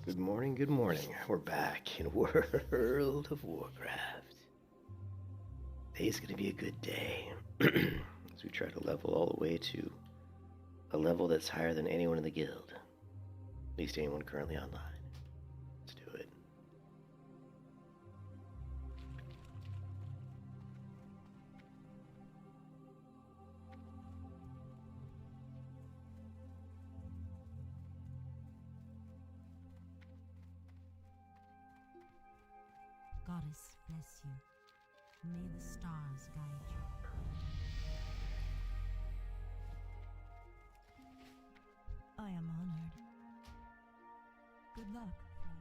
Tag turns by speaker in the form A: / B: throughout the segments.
A: Good morning, good morning. We're back in World of Warcraft. Today's gonna be a good day. As we try to level all the way to a level that's higher than anyone in the guild. At least anyone currently online. Let's do it.
B: Goddess bless you. May the stars guide you. I am honored. Good luck, friend.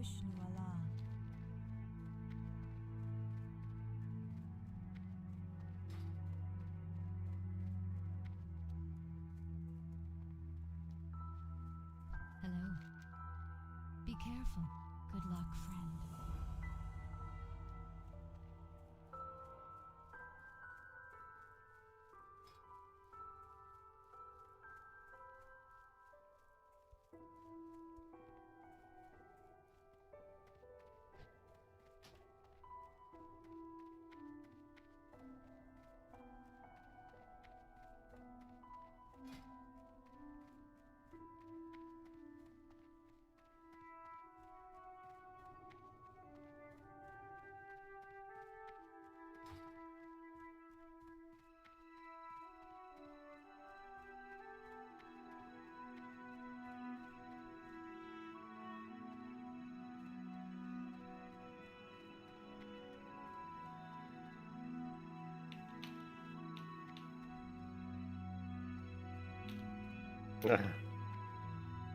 B: Ishnu Allah. Hello. Be careful. Good luck, friend.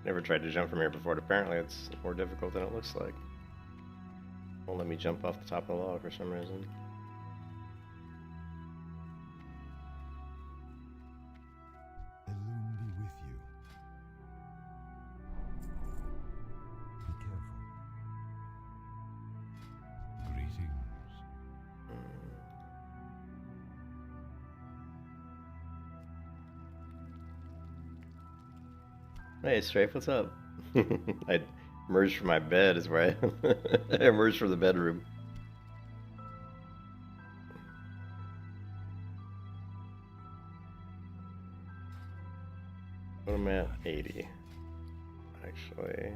A: Never tried to jump from here before, but apparently it's more difficult than it looks like. Won't let me jump off the top of the log for some reason.
C: Illume be with you. Be careful. Greetings.
A: Hey, Strafe, what's up? I emerged from my bed is where I emerged from the bedroom. What am I at? 80. Actually.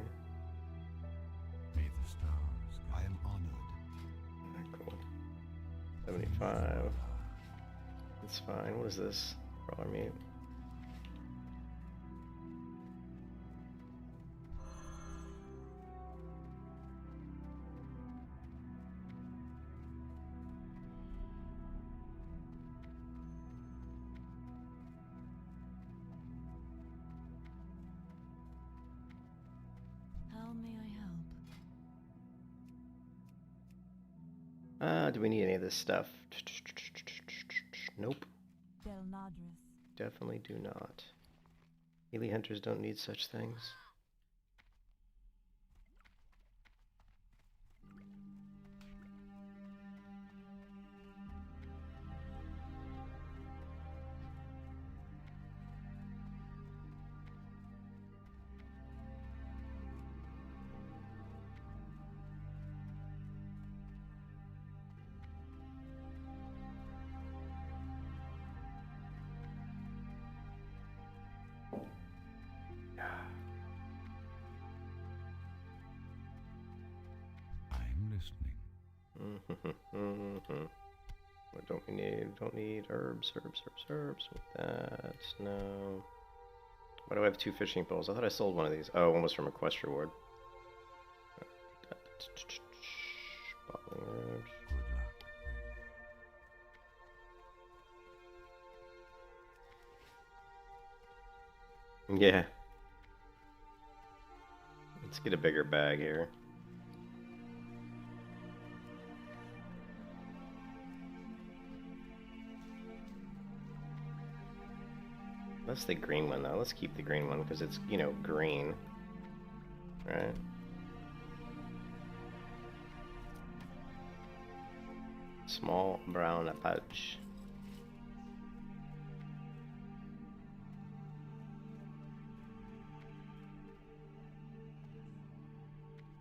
C: May the stars guide. I am honored.
A: Alright, cool. 75. That's fine. What is this? Crawler meat.
B: How may I help?
A: Do we need any of this stuff? Nope.
B: Del Nadris.
A: Definitely do not. Melee hunters don't need such things. What don't we need? Don't need herbs with that. No. Why do I have 2 fishing poles? I thought I sold one of these. Oh, one was from a quest reward. Bottling herbs. Yeah. Let's get a bigger bag here. That's the green one, though. Let's keep the green one because it's, you know, green. Right? Small brown pouch.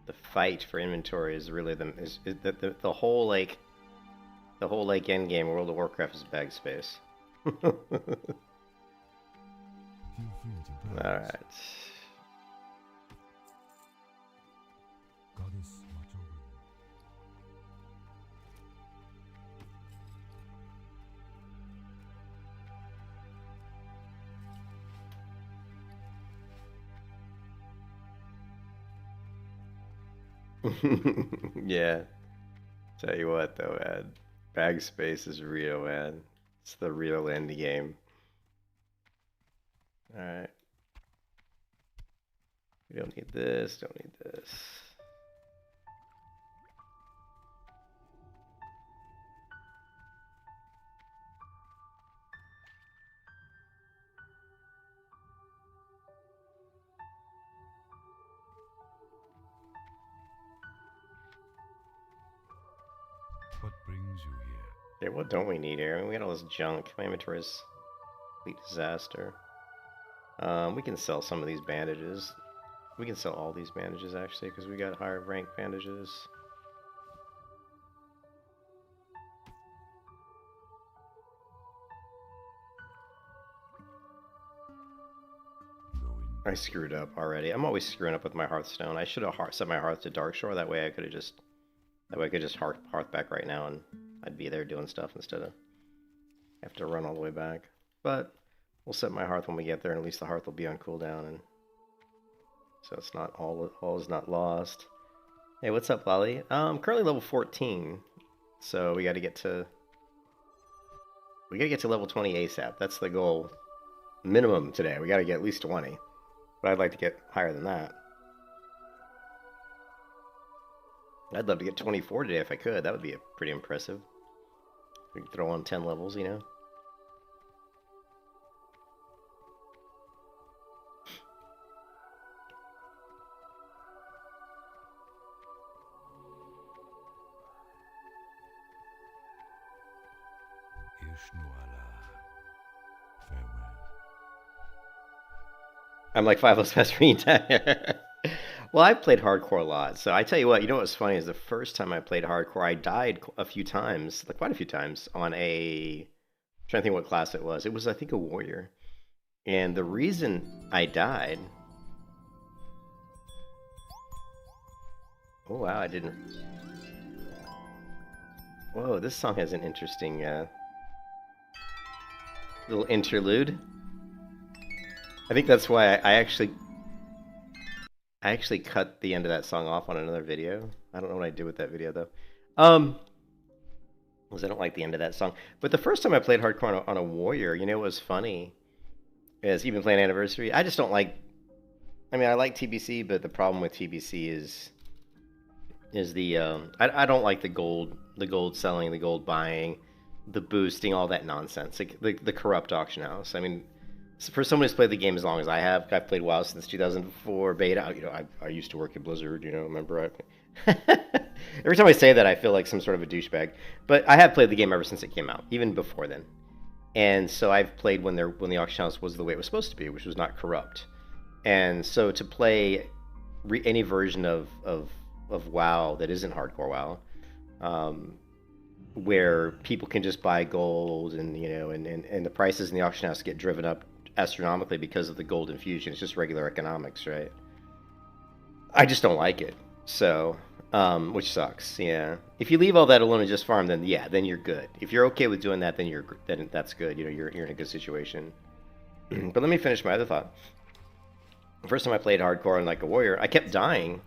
A: The fight for inventory is really the whole like end game World of Warcraft is bag space.
C: Feel free to browse.
A: All right.
C: Goddess, watch over
A: Yeah. Tell you what, though, man. Bag space is real, man. It's the real end game. All right. We don't need this. Don't need this.
C: what brings you here.
A: Yeah, what don't we need here? I mean, we got all this junk. My inventory is a complete disaster. We can sell some of these bandages. We can sell all these bandages, actually, because we got higher rank bandages. I screwed up already. I'm always screwing up with my Hearthstone. I should have set my Hearth to Darkshore. That way I could just Hearth back right now, and I'd be there doing stuff instead of have to run all the way back. But we'll set my Hearth when we get there, and at least the Hearth will be on cooldown, and so it's not all is not lost. Hey, what's up, Lolly? Currently level 14, so we got to get to level 20 ASAP. That's the goal, minimum today. We got to get at least 20, but I'd like to get higher than that. I'd love to get 24 today if I could. That would be pretty impressive. We could throw on 10 levels, you know.
C: Farewell.
A: I'm like 5 levels past retire. Well, I've played hardcore a lot, so I tell you what, you know what's funny is the first time I played hardcore, I died a few times, like quite a few times, on I'm trying to think what class it was. It was, I think, a warrior. And the reason I died... Oh, wow, I didn't... Whoa, this song has an interesting little interlude. I think that's why I actually cut the end of that song off on another video. I don't know what I did with that video, though. Because I don't like the end of that song. But the first time I played hardcore on a warrior, you know what was funny? Is even playing Anniversary, I just don't like... I mean, I like TBC, but the problem with TBC is the... I don't like the gold selling, the gold buying, the boosting, all that nonsense. Like the corrupt auction house. I mean... For someone who's played the game as long as I have, I've played WoW since 2004 beta. You know, I used to work at Blizzard. You know, remember? Every time I say that, I feel like some sort of a douchebag. But I have played the game ever since it came out, even before then. And so I've played when the auction house was the way it was supposed to be, which was not corrupt. And so to play any version of WoW that isn't hardcore WoW, where people can just buy gold and you know, and the prices in the auction house get driven up astronomically because of the gold infusion. It's just regular economics, right? I just don't like it. So Which sucks. Yeah. If you leave all that alone and just farm, then yeah, then you're good. If you're okay with doing that, then that's good. You know, you're in a good situation. But let me finish my other thought. The first time I played hardcore and like a warrior, I kept dying,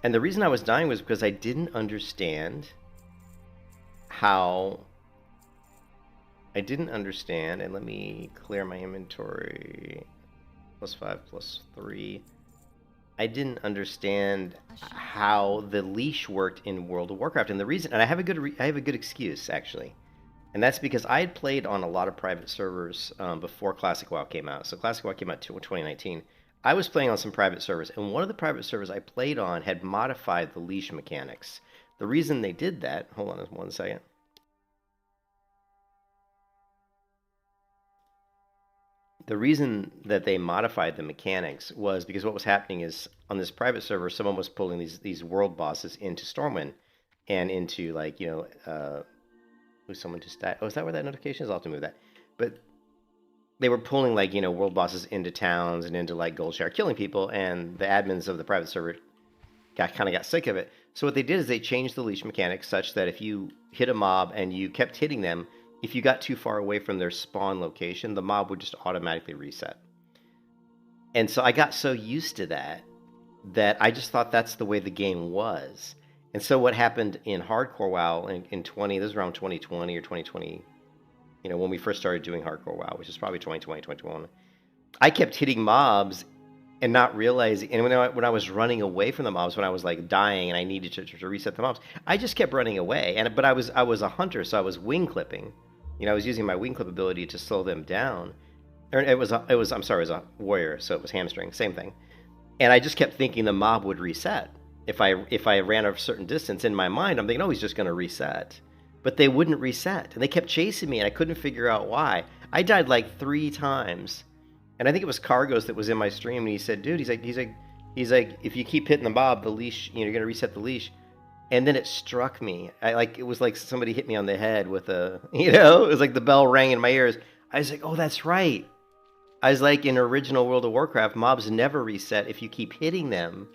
A: and the reason I was dying was because I didn't understand how. I didn't understand, and let me clear my inventory. +5, +3. I didn't understand how the leash worked in World of Warcraft, and the reason, and I have a good excuse actually, and that's because I had played on a lot of private servers before Classic WoW came out. So Classic WoW came out in 2019. I was playing on some private servers, and one of the private servers I played on had modified the leash mechanics. The reason they did that, hold on 1 second. The reason that they modified the mechanics was because what was happening is on this private server, someone was pulling these world bosses into Stormwind and into like, you know, someone just died. Oh, is that where that notification is? I'll have to move that. But they were pulling like, you know, world bosses into towns and into like Goldshire, killing people, and the admins of the private server kind of got sick of it. So what they did is they changed the leash mechanics such that if you hit a mob and you kept hitting them, if you got too far away from their spawn location, the mob would just automatically reset. And so I got so used to that I just thought that's the way the game was. And so what happened in hardcore WoW in 20, this was around 2020 or 2020, you know, when we first started doing hardcore WoW, which is probably 2020, 2021, I kept hitting mobs and not realizing, and when I was running away from the mobs, when I was like dying and I needed to reset the mobs, I just kept running away. But I was a hunter, so I was wing clipping. You know, I was using my wing clip ability to slow them down. Or it was a warrior, so it was hamstring, same thing. And I just kept thinking the mob would reset. If I ran a certain distance in my mind, I'm thinking, oh, he's just going to reset. But they wouldn't reset, and they kept chasing me, and I couldn't figure out why. I died like 3 times, and I think it was Cargos that was in my stream, and he said, dude, he's like, if you keep hitting the mob, the leash, you know, you're going to reset the leash. And then it struck me. It was like somebody hit me on the head with a, you know, it was like the bell rang in my ears. I was like, oh, that's right. I was like, in original World of Warcraft, mobs never reset if you keep hitting them.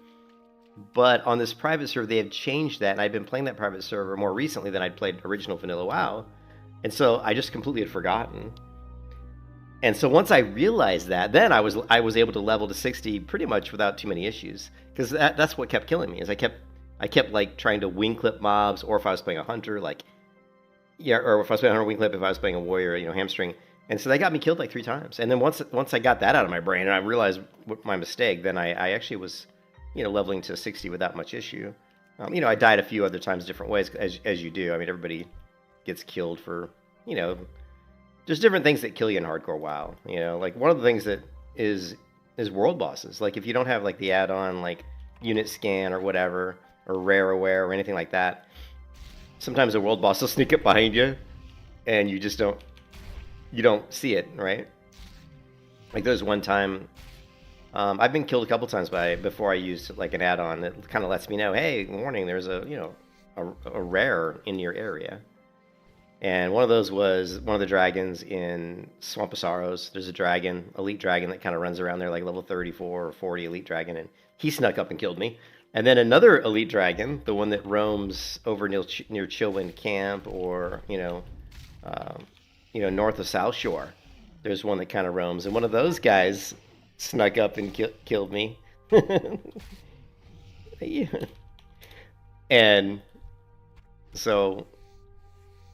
A: But on this private server, they have changed that, and I've been playing that private server more recently than I'd played original vanilla WoW. And so I just completely had forgotten. And so once I realized that, then I was able to level to 60 pretty much without too many issues. Because that's what kept killing me, is I kept like trying to wing clip mobs, or if I was playing a hunter, like, yeah, or if I was playing a hunter wing clip, if I was playing a warrior, you know, hamstring. And so they got me killed like 3 times. And then once I got that out of my brain and I realized what my mistake, then I actually was, you know, leveling to 60 without much issue. You know, I died a few other times different ways, as you do. I mean, everybody gets killed for, you know, there's different things that kill you in hardcore WoW. You know, like one of the things that is world bosses. Like if you don't have like the add-on like unit scan or whatever, or rare aware or anything like that, sometimes a world boss will sneak up behind you, and you just don't see it, right? Like there's one time, I've been killed a couple times before I used like an add-on that kind of lets me know, hey, warning, there's a rare in your area. And one of those was one of the dragons in Swamp of Sorrows. There's a dragon, elite dragon, that kind of runs around there like level 34 or 40 elite dragon, and he snuck up and killed me. And then another elite dragon, the one that roams over near Chillwind Camp, or north of South Shore. There's one that kind of roams, and one of those guys snuck up and killed me. Yeah. And so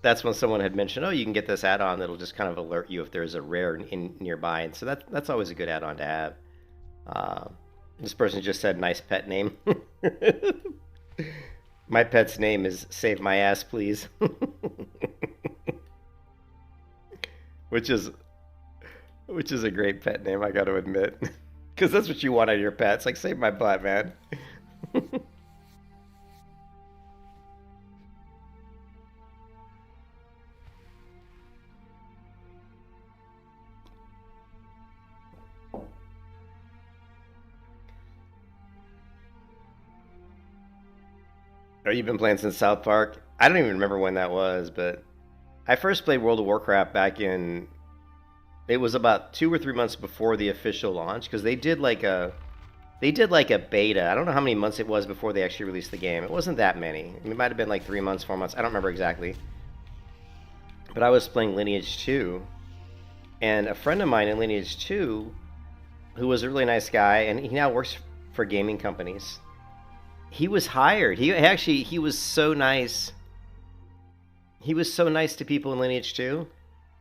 A: that's when someone had mentioned, oh, you can get this add-on that'll just kind of alert you if there's a rare nearby, and so that's always a good add-on to have. This person just said, nice pet name. My pet's name is Save My Ass, Please. which is a great pet name, I gotta admit. Because that's what you want out of your pets, like, save my butt, man. Oh, you've been playing since South Park? I don't even remember when that was, but I first played World of Warcraft back in... It was about 2 or 3 months before the official launch, because they did like a They did like a beta. I don't know how many months it was before they actually released the game. It wasn't that many. It might have been like 3 months, 4 months. I don't remember exactly. But I was playing Lineage 2, and a friend of mine in Lineage 2, who was a really nice guy, and he now works for gaming companies. He was hired. He was so nice. He was so nice to people in Lineage 2.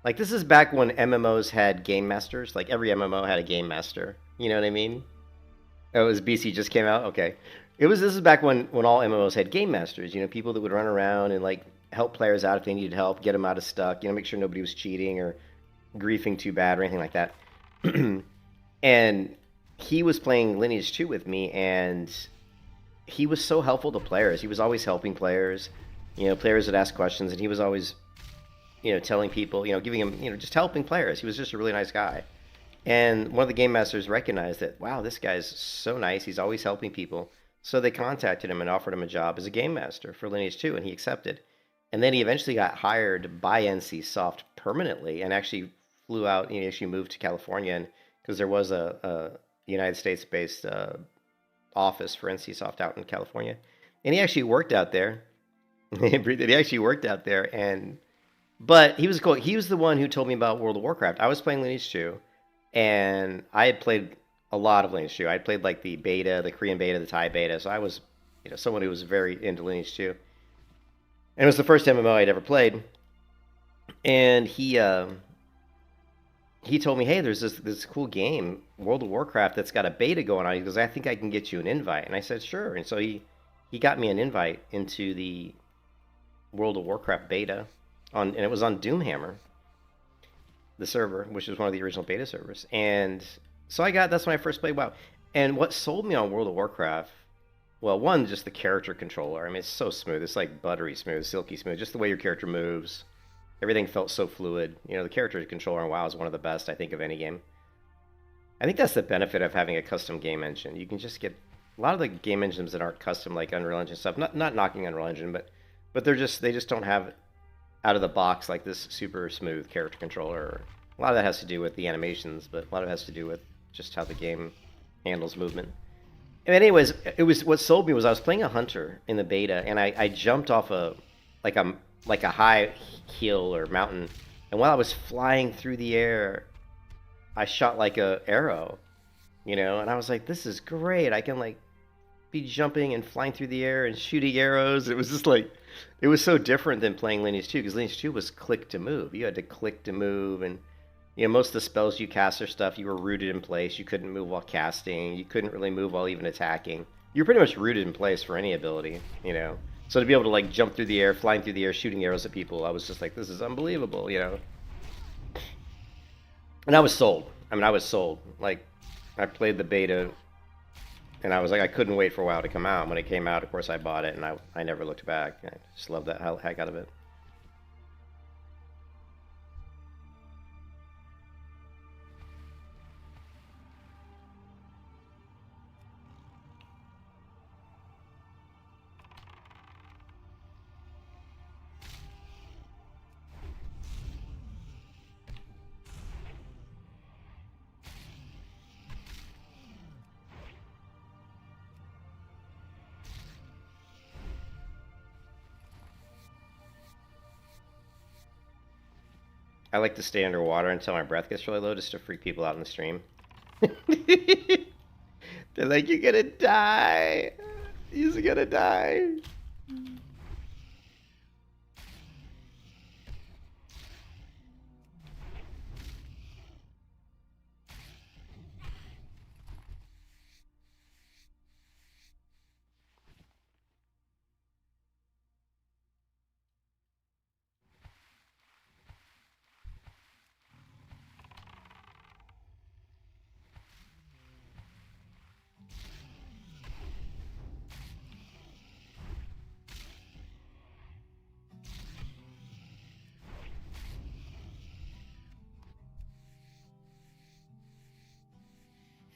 A: Like, this is back when MMOs had game masters. Like, every MMO had a game master. You know what I mean? Oh, it was BC just came out? Okay. This is back when all MMOs had game masters, you know, people that would run around and, like, help players out if they needed help, get them out of stuck, you know, make sure nobody was cheating or griefing too bad or anything like that. And he was playing Lineage 2 with me, and he was so helpful to players. He was always helping players. You know, players would ask questions, and he was always, you know, telling people, you know, giving them, you know, just helping players. He was just a really nice guy. And one of the game masters recognized that, wow, this guy's so nice. He's always helping people. So they contacted him and offered him a job as a game master for Lineage 2, and he accepted. And then he eventually got hired by NC Soft permanently and actually flew out. He actually moved to California because there was a United States-based office for NC Soft out in California. And he actually worked out there. He actually worked out there, but he was cool. He was the one who told me about World of Warcraft. I was playing Lineage 2, and I had played a lot of Lineage 2. I had played like the beta, the Korean beta, the Thai beta. So I was, you know, someone who was very into Lineage 2. And it was the first MMO I'd ever played. And he told me, hey, there's this cool game, World of Warcraft, that's got a beta going on. He goes, I think I can get you an invite. And I said, sure. And so he got me an invite into the World of Warcraft beta, and it was on Doomhammer, the server, which was one of the original beta servers. And so that's when I first played WoW. And what sold me on World of Warcraft, well, one, just the character controller. I mean, it's so smooth. It's like buttery smooth, silky smooth. Just the way your character moves. Everything felt so fluid. You know, the character controller on WoW is one of the best, I think, of any game. I think that's the benefit of having a custom game engine. You can just get a lot of the game engines that aren't custom, like Unreal Engine stuff. Not knocking Unreal Engine, but they just don't have out of the box like this super smooth character controller. A lot of that has to do with the animations, but a lot of it has to do with just how the game handles movement. And anyways, it was what sold me was I was playing a hunter in the beta, and I jumped off a high hill or mountain, and while I was flying through the air, I shot like a arrow, you know, and I was like, this is great. I can like be jumping and flying through the air and shooting arrows. It was just like, it was so different than playing Lineage 2, because Lineage 2 was click to move. You had to click to move, and you know, most of the spells you cast or stuff, you were rooted in place. You couldn't move while casting. You couldn't really move while even attacking. You were pretty much rooted in place for any ability, you know. So to be able to like jump through the air, flying through the air, shooting arrows at people, I was just like, this is unbelievable, you know. And I was sold. I mean, I was sold. Like, I played the beta, and I was like, I couldn't wait for WoW to come out. When it came out, of course, I bought it, and I never looked back. I just loved that heck out of it. I like to stay underwater until my breath gets really low, just to freak people out in the stream. They're like, you're gonna die. You're gonna die.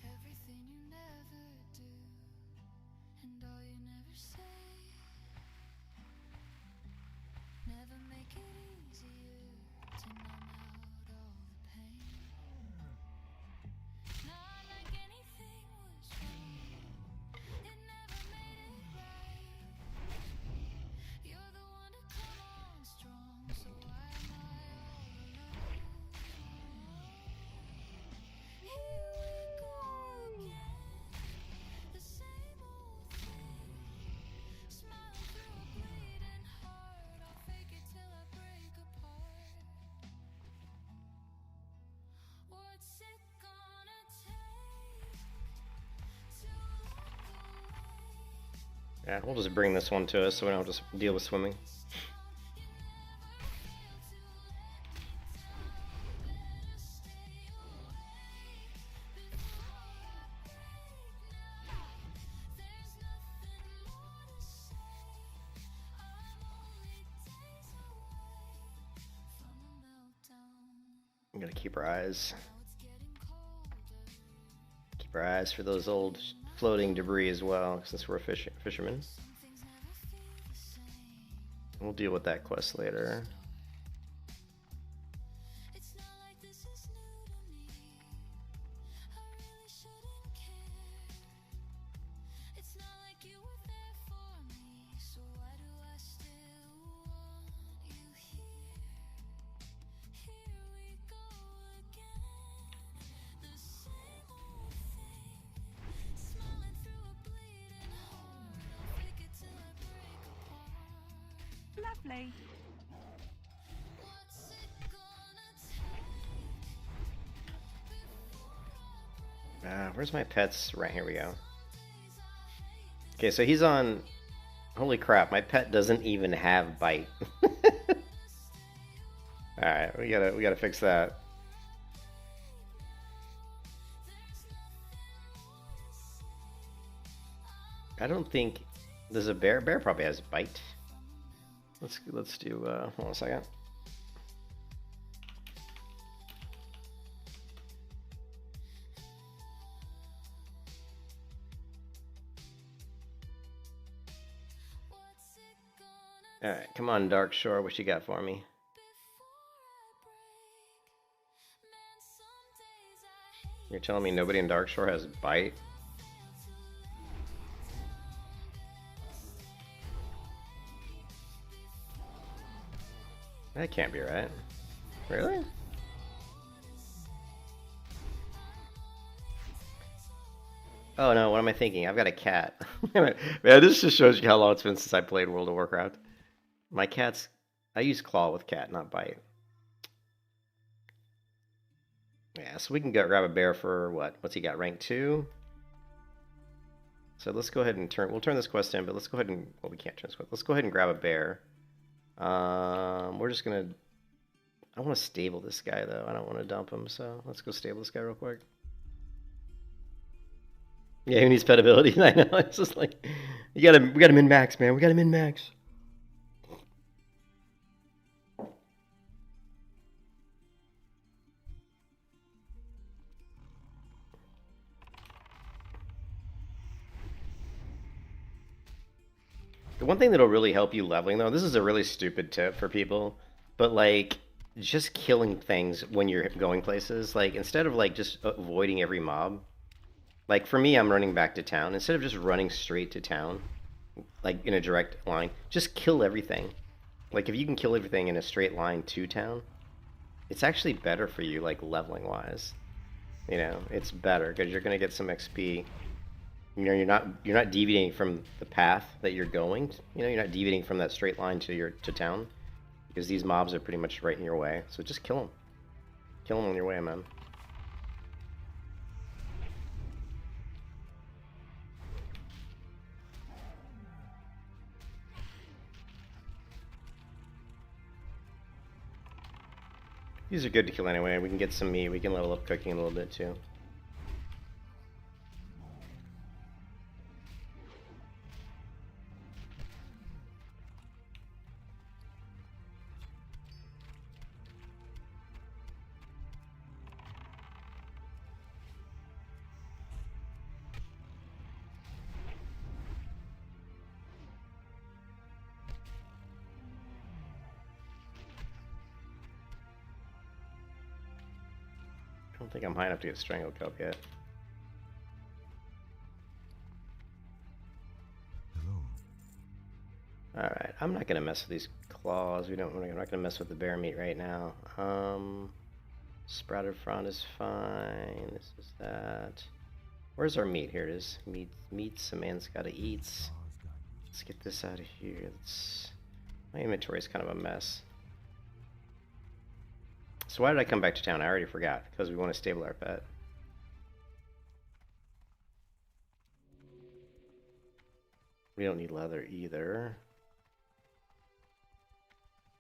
D: Everything you never do, and all you never say, never make it easier to numb out all the pain. Not like anything was wrong.
A: Yeah, we'll just bring this one to us so we don't have to deal with swimming. I'm gonna keep our eyes for those old floating debris as well, since we're fishermen. We'll deal with that quest later.
B: Lovely.
A: Where's my pets? Right, here we go. Okay, so he's on... Holy crap, my pet doesn't even have bite. Alright, we gotta fix that. I don't think... There's a bear. Bear probably has bite. Let's do, hold on a second. Alright, come on, Dark Shore, what you got for me? You're telling me nobody in Dark Shore has bite? That can't be right. Really? Oh no, what am I thinking? I've got a cat. Man, this just shows you how long it's been since I played World of Warcraft. My cat's... I use claw with cat, not bite. Yeah, so we can go grab a bear for what? What's he got? Rank 2? So let's go ahead and turn... We'll turn this quest in, but let's go ahead and... Well, we can't turn this quest. Let's go ahead and grab a bear. We're just gonna... I want to stable this guy, though. I don't want to dump him, so let's go stable this guy real quick. Yeah, he needs pet ability. I know, it's just like... we got him in max, man. We got him in max. The one thing that'll really help you leveling, though, this is a really stupid tip for people, but, like, just killing things when you're going places. Like, instead of, like, just avoiding every mob, like, for me, I'm running back to town. Instead of just running straight to town, like, in a direct line, just kill everything. Like, if you can kill everything in a straight line to town, it's actually better for you, like, leveling-wise. You know, it's better, because you're going to get some XP. You know, you're not deviating from the path that you're going. You know, you're not deviating from that straight line to town, because these mobs are pretty much right in your way. So just kill them. Kill them on your way, man. These are good to kill anyway. We can get some meat. We can level up cooking a little bit too. I don't think I'm high enough to get Strangled Cup yet.
C: Hello.
A: Alright, I'm not gonna mess with these claws. We're not gonna mess with the bear meat right now. Sprouted frond is fine. This is that. Where's our meat? Here it is. Meats a man's gotta eat. Let's get this out of here. My inventory is kind of a mess. So why did I come back to town? I already forgot. Because we want to stable our pet. We don't need leather either.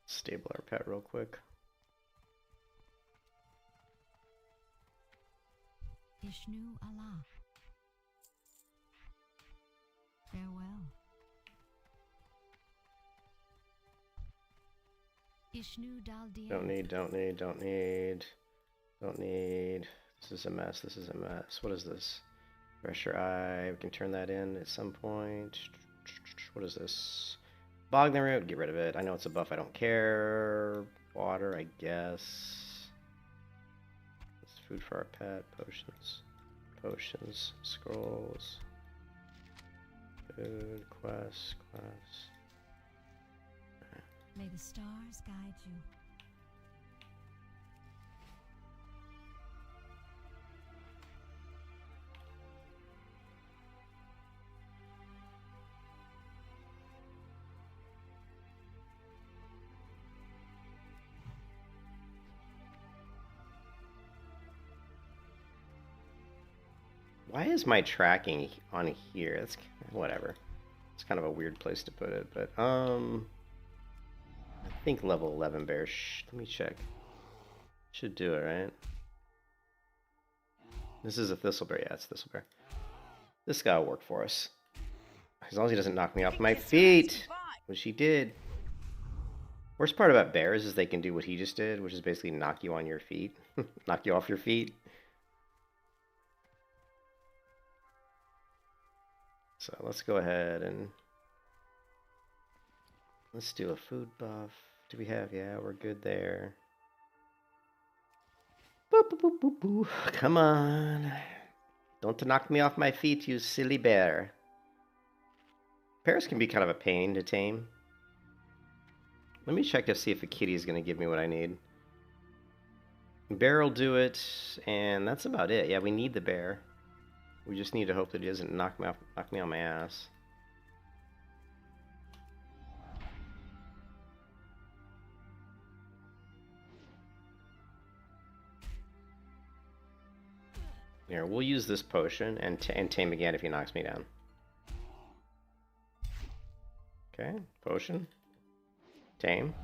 A: Stable our pet real quick.
B: Ishnu Allah. Farewell. Ishnu Daldir.
A: Don't need. This is a mess. What is this? Pressure eye. We can turn that in at some point. What is this? Bogdan root. Get rid of it. I know it's a buff. I don't care. Water, I guess. It's food for our pet. Potions. Scrolls. Food. Quests.
B: May the stars guide you.
A: Why is my tracking on here? That's whatever. It's kind of a weird place to put it, but I think level 11 bear. Let me check. Should do it, right? This is a thistlebear. Yeah, it's thistlebear. This guy will work for us. As long as he doesn't knock me off my feet, which he did. Worst part about bears is they can do what he just did, which is basically knock you on your feet. Knock you off your feet. So let's go ahead and let's do a food buff. Do we have? Yeah, we're good there. Boop, boop, boop, boop, boop. Come on. Don't knock me off my feet, you silly bear. Bears can be kind of a pain to tame. Let me check to see if a kitty is going to give me what I need. Bear will do it, and that's about it. Yeah, we need the bear. We just need to hope that he doesn't knock me on my ass. Here, we'll use this potion and tame again if he knocks me down. Okay, potion, tame,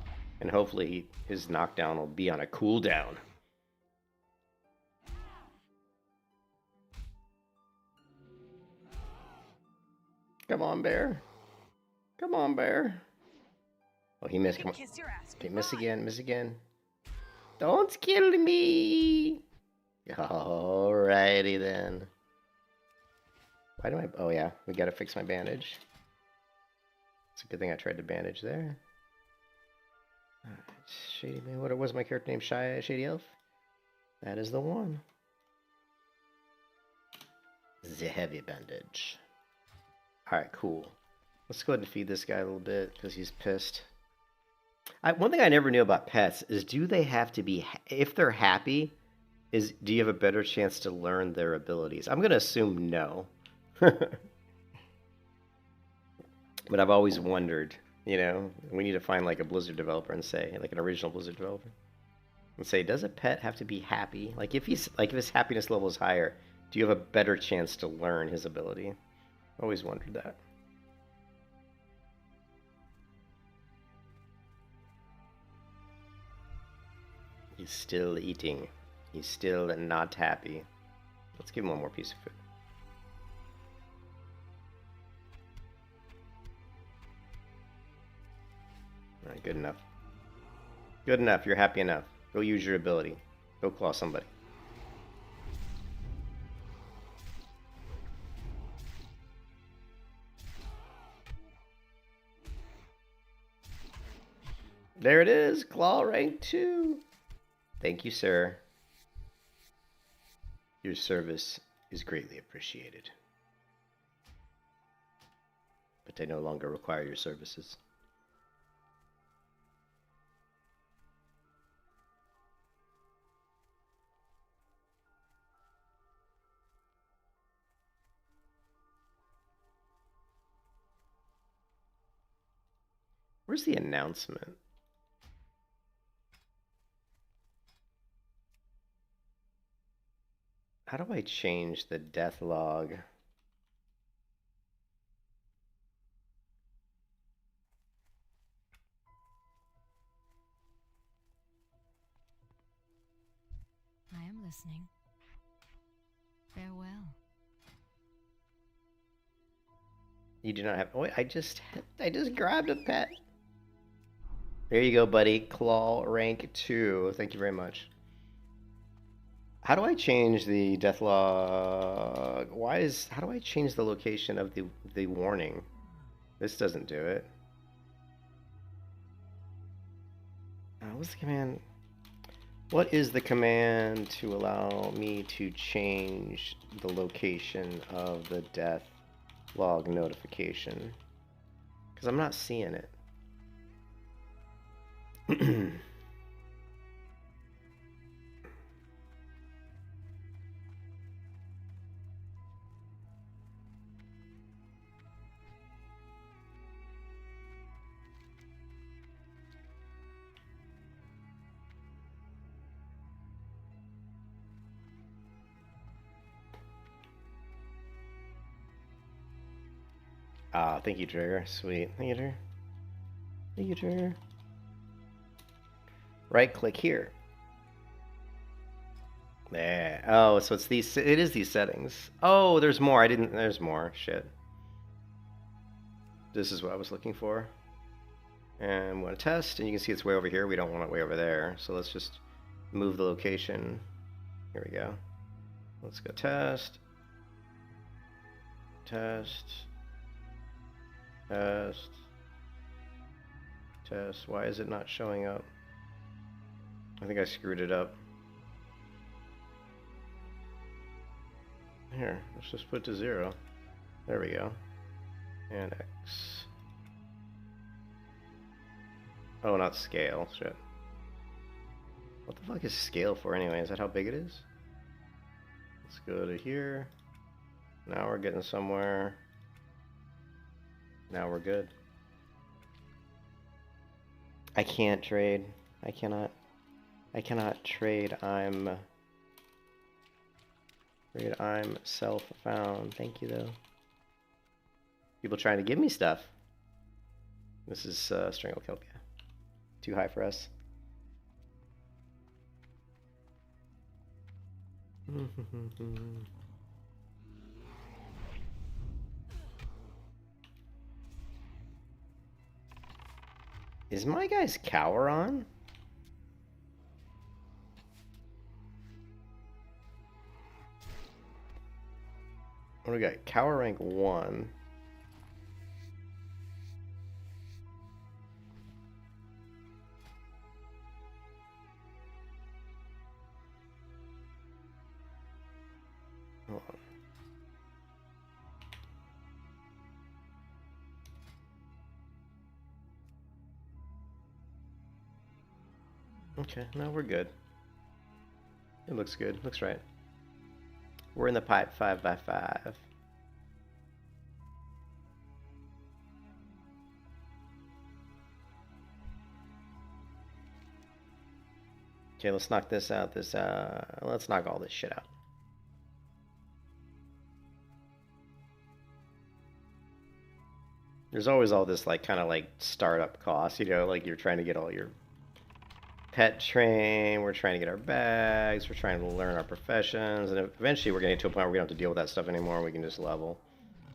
A: and hopefully his knockdown will be on a cooldown. Come on, bear. Come on, bear. Oh, he missed. Come on. Okay, miss again. Don't kill me. Alrighty then. Why do I? Oh yeah, we gotta fix my bandage. It's a good thing I tried to bandage there. Shady man. What was my character name? Shadyelf. That is the one. The heavy bandage. Alright, cool. Let's go ahead and feed this guy a little bit because he's pissed. One thing I never knew about pets is do they have to be, if they're happy, do you have a better chance to learn their abilities? I'm going to assume no. But I've always wondered, you know, we need to find like a Blizzard developer and say, like an original Blizzard developer, and say, does a pet have to be happy? Like if his happiness level is higher, do you have a better chance to learn his ability? Always wondered that. He's still eating. He's still not happy. Let's give him one more piece of food. Alright, good enough. Good enough. You're happy enough. Go use your ability. Go claw somebody. There it is, claw rank 2. Thank you, sir. Your service is greatly appreciated. But I no longer require your services. Where's the announcement? How do I change the death log?
B: listening. Farewell.
A: You do not have. Oh, wait, I just grabbed a pet. There you go, buddy. Claw rank 2. Thank you very much. How do I change the death log? How do I change the location of the warning? This doesn't do it. What's the command? What is the command to allow me to change the location of the death log notification? Because I'm not seeing it. Ah, thank you, Trigger. Sweet. Thank you, Trigger. Thank you, Trigger. Right click here. There. Oh, so it's these. It is these settings. Oh, there's more. There's more. Shit. This is what I was looking for. And I'm going to test, and you can see it's way over here. We don't want it way over there. So let's just move the location. Here we go. Let's go test. Test. Test. Test. Why is it not showing up? I think I screwed it up. Here, let's just put it to 0. There we go. And X. Oh, not scale. Shit. What the fuck is scale for anyway? Is that how big it is? Let's go to here. Now we're getting somewhere. Now we're good. I can't trade. I cannot trade. I'm self-found. Thank you, though. People trying to give me stuff. This is Strangle Kelp, yeah. Too high for us. Is my guy's cower on? What do we got? Cower rank 1. Hold on. Okay, no, we're good. It looks good. Looks right. We're in the pipe 5x5. Okay, let's knock this out. Let's knock all this shit out. There's always all this like kind of like startup costs, you know, like you're trying to get all your pet train, we're trying to get our bags, we're trying to learn our professions, and eventually we're getting to a point where we don't have to deal with that stuff anymore. We can just level.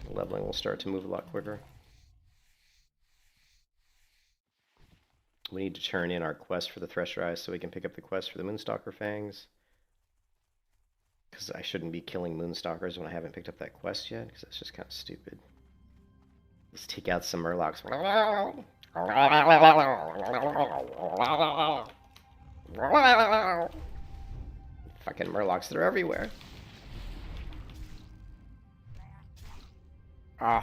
A: Leveling will start to move a lot quicker. We need to turn in our quest for the Thresher Eyes so we can pick up the quest for the Moonstalker Fangs. Because I shouldn't be killing Moonstalkers when I haven't picked up that quest yet, because that's just kind of stupid. Let's take out some Murlocs. Fucking Murlocs, they're everywhere. Oh,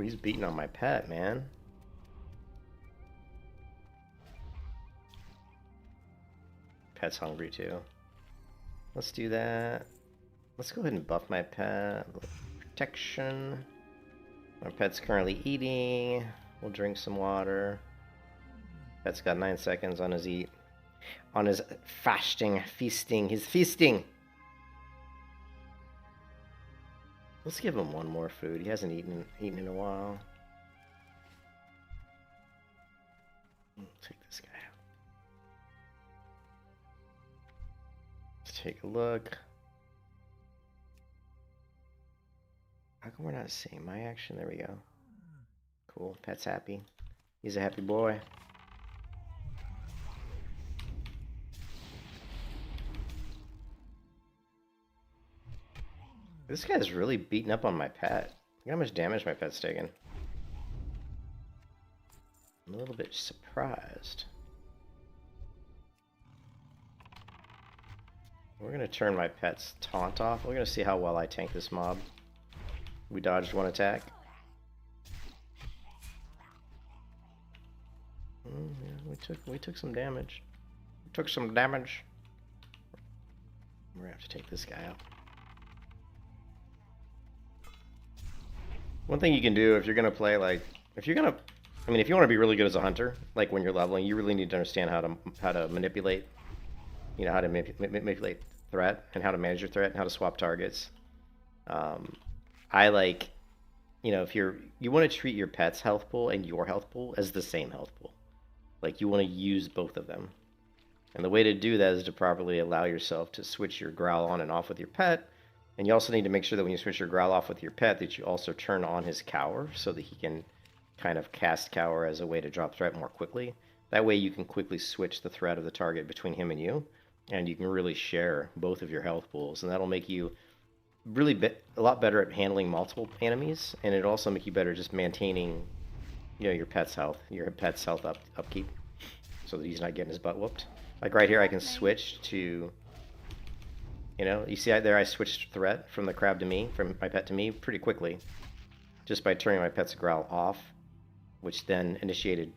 A: he's beating on my pet, man. Pet's hungry too. Let's do that. Let's go ahead and buff my pet. Protection. My pet's currently eating. We'll drink some water. Pet's got 9 seconds on his eat. On his fasting, feasting. He's feasting. Let's give him one more food. He hasn't eaten in a while. Take this guy out. Let's take a look. How come we're not seeing my action? There we go. Cool. Pet's happy. He's a happy boy. This guy's really beating up on my pet. Look how much damage my pet's taking. I'm a little bit surprised. We're going to turn my pet's taunt off. We're going to see how well I tank this mob. We dodged one attack. Yeah, we took some damage. We took some damage. We're going to have to take this guy out. One thing you can do if you're going to play, like, if you want to be really good as a hunter, like when you're leveling, you really need to understand how to manipulate, how to manipulate threat and how to manage your threat and how to swap targets. I like, if you want to treat your pet's health pool and your health pool as the same health pool. Like, you want to use both of them. And the way to do that is to properly allow yourself to switch your growl on and off with your pet. And you also need to make sure that when you switch your growl off with your pet that you also turn on his cower so that he can kind of cast cower as a way to drop threat more quickly. That way you can quickly switch the threat of the target between him and you. And you can really share both of your health pools. And that'll make you really a lot better at handling multiple enemies. And it'll also make you better just maintaining your pet's health upkeep. So that he's not getting his butt whooped. Like right here I can switch to... you see there I switched threat from the crab to me, from my pet to me, pretty quickly. Just by turning my pet's growl off, which then initiated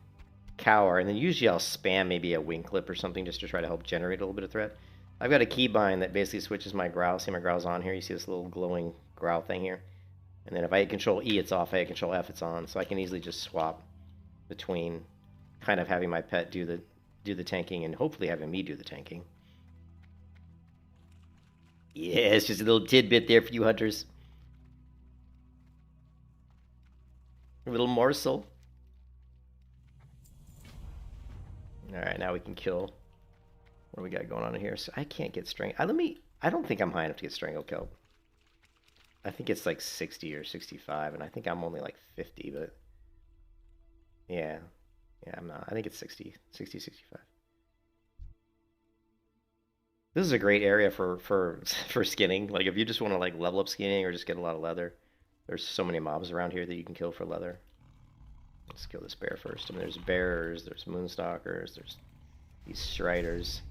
A: cower. And then usually I'll spam maybe a wing clip or something just to try to help generate a little bit of threat. I've got a keybind that basically switches my growl. See my growl's on here? You see this little glowing growl thing here? And then if I hit Control E, it's off. If I hit Control F, it's on. So I can easily just swap between kind of having my pet do the tanking and hopefully having me do the tanking. Yeah, it's just a little tidbit there for you hunters. A little morsel. Alright, now we can kill. What do we got going on in here? So I can't get strangled. I don't think I'm high enough to get strangled killed. I think it's like 60 or 65, and I think I'm only like 50, but... Yeah, I'm not. I think it's 60, 65. This is a great area for skinning. Like, if you just want to, like, level up skinning or just get a lot of leather, there's so many mobs around here that you can kill for leather. Let's kill this bear first. I mean, there's bears, there's moonstalkers, there's these striders.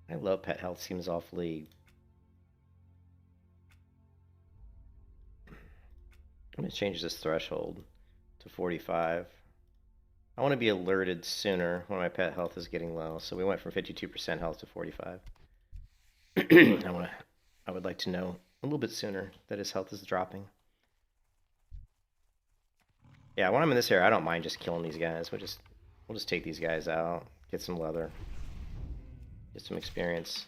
A: My low pet health seems awfully... I'm going to change this threshold to 45. I want to be alerted sooner when my pet health is getting low. So we went from 52% health to 45. I would like to know a little bit sooner that his health is dropping. Yeah, when I'm in this area, I don't mind just killing these guys. We'll just take these guys out, get some leather. Get some experience.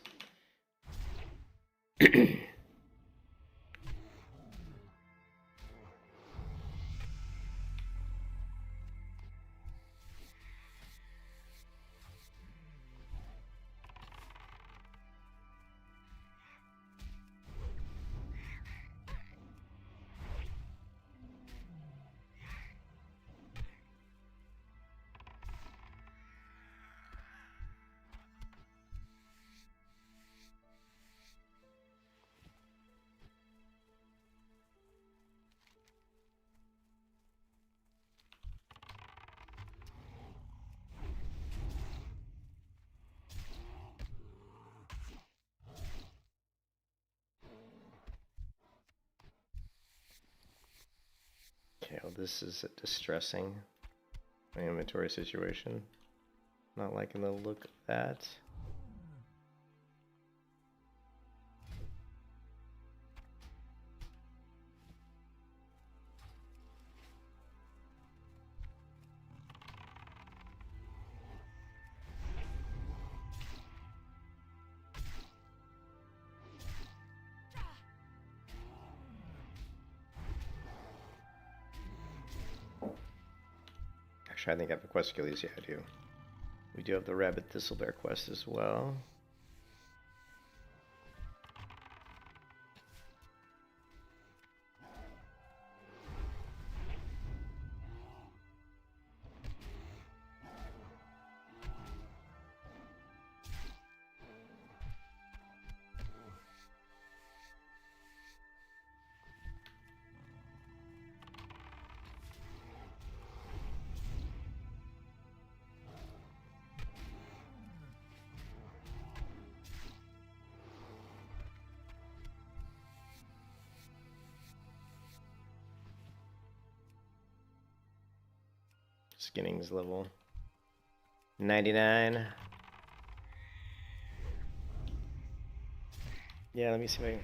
A: This is distressing. My inventory situation. Not liking the look of that. Actually, I think I have a quest to kill these. Yeah, I do. We do have the Rabbit Thistlebear quest as well. Skinning's level 99. Yeah, let me see if I can...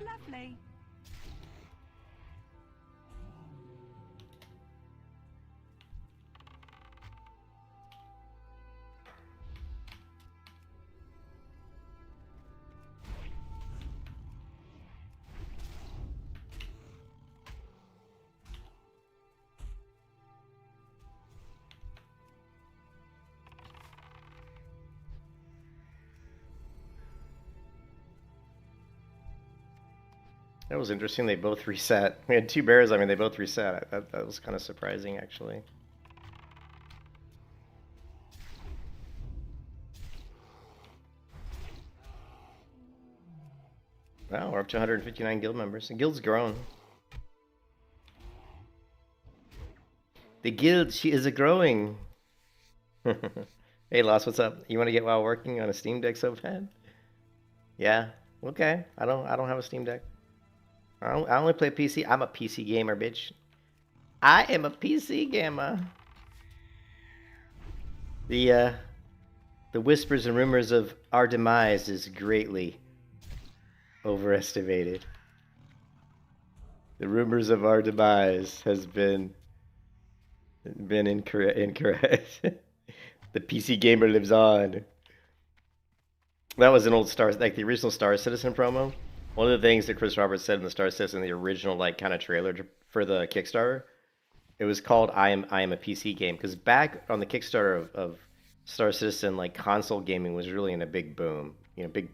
B: Lovely.
A: That was interesting. They both reset. We had two bears. I mean, they both reset. That was kind of surprising, actually. Wow, we're up to 159 guild members. The guild's grown. The guild, she is a growing. Hey, Lost, what's up? You want to get WoW working on a Steam Deck so bad? Yeah. Okay. I don't have a Steam Deck. I only play PC. I'm a PC gamer, bitch. I am a PC gamer. The whispers and rumors of our demise is greatly overestimated. The rumors of our demise has been incorrect. The PC gamer lives on. That was an old Star, like the original Star Citizen promo. One of the things that Chris Roberts said in the Star Citizen, the original like kind of trailer for the Kickstarter, it was called I am a PC game, because back on the Kickstarter of Star Citizen, like console gaming was really in a big boom, big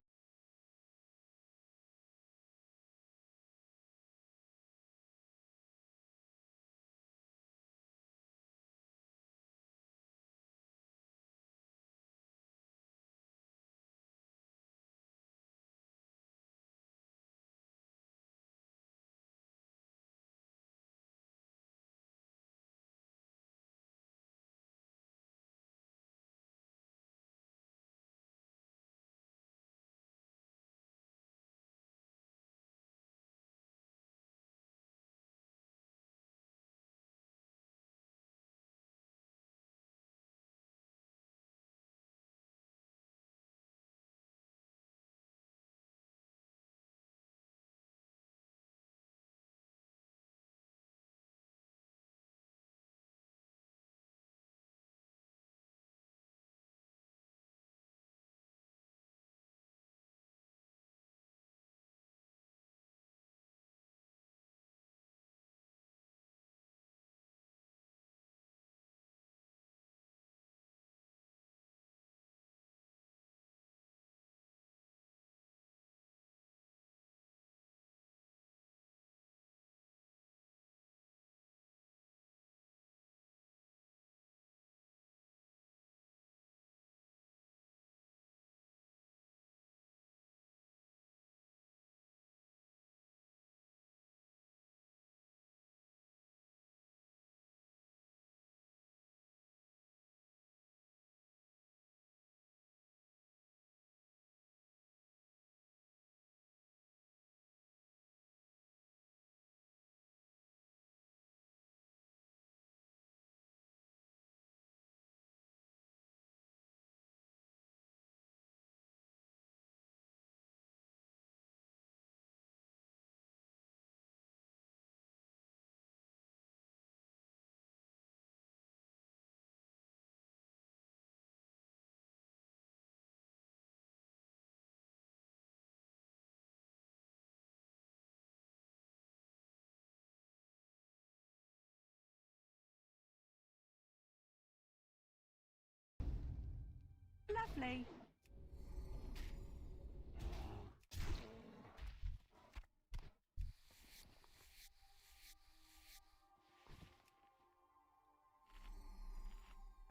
E: Lovely.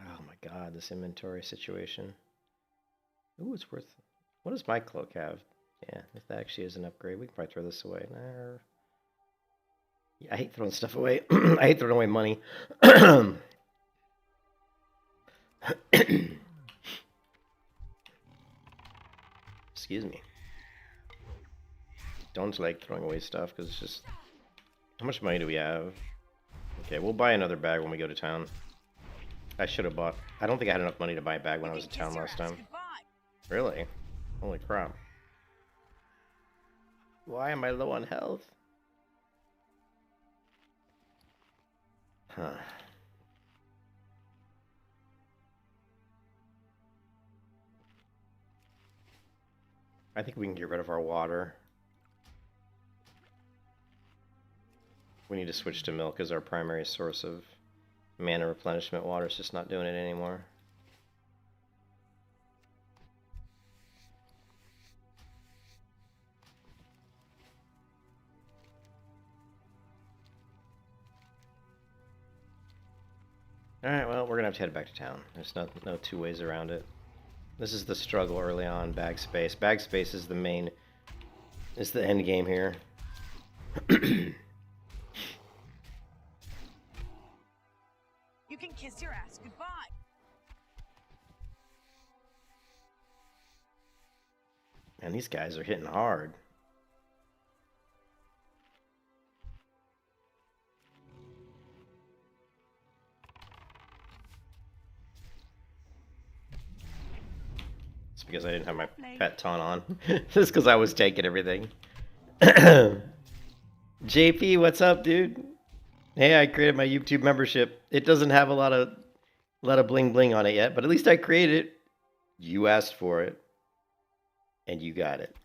A: Oh my god, this inventory situation. Ooh, it's worth... What does my cloak have? Yeah, if that actually is an upgrade, we can probably throw this away. Nah. Yeah, I hate throwing stuff away. I hate throwing away money. Excuse me. Don't like throwing away stuff because it's just... How much money do we have? Okay, we'll buy another bag when we go to town. I should have bought... I don't think I had enough money to buy a bag when I was in town last time. Really? Holy crap. Why am I low on health? Huh. I think we can get rid of our water. We need to switch to milk as our primary source of mana replenishment. Water's just not doing it anymore. Alright, well, we're gonna have to head back to town. There's no two ways around it. This is the struggle early on, bag space. Bag space is the main... is the end game here.
E: You can kiss your ass goodbye.
A: Man, these guys are hitting hard. It's because I didn't have my pet taunt on. Just because I was taking everything. JP, what's up, dude? Hey, I created my YouTube membership. It doesn't have a lot of bling bling on it yet, but at least I created it. You asked for it. And you got it.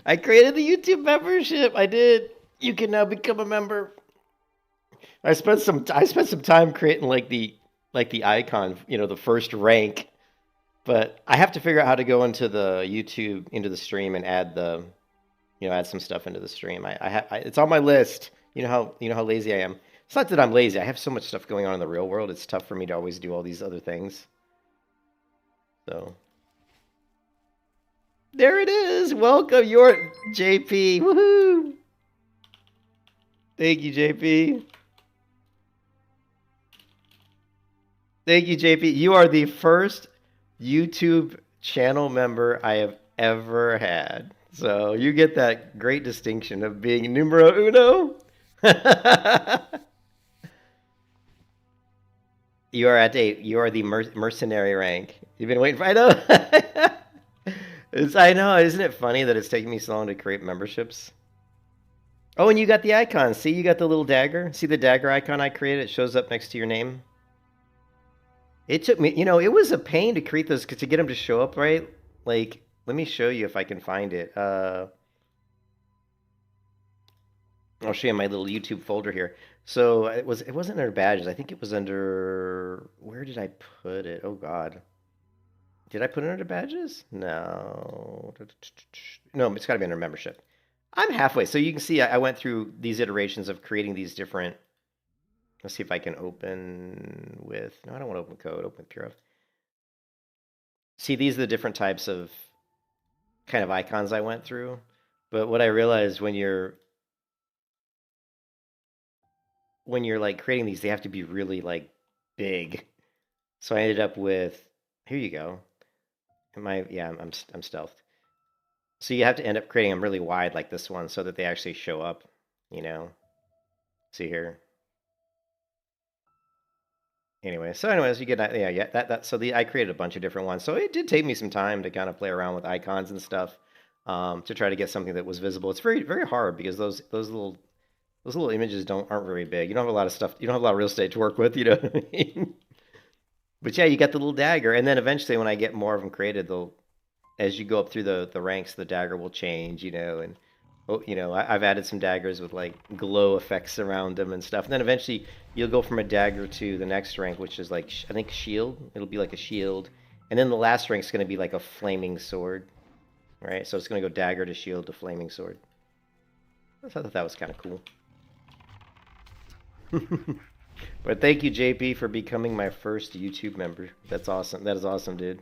A: I created the YouTube membership. I did. You can now become a member. I spent some time creating like the icon, you know, the first rank. But I have to figure out how to go into the YouTube, into the stream, and add the, you know, add some stuff into the stream. It's on my list. You know how lazy I am. It's not that I'm lazy. I have so much stuff going on in the real world. It's tough for me to always do all these other things. So there it is. Welcome, your JP. Woohoo! Thank you, JP. Thank you, JP. You are the first YouTube channel member I have ever had. So you get that great distinction of being numero uno. You are the mercenary rank. You've been waiting for... I know. I know. Isn't it funny that it's taking me so long to create memberships? Oh, and you got the icon. See, you got the little dagger. See the dagger icon I created? It shows up next to your name. It took me, you know, it was a pain to create those, to get them to show up right. Like, let me show you if I can find it. I'll show you my little YouTube folder here. So it wasn't under badges. I think it was under, where did I put it? Oh God. Did I put it under badges? No. No, it's got to be under membership. I'm halfway. So you can see I went through these iterations of creating these different... Let's see if I can open with... No, I don't want to open code. Open with Pure. See, these are the different types of kind of icons I went through. But what I realized when you're like creating these, they have to be really like big. So I ended up with... Here you go. I'm stealthed. So you have to end up creating them really wide like this one so that they actually show up, you know. See here. Anyway, so anyways, you get that. So I created a bunch of different ones. So it did take me some time to kind of play around with icons and stuff to try to get something that was visible. It's very, very hard because those little images aren't very big. You don't have a lot of stuff. You don't have a lot of real estate to work with. You know what I mean? But yeah, you got the little dagger, and then eventually, when I get more of them created, as you go up through the ranks, the dagger will change. You know, and oh, you know, I've added some daggers with like glow effects around them and stuff. And then eventually you'll go from a dagger to the next rank, which is like I think shield. It'll be like a shield, and then the last rank's going to be like a flaming sword, right? So it's going to go dagger to shield to flaming sword. I thought that was kind of cool. But thank you, JP, for becoming my first YouTube member. That's awesome. That is awesome, dude.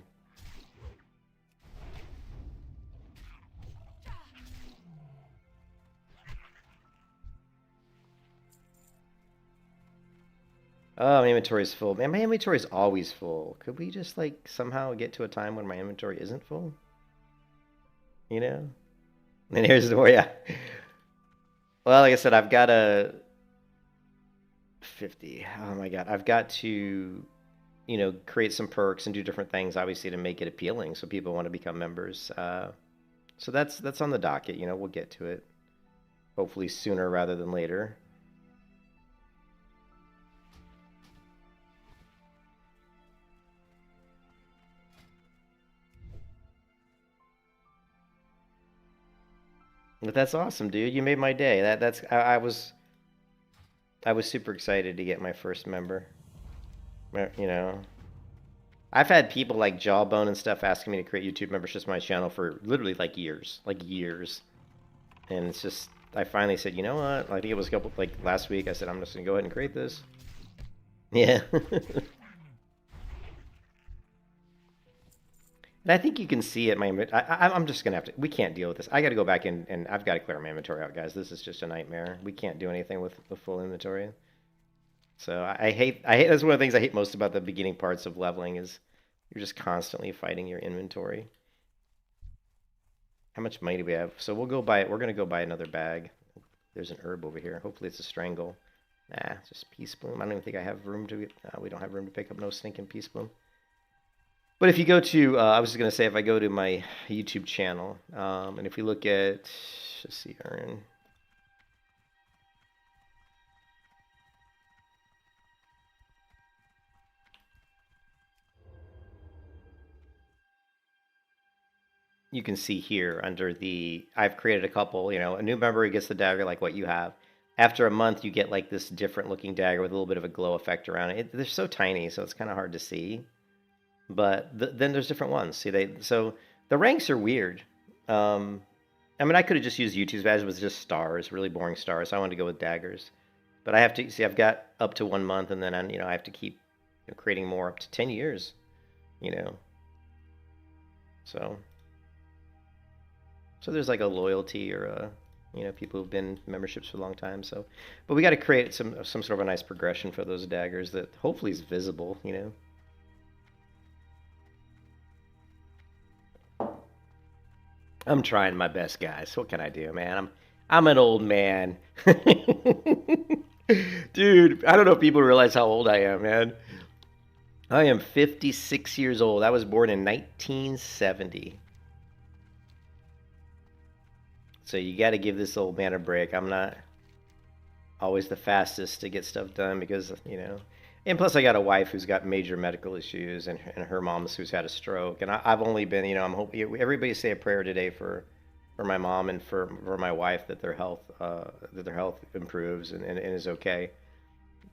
A: Oh, my inventory's full. Man, my inventory's always full. Could we just, like, somehow get to a time when my inventory isn't full? You know? And here's the way, yeah. Well, like I said, I've got a 50. Oh my god. I've got to, you know, create some perks and do different things, obviously, to make it appealing so people want to become members. So that's on the docket, you know, we'll get to it. Hopefully sooner rather than later. But that's awesome, dude. You made my day. I was super excited to get my first member. You know, I've had people like Jawbone and stuff asking me to create YouTube memberships on my channel for literally like years. And it's just, I finally said, you know what? I think it was a couple, like last week, I said, I'm just gonna go ahead and create this. Yeah. And I think you can see it. I'm just gonna have to. We can't deal with this. I got to go back in, and I've got to clear my inventory out, guys. This is just a nightmare. We can't do anything with the full inventory. So I hate. That's one of the things I hate most about the beginning parts of leveling is you're just constantly fighting your inventory. How much money do we have? So we'll go buy it. We're gonna go buy another bag. There's an herb over here. Hopefully it's a strangle. Nah, it's just peace bloom. I don't even think I have room to. We don't have room to pick up no stinking peace bloom. But if you go to, I was just going to say, if I go to my YouTube channel, and if we look at, let's see, earn. You can see here under the, I've created a couple, you know, a new member who gets the dagger like what you have. After a month, you get like this different looking dagger with a little bit of a glow effect around it. They're so tiny, so it's kind of hard to see. But then there's different ones. See, so the ranks are weird. I mean, I could have just used YouTube's badge, but it's just stars, really boring stars. So I wanted to go with daggers. But I have to see. I've got up to 1 month, and then I have to keep creating more up to 10 years. You know. So there's like a loyalty or a people who've been memberships for a long time. So, but we got to create some sort of a nice progression for those daggers that hopefully is visible. You know. I'm trying my best, guys. What can I do, man? I'm an old man. Dude, I don't know if people realize how old I am, man. I am 56 years old. I was born in 1970. So you got to give this old man a break. I'm not always the fastest to get stuff done because, and plus I got a wife who's got major medical issues and her mom's who's had a stroke. And I've only been, I'm hoping everybody say a prayer today for my mom and for my wife that their health improves and is okay.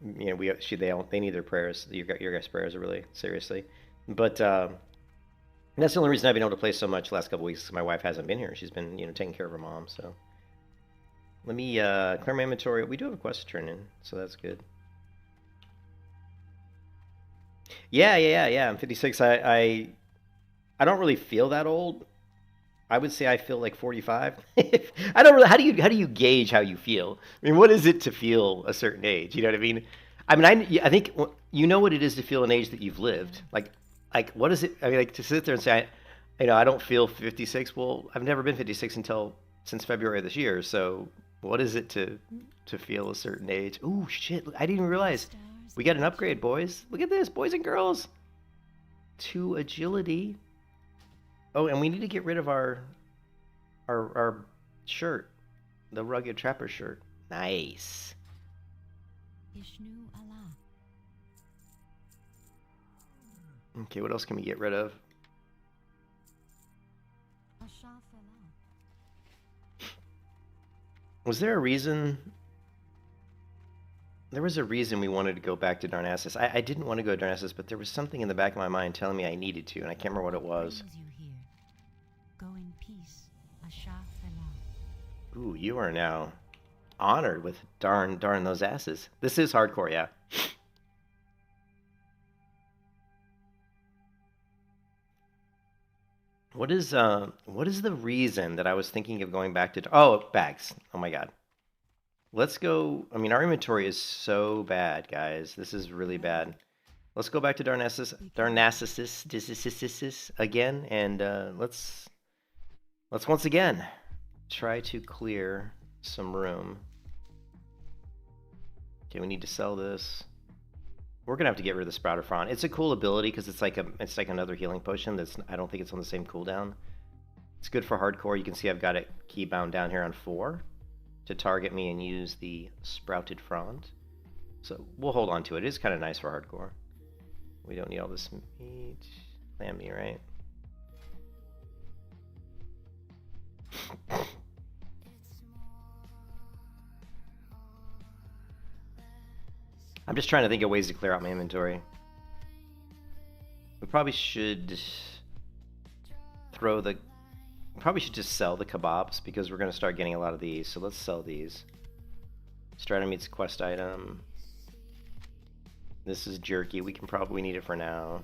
A: They need their prayers. Your guys' prayers are really seriously. But that's the only reason I've been able to play so much the last couple weeks. My wife hasn't been here. She's been, taking care of her mom. So let me clear my inventory. We do have a quest to turn in, so that's good. Yeah. I'm 56. I don't really feel that old. I would say I feel like 45. I don't really. How do you gauge how you feel? I mean, what is it to feel a certain age? You know what I mean? I think you know what it is to feel an age that you've lived. Like what is it? I mean, like to sit there and say, I don't feel 56. Well, I've never been 56 since February of this year. So what is it to feel a certain age? Ooh, shit! I didn't even realize. We got an upgrade, boys. Look at this, boys and girls. 2 agility. Oh, and we need to get rid of our shirt, the rugged trapper shirt. Nice. Okay, what else can we get rid of? Was there a reason? There was a reason we wanted to go back to Darnassus. I didn't want to go to Darnassus, but there was something in the back of my mind telling me I needed to, and I can't remember what it was.
B: Brings you here. Go in peace, Asha Fela.
A: Ooh, you are now honored with darn those asses. This is hardcore, yeah. What is the reason that I was thinking of going back to? Oh, bags. Oh my god. Let's go. I mean, our inventory is so bad, guys. This is really bad. Let's go back to Darnassus again, and let's once again try to clear some room. Okay, we need to sell this. We're gonna have to get rid of the Sprouted Frond. It's a cool ability because it's like another healing potion. I don't think it's on the same cooldown. It's good for hardcore. You can see I've got it keybound down here on 4 to target me and use the Sprouted Frond. So we'll hold on to it. It is kind of nice for hardcore. We don't need all this meat. Lamb meat, right? I'm just trying to think of ways to clear out my inventory. We probably should probably should just sell the kebabs because we're going to start getting a lot of these. So let's sell these. Stratum meat's quest item. This is jerky. We need it for now.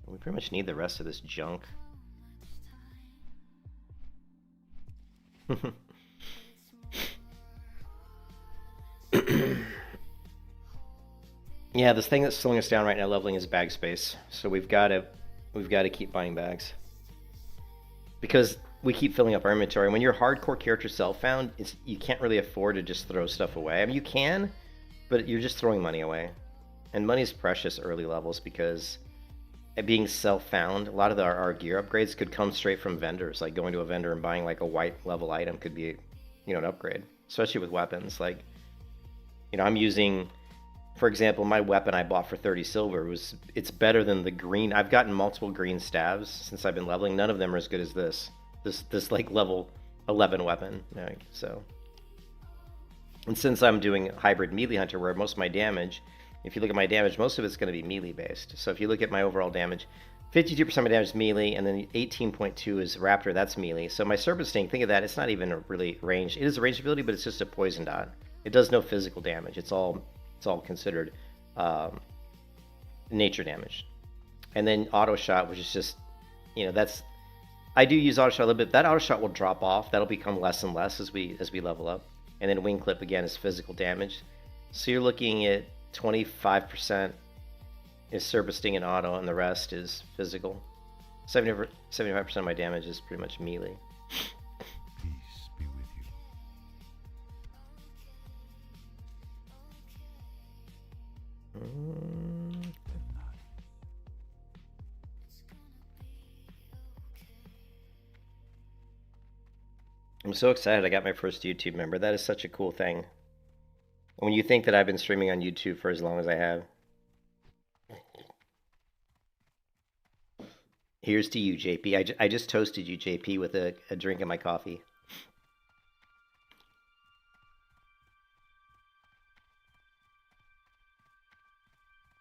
A: We pretty much need the rest of this junk. Yeah, this thing that's slowing us down right now leveling is bag space. So we've got to keep buying bags. Because we keep filling up our inventory. When you're hardcore character self-found, you can't really afford to just throw stuff away. I mean, you can, but you're just throwing money away. And money's precious early levels because being self-found, a lot of our gear upgrades could come straight from vendors. Like going to a vendor and buying like a white level item could be, an upgrade. Especially with weapons. Like, I'm using, for example, my weapon I bought for 30 silver it's better than the green. I've gotten multiple green stabs since I've been leveling. None of them are as good as this like level 11 weapon. So, and since I'm doing hybrid melee hunter where most of my damage, if you look at my damage, most of it's going to be melee based. So if you look at my overall damage, 52% of my damage is melee, and then 18.2 is raptor. That's melee. So my serpent sting, think of that. It's not even a really ranged. It is a ranged ability, but it's just a poison dot. It does no physical damage. It's all considered nature damage. And then auto shot, which is just, I do use auto shot a little bit. That auto shot will drop off. That'll become less and less as we level up. And then wing clip again is physical damage. So you're looking at 25% is serpent sting and auto, and the rest is physical. 75% of my damage is pretty much melee.
C: Peace be with you. Good night.
A: I'm so excited I got my first YouTube member. That is such a cool thing. When you think that I've been streaming on YouTube for as long as I have. Here's to you, JP. I just toasted you, JP, with a drink in my coffee.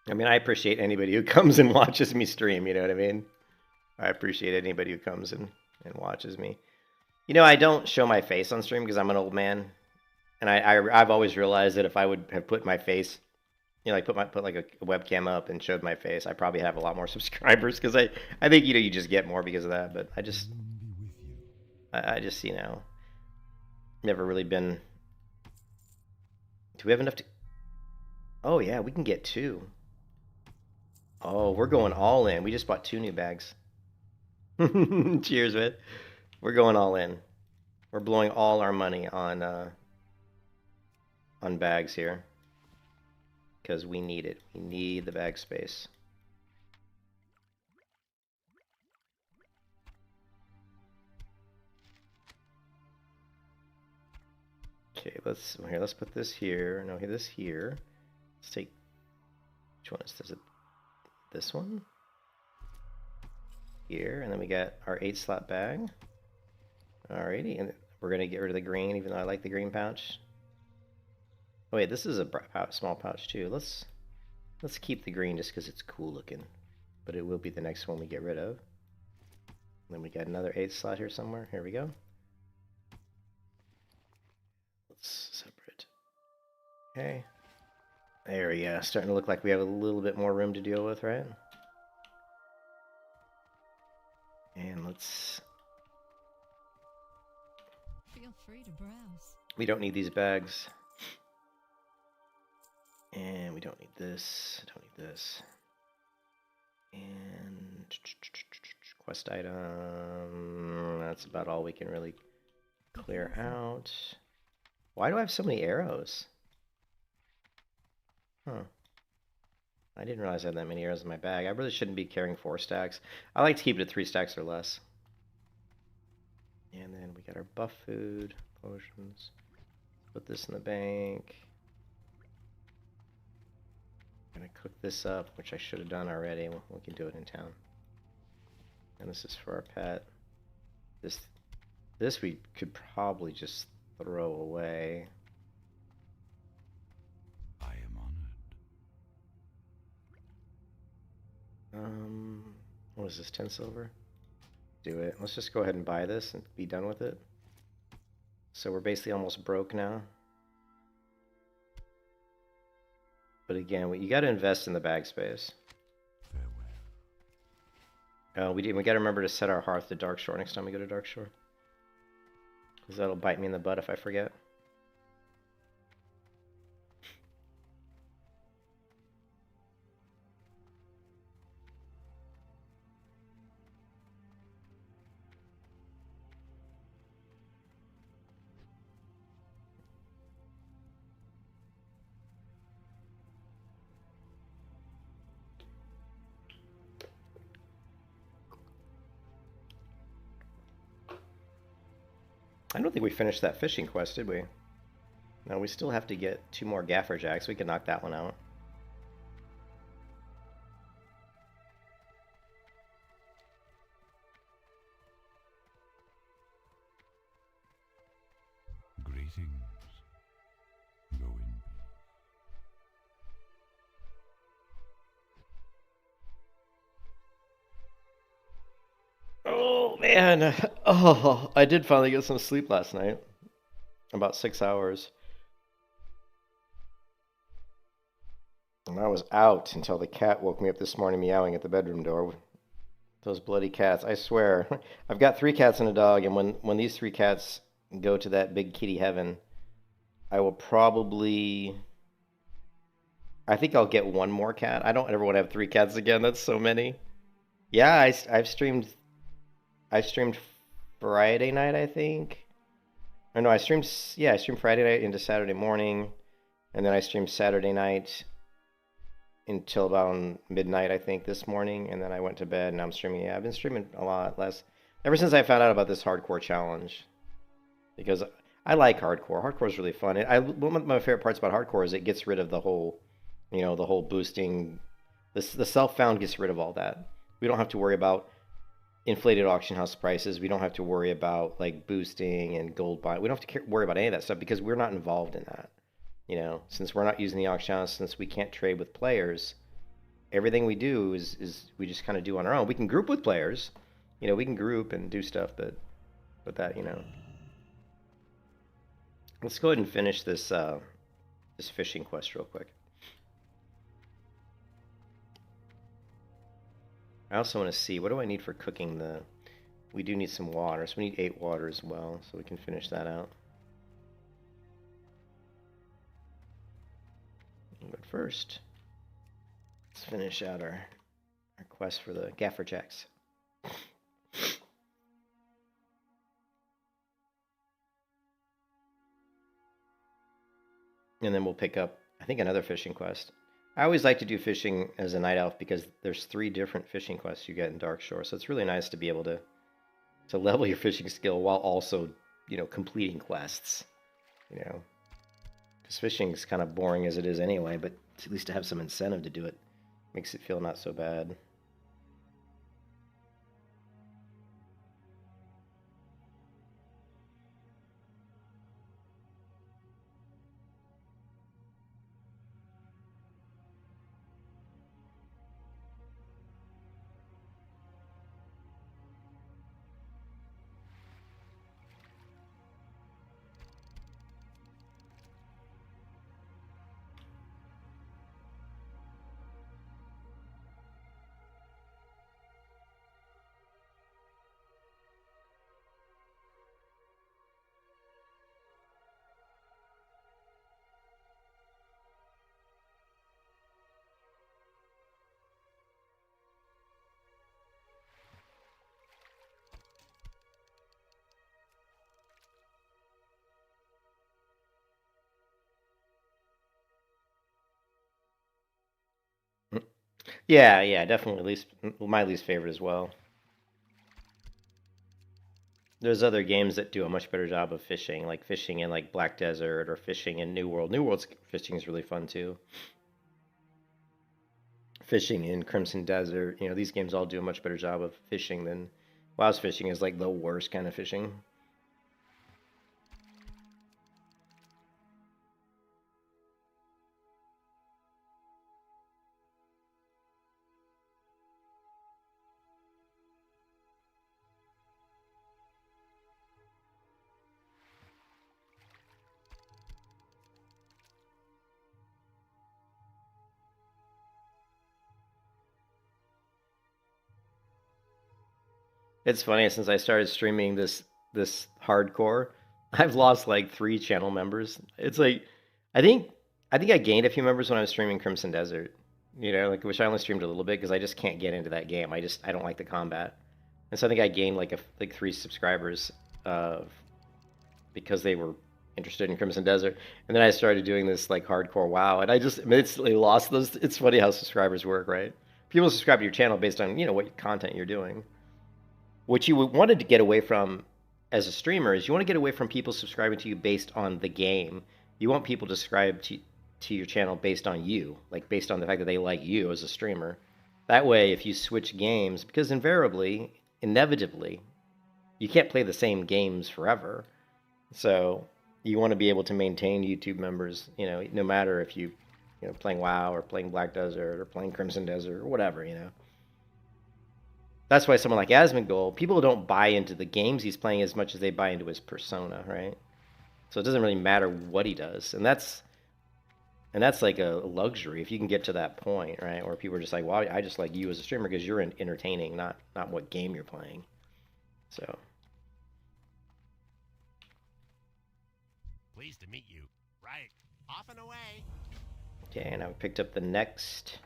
A: I mean, I appreciate anybody who comes and watches me stream, you know what I mean? I appreciate anybody who comes and watches me. I don't show my face on stream because I'm an old man. And I've always realized that if I would have put my face, like put like a webcam up and showed my face, I probably have a lot more subscribers because I think you just get more because of that. But I just never really been. Do we have enough to? Oh yeah, we can get 2. Oh, we're going all in. We just bought 2 new bags. Cheers, man. We're going all in. We're blowing all our money on bags here. Because we need it. We need the bag space. Okay, let's put this here. No, this here. Let's take, which one is this? This one? Here, and then we got our 8-slot bag. Alrighty, and We're gonna get rid of the green, even though I like the green pouch. Oh, wait, this is a small pouch too. Let's keep the green just because it's cool looking. But it will be the next one we get rid of. Then we got another 8 slot here somewhere. Here we go. Let's separate. Okay. There we go. Starting to look like we have a little bit more room to deal with, right? And let's...
B: Feel free to browse.
A: We don't need these bags. And we don't need this. Don't need this. And... quest item. That's about all we can really clear out. Why do I have so many arrows? Huh. I didn't realize I had that many arrows in my bag. I really shouldn't be carrying 4 stacks. I like to keep it at 3 stacks or less. And then we got our buff food, potions. Put this in the bank. I'm gonna cook this up, which I should have done already. We can do it in town. And this is for our pet. This we could probably just throw away.
C: I am honored.
A: What is this, 10 silver? Do it. Let's just go ahead and buy this and be done with it. So we're basically almost broke now. But again, you got to invest in the bag space.
C: Farewell.
A: We got to remember to set our hearth to Darkshore next time we go to Darkshore. Because that'll bite me in the butt if I forget. I don't think we finished that fishing quest, did we? No, we still have to get 2 more gaffer jacks. We can knock that one out.
C: Greetings. Go in peace.
A: Oh, man. Oh, I did finally get some sleep last night. About 6 hours. And I was out until the cat woke me up this morning meowing at the bedroom door. Those bloody cats. I swear. I've got 3 cats and a dog, and when these 3 cats go to that big kitty heaven, I will probably... I think I'll get 1 more cat. I don't ever want to have 3 cats again. That's so many. Yeah, I've streamed... I streamed Friday night, I think. Or no, I streamed Friday night into Saturday morning, and then I streamed Saturday night until about midnight, I think, this morning, and then I went to bed, and I'm streaming. Yeah, I've been streaming a lot less ever since I found out about this hardcore challenge, because I like hardcore. Hardcore is really fun. One of my favorite parts about hardcore is it gets rid of the whole, the whole boosting. The self-found gets rid of all that. We don't have to worry about inflated auction house prices. We don't have to worry about like boosting and gold buy. We don't have to worry about any of that stuff because we're not involved in that. Since we're not using the auction house, since we can't trade with players, everything we do is we just kind of do on our own. We can group with players, we can group and do stuff, but that, Let's go ahead and finish this this fishing quest real quick. I also want to see, what do I need for cooking the... We do need some water, so we need 8 water as well, so we can finish that out. But first, let's finish out our quest for the gaffer jacks. And then we'll pick up, I think, another fishing quest. I always like to do fishing as a night elf because there's 3 different fishing quests you get in Darkshore, so it's really nice to be able to level your fishing skill while also, completing quests, Because fishing is kind of boring as it is anyway, but at least to have some incentive to do it makes it feel not so bad. Yeah, yeah, definitely my least favorite as well. There's other games that do a much better job of fishing, like fishing in like Black Desert or fishing in New World. New World's fishing is really fun too. Fishing in Crimson Desert, these games all do a much better job of fishing than WoW's fishing is like the worst kind of fishing. It's funny, since I started streaming this hardcore, I've lost like 3 channel members. It's like I think I gained a few members when I was streaming Crimson Desert. Like which I only streamed a little bit because I just can't get into that game. I don't like the combat. And so I think I gained like 3 subscribers because they were interested in Crimson Desert. And then I started doing this like hardcore WoW, and I just immediately lost those. It's funny how subscribers work, right? People subscribe to your channel based on what content you're doing. What you wanted to get away from as a streamer is you want to get away from people subscribing to you based on the game. You want people to subscribe to your channel based on you, like based on the fact that they like you as a streamer. That way, if you switch games, because inevitably, you can't play the same games forever. So you want to be able to maintain YouTube members, no matter if you playing WoW or playing Black Desert or playing Crimson Desert or whatever. That's why someone like Asmongold, people don't buy into the games he's playing as much as they buy into his persona, right? So it doesn't really matter what he does, and that's like a luxury if you can get to that point, right? Where people are just like, "Wow, I just like you as a streamer because you're entertaining, not what game you're playing." So.
F: Pleased to meet you. Right. Off and away.
A: Okay, and I picked up the next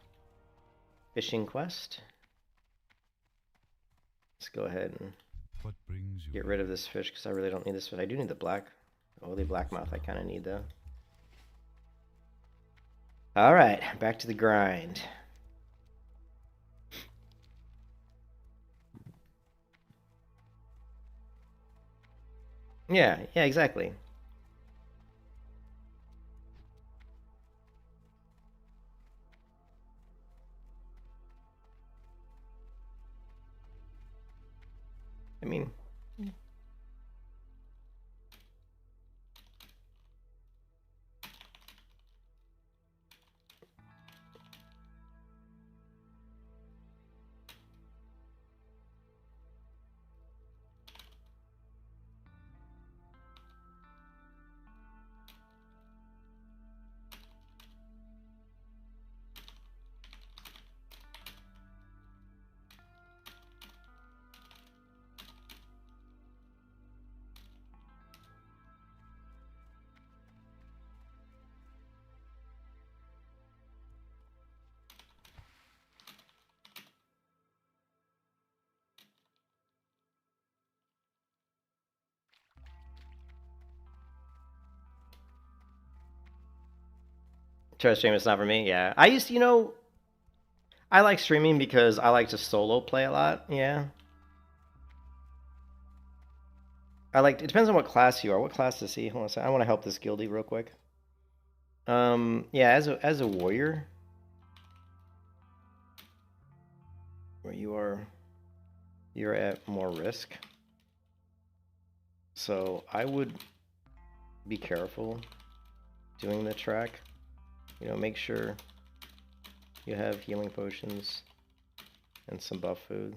A: fishing quest. Let's go ahead and
C: What brings you?
A: get rid of this fish because I really don't need this fish. I do need the blackmouth I kind of need though. All right, back to the grind. Yeah, exactly. I mean, try stream, it's not for me. Yeah, I used to, I like streaming because I like to solo play a lot. Yeah. It depends on what class you are. What class is he? Hold on a second. I want to help this guildie real quick. Yeah, as a warrior, where you're at more risk. So I would be careful doing the track. Make sure you have healing potions and some buff food.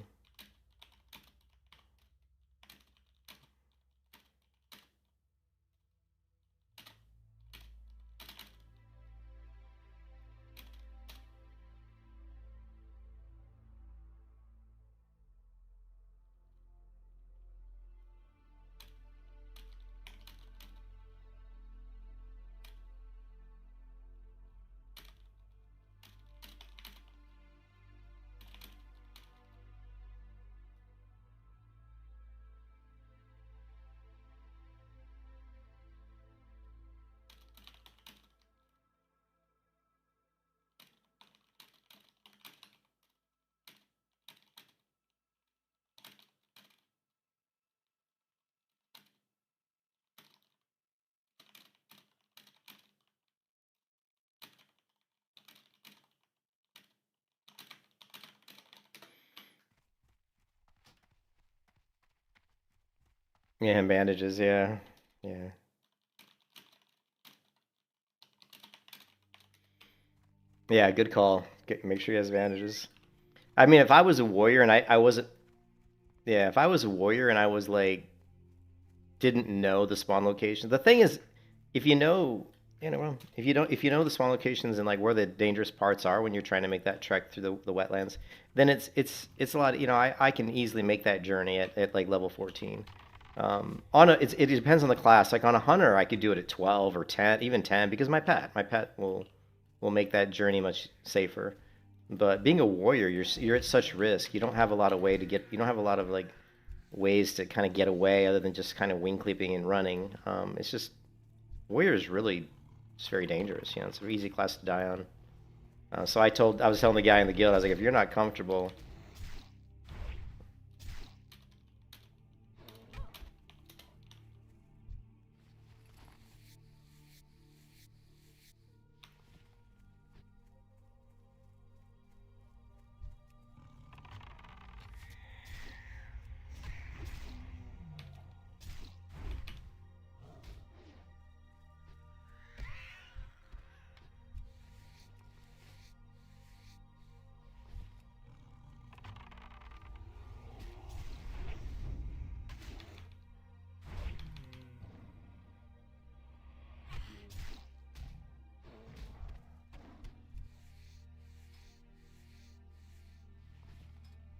A: Yeah, and bandages, yeah. Yeah. Yeah, good call. Make sure he has bandages. I mean, if I was a warrior and I wasn't... Yeah, if I was a warrior and I was, like, didn't know the spawn location. The thing is, if you know... well, if you know the spawn locations and, like, where the dangerous parts are when you're trying to make that trek through the wetlands, then it's a lot... I can easily make that journey at like, level 14. It depends on the class. Like, on a hunter, I could do it at 12 or 10, even 10, because my pet will make that journey much safer. But being a warrior, you're at such risk. You don't have a lot of you don't have a lot of like ways to kind of get away other than just kind of wing clipping and running. It's just warrior is really just very dangerous. It's an easy class to die on. So I was telling the guy in the guild, I was like, if you're not comfortable.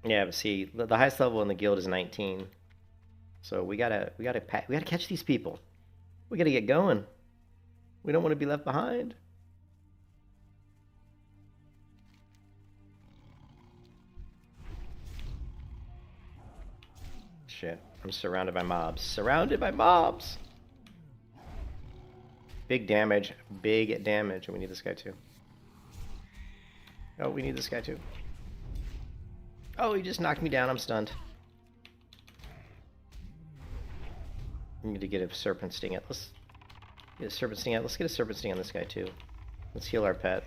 A: Yeah, but see, the highest level in the guild is 19. So we gotta catch these people. We gotta get going. We don't want to be left behind. Shit, I'm surrounded by mobs. Surrounded by mobs! Big damage. Big damage. And we need this guy too. Oh, we need this guy too. Oh, he just knocked me down. I'm stunned. We need to get a serpent sting out. Let's get a serpent sting out. Let's get a serpent sting on this guy too. Let's heal our pet.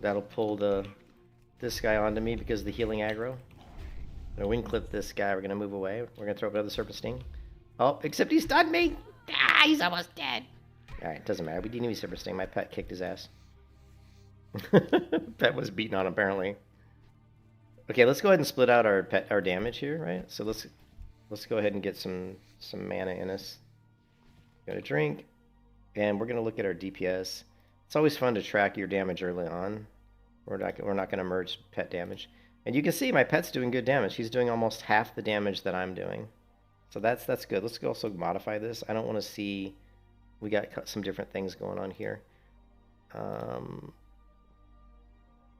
A: That'll pull this guy onto me because of the healing aggro. I'm gonna wing clip this guy. We're gonna move away. We're gonna throw up another serpent sting. Oh, except he stunned me. Ah, he's almost dead. All right, doesn't matter. We didn't even serpent sting. My pet kicked his ass. Pet was beaten on apparently. Okay, let's go ahead and split out our damage here, right? So let's go ahead and get some mana in us. Got a drink, and we're gonna look at our DPS. It's always fun to track your damage early on. We're not gonna merge pet damage, and you can see my pet's doing good damage. He's doing almost half the damage that I'm doing, so that's good. Let's also modify this. I don't want to see. We got some different things going on here.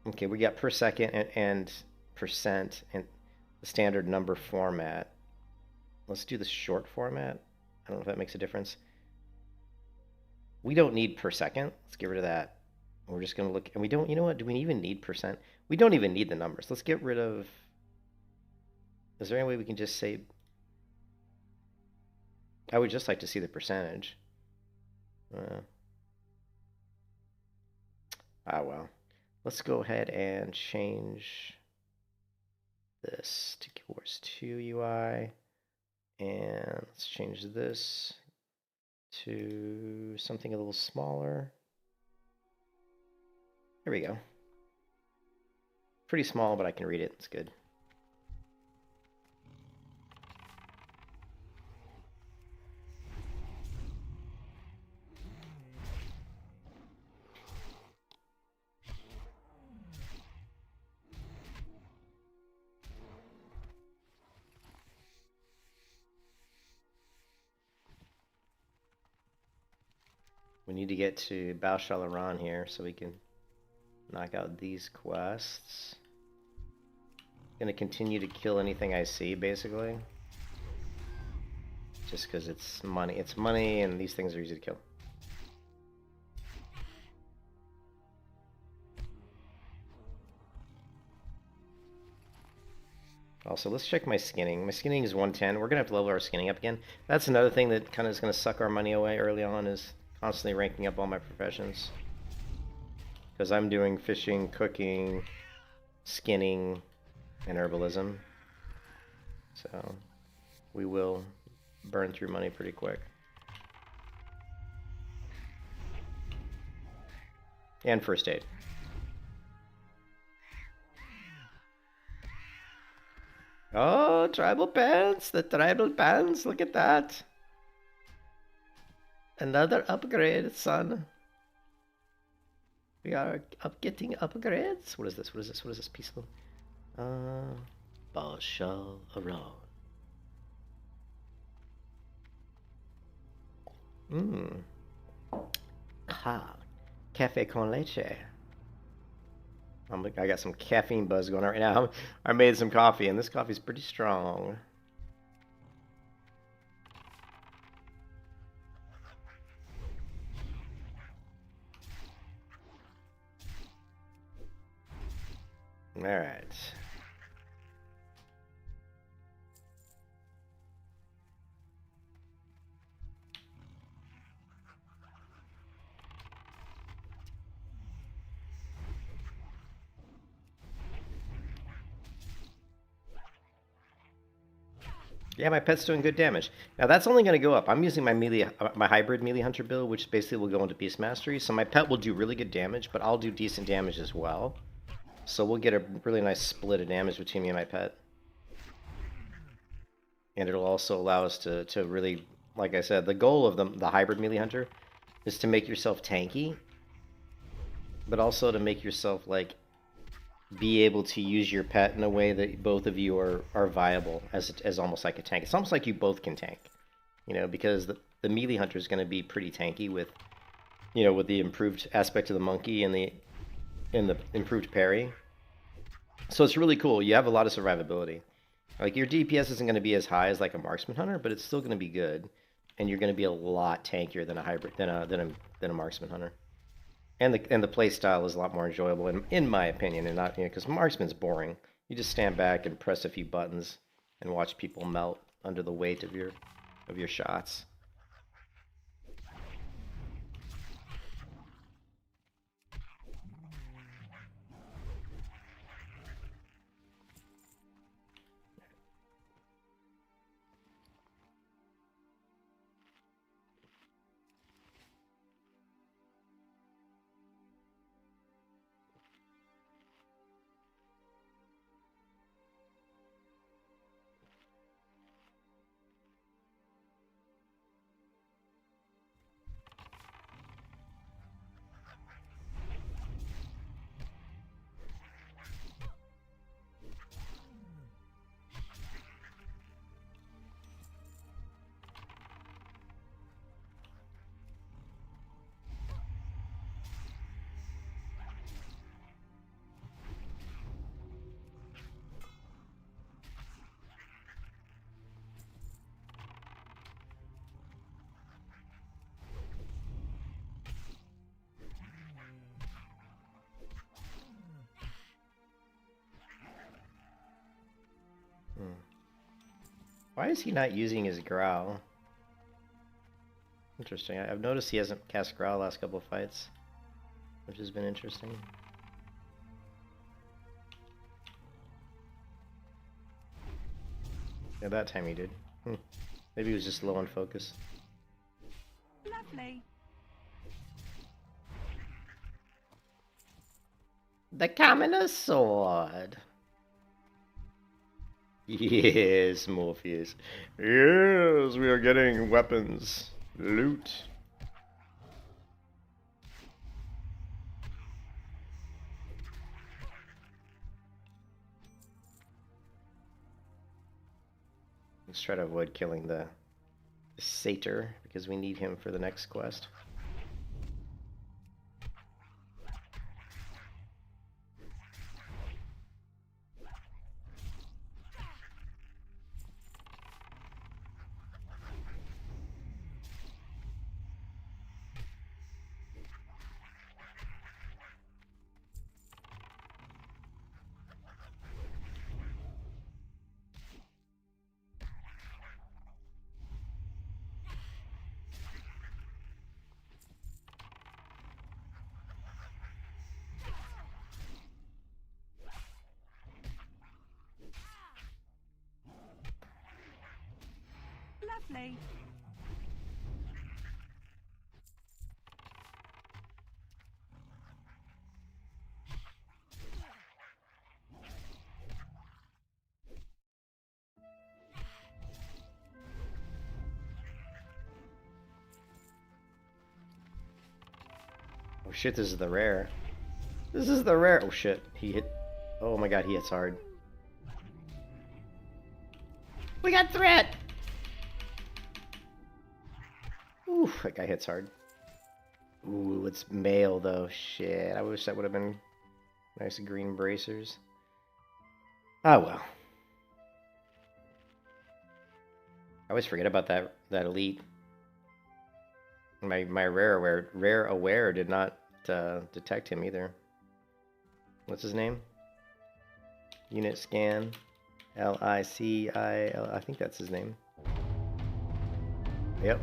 A: Okay, we got per second and percent and the standard number format. Let's do the short format. I don't know if that makes a difference. We don't need per second. Let's get rid of that. We're just going to look, and we don't, you know what, do we even need percent? We don't even need the numbers. Let's get rid of, is there any way we can just say, I would just like to see the percentage. Well. Let's go ahead and change this to Wars 2 UI. And let's change this to something a little smaller. Here we go. Pretty small, but I can read it. It's good. We need to get to Bal-Shalaran here so we can knock out these quests. Gonna continue to kill anything I see, basically. Just because it's money. It's money, and these things are easy to kill. Also, let's check my skinning. My skinning is 110. We're gonna have to level our skinning up again. That's another thing that kind of is gonna suck our money away early on, is constantly ranking up all my professions. Because I'm doing fishing, cooking, skinning, and herbalism. So we will burn through money pretty quick. And first aid. Oh, tribal pants! The tribal pants! Look at that! Another upgrade, son. We are getting upgrades. What is this? What is this? What is this? Peaceful. Bashal around. Cafe con leche. I got some caffeine buzz going on right now. I made some coffee, and this coffee's pretty strong. All right. Yeah, my pet's doing good damage. Now that's only going to go up. I'm using my melee, my hybrid melee hunter build, which basically will go into Beast Mastery. So my pet will do really good damage, but I'll do decent damage as well. So we'll get a really nice split of damage between me and my pet. And it'll also allow us to really, like I said, the goal of the hybrid melee hunter is to make yourself tanky, but also to make yourself like be able to use your pet in a way that both of you are viable as almost like a tank. It's almost like you both can tank, you know, because the melee hunter is going to be pretty tanky with, you know, with the improved aspect of the monkey and the improved parry. So it's really cool. You have a lot of survivability. Like your DPS isn't going to be as high as like a marksman hunter, but it's still going to be good, and you're going to be a lot tankier than a hybrid than a marksman hunter. And the play style is a lot more enjoyable, in my opinion, and not, you know, because marksman's boring. You just stand back and press a few buttons and watch people melt under the weight of your shots. Why is he not using his growl? Interesting. I've noticed he hasn't cast growl last couple of fights, which has been interesting. Yeah, that time he did. Maybe he was just low on focus.
E: Lovely.
A: The commoner's sword. Yes, Morpheus. Yes, we are getting weapons. Loot. Let's try to avoid killing the satyr, because we need him for the next quest.
E: Lovely.
A: Oh shit, this is the rare. This is the rare. Oh shit, he hit. Oh my god, he hits hard. We got threat! Ooh, that guy hits hard. Ooh, it's male though. Shit, I wish that would have been nice green bracers. Oh well. I always forget about that elite. My rare aware did not detect him either. What's his name? Unit scan. LICIL. I think that's his name. Yep.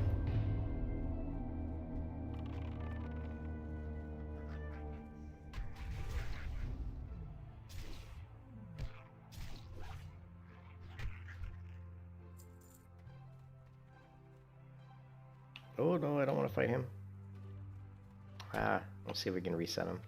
A: Oh no, I don't want to fight him. Ah, let's see if we can reset him.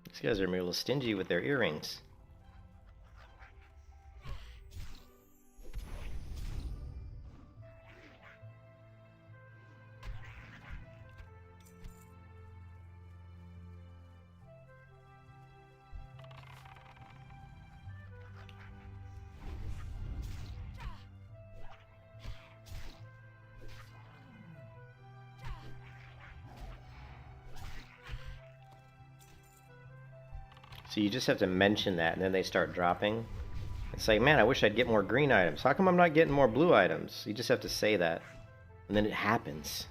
A: These guys are a little stingy with their earrings. So you just have to mention that, and then they start dropping. It's like, man, I wish I'd get more green items. How come I'm not getting more blue items? You just have to say that, and then it happens.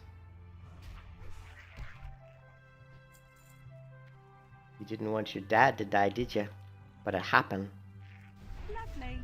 A: You didn't want your dad to die, did you? But it happened.
E: Lovely.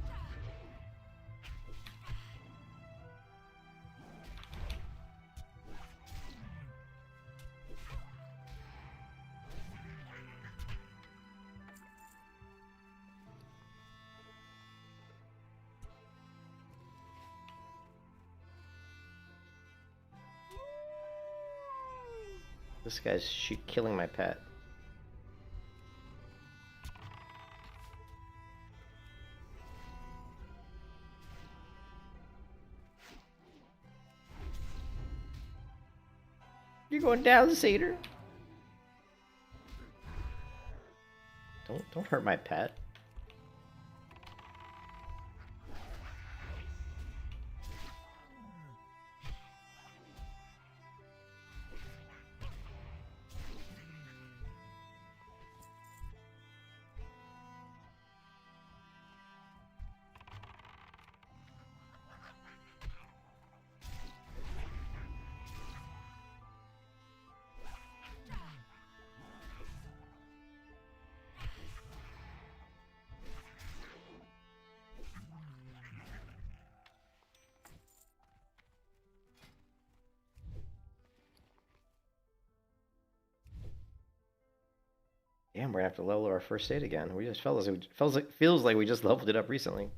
A: This guy's killing my pet. You're going down, Cedar. Don't hurt my pet. Damn, we're gonna have to level our first aid again. We just feels like we just leveled it up recently.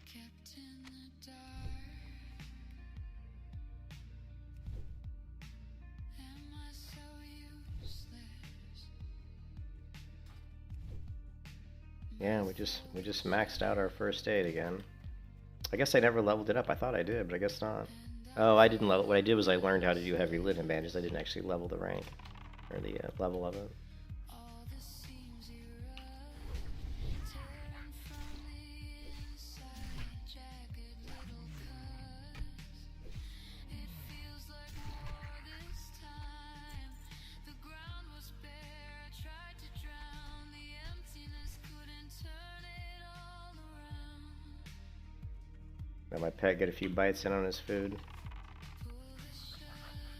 D: Kept in the dark. Am I so useless?
A: Yeah, we just maxed out our first aid again. I guess I never leveled it up. I thought I did, but I guess not. Oh, I didn't level. What I did was I learned how to do heavy linen bandages. I didn't actually level the rank or the level of it.
D: All the seams erupt, tearing from the inside, jagged little cuts. It feels like war this time. The ground was bare. I tried to drown. The emptiness couldn't turn it all around.
A: Let my pet get a few bites in on his food.
D: Pull the shutter,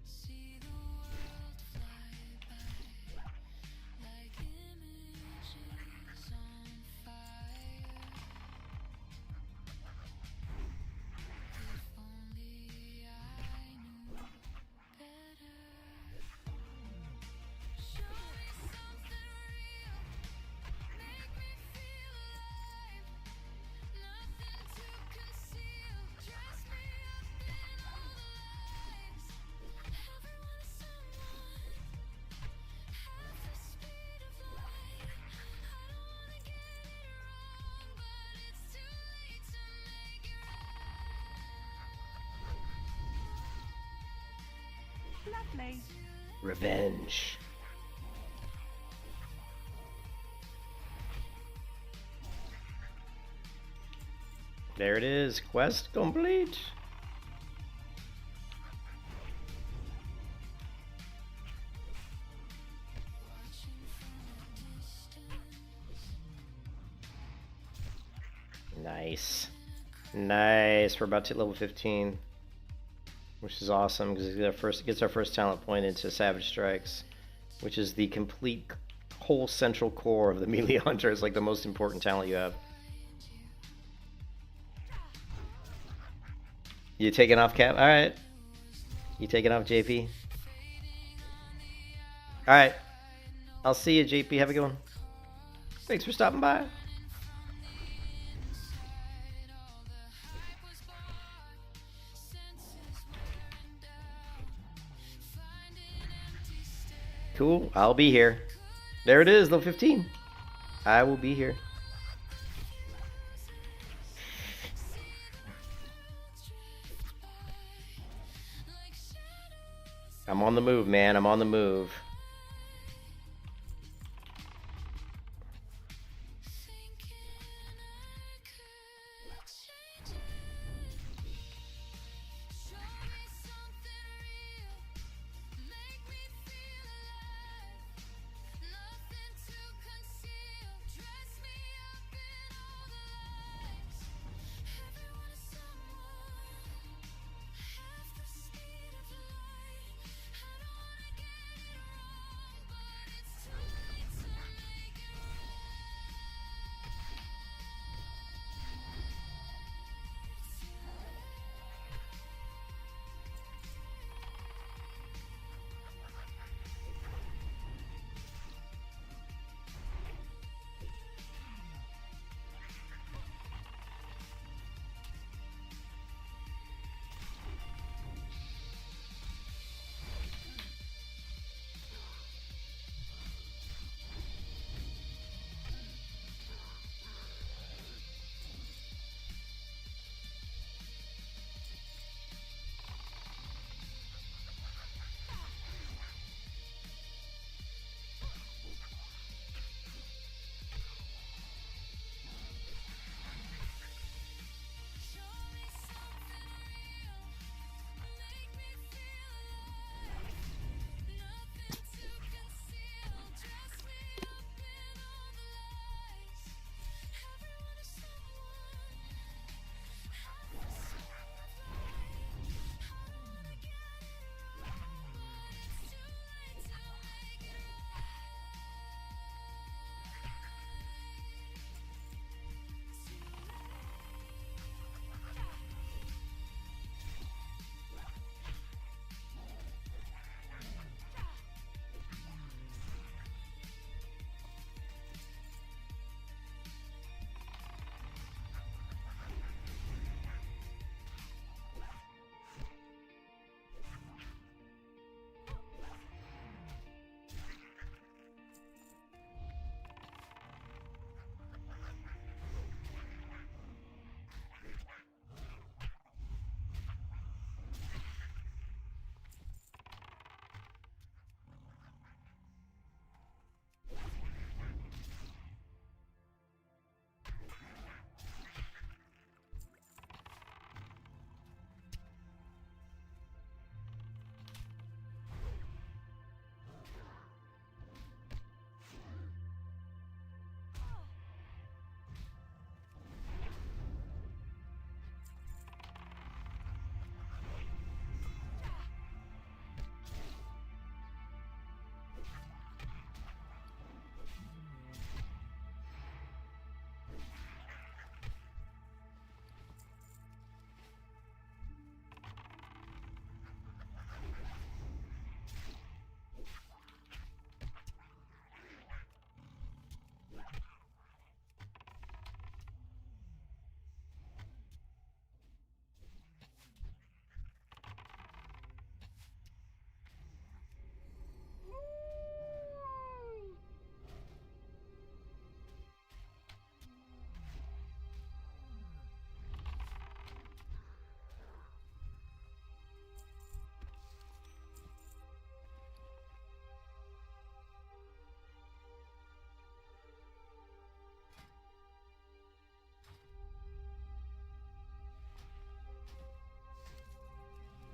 D: see the world fly by like images on fire. If only I knew better. Show me something real, make me feel alive. Nothing to conceal, dress me up in all the lights. Everyone is someone, half the speed of light. I don't wanna get it wrong, but it's too late to make it right.
E: Lovely.
A: Revenge. There it is. Quest complete. Nice. Nice. We're about to hit level 15. Which is awesome because it gets our first talent point into Savage Strikes, which is the complete whole central core of the melee hunter. It's like the most important talent you have. You taking off, Cap? All right. You taking off, JP? All right. I'll see you, JP. Have a good one. Thanks for stopping by. Cool. I'll be here. There it is, level 15. I will be here. I'm on the move, man. I'm on the move.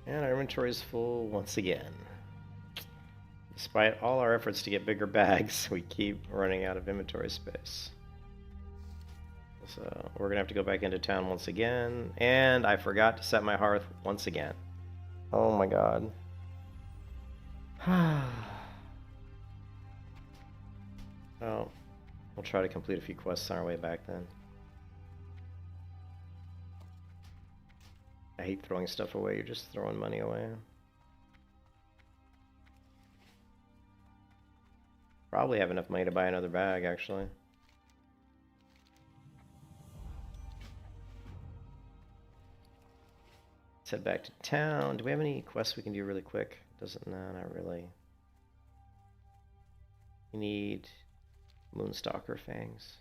A: And our inventory is full once again. Despite all our efforts to get bigger bags, we keep running out of inventory space. So we're gonna have to go back into town once again. And I forgot to set my hearth once again. Oh my god. Well, we'll try to complete a few quests on our way back then. I hate throwing stuff away, you're just throwing money away. Probably have enough money to buy another bag, actually. Let's head back to town. Do we have any quests we can do really quick? No, not really. We need Moonstalker Fangs.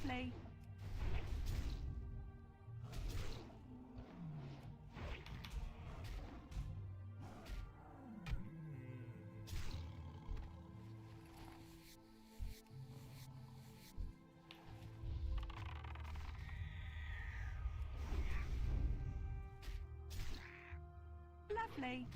E: Lovely. Lovely.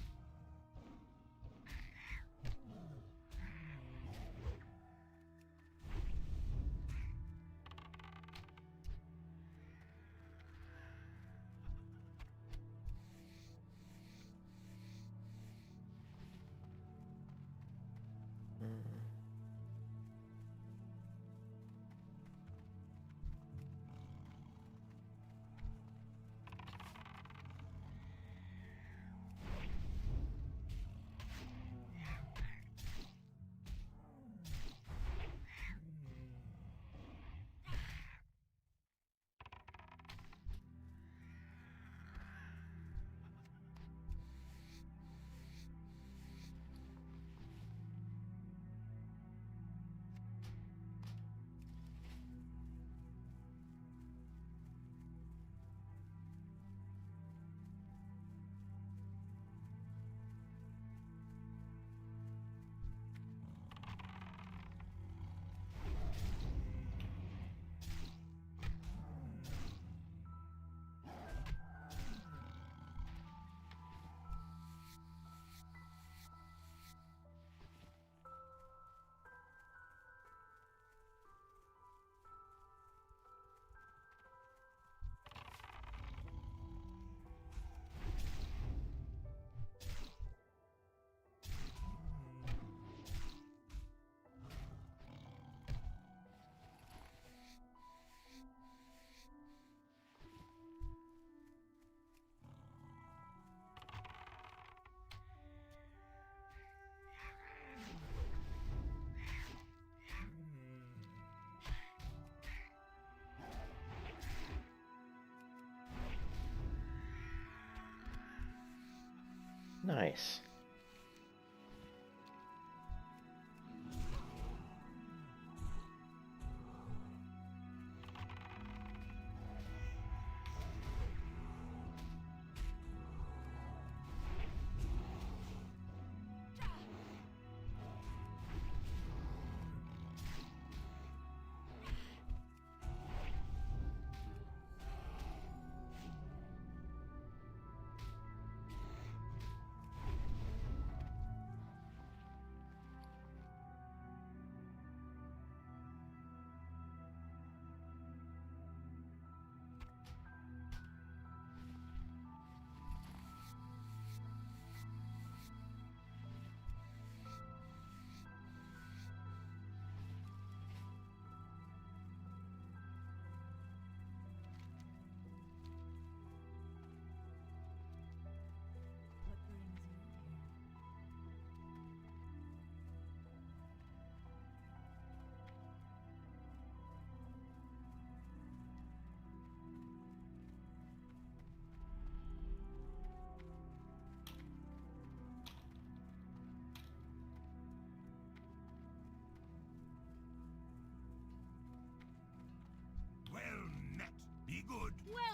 A: Nice.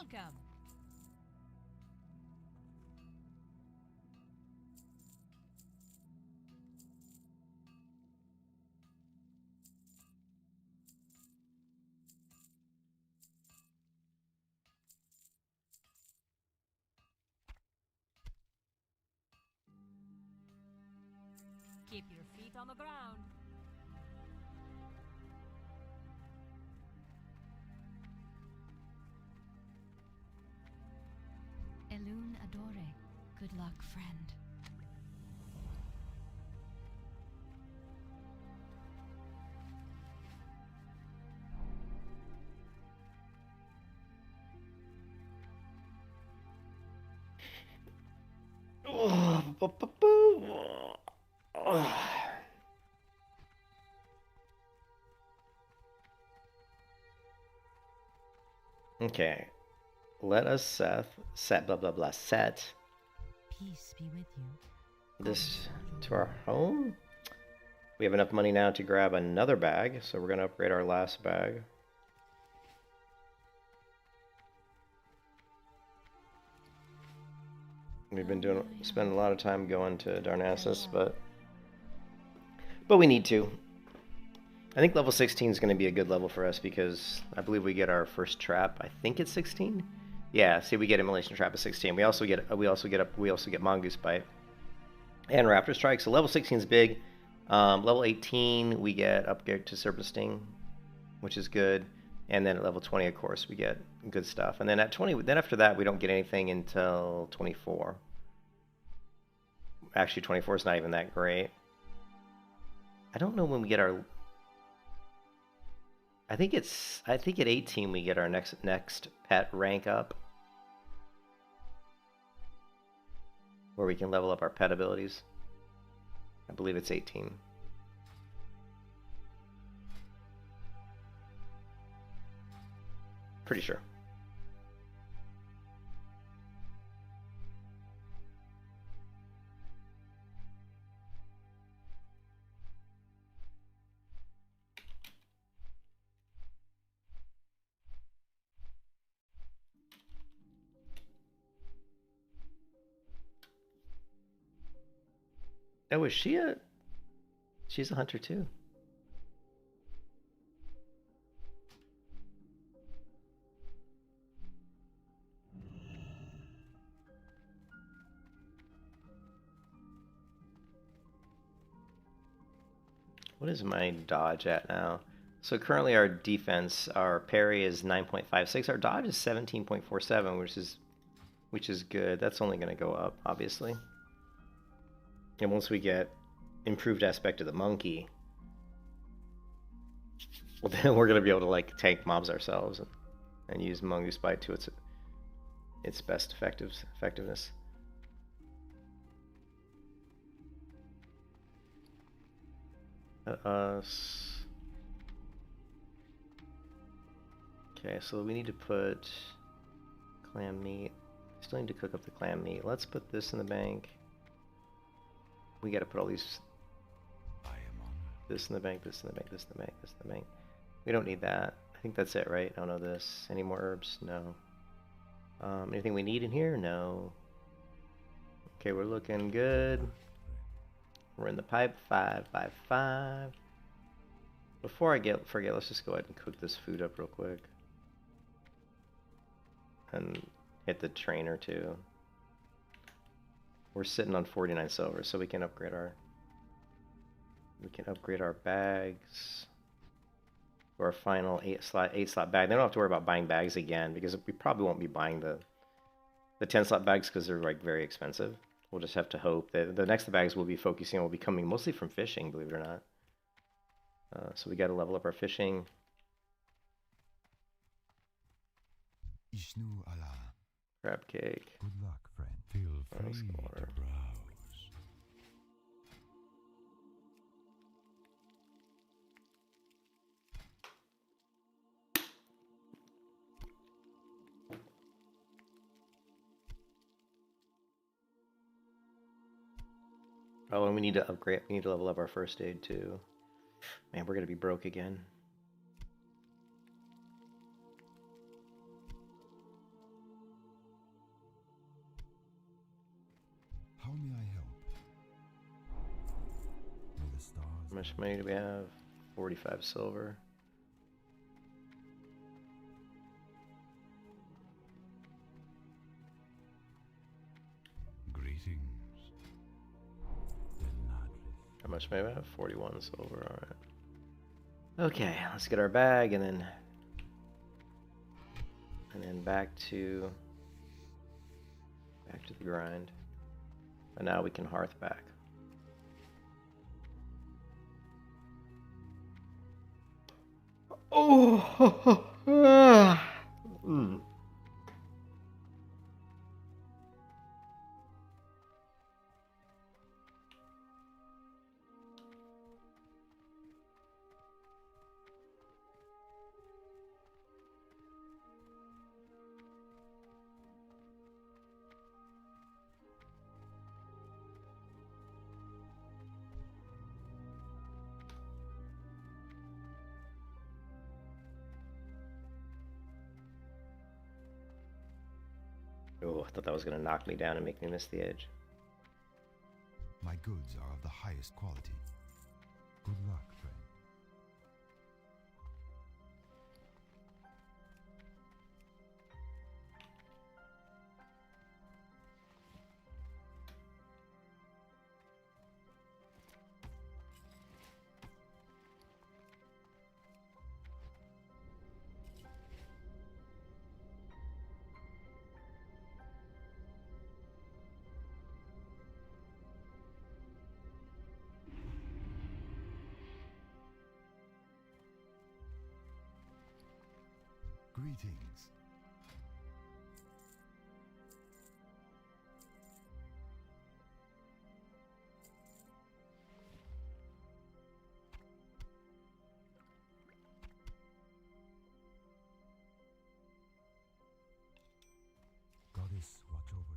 B: Welcome. Keep your feet on the ground.
G: Elune Adore. Good luck, friend.
A: Okay. Let us set blah blah blah set
B: Peace be with you.
A: this to our home. We have enough money now to grab another bag, so we're gonna upgrade our last bag. We've been spending a lot of time going to Darnassus, but we need to. I think level 16 is going to be a good level for us because I believe we get our first trap. I think it's 16. Yeah, see, we get Immolation Trap at 16. We also get Mongoose Bite and Raptor Strike. So level 16 is big. Level 18 we get upgrade to Serpent Sting, which is good. And then at level 20, of course, we get good stuff. And then at 20, then after that, we don't get anything until 24. Actually, 24 is not even that great. I don't know when we get our. I think at 18 we get our next pet rank up, where we can level up our pet abilities. I believe it's 18. Pretty sure. Oh, is she a... She's a hunter too. What is my dodge at now? So currently our defense, our parry is 9.56. Our dodge is 17.47, which is good. That's only going to go up, obviously. And once we get improved aspect of the monkey, well, then we're going to be able to like tank mobs ourselves and use Mongoose Bite to its best effectiveness. Us. Okay, so we need to put clam meat. Still need to cook up the clam meat. Let's put this in the bank. We gotta put all these. This in the bank, this in the bank, this in the bank, this in the bank. We don't need that. I think that's it, right? Oh no, this. Any more herbs? No. Anything we need in here? No. Okay, we're looking good. We're in the pipe. 5 by 5. Before I forget, let's just go ahead and cook this food up real quick. And hit the trainer too. We're sitting on 49 silver, so we can upgrade our bags to our final 8 slot bag. They don't have to worry about buying bags again because we probably won't be buying the 10 slot bags because they're like very expensive. We'll just have to hope that the next bags we'll be focusing on will be coming mostly from fishing, believe it or not. So we got to level up our fishing.
C: Ishnu Allah.
A: Crab cake.
C: Good luck, friend. Feel free to
A: Water.
C: browse.
A: Oh, and we need to upgrade. We need to level up our first aid too. Man, we're gonna be broke again. How much money do we have? 45 silver.
C: Greetings.
A: How much money do we have? 41 silver, alright. Okay, let's get our bag and then back to the grind. And now we can hearth back. Oh, mm. Oh, I thought that was going to knock me down and make me miss the edge.
C: My goods are of the highest quality. Good luck, friend. Greetings. Goddess, watch over you.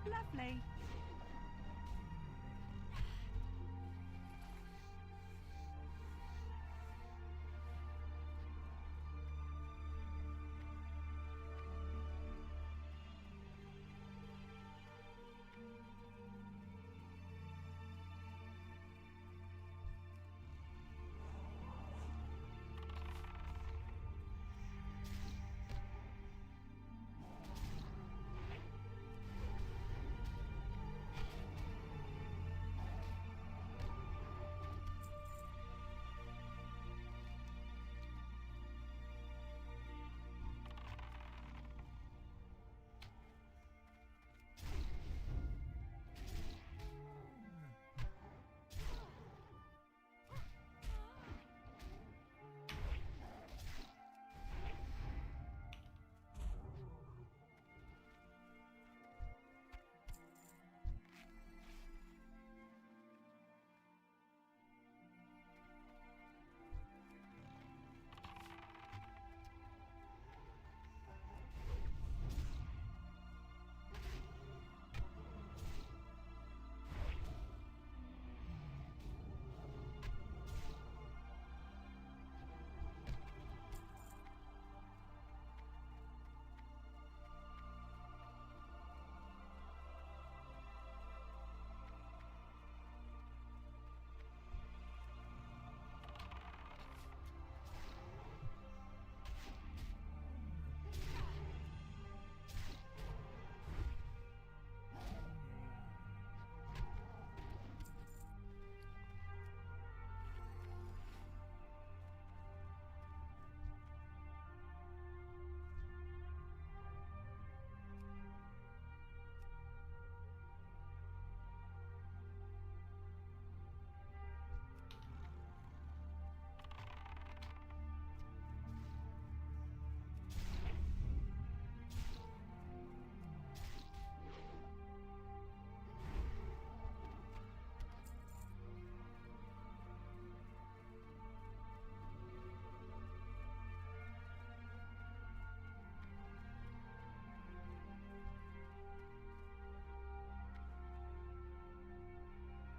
E: Lovely.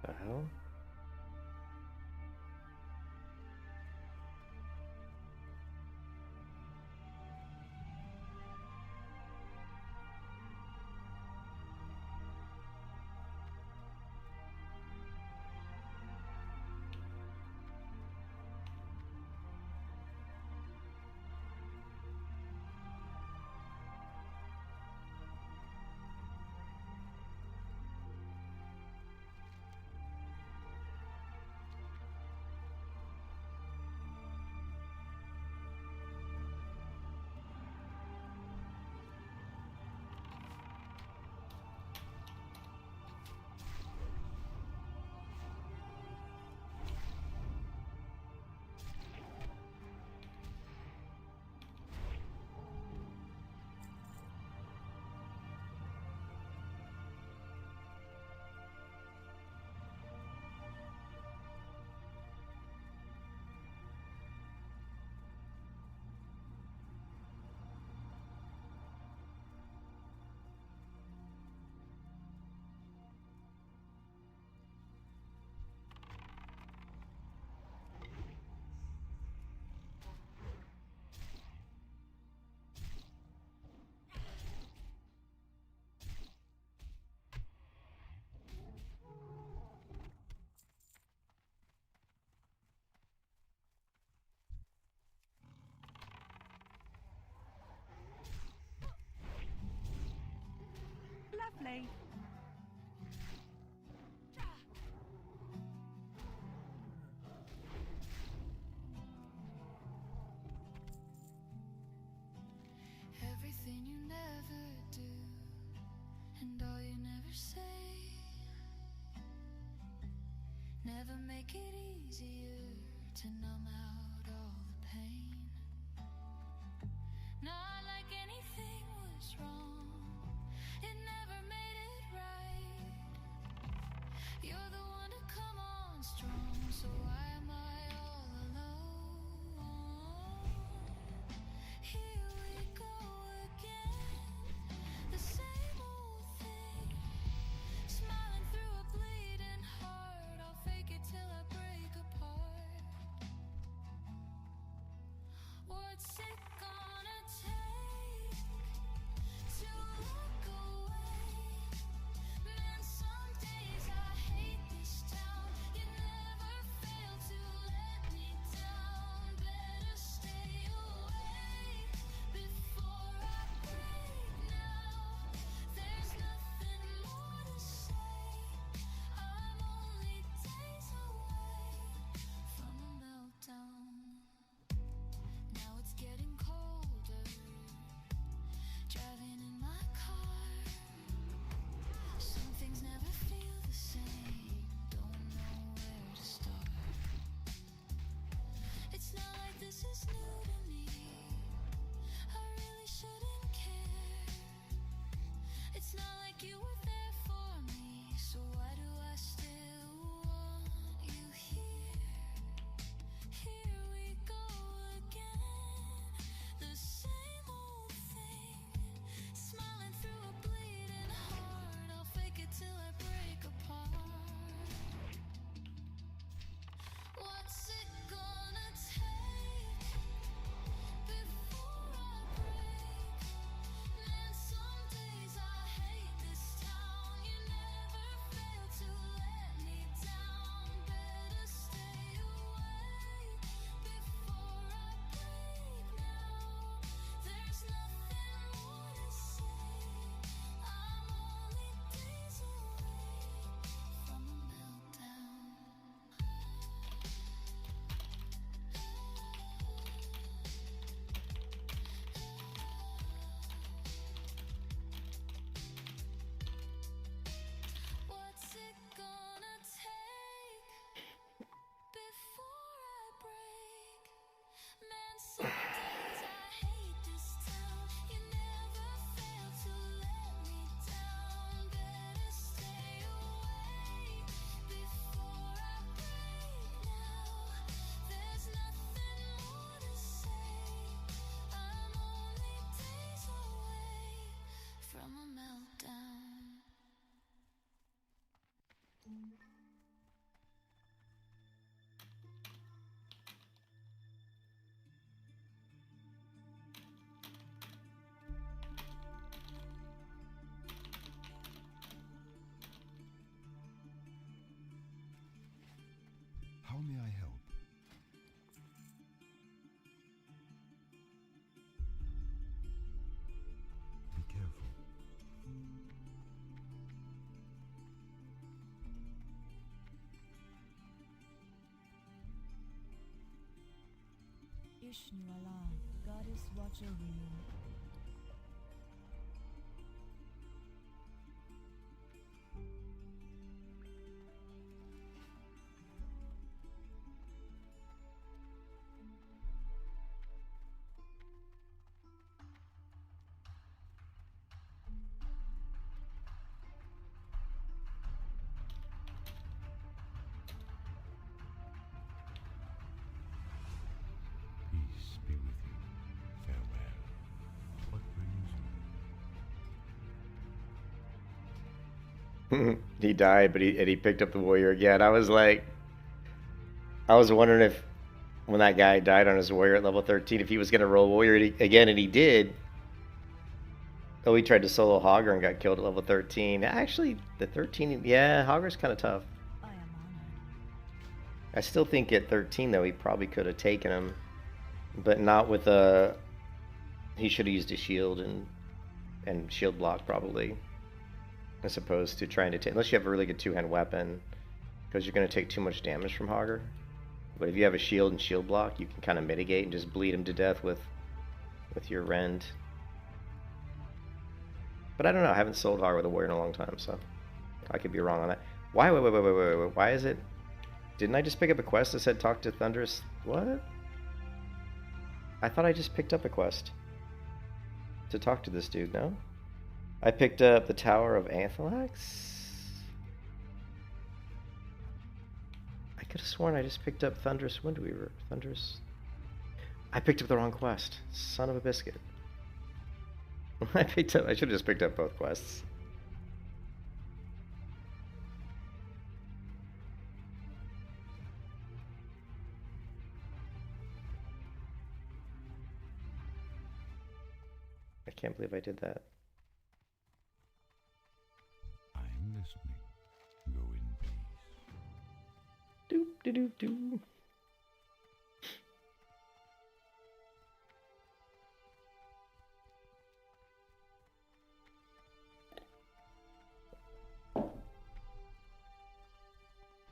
A: The hell?
E: Lovely.
D: Everything you never do, and all you never say, never make it easier to numb out all the pain. Not like anything was wrong, it never made it right. You're the one to come on strong, so why am I all alone? Here we go again, the same old thing. Smiling through a bleeding heart, I'll fake it till I break apart.
G: Vishnu Allah, Goddess watch over you.
C: Peace be with you. Farewell. What brings you?
A: He died, but he picked up the warrior again. I was wondering if when that guy died on his warrior at level 13, if he was gonna roll warrior again, and he did. Oh, he tried to solo Hogger and got killed at level 13. Actually, the 13, yeah, Hogger's kind of tough.
G: I am honored.
A: I still think at 13 though he probably could have taken him, but not with a. He should have used a shield and shield block probably, as opposed to trying to take. Unless you have a really good two-hand weapon, because you're going to take too much damage from Hogger. But if you have a shield and shield block, you can kind of mitigate and just bleed him to death with your rend. But I don't know. I haven't sold Hogger with a warrior in a long time, so I could be wrong on that. Why? Wait. Why is it? Didn't I just pick up a quest that said talk to Thunderous? What? I thought I just picked up a quest to talk to this dude, no? I picked up the Tower of Anthelax? I could have sworn I just picked up Thunderous Windweaver. Thunderous... I picked up the wrong quest. Son of a biscuit. I should have just picked up both quests. I can't believe I did that.
C: I'm listening. Go in peace.
A: Doop de doop doo.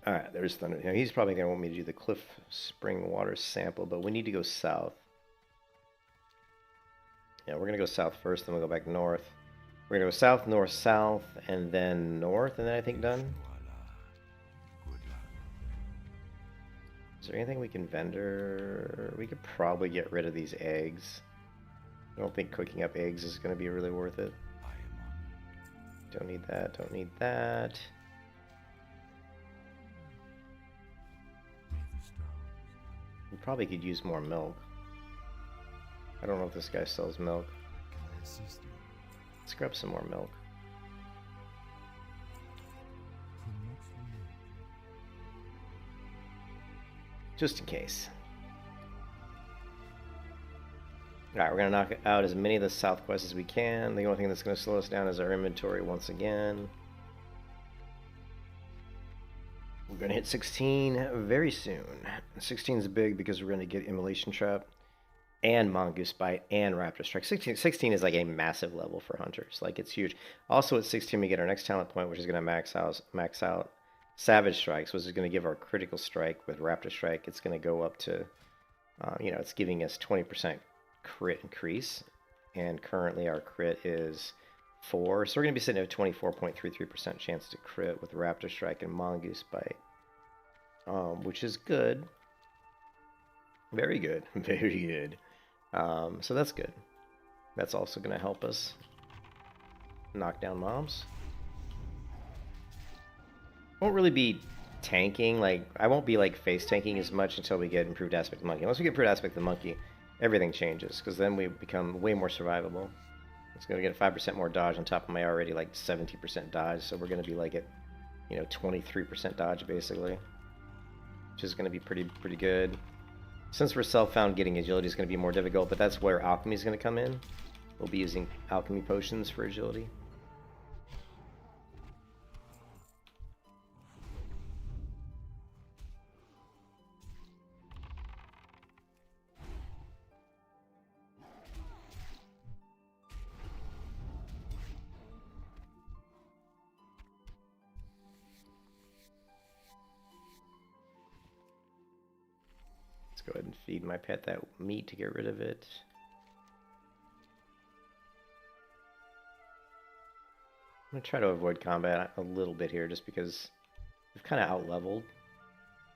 A: Alright, there's Thunder. Now, he's probably going to want me to do the Cliff Spring Water sample, but we need to go south. Yeah, we're going to go south first, then we'll go back north. We're going to go south, north, south, and then north, and then I think done.
C: Good luck.
A: Is there anything we can vendor? We could probably get rid of these eggs. I don't think cooking up eggs is going to be really worth it.
C: I am honored.
A: Don't need that, don't need that.
C: May the stars.
A: We probably could use more milk. I don't know if this guy sells milk.
C: Can I assist you?
A: Let's grab some more milk.
C: From what's new?
A: Just in case. Alright, we're going to knock out as many of the south quests as we can. The only thing that's going to slow us down is our inventory once again. We're going to hit 16 very soon. 16 is big because we're going to get Immolation Trap and Mongoose Bite and Raptor Strike. 16 is like a massive level for hunters. Like, it's huge. Also at 16 we get our next talent point, which is going to max out Savage Strikes, which is going to give our critical strike with Raptor Strike. It's going to go up to, it's giving us 20% crit increase. And currently our crit is 4. So we're going to be sitting at a 24.33% chance to crit with Raptor Strike and Mongoose Bite. Which is good. Very good. Very good. So that's good. That's also going to help us knock down mobs. Won't really be tanking. Like, I won't be like face tanking as much until we get improved aspect of the monkey. Once we get improved aspect of the monkey, everything changes, because then we become way more survivable. It's going to get a 5% more dodge on top of my already like 70% dodge, so we're going to be like at 23% dodge basically, which is going to be pretty good. Since we're self-found, getting agility is going to be more difficult, but that's where alchemy is going to come in. We'll be using alchemy potions for agility. Let's go ahead and feed my pet that meat to get rid of it. I'm going to try to avoid combat a little bit here just because we've kind of out-leveled.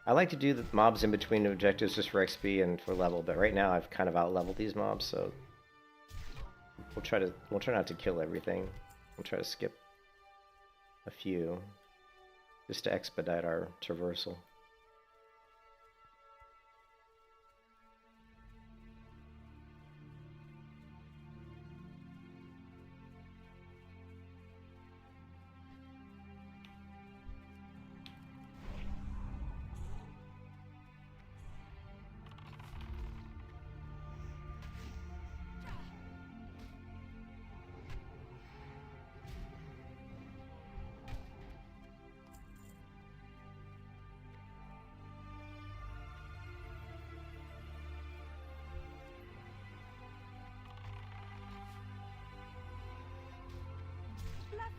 A: I like to do the mobs in between objectives just for XP and for level, but right now I've kind of out-leveled these mobs, so we'll try not to kill everything. We'll try to skip a few just to expedite our traversal.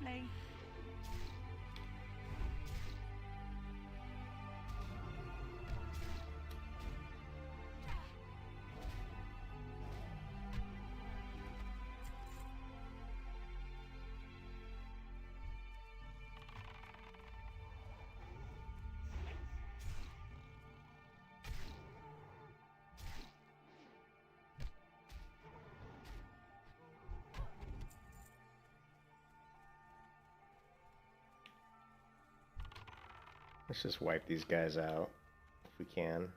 E: Lovely.
A: Let's just wipe these guys out if we can.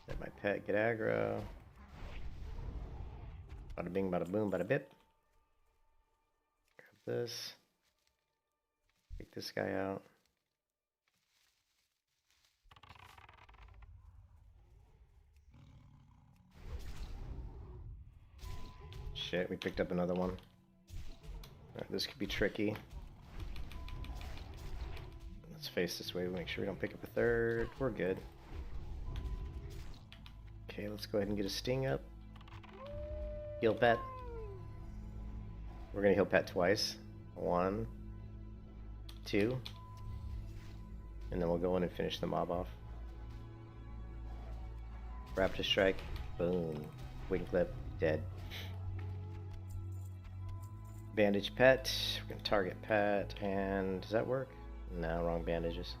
A: Let my pet get aggro. Bada bing, bada boom, bada bip. Grab this. Take this guy out. Shit, we picked up another one. Alright, this could be tricky. Let's face this way, make sure we don't pick up a third. We're good. Okay, let's go ahead and get a sting up. Heal pet. We're gonna heal pet twice. 1, 2. And then we'll go in and finish the mob off. Raptor strike. Boom. Wing clip. Dead. Bandage pet. We're gonna target pet, and does that work? No, wrong bandages.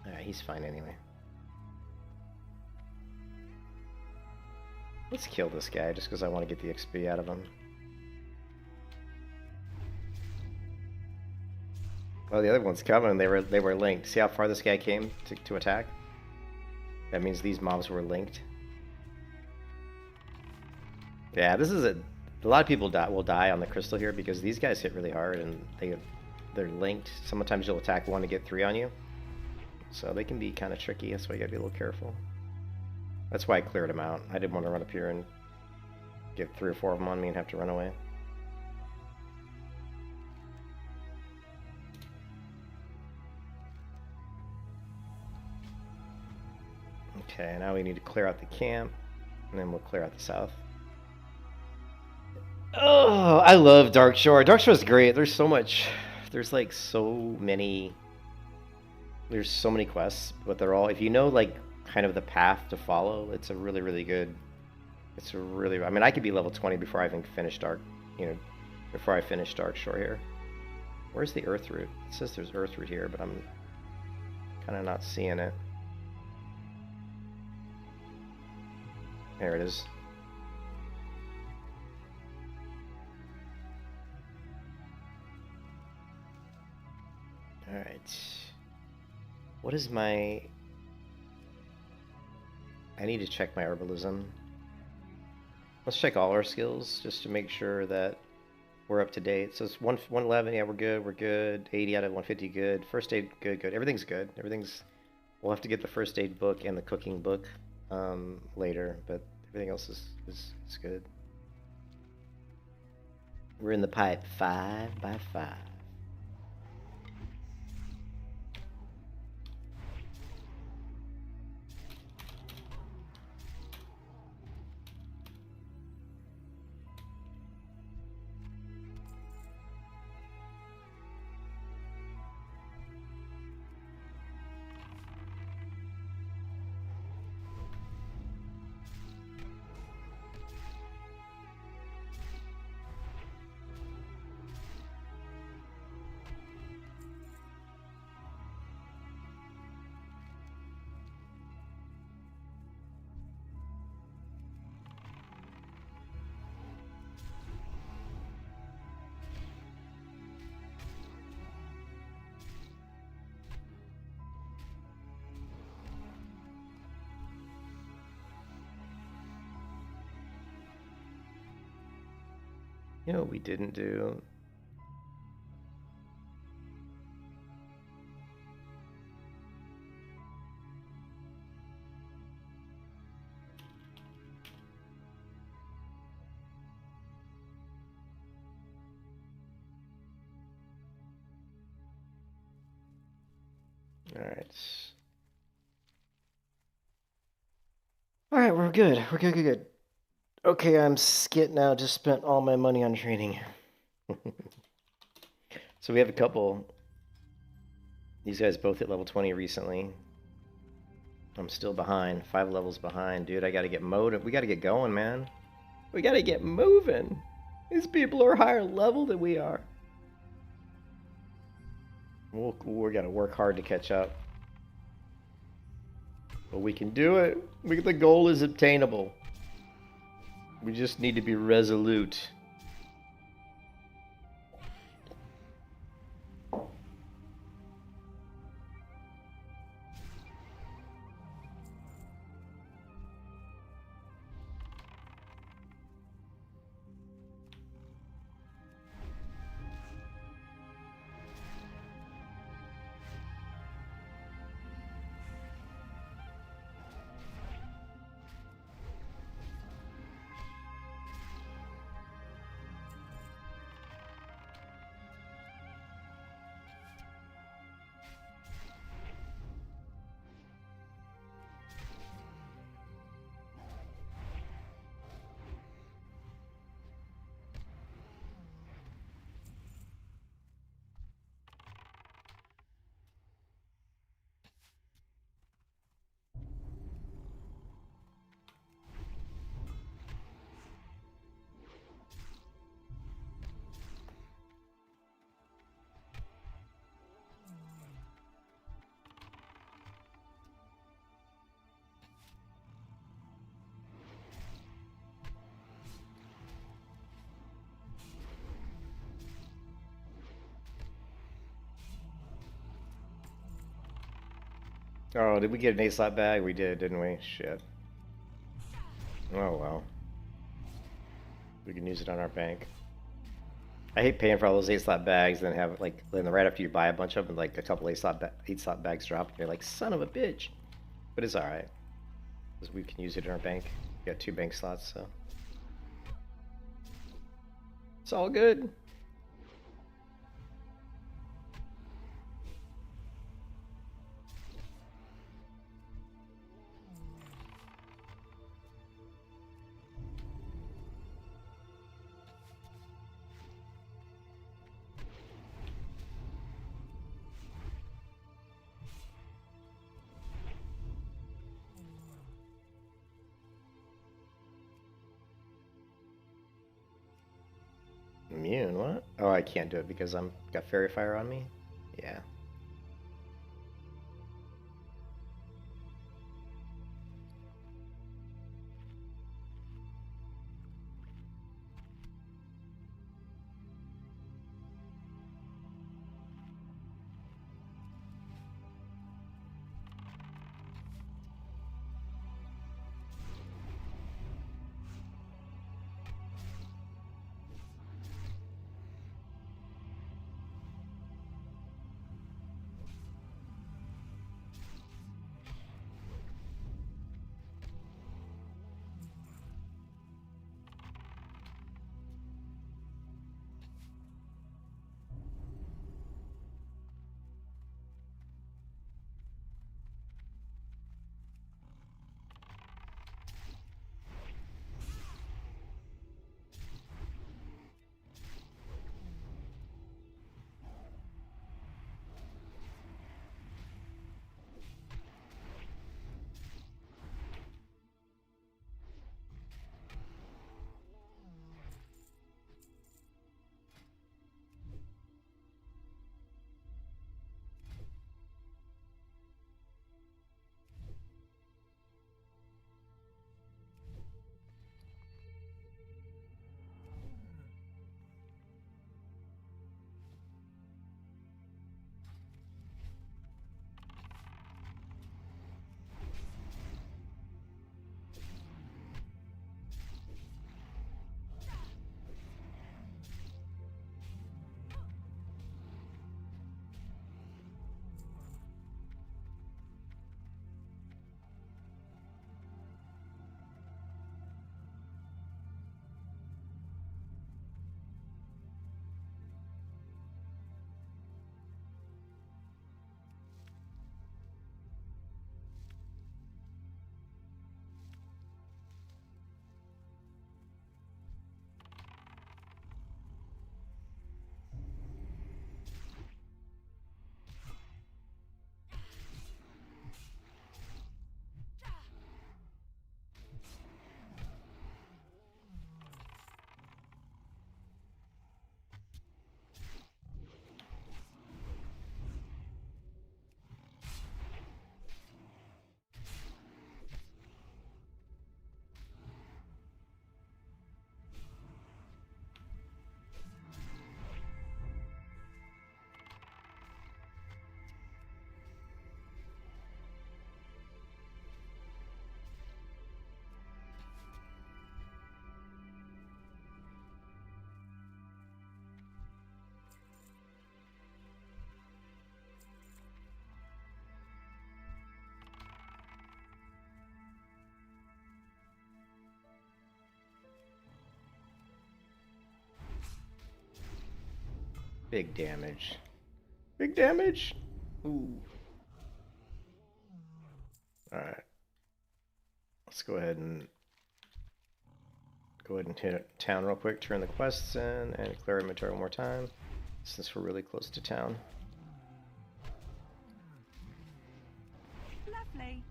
A: Alright, he's fine anyway. Let's kill this guy just because I want to get the XP out of him. Oh, the other one's coming. They were linked. See how far this guy came to attack? That means these mobs were linked. Yeah, this is a lot of people will die on the crystal here because these guys hit really hard and they're linked. Sometimes you'll attack one to get 3 on you, so they can be kind of tricky. That's why you gotta be a little careful. That's why I cleared them out. I didn't want to run up here and get 3 or 4 of them on me and have to run away. Okay, now we need to clear out the camp, and then we'll clear out the south. Oh, I love Dark Shore. Dark Shore is great. There's so much. There's like so many. There's so many quests, but they're all, if you know like kind of the path to follow, it's a really, really good. It's a really. I mean, I could be level 20 before I even finish Dark. Before I finish Dark Shore here. Where's the Earth route? It says there's Earth route here, but I'm kind of not seeing it. There it is. Alright. What is my... I need to check my herbalism. Let's check all our skills just to make sure that we're up to date. So it's 111, yeah, we're good. 80 out of 150, good. First aid, good. Everything's good. We'll have to get the first aid book and the cooking book later, but everything else is good. We're in the pipe 5 by 5. You know what we didn't do? Alright. Alright, we're good. We're good, good, good. Okay, I'm skit now. Just spent all my money on training. So we have a couple. These guys both hit level 20 recently. I'm still behind. 5 levels behind. Dude, I gotta get mowed. We gotta get going, man. We gotta get moving. These people are higher level than we are. We gotta work hard to catch up. But we can do it. The goal is obtainable. We just need to be resolute. Oh, did we get an A-slot bag? We did, didn't we? Shit. Oh, well. We can use it on our bank. I hate paying for all those 8-slot bags and then have, like, then right after you buy a bunch of them, like, a couple 8-slot bags drop, and you're like, son of a bitch. But it's alright. Because we can use it in our bank. We got 2 bank slots, so. It's all good. Immune, what? Oh, I can't do it because I'm got Fairy Fire on me? Yeah. Big damage. Big damage! Ooh. Alright. Let's go ahead and hit town real quick, turn the quests in, and clear inventory one more time, since we're really close to town.
E: Lovely.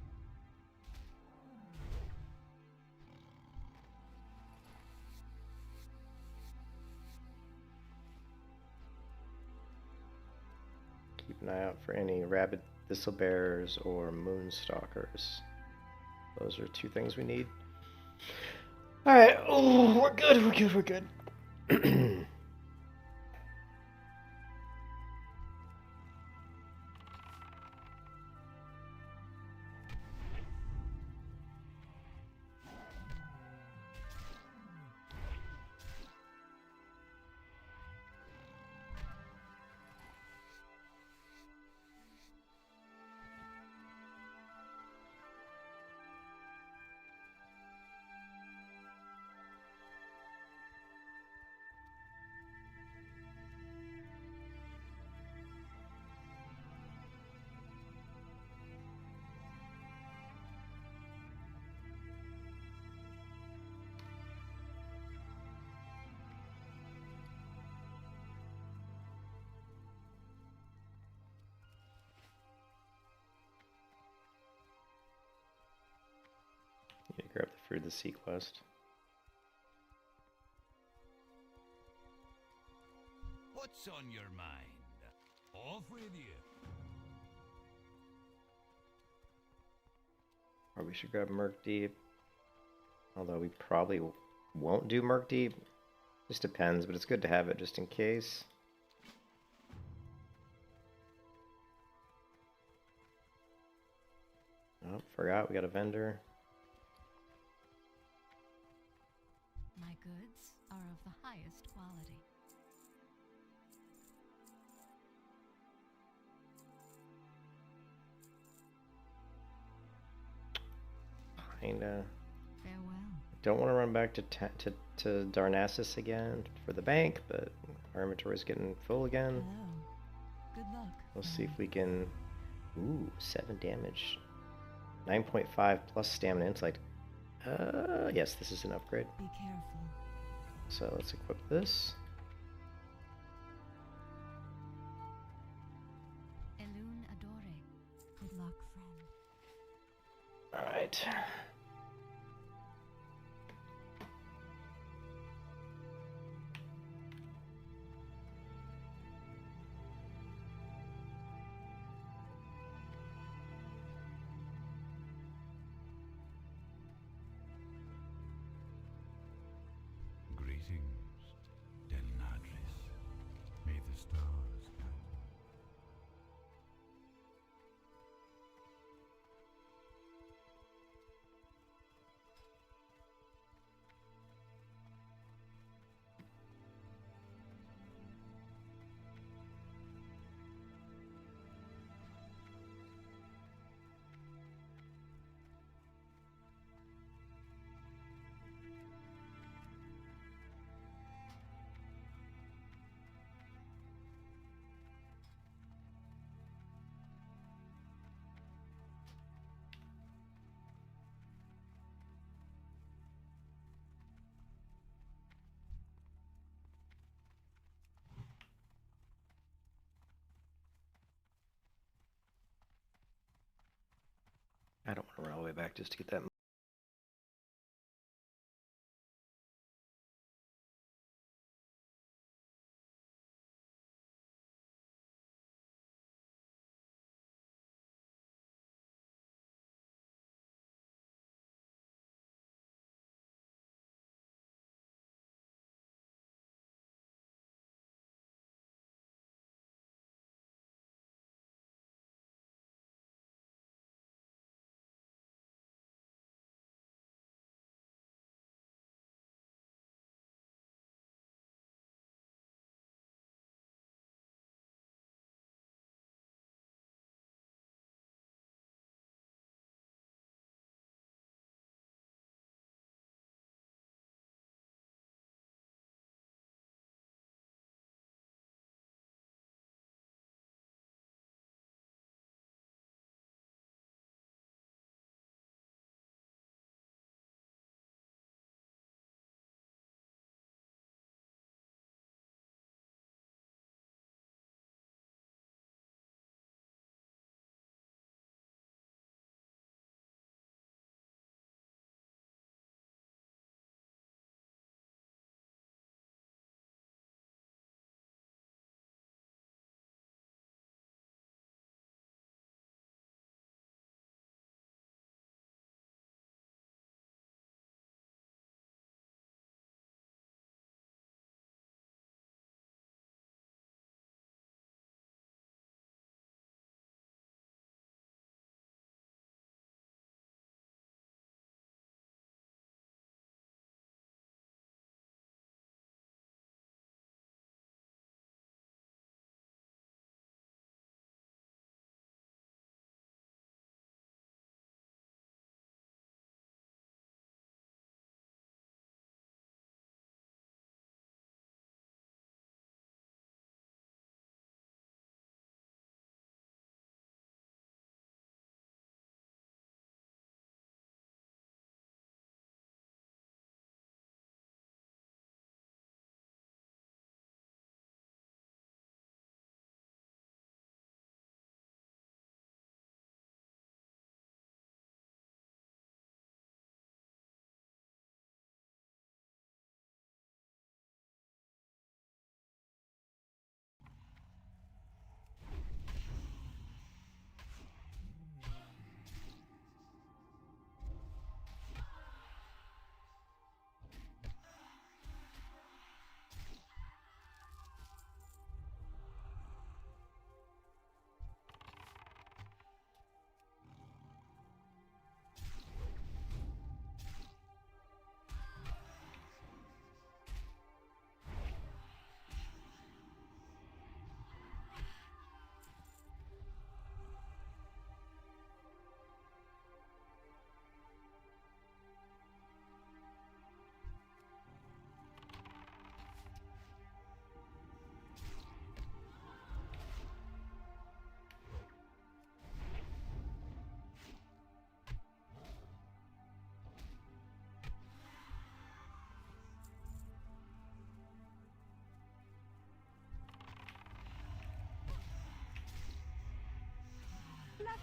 A: Keep an eye out for any rabid thistlebearers or moonstalkers. Those are two things we need. Alright, oh, we're good, we're good, we're good. Yeah, grab the Fruit of the Sea quest.
H: What's on your mind? Off with you.
A: Or we should grab Murk Deep. Although we probably won't do Murk Deep. Just depends, but it's good to have it just in case. Oh, forgot we got a vendor.
G: My goods are of the highest quality.
A: Kinda.
G: Farewell.
A: Don't want to run back to Darnassus again for the bank, but our inventory is getting full again.
B: Hello. Good luck.
A: Let's see if we can. Ooh, 7 damage. 9.5 plus stamina intellect. Yes, this is an upgrade.
B: Be careful.
A: So let's equip this.
G: Elune Adore.
B: Good luck, friend.
A: Alright.
C: Greetings, Delnadris. May the stars guide you. I don't want to run all the way back just to get that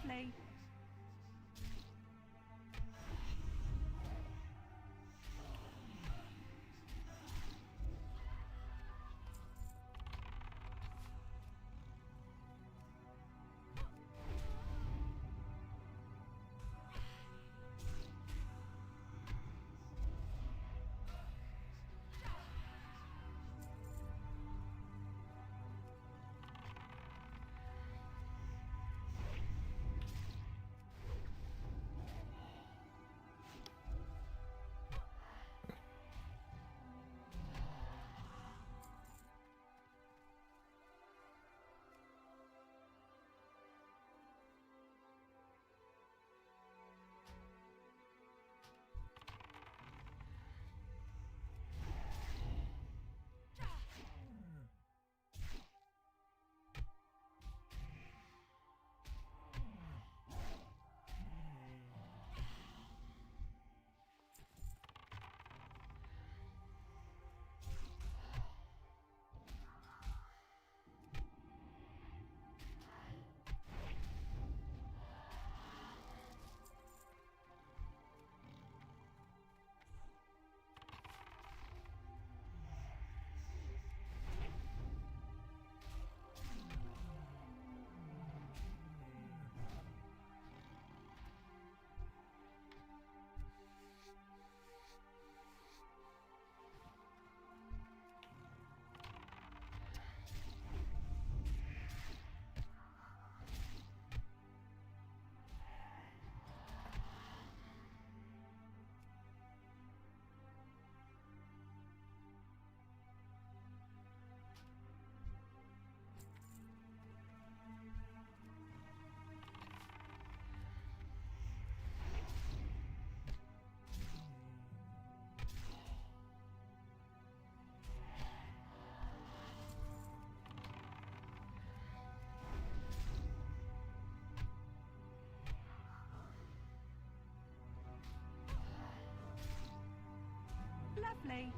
E: Lovely. Lovely.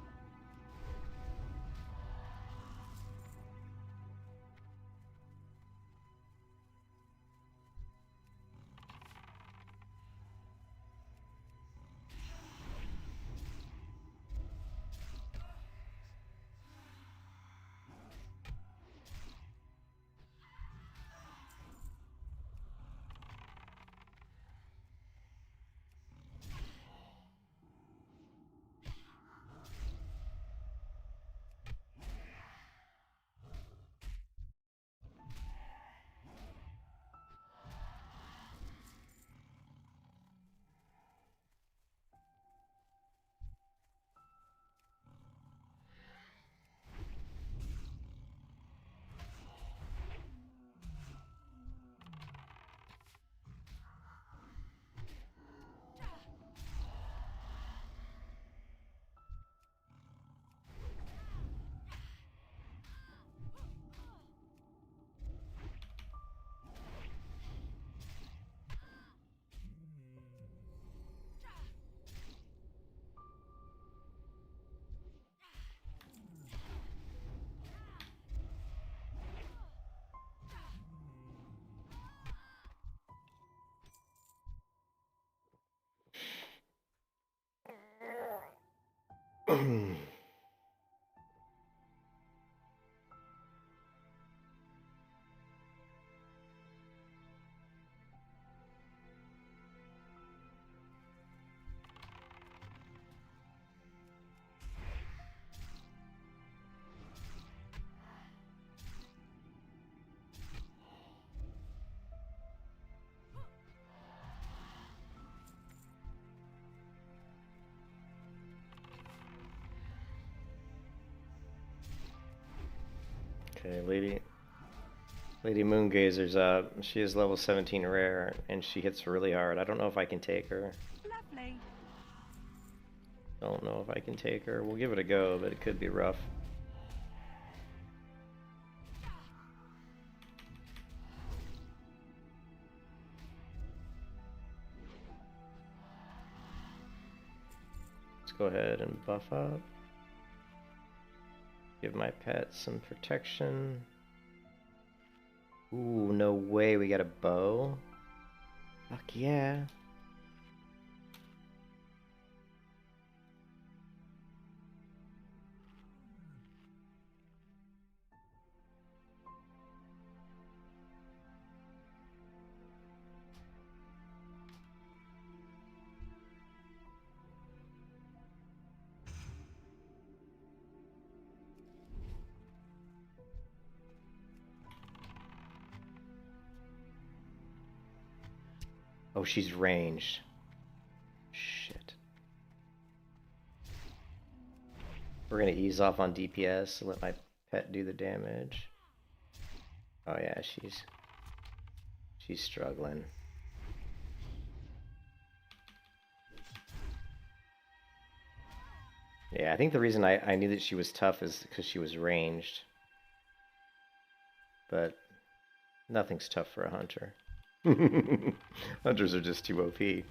A: Okay, Lady Moongazer's up. She is level 17 rare, and she hits really hard. I don't know if I can take her.
E: Lovely.
A: Don't know if I can take her. We'll give it a go, but it could be rough. Let's go ahead and buff up. Give my pet some protection. Ooh, no way we got a bow. Fuck yeah. Oh, she's ranged. Shit. We're gonna ease off on DPS and let my pet do the damage. Oh yeah, she's struggling. Yeah, I think the reason I knew that she was tough is because she was ranged. But nothing's tough for a hunter. Hunters are just too OP.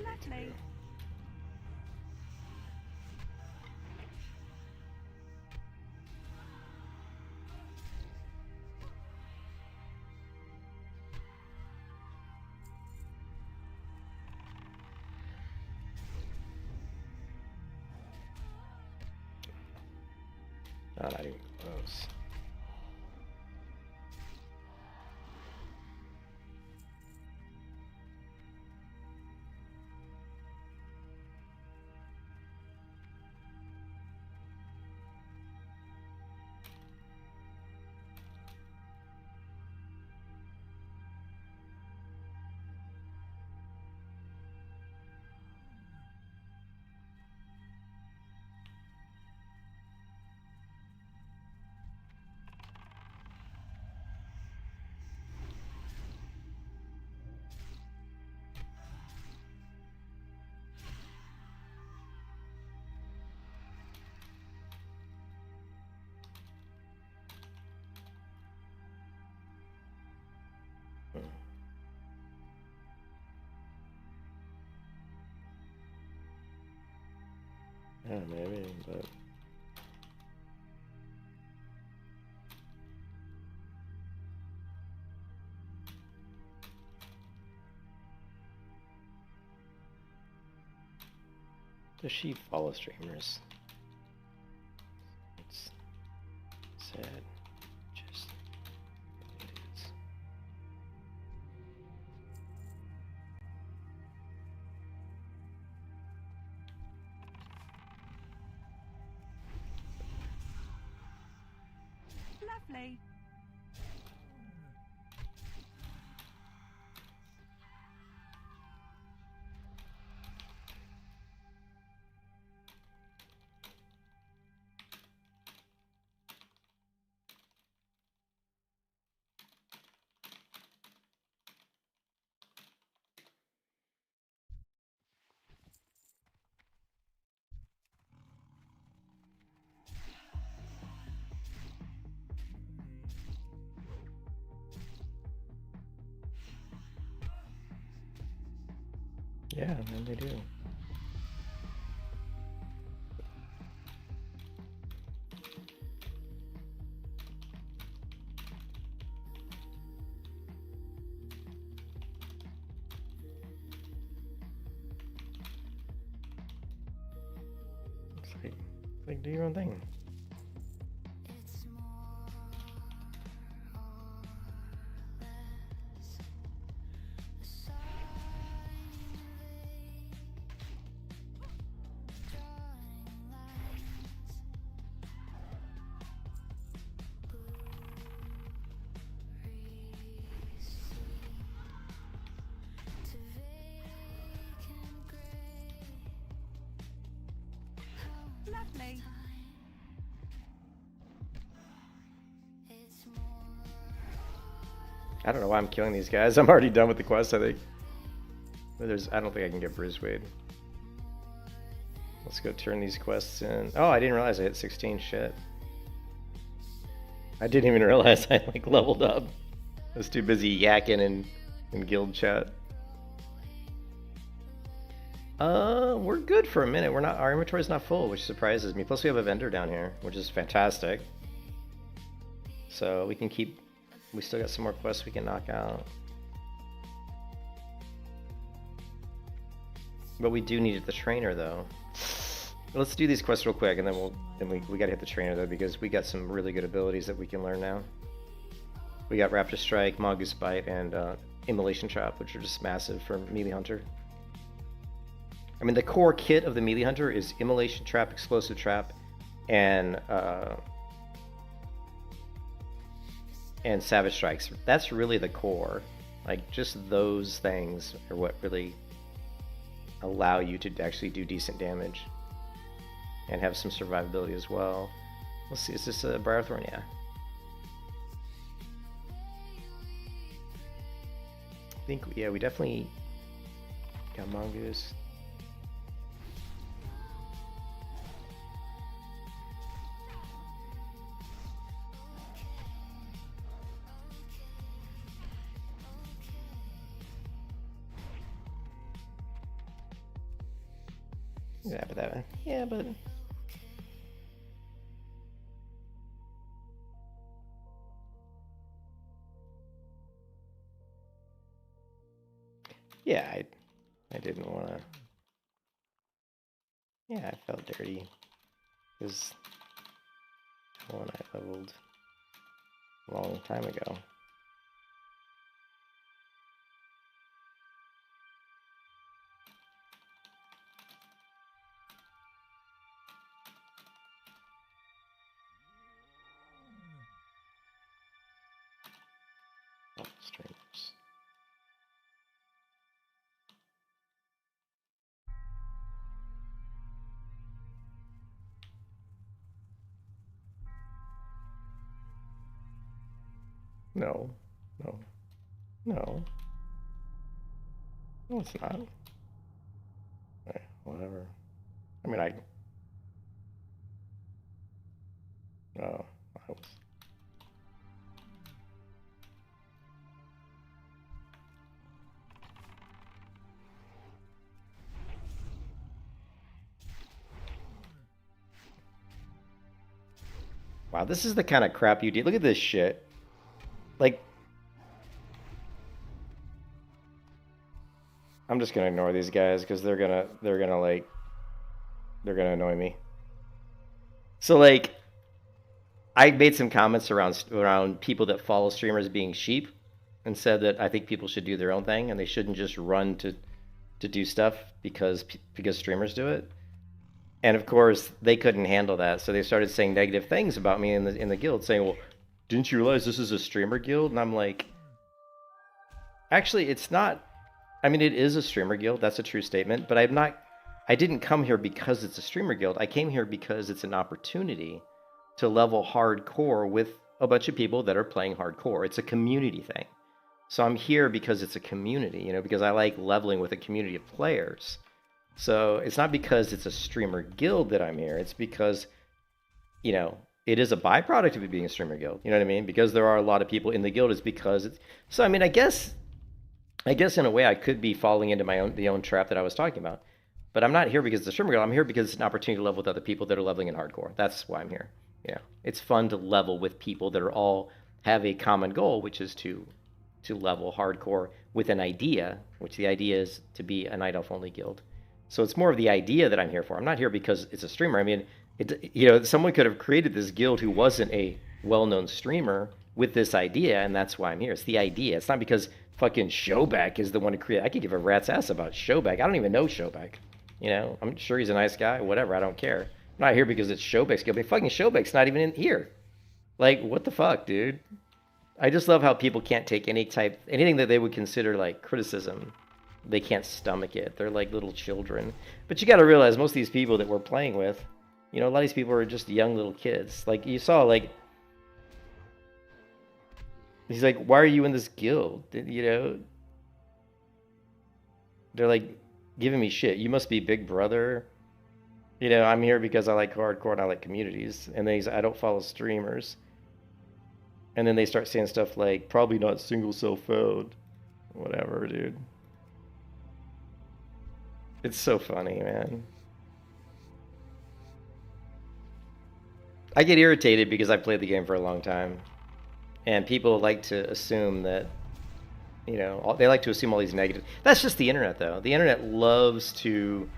E: Lovely.
A: Oh, not even close. Yeah, maybe, but does she follow streamers? It's sad. Just it is.
E: Lovely.
A: Yeah, man, they do. It's like do your own thing.
D: It's more
E: Lovely.
A: I don't know why I'm killing these guys. I'm already done with the quest, I think. But I don't think I can get Bruce Wade. Let's go turn these quests in. Oh, I didn't realize I hit 16. Shit. I didn't even realize I like leveled up. I was too busy yakking in guild chat. We're good for a minute. Our inventory's not full, which surprises me. Plus we have a vendor down here, which is fantastic. So we can keep, we still got some more quests we can knock out. But we do need the trainer though. Let's do these quests real quick and then we gotta hit the trainer though, because we got some really good abilities that we can learn now. We got Raptor Strike, Mongoose Bite, and Immolation Trap, which are just massive for Melee Hunter. I mean, the core kit of the Melee Hunter is Immolation Trap, Explosive Trap, and Savage Strikes. That's really the core. Like, just those things are what really allow you to actually do decent damage and have some survivability as well. Let's see, is this a Briarthorn? Yeah. I think, yeah, we definitely got Mongoose. Yeah, but that one. Yeah, but yeah, I didn't want to. Yeah, I felt dirty because when I leveled a long time ago. Oh, streamers. No, no, no. No, it's not. Okay, whatever. I mean, oh, I was. Wow, this is the kind of crap you do. Look at this shit. Like, I'm just gonna ignore these guys because they're gonna annoy me. So like, I made some comments around people that follow streamers being sheep, and said that I think people should do their own thing and they shouldn't just run to do stuff because streamers do it. And of course, they couldn't handle that, so they started saying negative things about me in the guild, saying, "Well, didn't you realize this is a streamer guild?" And I'm like, actually, it's not. I mean, it is a streamer guild. That's a true statement. But I didn't come here because it's a streamer guild. I came here because it's an opportunity to level hardcore with a bunch of people that are playing hardcore. It's a community thing. So I'm here because it's a community, you know, because I like leveling with a community of players. So it's not because it's a streamer guild that I'm here. It's because, you know, it is a byproduct of it being a streamer guild. You know what I mean? Because there are a lot of people in the guild. It's because it's... So, I mean, I guess in a way I could be falling into the own trap that I was talking about. But I'm not here because it's a streamer guild. I'm here because it's an opportunity to level with other people that are leveling in hardcore. That's why I'm here. Yeah, it's fun to level with people that are all have a common goal, which is to level hardcore with an idea, which the idea is to be a Night Elf only guild. So it's more of the idea that I'm here for. I'm not here because it's a streamer. I mean, you know, someone could have created this guild who wasn't a well-known streamer with this idea, and that's why I'm here. It's the idea. It's not because fucking Showback is the one to create. I could give a rat's ass about Showback. I don't even know Showback. You know, I'm sure he's a nice guy. Whatever. I don't care. I'm not here because it's Showback's guild. But fucking Showback's not even in here. Like, what the fuck, dude? I just love how people can't take anything that they would consider like criticism. They can't stomach it. They're like little children. But you got to realize most of these people that we're playing with, You know, a lot of these people are just young little kids. Like, you saw, like, he's like, why are you in this guild? You know, they're like giving me shit. You must be Big Brother. You know, I'm here because I like hardcore and I like communities. And then I don't follow streamers. And then they start saying stuff like, probably not single cell found. Whatever, dude. It's so funny, man. I get irritated because I've played the game for a long time. And people like to assume that, you know, they like to assume all these negative. That's just the internet, though. The internet loves to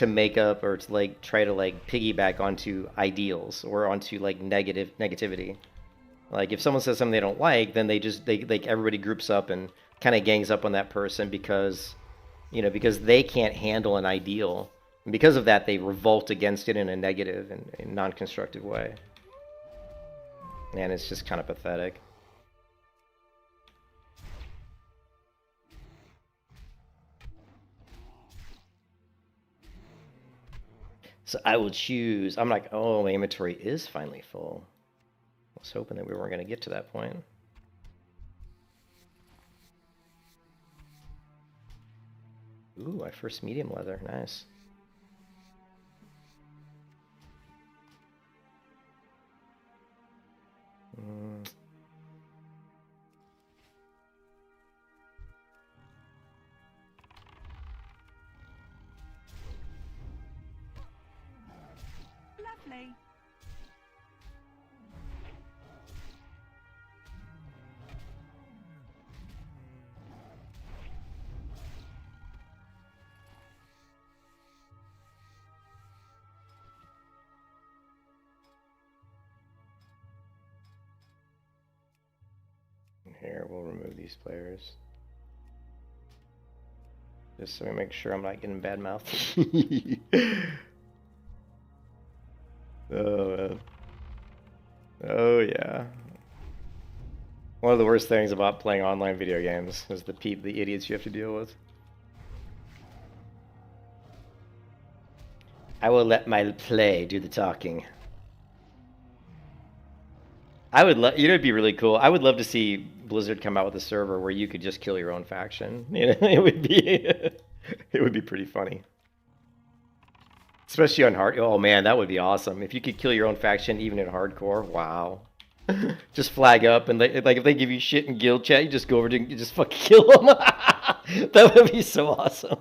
A: make up or to like try to like piggyback onto ideals or onto like negativity. Like if someone says something they don't like, then they like everybody groups up and kind of gangs up on that person because, you know, because they can't handle an ideal. And because of that, they revolt against it in a negative and non-constructive way. And it's just kind of pathetic. So I will choose. I'm like, oh, my inventory is finally full. I was hoping that we weren't going to get to that point. Ooh, my first medium leather. Nice.
E: Lovely.
A: Here, we'll remove these players. Just so we make sure I'm not getting bad mouth. Oh, man. Oh, yeah. One of the worst things about playing online video games is the idiots you have to deal with. I will let my play do the talking. I would love, you know, it'd be really cool. I would love to see Blizzard come out with a server where you could just kill your own faction. You know, it would be pretty funny. Especially on hard. Oh man, that would be awesome. If you could kill your own faction even in hardcore. Wow. Just flag up and like if they give you shit in guild chat, you just go over to you just fucking kill them. That would be so awesome.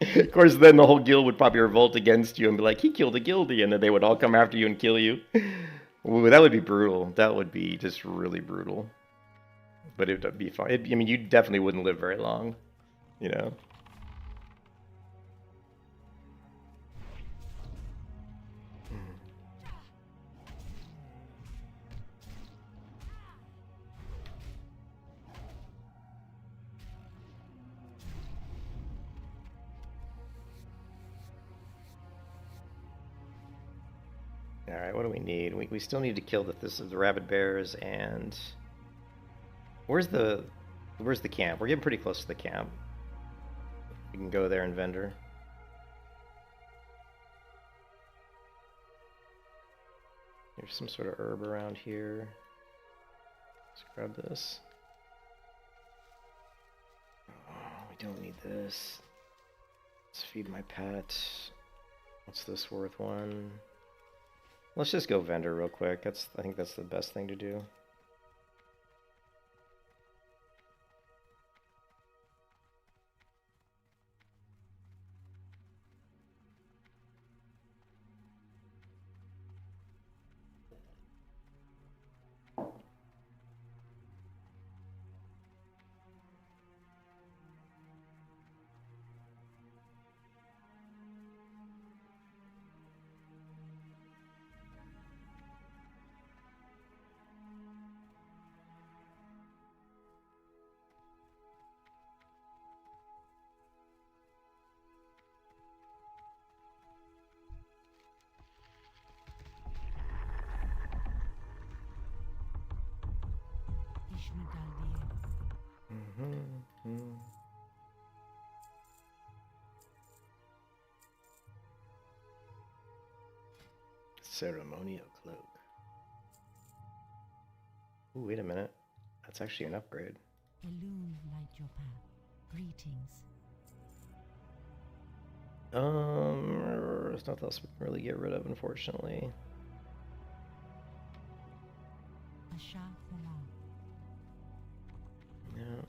A: Of course, then the whole guild would probably revolt against you and be like, he killed a guildie, and then they would all come after you and kill you. Ooh, that would be brutal. That would be just really brutal. But it would be fun. I mean, you definitely wouldn't live very long, you know? Alright, what do we need? We still need to kill the rabid bears and... Where's the camp? We're getting pretty close to the camp. We can go there and vendor. There's some sort of herb around here. Let's grab this. Oh, we don't need this. Let's feed my pet. What's this worth one? Let's just go vendor real quick. I think that's the best thing to do. Ceremonial cloak. Ooh, wait a minute. That's actually an upgrade.
B: Illume light your path. Greetings.
A: There's nothing else we can really get rid of, unfortunately.
B: Asha Thala.
A: Yeah.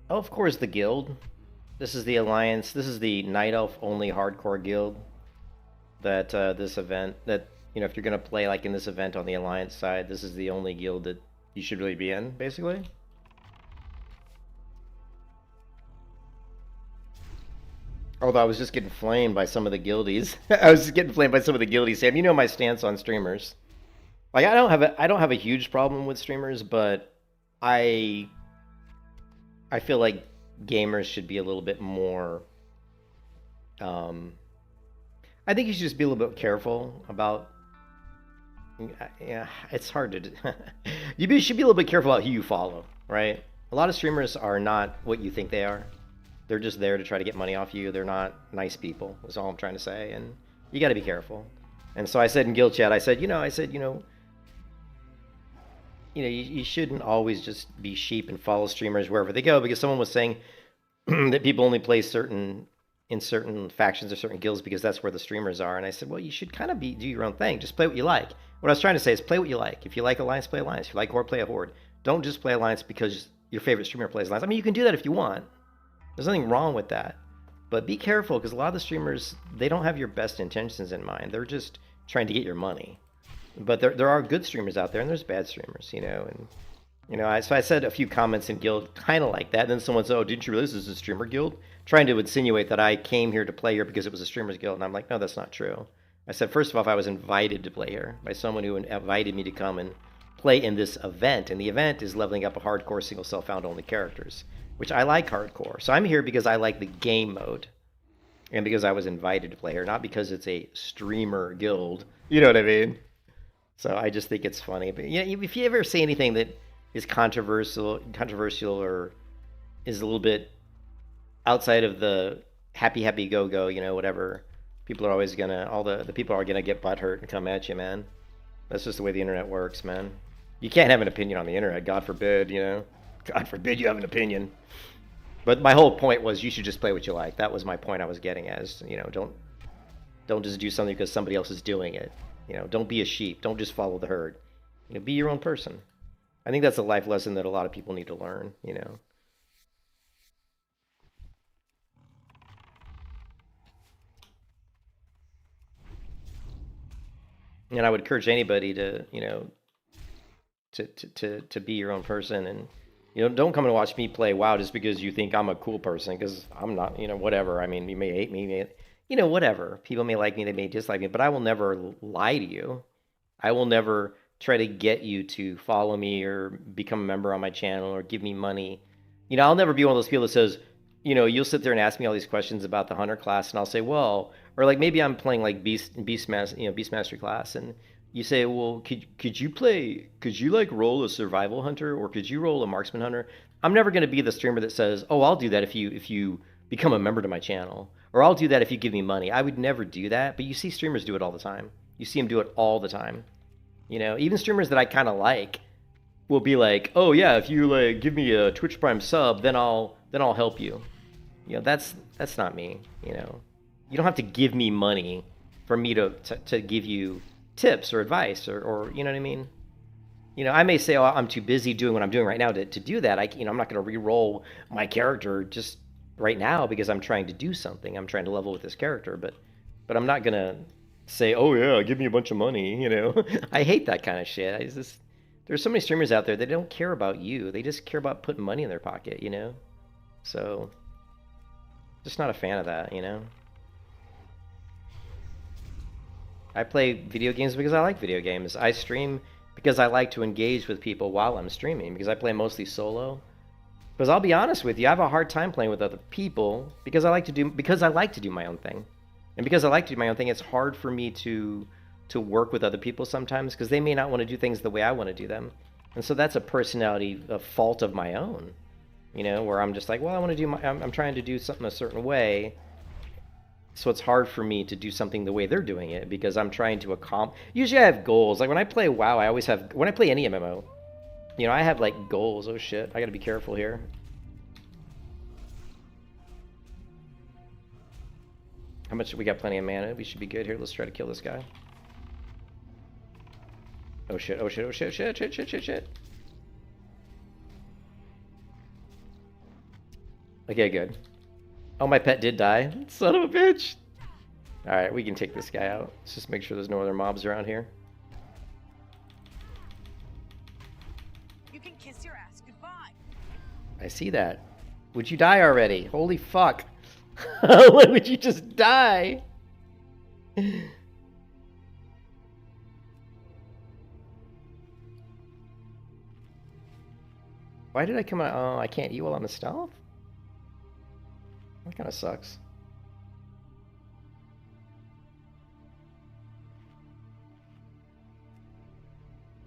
A: ELFCORE is the guild. This is the alliance. This is the Night Elf only hardcore guild. That this event, that if you're gonna play like in this event on the alliance side, this is the only guild that you should really be in, basically. Although I was just getting flamed by some of the guildies. I was just getting flamed by some of the guildies. Sam, you know my stance on streamers. Like I don't have a huge problem with streamers, but I feel like gamers should be a little bit more. I think you should just be a little bit careful about. Yeah, it's hard to. Should be a little bit careful about who you follow, right? A lot of streamers are not what you think they are. They're just there to try to get money off you. They're not nice people. Is all I'm trying to say, and you got to be careful. And so I said in guild chat, I said, you shouldn't always just be sheep and follow streamers wherever they go, because someone was saying that people only play in certain factions or certain guilds because that's where the streamers are. And I said, well, you should kind of do your own thing. Just play what you like. What I was trying to say is play what you like. If you like Alliance, play Alliance. If you like Horde, play a Horde. Don't just play Alliance because your favorite streamer plays Alliance. I mean, you can do that if you want. There's nothing wrong with that. But be careful, because a lot of the streamers, they don't have your best intentions in mind. They're just trying to get your money. But there are good streamers out there, and there's bad streamers, so I said a few comments in guild kind of like that. And then someone said, oh, didn't you realize this is a streamer guild? Trying to insinuate that I came here to play here because it was a streamers guild. And I'm like, no, that's not true. I said, first of all, I was invited to play here by someone who invited me to come and play in this event. And the event is leveling up a hardcore single self-found only characters, which I like hardcore. So I'm here because I like the game mode and because I was invited to play here, not because it's a streamer guild. You know what I mean? So I just think it's funny. But if you ever say anything that is controversial or is a little bit outside of the happy go, whatever, people are always gonna, the people are gonna get butthurt and come at you, man. That's just the way the internet works, man. You can't have an opinion on the internet, God forbid, God forbid you have an opinion. But my whole point was you should just play what you like. That was my point I was getting as, don't just do something because somebody else is doing it. Don't be a sheep. Don't just follow the herd. Be your own person. I think that's a life lesson that a lot of people need to learn, And I would encourage anybody to, to be your own person, and don't come and watch me play WoW just because you think I'm a cool person, because I'm not. Whatever. I mean, you may hate me, whatever. People may like me, they may dislike me, but I will never lie to you. I will never try to get you to follow me or become a member on my channel or give me money. I'll never be one of those people that says, you'll sit there and ask me all these questions about the hunter class, and I'll say, well, or like maybe I'm playing like Beastmaster class, and you say, well, could you like roll a survival hunter, or could you roll a marksman hunter? I'm never going to be the streamer that says, oh, I'll do that if you become a member to my channel. Or I'll do that if you give me money. I would never do that, but you see streamers do it all the time. You see them do it all the time. You know, even streamers that I kind of like will be like, "Oh yeah, if you like give me a Twitch Prime sub, then I'll help you." You know, that's not me, you know. You don't have to give me money for me to give you tips or advice or you know what I mean? You know, I may say, "Oh, I'm too busy doing what I'm doing right now to do that." I'm not going to re-roll my character just right now because I'm trying to do something. I'm trying to level with this character, but I'm not going to say, "Oh yeah, give me a bunch of money," you know. I hate that kind of shit. There's so many streamers out there that don't care about you. They just care about putting money in their pocket, you know? So, just not a fan of that, you know? I play video games because I like video games. I stream because I like to engage with people while I'm streaming, because I play mostly solo. Because I'll be honest with you, I have a hard time playing with other people because I like to do my own thing. And because I like to do my own thing, it's hard for me to work with other people sometimes because they may not want to do things the way I want to do them. And so that's a personality, a fault of my own, you know, where I'm just like, well, I'm trying to do something a certain way. So it's hard for me to do something the way they're doing it because I'm trying to accomplish. Usually I have goals. Like when I play WoW, when I play any MMO, you know, I have like goals. Oh shit, I gotta be careful here. How much? We got plenty of mana. We should be good here. Let's try to kill this guy. Oh shit, oh shit, oh shit, shit, shit, shit, shit, shit. Okay, good. Oh, my pet did die. Son of a bitch. Alright, we can take this guy out. Let's just make sure there's no other mobs around here.
E: You can kiss your ass goodbye.
A: I see that. Would you die already? Holy fuck. Why would you just die? Why did I come out? Oh, I can't eat while I'm a stealth? That kind of sucks.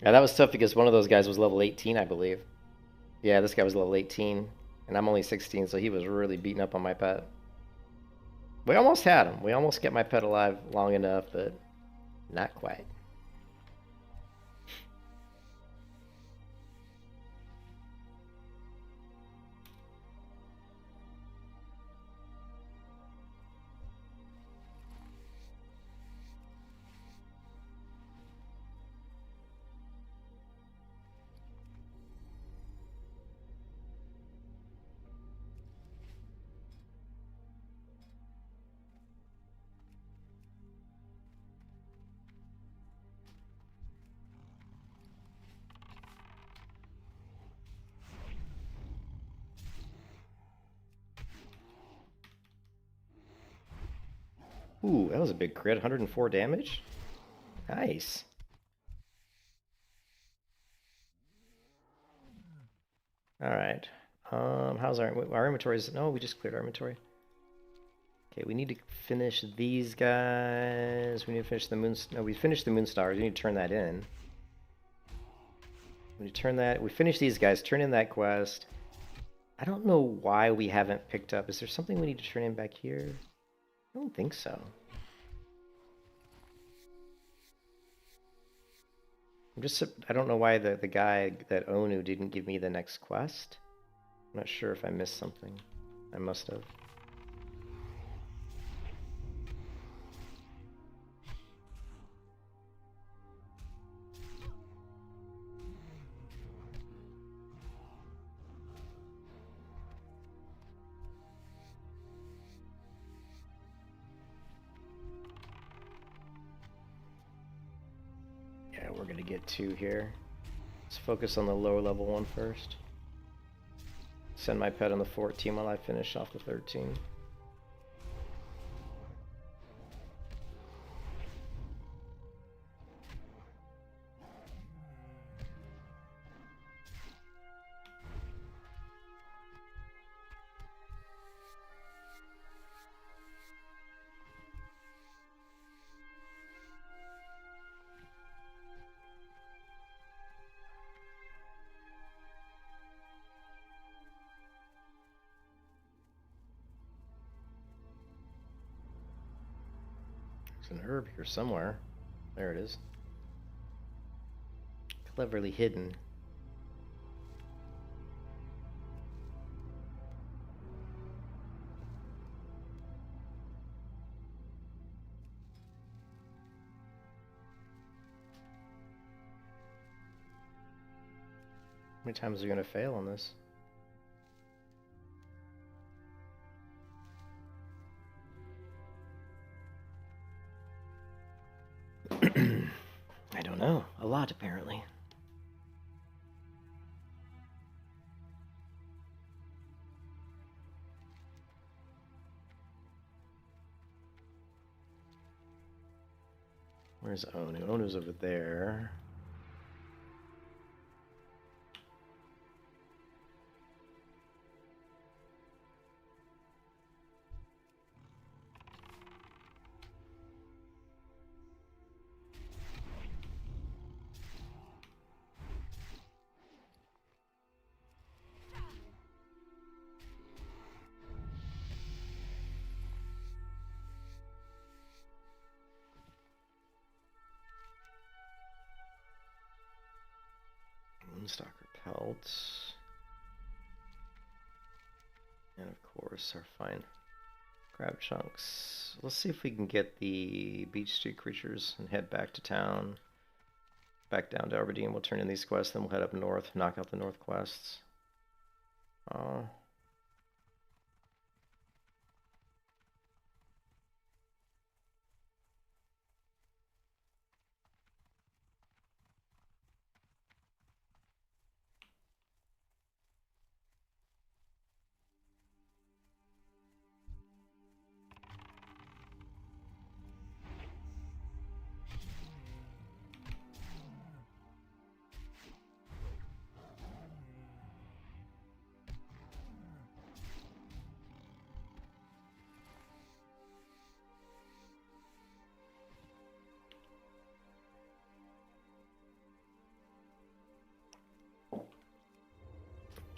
A: Yeah, that was tough because one of those guys was level 18, I believe. Yeah, this guy was level 18, and I'm only 16, so he was really beating up on my pet. We almost had him. We almost kept my pet alive long enough, but not quite. Ooh, that was a big crit. 104 damage. Nice. All right. How's our inventories? No, we just cleared our inventory. Okay, we need to finish these guys. We need to finish the moon. No, we finished the moon stars. We need to turn that in. We need to turn that. We finished these guys. Turn in that quest. I don't know why we haven't picked up. Is there something we need to turn in back here? I don't think so. I don't know why the guy, that Onu, didn't give me the next quest. I'm not sure if I missed something. I must have. Yeah, we're gonna get 2 here. Let's focus on the lower level one first. Send my pet on the 14 while I finish off the 13. There's an herb here somewhere. There it is. Cleverly hidden. How many times are you going to fail on this? I don't know. A lot, apparently. Where's Onu? Onu's over there. Moonstalker pelts. And of course our fine crab chunks. Let's see if we can get the Beach Street creatures and head back to town. Back down to Aberdeen. We'll turn in these quests, then we'll head up north, knock out the north quests.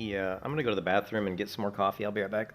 A: Yeah, I'm gonna go to the bathroom and get some more coffee. I'll be right back.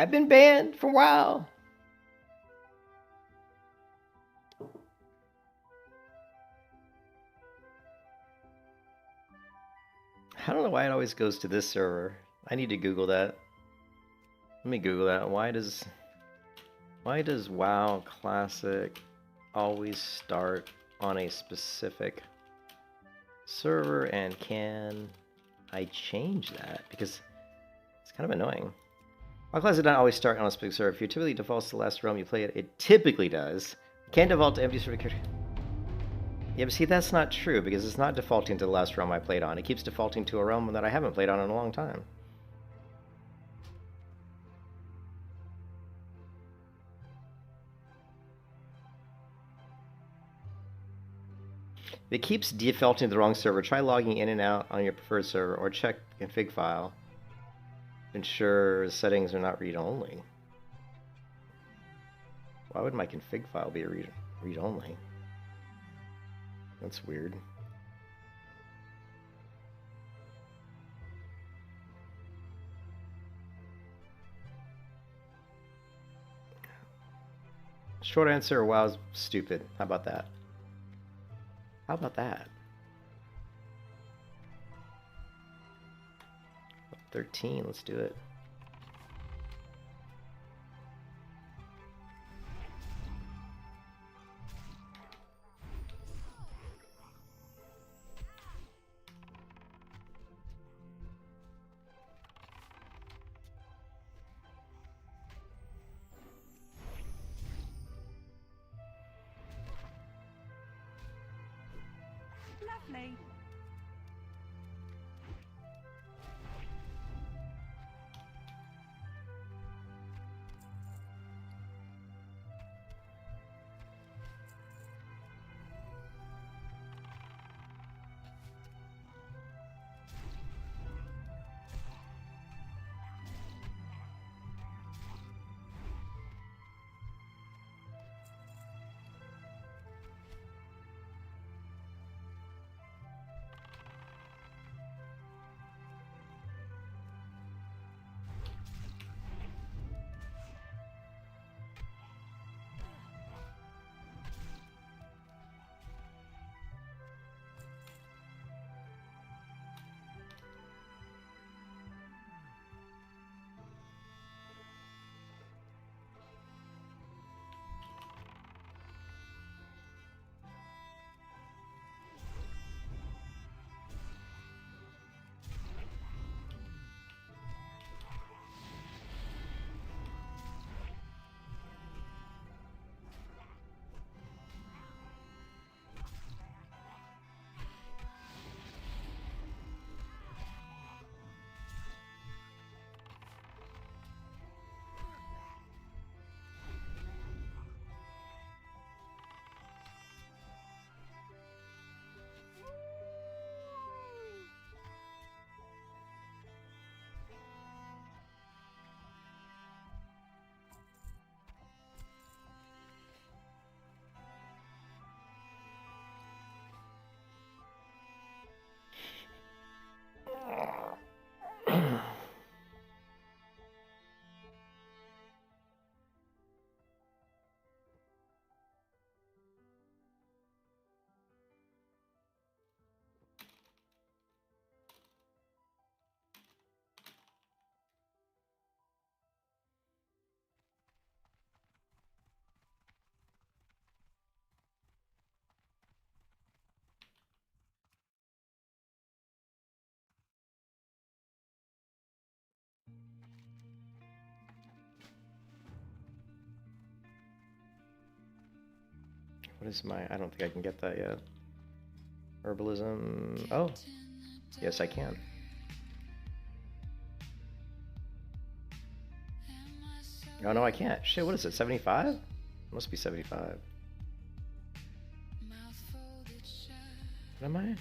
A: I've been banned for WoW. I don't know why it always goes to this server. I need to Google that. Let me Google that. Why does WoW Classic always start on a specific server, and can I change that? Because it's kind of annoying. WoW Classic doesn't always start on a specific server. If you typically defaults to the last realm you play it typically does. You can't default to empty server. Yeah, but see, that's not true, because it's not defaulting to the last realm I played on. It keeps defaulting to a realm that I haven't played on in a long time. If it keeps defaulting to the wrong server, try logging in and out on your preferred server, or check the config file to ensure settings are not read-only. Why would my config file be read-only? That's weird. Short answer, WoW's stupid. How about that? How about that? 13, let's do it.
E: Lovely.
A: What is my... I don't think I can get that yet. Herbalism... Oh. Yes, I can. Oh, no, I can't. Shit, what is it, 75? Must be 75. What am I?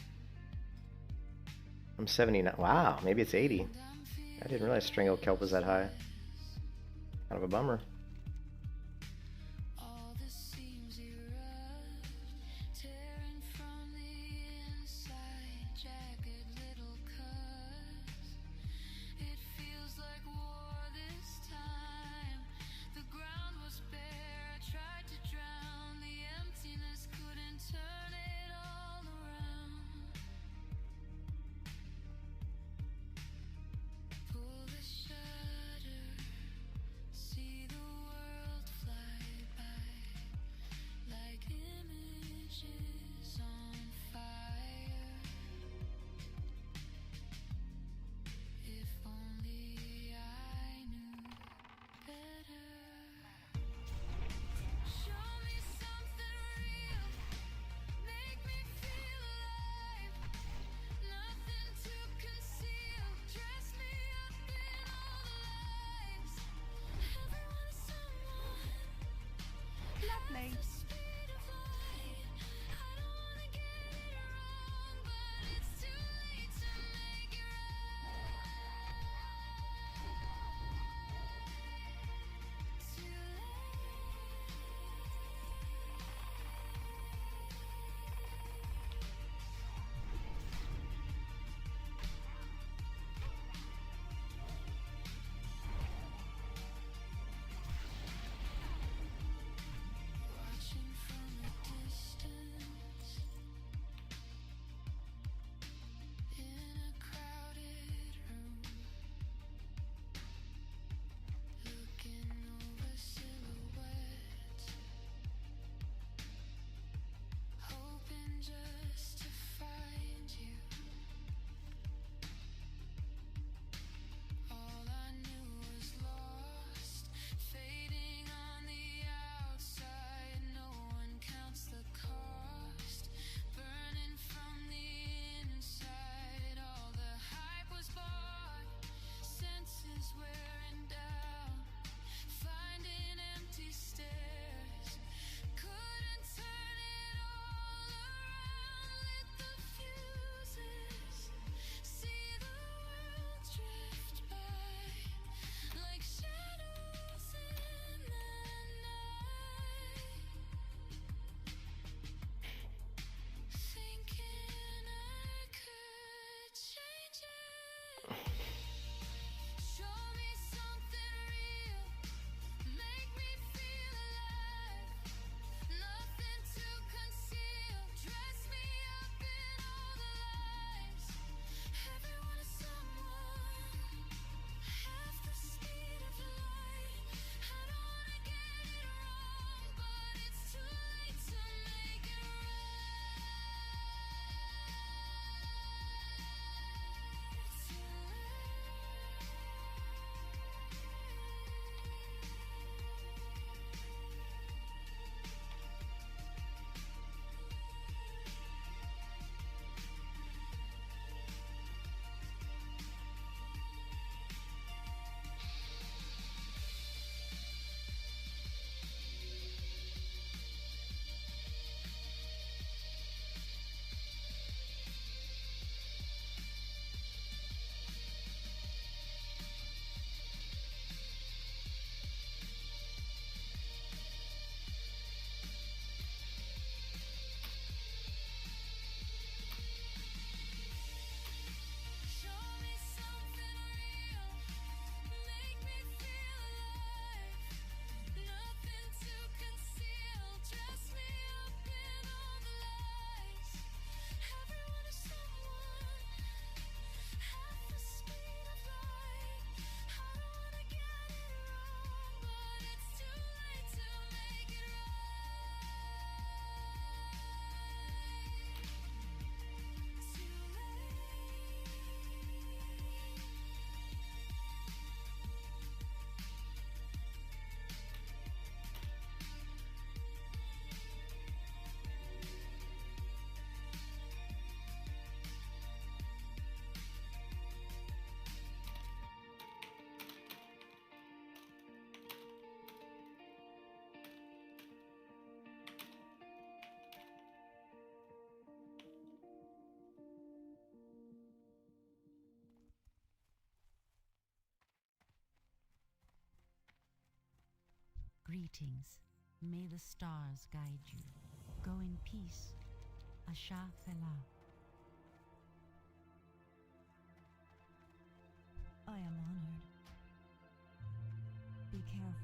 A: I'm 79. Wow, maybe it's 80. I didn't realize Strangled Kelp was that high. Kind of a bummer.
B: Greetings. May the stars guide you. Go in peace. Asha Fela.
G: I am honored. Be careful.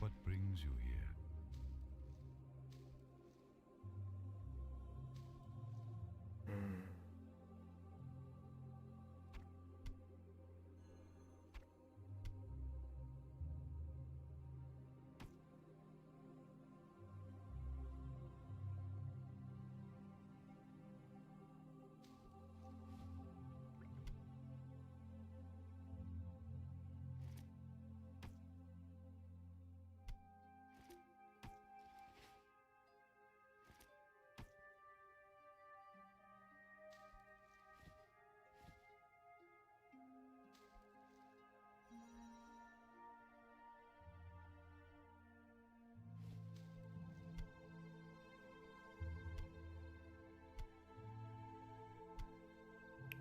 C: What brings you here?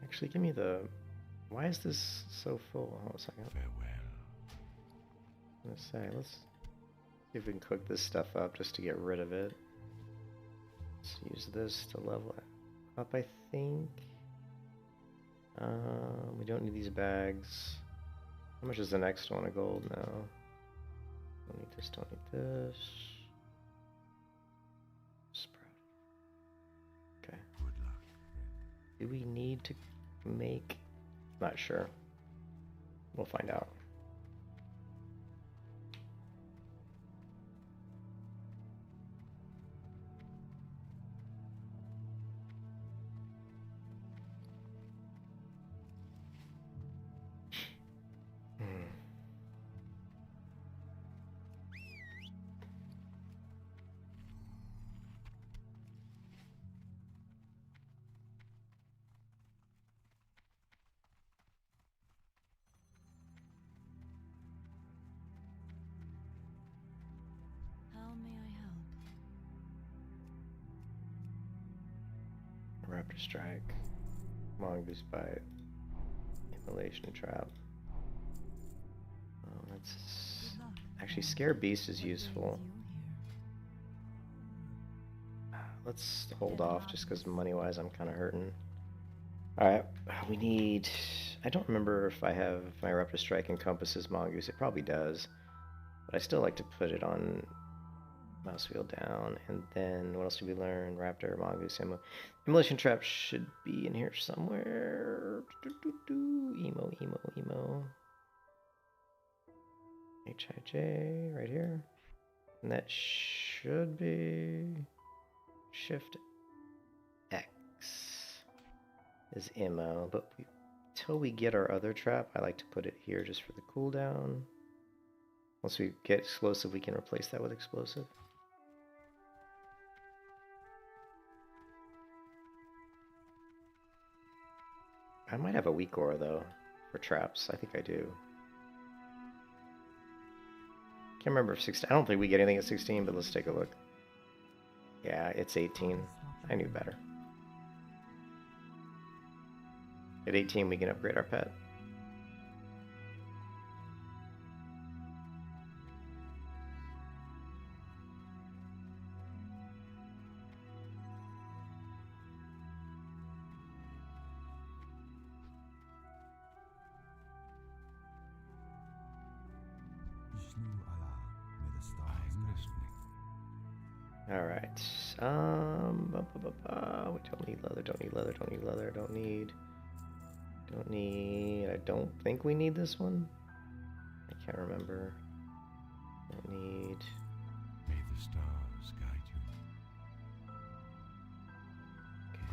A: Actually, give me the... Why is this so full? Hold on a second.
C: Farewell.
A: I'm gonna say, let's see if we can cook this stuff up just to get rid of it. Let's use this to level it up, I think. We don't need these bags. How much is the next one of gold now? Don't need this, don't need this. Sprout. Okay.
C: Good luck.
A: Do we need to make... Not sure. We'll find out.
G: How may I help?
A: Raptor Strike, Mongoose Bite, Immolation Trap. Oh, that's...
G: Good luck.
A: Actually, Scare Beast is
G: What brings
A: useful.
G: you here?
A: let's hold off just because money-wise I'm kind of hurting. Alright, we need... I don't remember if I have my Eruptive Strike encompasses Mongoose. It probably does. But I still like to put it on mouse wheel down. And then what else did we learn? Raptor, Mongoose, ammo. Immolation Trap should be in here somewhere. Emo, emo, emo. HIJ right here. And that should be Shift X is ammo, but until we get our other trap, I like to put it here just for the cooldown. Once we get explosive, we can replace that with explosive. I might have a weak aura though for traps. I think I do. Can't remember if 16. I don't think we get anything at 16, but let's take a look. Yeah, it's 18. I knew better. At 18, we can upgrade our pet.
C: Vishnu Allah, may the stars
H: I'm
C: guide
H: listening.
A: All right. We don't need leather. Don't need leather. Don't need leather. Don't need. Don't need. I don't think we need this one. I can't remember. Don't need.
H: May the stars guide you.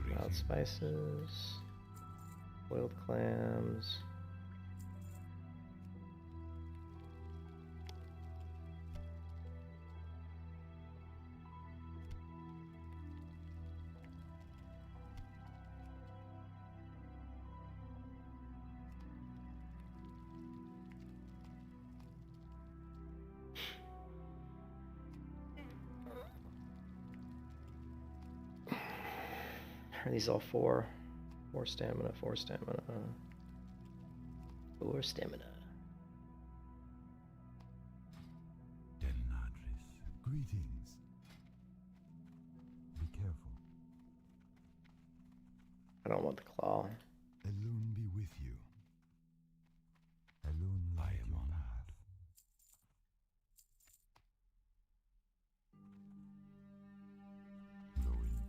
A: Okay, wild spices. Boiled clams. Are these all four? 4 stamina, 4 stamina. 4 stamina.
H: Denadris.
C: Greetings. Be careful.
A: I don't want the claw.
C: Elune be with you. Elune
H: I
C: light
H: am
C: your
H: honored.
C: path.
H: Go in peace.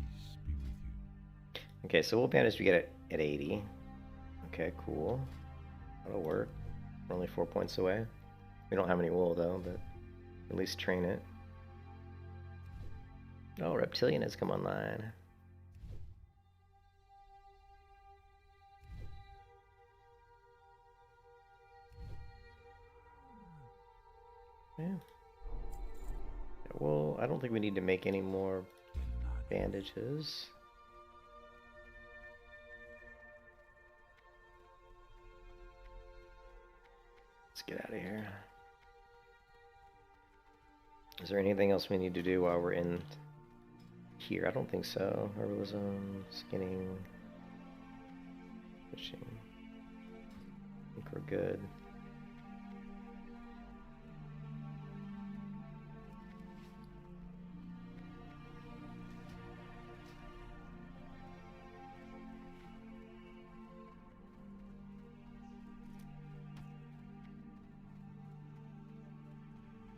H: Peace be with you.
A: Okay, so we'll manage to get it at 80. Okay, cool. That'll work. We're only 4 points away. We don't have any wool though, but at least train it. Oh, Reptilian has come online. Yeah. Well, I don't think we need to make any more
H: Denadris.
A: bandages. Let's get out of here. Is there anything else we need to do while we're in here? I don't think so. Herbalism, skinning, fishing. I think we're good.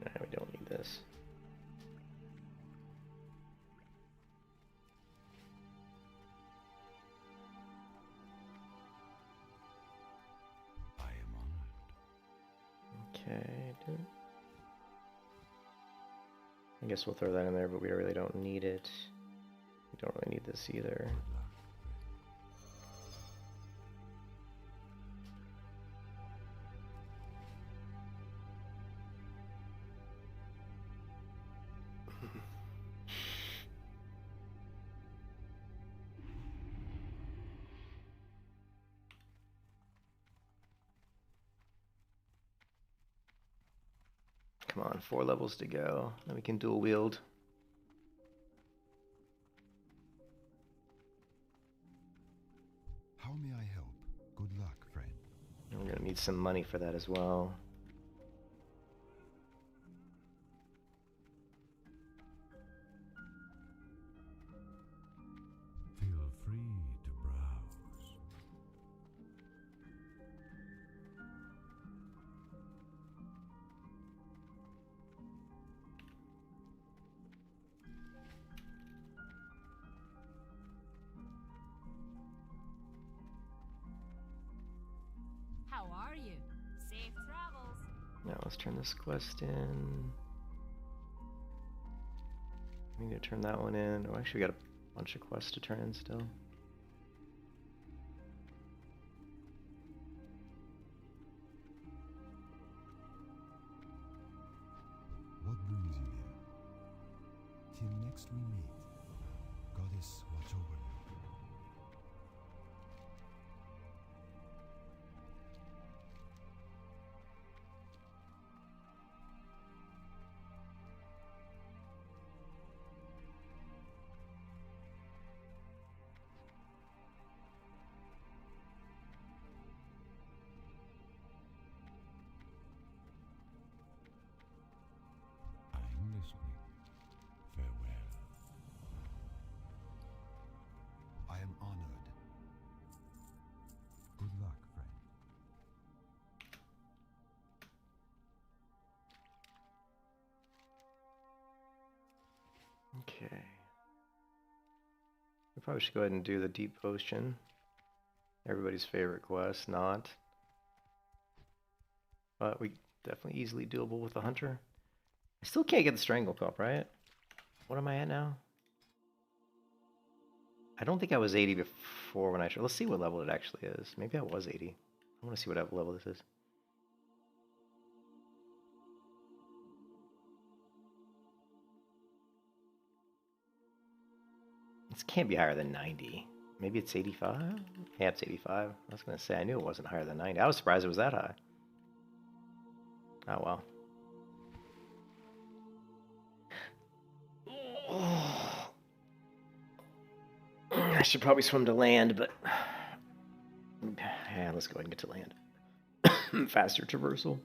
A: Nah, we don't need this.
H: I am honored.
A: Okay, I guess we'll throw that in there, but we really don't need it. We don't really need this either.
H: Good luck.
A: Come on, 4 levels to go. Then we can dual wield. We're gonna need some money for that as well.
C: Feel free to browse.
G: How are you?
D: Safe travels.
A: Now let's turn this quest in. We need to turn that one in. Oh, actually, we got a bunch of quests to turn in still.
C: What brings you here? Till next we meet, Goddess watch over you. I'm listening. Farewell. I am honored. Good luck, friend.
A: Okay. We probably should go ahead and do the deep potion. Everybody's favorite quest, not. But we definitely easily doable with the hunter. I still can't get the strangle cup, right? What am I at now? I don't think I was 80 before when I tried. Let's see what level it actually is. Maybe I was 80. I want to see what level this is. This can't be higher than 90. Maybe it's 85? Yeah, it's 85. I was going to say, I knew it wasn't higher than 90. I was surprised it was that high. Oh, well. I should probably swim to land, but... Yeah, let's go ahead and get to land. Faster traversal.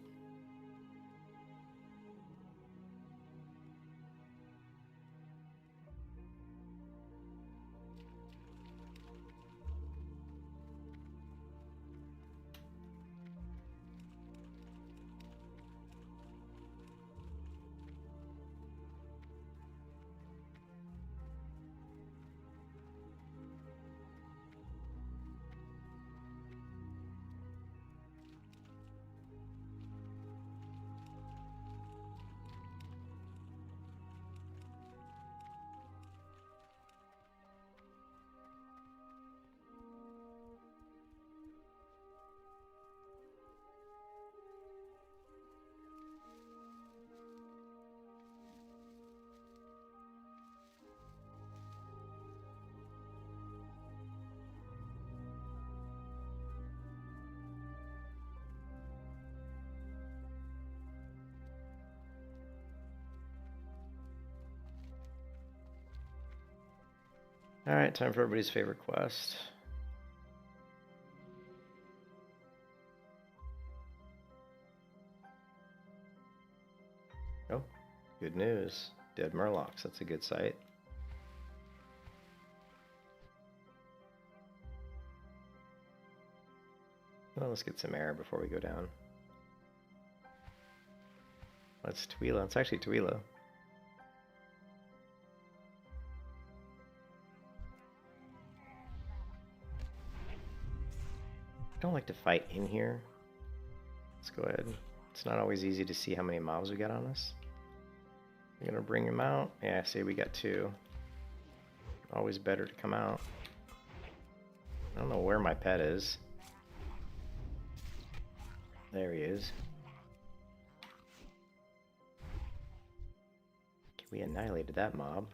A: Alright, time for everybody's favorite quest. Oh, good news. Dead Murlocs, that's a good sight. Well, let's get some air before we go down. That's Tuila. It's actually Tuila. I don't like to fight in here. Let's go ahead. It's not always easy to see how many mobs we got on us. I'm gonna bring him out. Yeah, see, we got 2. Always better to come out. I don't know where my pet is. There he is. We annihilated that mob.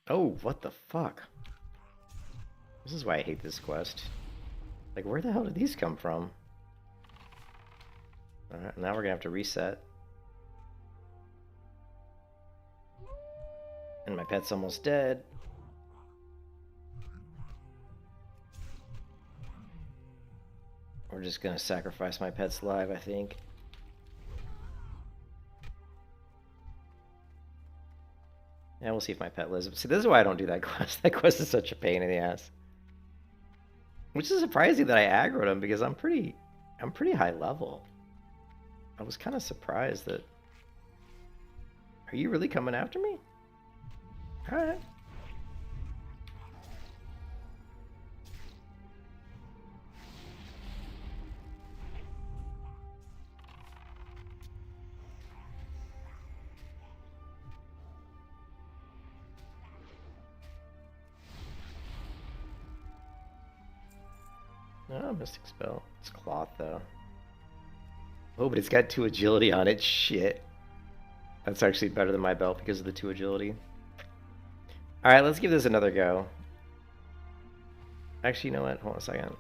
A: Oh, what the fuck? This is why I hate this quest. Like, where the hell did these come from? Alright, now we're gonna have to reset. And my pet's almost dead. We're just gonna sacrifice my pet's life, I think. Yeah, we'll see if my pet lives. See, this is why I don't do that quest. That quest is such a pain in the ass. Which is surprising that I aggroed him because I'm pretty high level. I was kind of surprised that. Are you really coming after me? All right. Oh, Mystic Spell. It's cloth, though. Oh, but it's got 2 agility on it. Shit. That's actually better than my belt because of the 2 agility. Alright, let's give this another go. Actually, you know what? Hold on a second.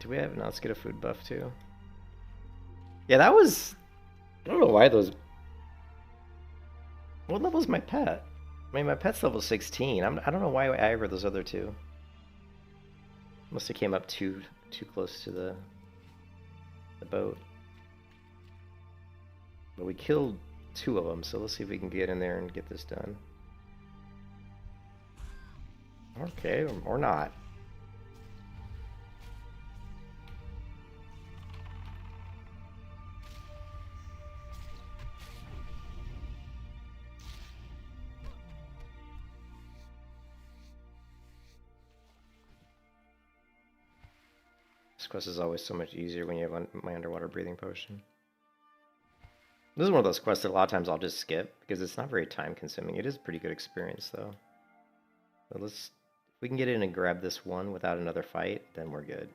A: Do we have... No, let's get a food buff, too. Yeah, that was... I don't know why those... What level is my pet? I mean, my pet's level 16. I don't know why I aggroed those other 2. Must have came up too close to the boat. But we killed 2 of them, so let's see if we can get in there and get this done. Okay, or not. This quest is always so much easier when you have my underwater breathing potion. This is one of those quests that a lot of times I'll just skip because it's not very time consuming. It is a pretty good experience though. But if we can get in and grab this one without another fight, then we're good.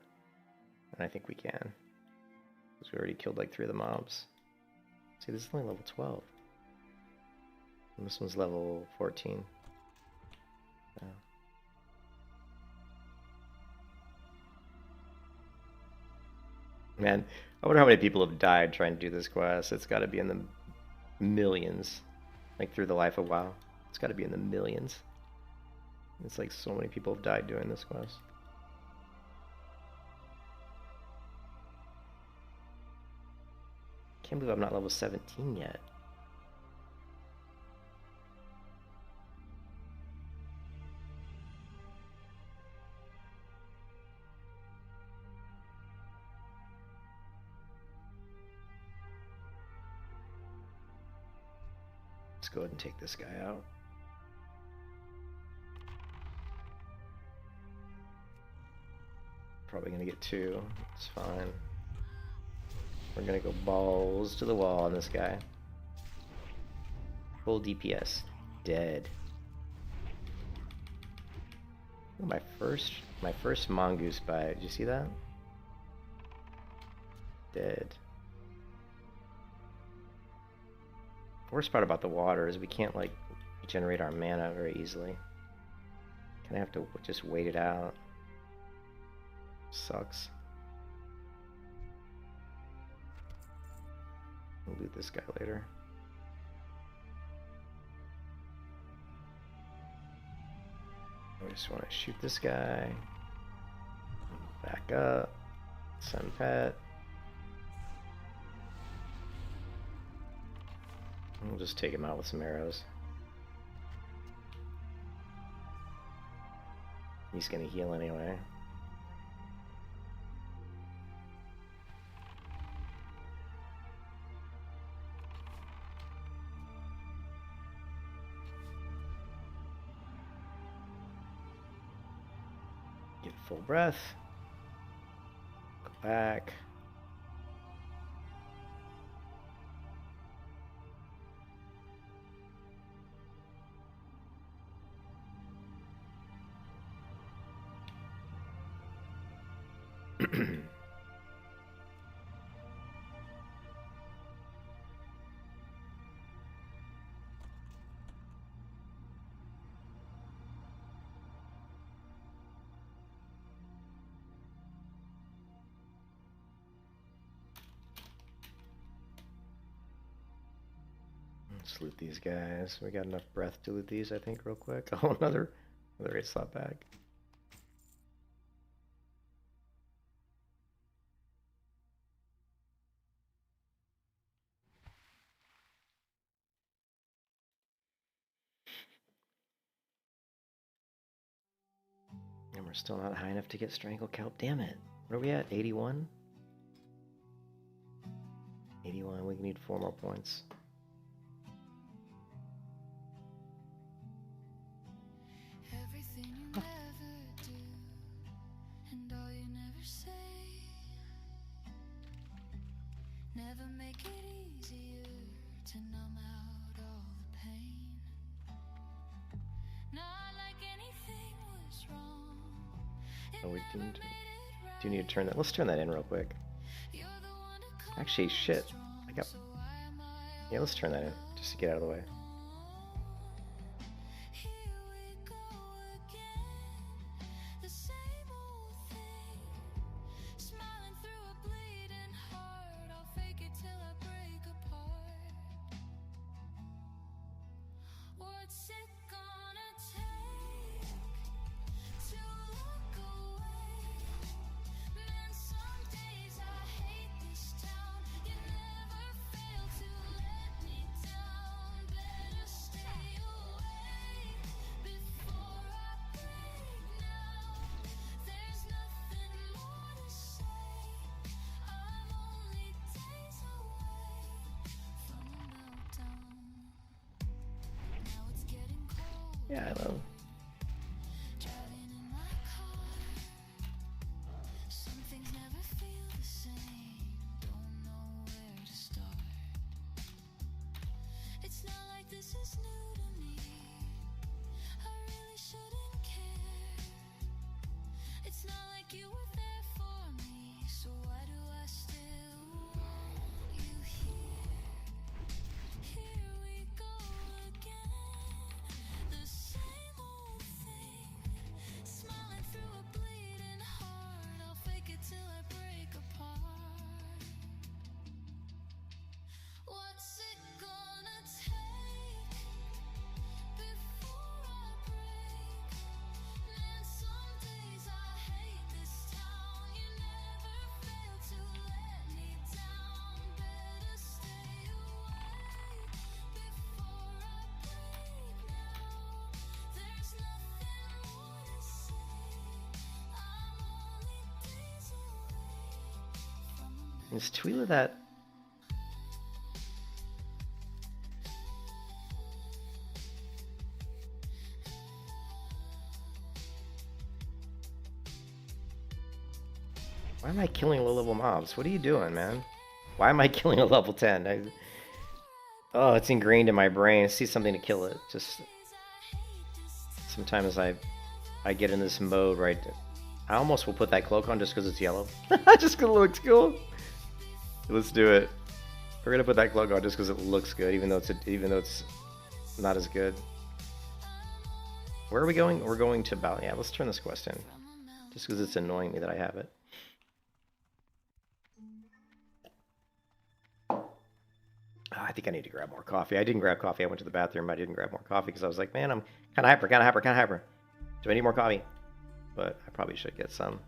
A: And I think we can. Because we already killed like 3 of the mobs. See, this is only level 12. And this one's level 14. Yeah. Man, I wonder how many people have died trying to do this quest. It's got to be in the millions. Like, through the life of WoW. It's got to be in the millions. It's like so many people have died doing this quest. Can't believe I'm not level 17 yet. Let's go ahead and take this guy out. Probably gonna get 2. It's fine. We're gonna go balls to the wall on this guy. Full DPS. Dead. Oh, my first mongoose bite. Did you see that? Dead. The worst part about the water is we can't like regenerate our mana very easily. Kinda have to just wait it out. Sucks. We'll loot this guy later. I just want to shoot this guy. Back up. Send pet. We'll just take him out with some arrows. He's gonna heal anyway. Get full breath. Go back. Let's loot these guys. We got enough breath to loot these, I think, real quick. Oh, another 8 slot bag. And we're still not high enough to get Strangle Kelp. Damn it. What are we at? 81? 81. We need 4 more points.
D: Everything you never do, and all you never say, never make it easier to numb out all the pain. Not like anything was wrong.
A: Oh, we do need to turn that. Let's turn that in real quick. Actually, shit. Yeah, let's turn that in just to get out of the way. Yeah, I love.
D: Driving in my car, some things never feel the same. Don't know where to start. It's not like this is new to me. I really shouldn't care. It's not like you were there for me, so why do I still want you here? Here we go again. The same old thing. Smiling through a bleeding heart. I'll fake it till I break apart. What's it gonna take before I break? Man, some days I hate this town. You never fail to let me down. Better stay away before I break now. There's nothing more to say. I'm only days away from
A: Is Twyla that? Why am I killing low-level mobs? What are you doing, man? Why am I killing a level 10? Oh, it's ingrained in my brain. I see something to kill it. Just sometimes I get in this mode, right? I almost will put that cloak on just because it's yellow. Just because it looks cool. Let's do it. We're gonna put that cloak on just because it looks good, even though it's not as good. Where are we going? We're going to Bal. Yeah, let's turn this quest in, just because it's annoying me that I have it. Oh, I think I need to grab more coffee. I didn't grab coffee. I went to the bathroom. I didn't grab more coffee because I was like, man, I'm kind of hyper. Do I need more coffee? But I probably should get some.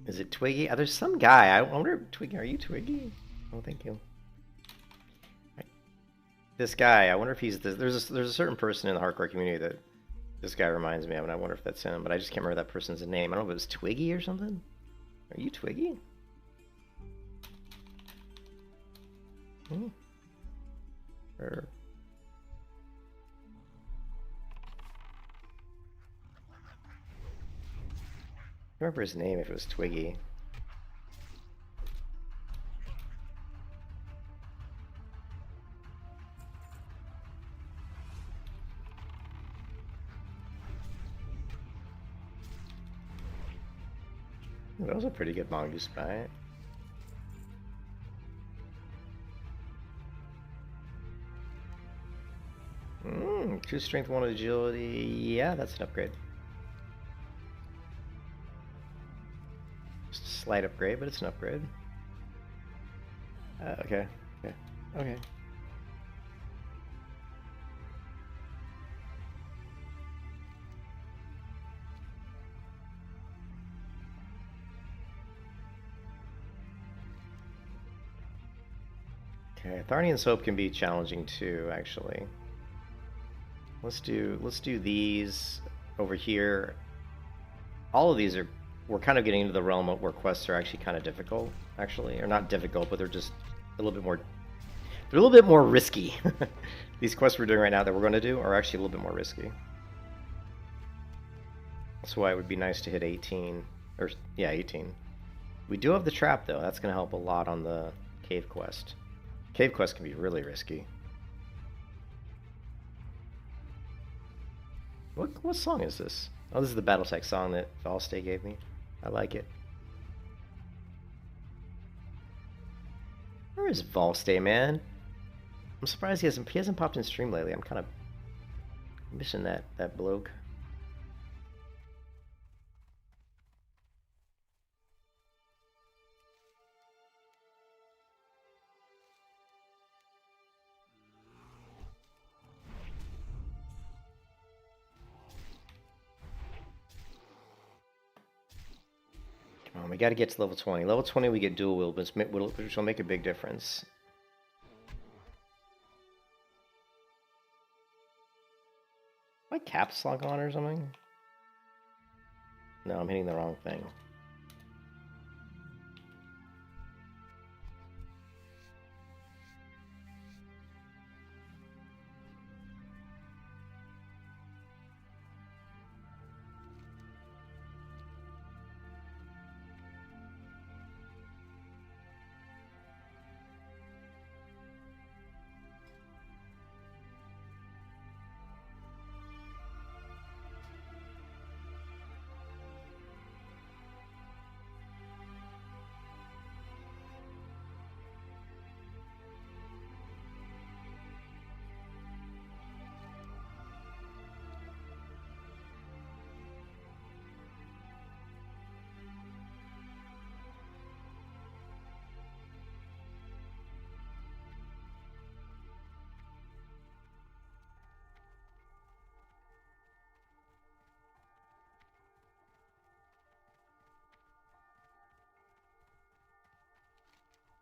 A: Is it Twiggy? Oh, there's some guy. I wonder, Twiggy, are you Twiggy? Oh, thank you. This guy, I wonder if he's there's a certain person in the hardcore community that this guy reminds me of, and I wonder if that's him, but I just can't remember that person's name. I don't know if it was Twiggy or something. Are you Twiggy? Or... I remember his name if it was Twiggy. That was a pretty good mongoose fight. 2 strength, 1 agility. Yeah, that's an upgrade. Just a slight upgrade, but it's an upgrade. Okay. Okay. Okay. Okay, Tharnian Soap can be challenging too, actually. Let's do these over here. All of these are, we're kind of getting into the realm of where quests are actually kind of difficult, actually, or not difficult, but they're just a little bit more. They're a little bit more risky. These quests we're doing right now that we're going to do are actually a little bit more risky. That's why it would be nice to hit 18, or yeah, 18. We do have the trap though. That's going to help a lot on the cave quest. Cave quest can be really risky. What song is this? Oh, this is the Battletech song that Valstay gave me. I like it. Where is Valstay, man? I'm surprised he hasn't popped in stream lately. I'm kind of missing that bloke. Come on, we got to get to level 20. Level 20, we get dual wield, which will make a big difference. My caps lock on or something? No, I'm hitting the wrong thing.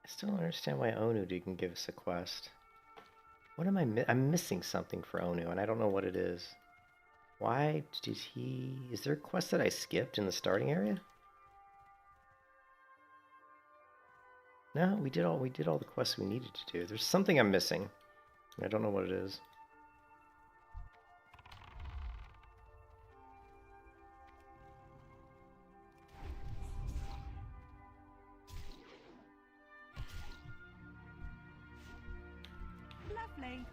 A: I still don't understand why Onu didn't give us a quest. What am I'm missing something for Onu, and I don't know what it is. Why did he... Is there a quest that I skipped in the starting area? No, we did all the quests we needed to do. There's something I'm missing. I don't know what it is.
E: Lovely.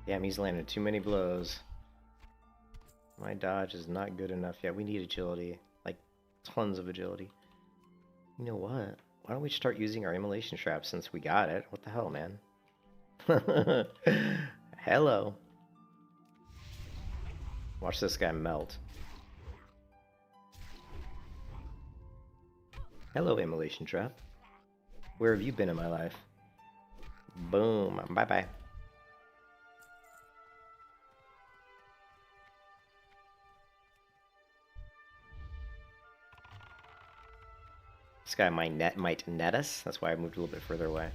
A: Damn, he's landed too many blows. My dodge is not good enough yet. We need agility. Like, tons of agility. You know what? Why don't we start using our immolation trap since we got it? What the hell, man? Hello. Watch this guy melt. Hello, immolation trap. Where have you been in my life? Boom. Bye-bye. This guy might net us. That's why I moved a little bit further away.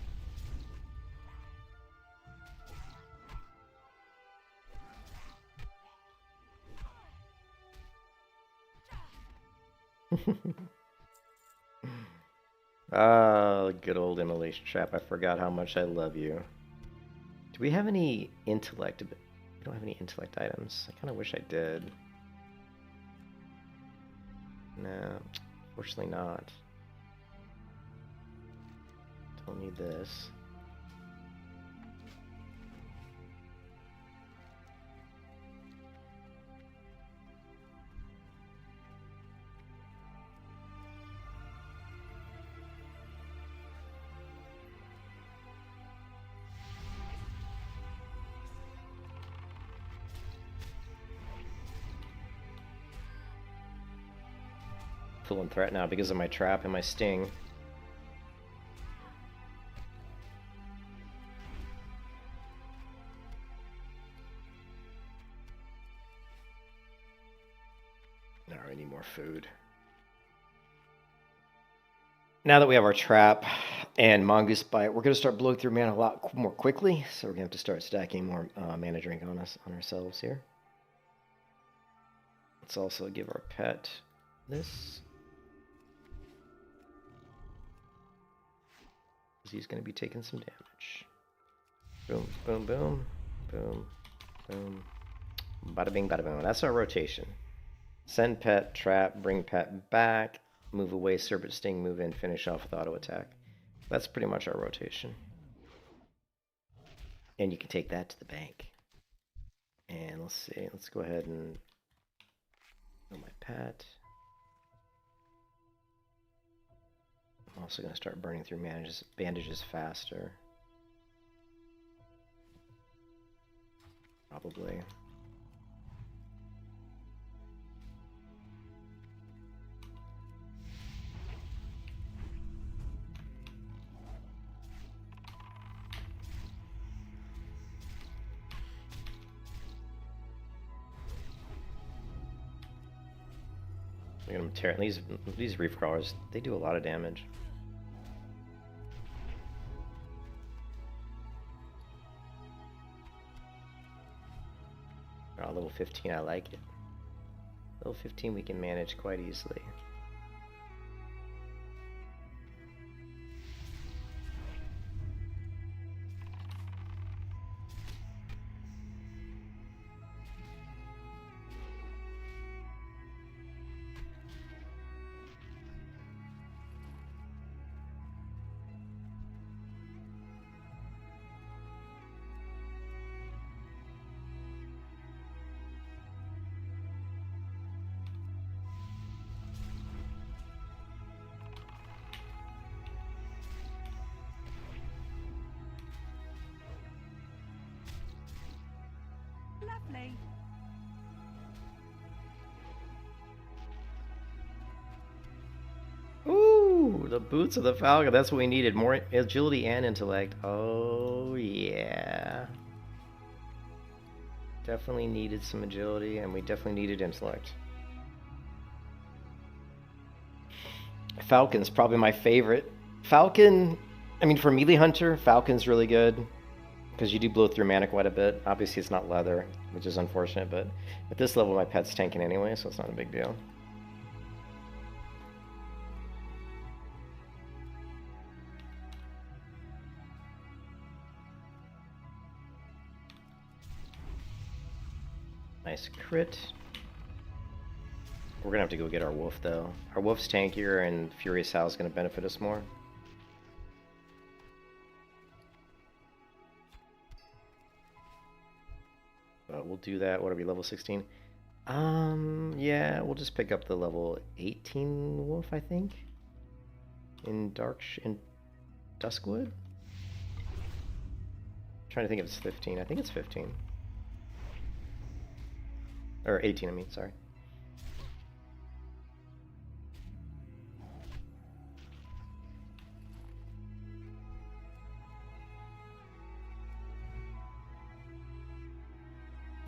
A: Oh, good old immolation trap. I forgot how much I love you. Do we have any intellect? We don't have any intellect items. I kind of wish I did. No, fortunately not. Don't need this. Full in threat now because of my trap and my sting. Now I need more food. Now that we have our trap and Mongoose Bite, we're going to start blowing through mana a lot more quickly. So we're going to have to start stacking more mana drink on ourselves here. Let's also give our pet this. He's going to be taking some damage. Boom, boom, boom, boom, boom. Bada bing, bada boom. That's our rotation. Send pet, trap, bring pet back, move away, serpent sting, move in, finish off with auto attack. That's pretty much our rotation. And you can take that to the bank. And let's see, let's go ahead and kill my pet. I'm also going to start burning through bandages faster. Probably. Look at them tear. These reef crawlers, they do a lot of damage. Oh, level 15, I like it. Level 15 we can manage quite easily.
E: Lovely.
A: Ooh, the boots of the Falcon. That's what we needed. More agility and intellect. Oh, yeah. Definitely needed some agility, and we definitely needed intellect. Falcon's probably my favorite. Falcon, I mean, for melee hunter, Falcon's really good. Because you do blow through mana quite a bit. Obviously, it's not leather, which is unfortunate, but at this level, my pet's tanking anyway, so it's not a big deal. Nice crit. We're gonna have to go get our wolf, though. Our wolf's tankier, and Furious Howl's gonna benefit us more. We'll do that. What are we, level 16? Yeah, we'll just pick up the level 18 wolf, I think. In Duskwood? Trying to think if it's 15. I think it's 15. Or 18, I mean, sorry.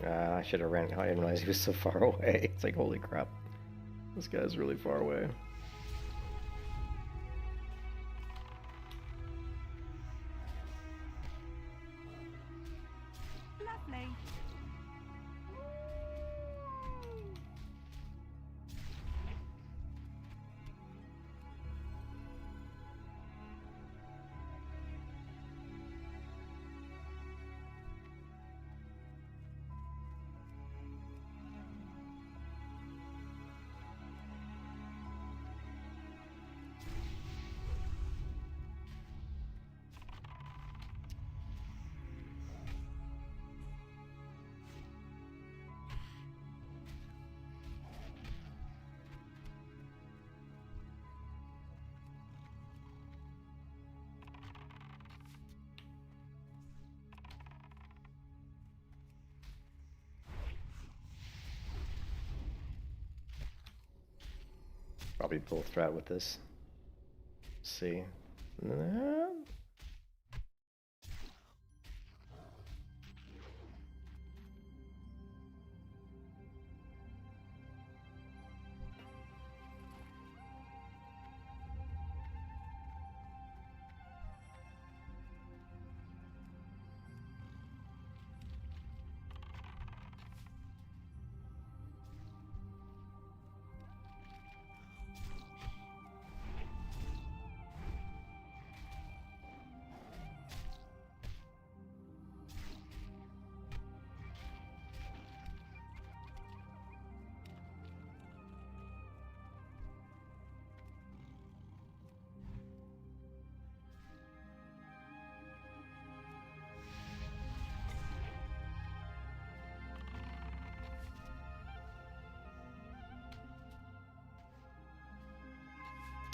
A: I should have ran. I didn't realize he was so far away. It's like, holy crap. This guy's really far away.
E: Lovely.
A: probably both drought with this. Let's see.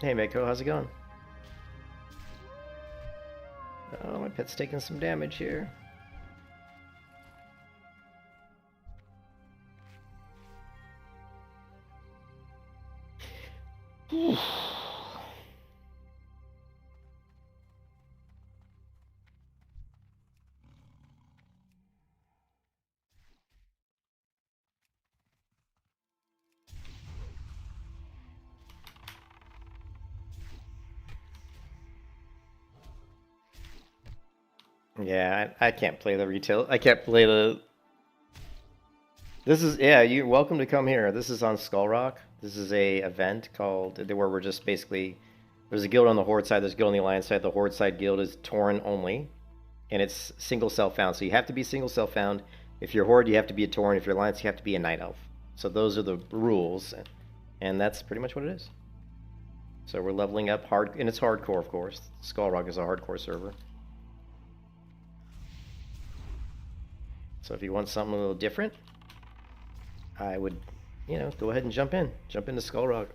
A: Hey Mako, how's it going? Oh, my pet's taking some damage here. Yeah, I can't play the retail. I can't play the. This is, yeah, you're welcome to come here. This is on Skull Rock. This is a event called where we're just basically, there's a guild on the Horde side, there's a guild on the Alliance side. The Horde side guild is Tauren only, and it's single self found. So you have to be single self found. If you're Horde, you have to be a Tauren. If you're Alliance, you have to be a Night Elf. So those are the rules, and that's pretty much what it is. So we're leveling up hard, and it's hardcore, of course. Skull Rock is a hardcore server. So if you want something a little different, I would, you know, go ahead and jump in. Jump into Skull Rock.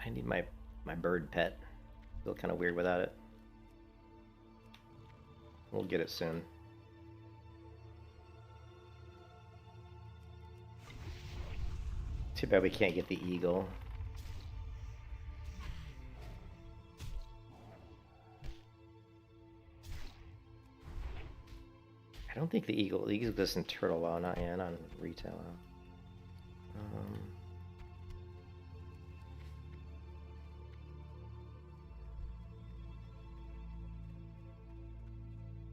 A: I need my bird pet. Feel kind of weird without it. We'll get it soon. Too bad we can't get the eagle. I don't think the eagle goes in turtle law, not on retail law.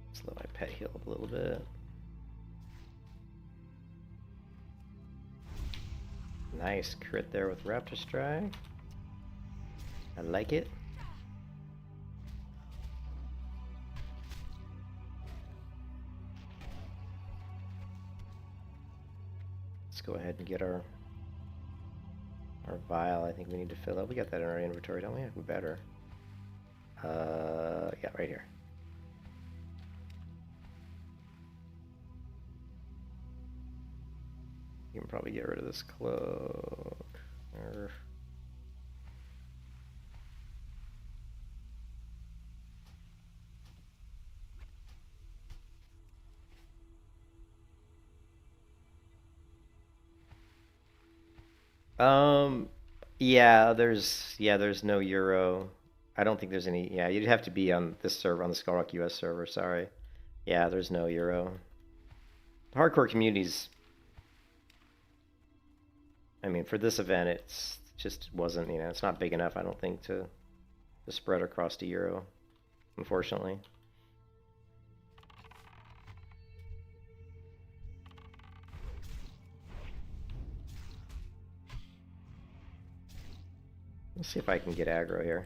A: Let's let my pet heal up a little bit. Nice crit there with Raptor Strike. I like it. Let's go ahead and get our vial. I think we need to fill up. We got that in our inventory, don't we? We better. Yeah, right here. You can probably get rid of this cloak. Yeah, there's no Euro. I don't think there's any. Yeah, you'd have to be on this server, on the Skull Rock US server. Sorry. Yeah, there's no Euro. The hardcore communities. I mean, for this event, it's just wasn't. You know, it's not big enough. I don't think to spread across to Euro, unfortunately. Let's see if I can get aggro here.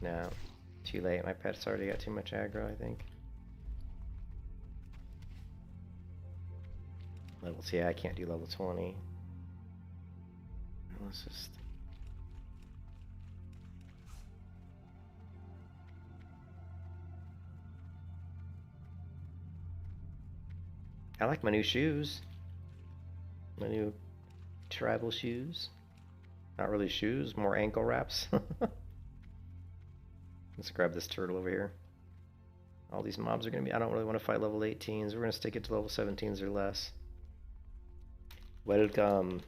A: No, too late. My pet's already got too much aggro, I think. Levels, yeah, I can't do level 20. Let's just... I like my new shoes. My new tribal shoes. Not really shoes, more ankle wraps. Let's grab this turtle over here. All these mobs are going to be... I don't really want to fight level 18s. We're going to stick it to level 17s or less. Welcome.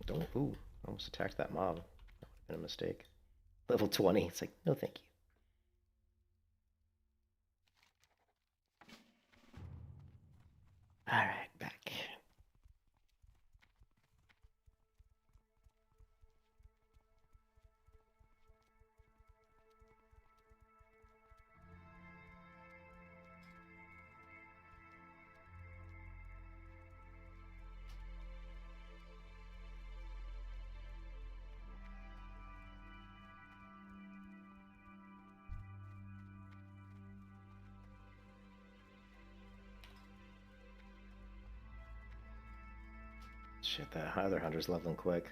A: Don't... Ooh, almost attacked that mob. That would have been a mistake. Level 20. It's like, no thank you. Alright, back. Shit, that other hunter's leveling quick.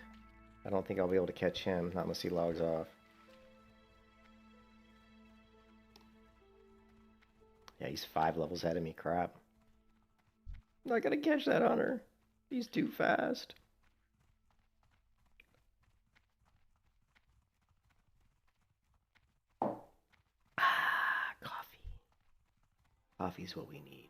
A: I don't think I'll be able to catch him, not unless he logs off. Yeah, he's 5 levels ahead of me, crap. I'm not gonna catch that hunter. He's too fast. Ah, coffee. Coffee's what we need.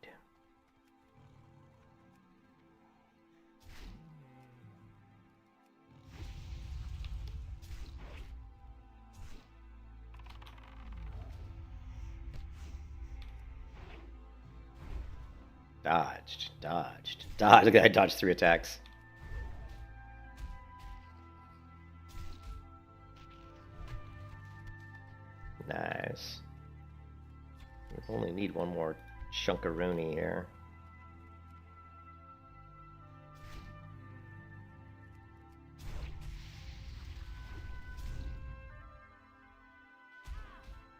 A: Dodged, dodged, dodged. Look at that, I dodged 3 attacks. Nice. We only need one more chunkaroonie here.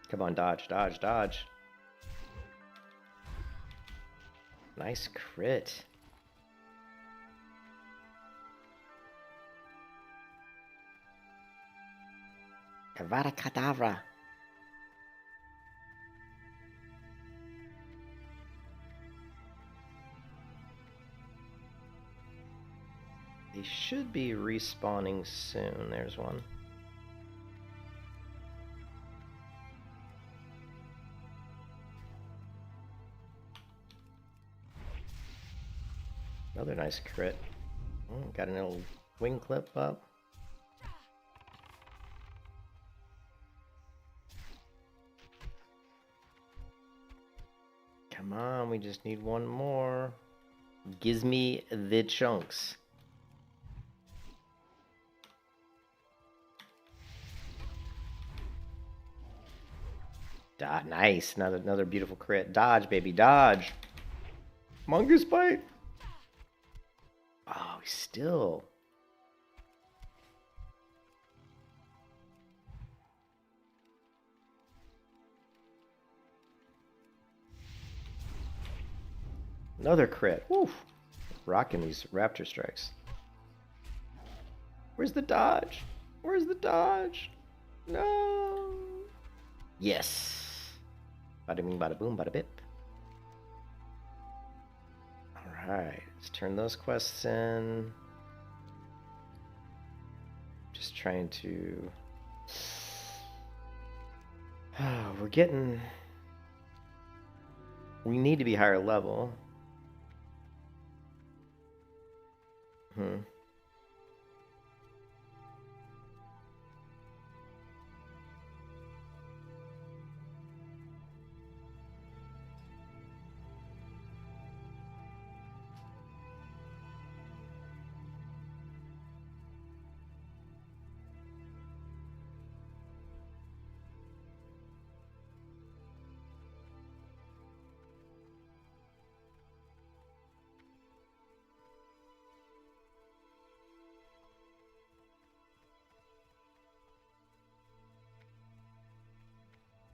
A: Come on, dodge, dodge, dodge. Nice crit. Avada Kedavra. They should be respawning soon. There's one. Another nice crit. Oh, got an little wing clip up. Come on, we just need one more. Gives me the chunks. Nice, another beautiful crit. Dodge, baby, dodge. Mongoose bite. Oh, still. Another crit. Woof. Rocking these raptor strikes. Where's the dodge? Where's the dodge? No. Yes. Bada bing, bada boom, bada bip. Alright, let's turn those quests in. Just trying to... we're getting... We need to be higher level.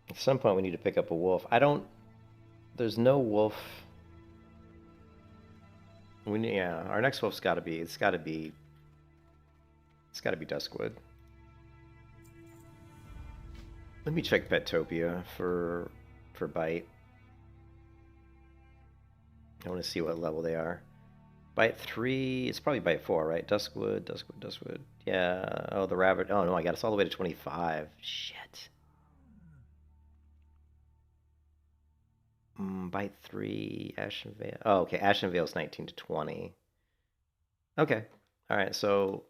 A: At some point we need to pick up a wolf. There's no wolf. Yeah, our next wolf's gotta be, it's gotta be Duskwood. Let me check Petopia for bite. I want to see what level they are. Bite 3, it's probably bite 4, right? Duskwood, Duskwood, Duskwood. Yeah. Oh, the rabbit. Oh, no, I got us all the way to 25. Shit. Bite 3, Ashen Vale. Oh, okay. Ashen Vale's 19 to 20. Okay. All right, so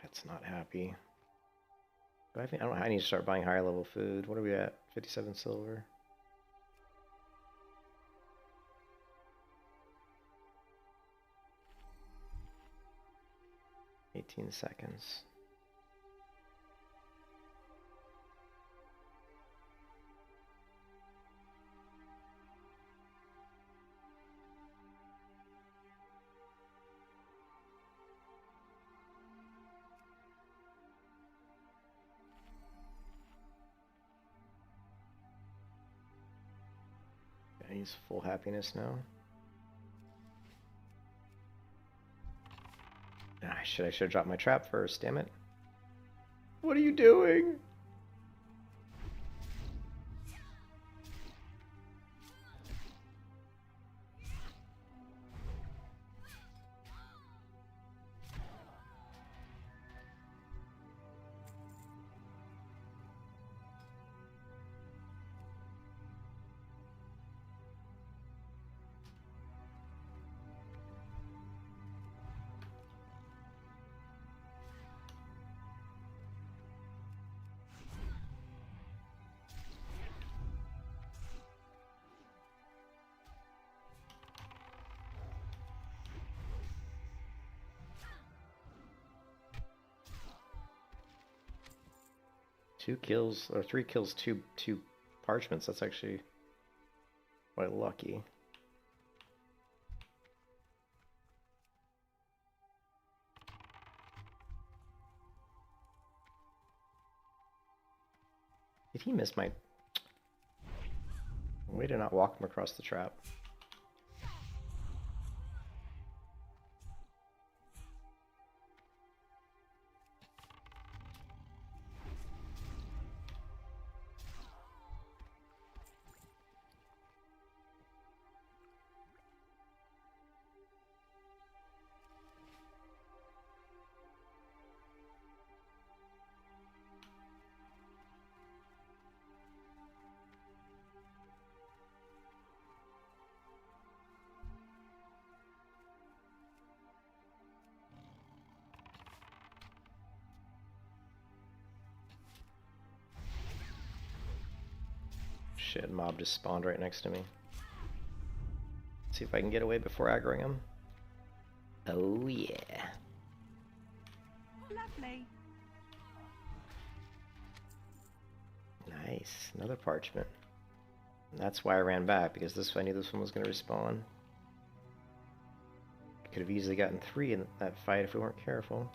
A: Pet's not happy. But I don't know. I need to start buying higher level food. What are we at? 57 silver. 18 seconds. Yeah, he's full happiness now. Ah, I should have dropped my trap first, damn it. What are you doing? Two kills, or 3 kills, two parchments. That's actually quite lucky. Did he miss my... Way to not walk him across the trap. Shit, mob just spawned right next to me. See if I can get away before aggroing him. Oh yeah.
E: Lovely.
A: Nice, another parchment. And that's why I ran back, because I knew this one was going to respawn. Could have easily gotten 3 in that fight if we weren't careful.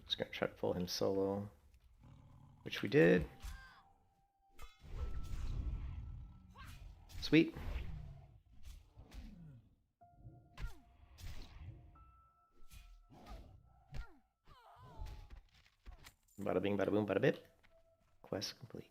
A: Just gonna try to pull him solo, which we did. Sweet. Bada bing, bada boom, bada bip. Quest complete.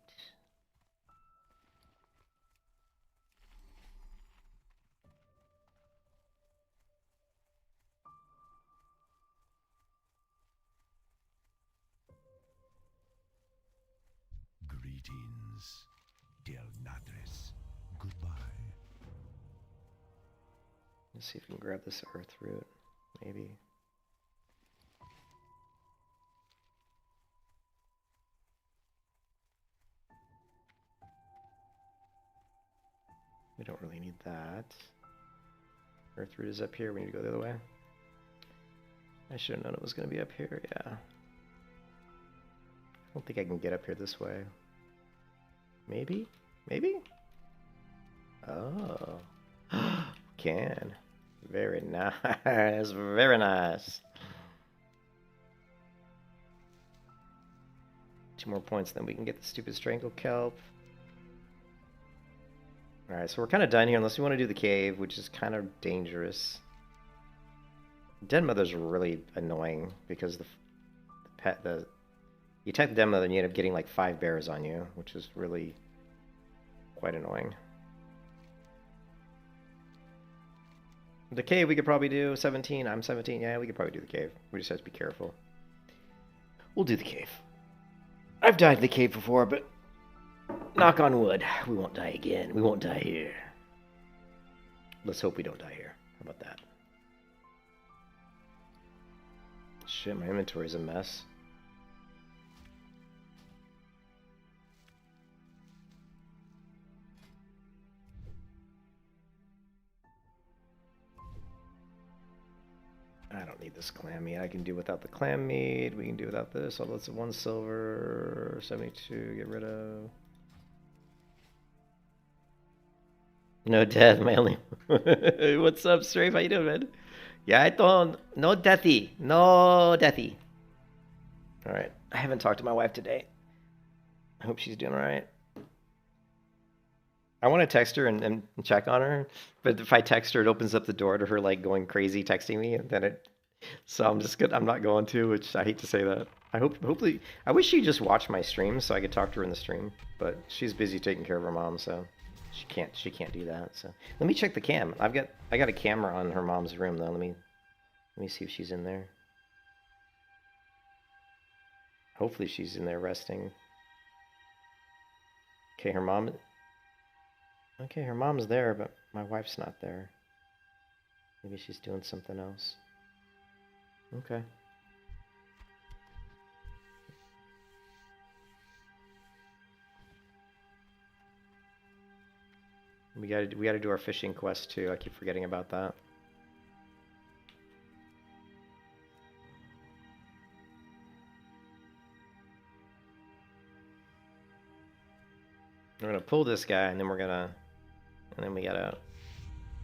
C: Greetings, dear Nadres. Goodbye.
A: Let's see if we can grab this earth root, maybe. We don't really need that. Earth root is up here, we need to go the other way. I should have known it was going to be up here, yeah. I don't think I can get up here this way. Maybe? Maybe? Oh. Can. Very nice. Very nice. 2 more points, then we can get the stupid Strangle Kelp. Alright, so we're kind of done here unless we want to do the cave, which is kind of dangerous. Den Mother's really annoying because you attack the Den Mother and you end up getting like 5 bears on you, which is really quite annoying. The cave we could probably do. 17, I'm 17. Yeah, we could probably do the cave. We just have to be careful. We'll do the cave. I've died in the cave before, but knock on wood, we won't die again. We won't die here. Let's hope we don't die here. How about that? Shit, my inventory's a mess. I don't need this clam meat. I can do without the clam meat. We can do without this. Although it's 1 silver, 72, get rid of. No death, my only. What's up, Strafe? How you doing, man? Yeah, I don't. No deathy. No deathy. Alright. I haven't talked to my wife today. I hope she's doing alright. I want to text her and check on her, but if I text her, it opens up the door to her like going crazy texting me, and then it. So I'm just good. I'm not going to, which I hate to say that. Hopefully, I wish she'd just watch my stream so I could talk to her in the stream, but she's busy taking care of her mom, so she can't do that. So let me check the cam. I got a camera on her mom's room though. Let me see if she's in there. Hopefully she's in there resting. Okay, her mom... Okay, her mom's there, but my wife's not there. Maybe she's doing something else. Okay. We gotta do our fishing quest too. I keep forgetting about that. We're gonna pull this guy, and then we gotta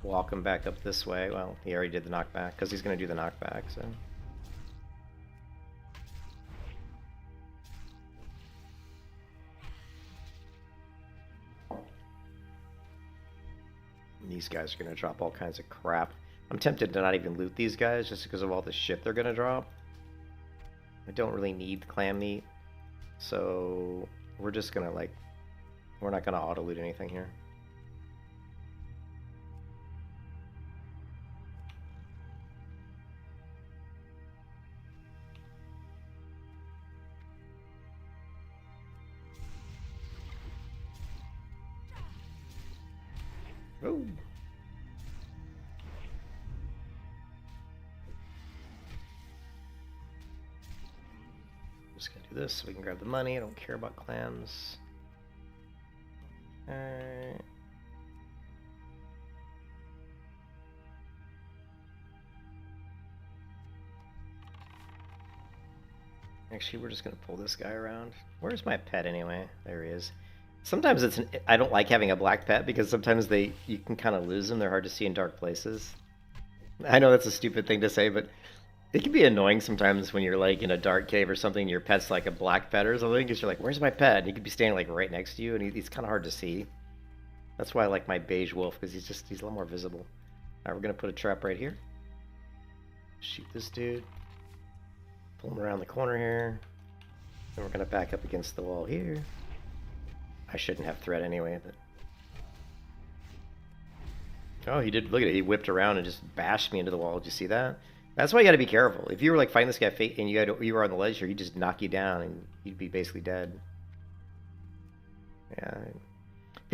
A: walk him back up this way. Well, he already did the knockback, because he's gonna do the knockback, so. These guys are gonna drop all kinds of crap. I'm tempted to not even loot these guys just because of all the shit they're gonna drop. I don't really need clam meat, so we're just gonna we're not gonna auto loot anything here. Oh. Just gonna do this so we can grab the money. I don't care about clams. Alright. Actually, we're just gonna pull this guy around. Where's my pet anyway? There he is. Sometimes I don't like having a black pet because sometimes you can kind of lose them. They're hard to see in dark places. I know that's a stupid thing to say, but it can be annoying sometimes when you're like in a dark cave or something. Your pet's like a black pet or something, because you're like, "Where's my pet?" And he could be standing like right next to you, and he's kind of hard to see. That's why I like my beige wolf, because he's a little more visible. All right, we're gonna put a trap right here. Shoot this dude. Pull him around the corner here. Then we're gonna back up against the wall here. I shouldn't have threat anyway, but... Oh, he did. Look at it. He whipped around and just bashed me into the wall. Did you see that? That's why you got to be careful. If you were like fighting this guy and you were on the ledge here, he'd just knock you down and you'd be basically dead. Yeah.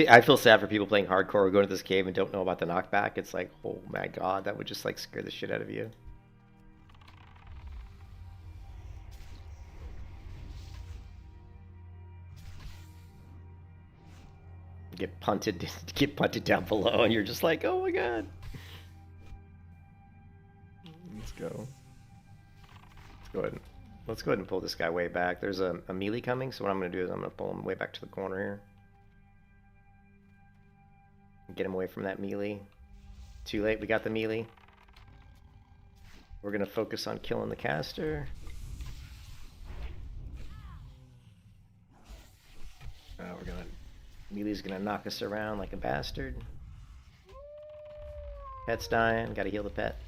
A: I feel sad for people playing hardcore or going to this cave and don't know about the knockback. It's like, oh my god, that would just like scare the shit out of you. Get punted down below, and you're just like, oh my god. Let's go. Let's go ahead and pull this guy way back. There's a melee coming, so what I'm gonna do is I'm gonna pull him way back to the corner here. Get him away from that melee. Too late, we got the melee. We're gonna focus on killing the caster. Melee's gonna knock us around like a bastard. Pet's dying, gotta heal the pet.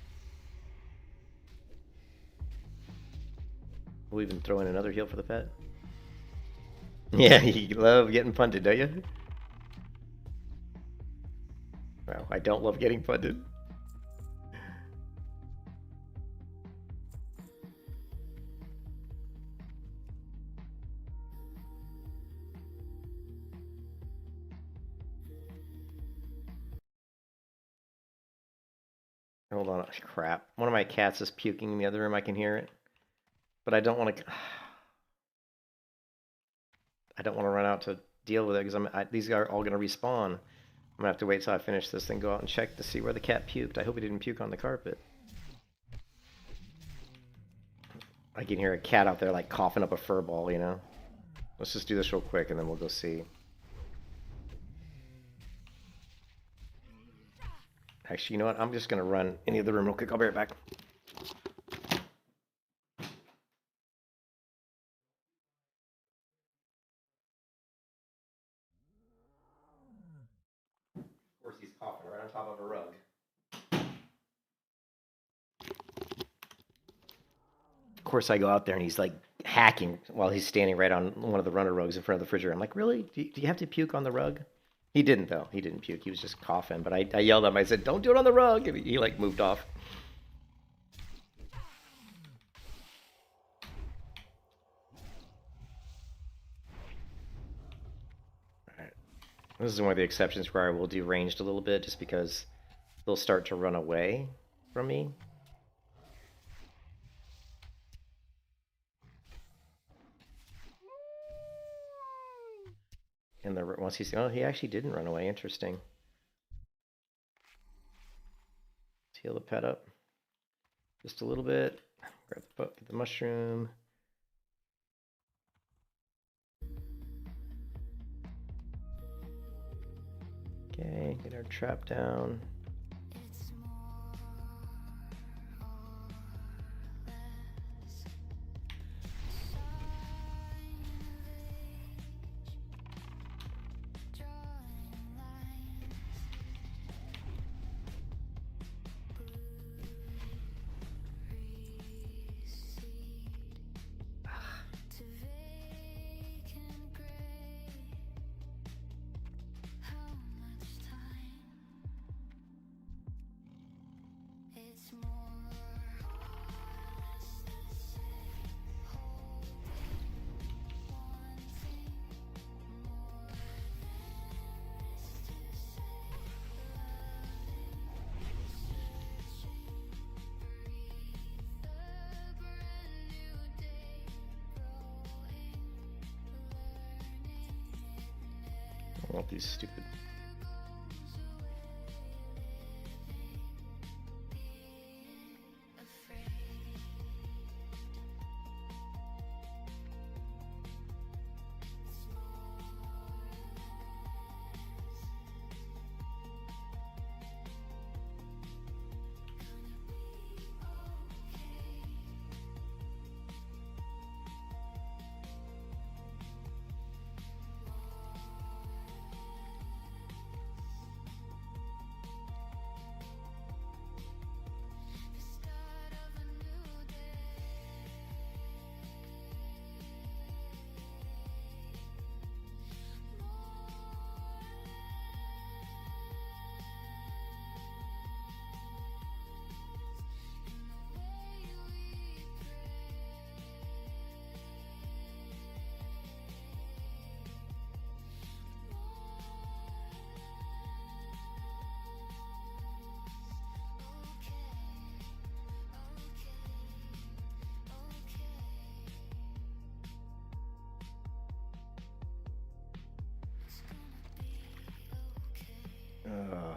A: We'll even throw in another heal for the pet. Yeah, you love getting punted, don't you? Well, I don't love getting punted. Hold on, crap. One of my cats is puking in the other room, I can hear it. But I don't want to... I don't want to run out to deal with it, because these are all going to respawn. I'm going to have to wait till I finish this, then go out and check to see where the cat puked. I hope he didn't puke on the carpet. I can hear a cat out there, like, coughing up a fur ball, you know? Let's just do this real quick, and then we'll go see. Actually, you know what? I'm just going to run into the room real quick. I'll be right back. Of course, he's coughing right on top of a rug. Of course, I go out there and he's like hacking while he's standing right on one of the runner rugs in front of the refrigerator. I'm like, really? Do you have to puke on the rug? He didn't, though. He didn't puke. He was just coughing. But I yelled at him. I said, don't do it on the rug. And he like, moved off. This is one of the exceptions where I will do ranged a little bit, just because they'll start to run away from me. And once he's, oh, he actually didn't run away. Interesting. Let's heal the pet up just a little bit. Grab the mushroom. Okay, get our trap down. I want these stupid.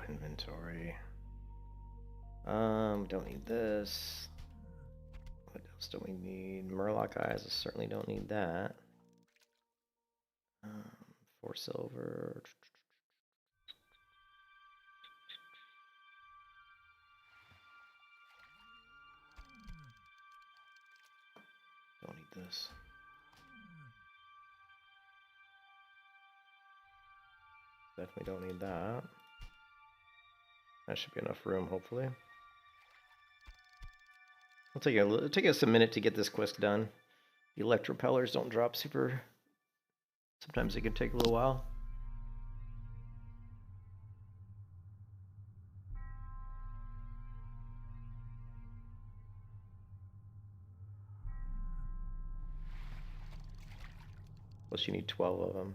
A: Inventory. Don't need this. What else do we need? Murloc eyes. I certainly don't need that. 4 silver. Don't need this. Definitely don't need that. That should be enough room, hopefully. It'll take us a minute to get this quest done. The electropellers don't drop super. Sometimes it can take a little while. Plus you need 12 of them.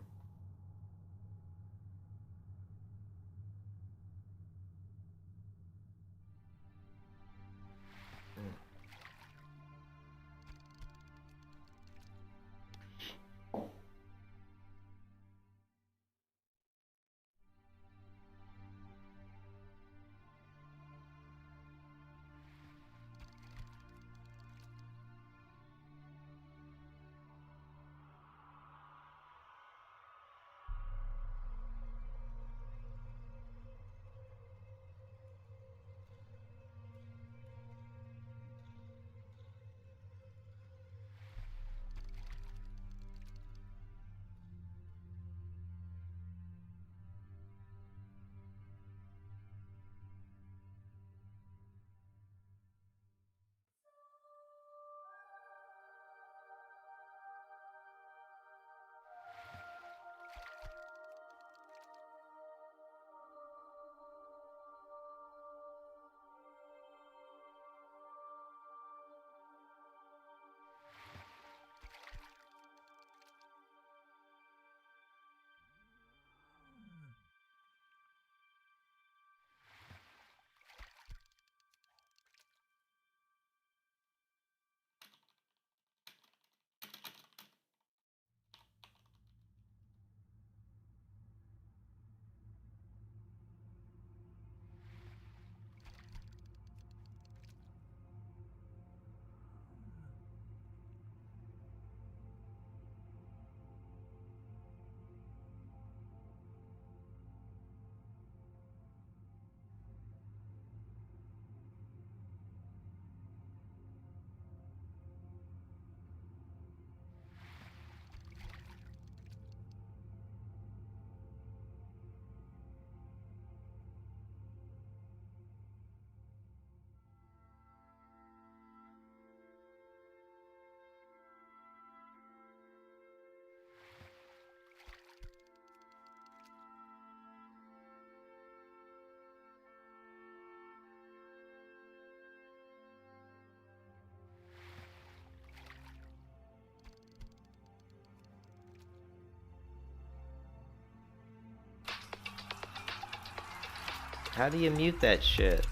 A: How do you mute that shit?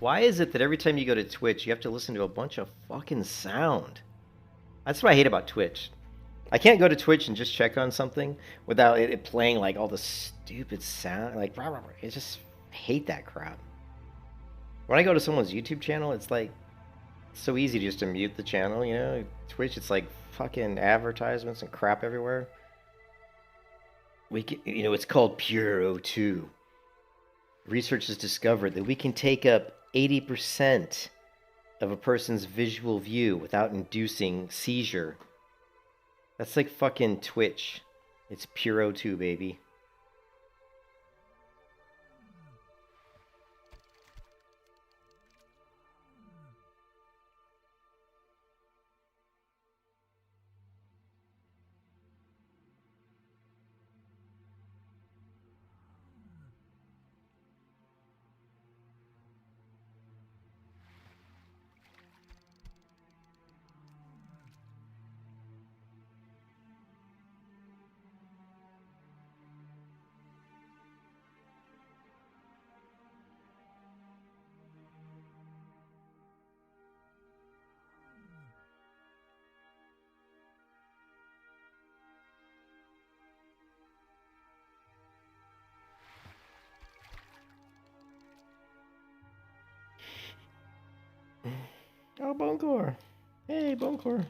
A: Why is it that every time you go to Twitch, you have to listen to a bunch of fucking sound? That's what I hate about Twitch. I can't go to Twitch and just check on something without it playing like all the stupid sound. Like, rah, rah, rah. I just hate that crap. When I go to someone's YouTube channel, it's like so easy just to mute the channel, you know? Twitch, it's like fucking advertisements and crap everywhere. We can, you know, it's called Pure O2. Research has discovered that we can take up 80% of a person's visual view without inducing seizure. That's like fucking Twitch. It's Pure O2, baby. Oh, Bonecore. Hey, Bonecore.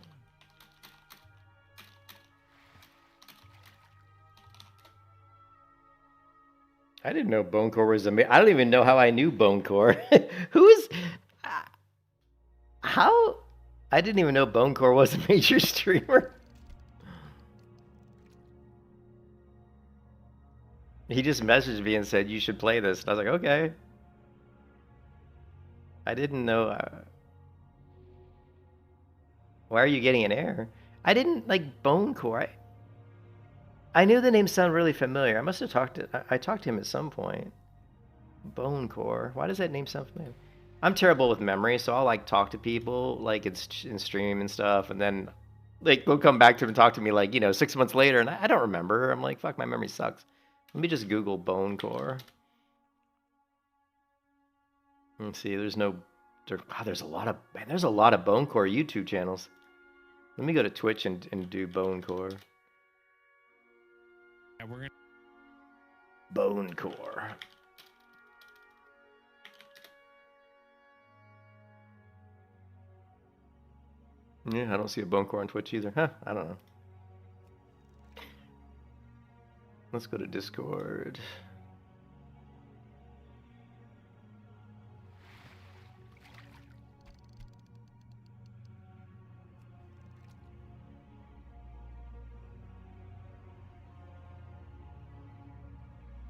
A: I didn't know Bonecore was amazing. I don't even know how I knew Bonecore. Who's... How... I didn't even know Bonecore was a major streamer. He just messaged me and said, you should play this. And I was like, okay. I didn't know... Why are you getting an error? I didn't like Bonecore. I knew the name sounded really familiar. I must have talked to... I talked to him at some point. Bonecore. Why does that name sound familiar? I'm terrible with memory, so I'll like talk to people like it's in stream and stuff, and then like they'll come back to him and talk to me like, you know, 6 months later, and I don't remember. I'm like, fuck, my memory sucks. Let me just Google Bonecore. Let's see. There's no... there's a lot of... Man, there's a lot of Bonecore YouTube channels. Let me go to Twitch and do Bonecore.
F: Yeah, we're gonna...
A: Bonecore. Yeah, I don't see a Bonecore on Twitch either. Huh, I don't know. Let's go to Discord.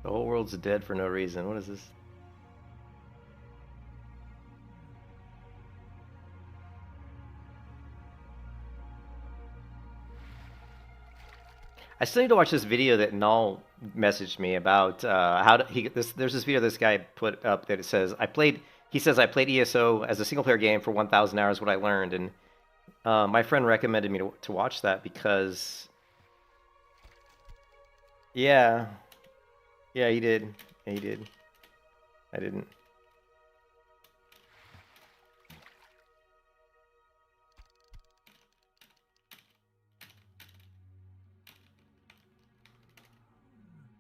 A: The whole world's dead for no reason. What is this? I still need to watch this video that Null messaged me about how to, there's this video this guy put up that it says he says I played ESO as a single player game for 1,000 hours. What I learned, and my friend recommended me to watch that because yeah, he did. He did. I didn't.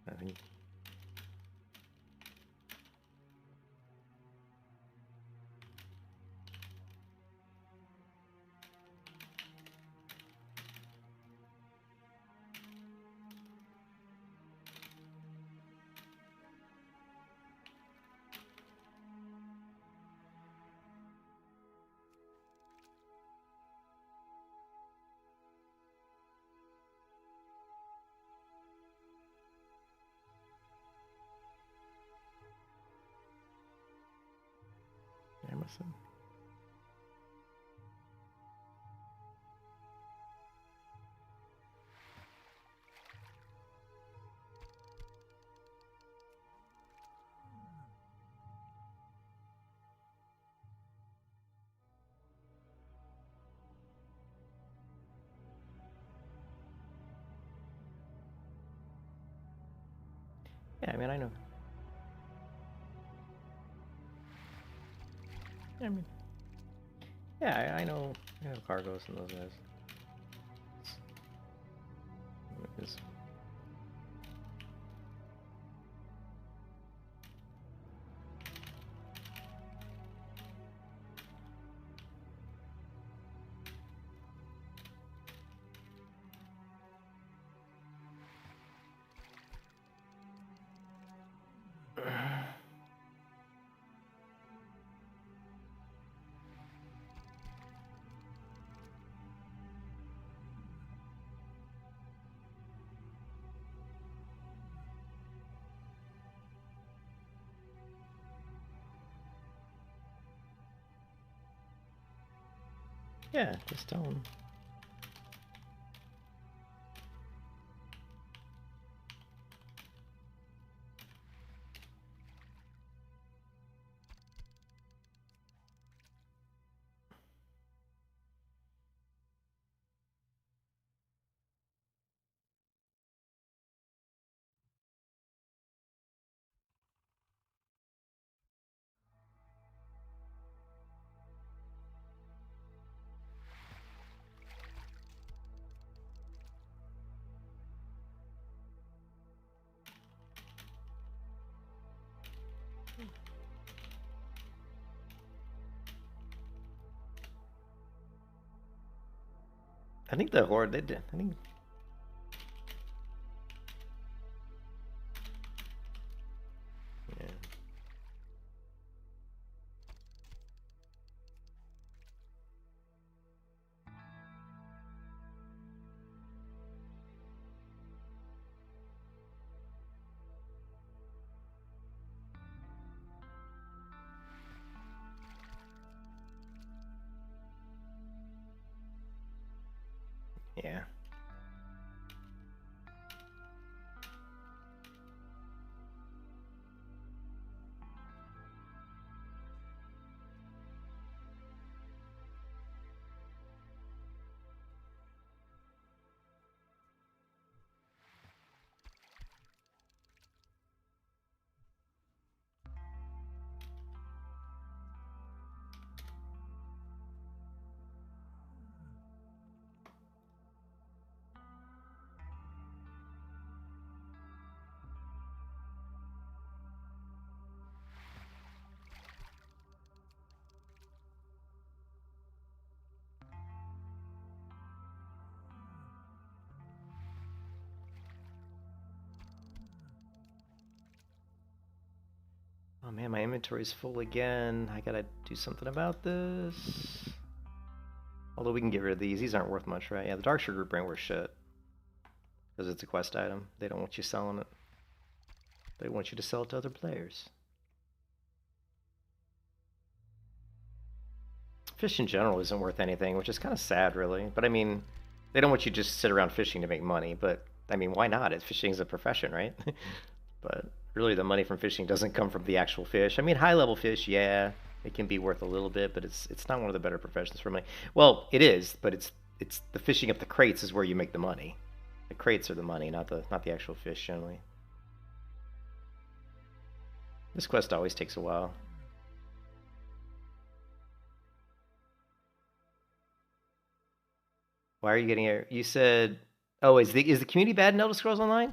A: I think. Emerson. Yeah, I mean, I know. I mean, yeah, I know Cargos and those guys. It's, yeah, just tell him. I think the Horde, they did. I think. Yeah. Yeah. Oh man, my inventory's full again. I gotta do something about this. Although we can get rid of these. These aren't worth much, right? Yeah, the Dark Sugar Group ain't worth shit. Because it's a quest item. They don't want you selling it. They want you to sell it to other players. Fish in general isn't worth anything, which is kind of sad, really. But I mean, they don't want you to just sit around fishing to make money. But I mean, why not? Fishing is a profession, right? But really, the money from fishing doesn't come from the actual fish. I mean, high-level fish, yeah, it can be worth a little bit, but it's not one of the better professions for money. Well, it is, but it's the fishing of the crates is where you make the money. The crates are the money, not the actual fish generally. This quest always takes a while. Why are you getting it? You said, oh, is the community bad in Elder Scrolls Online?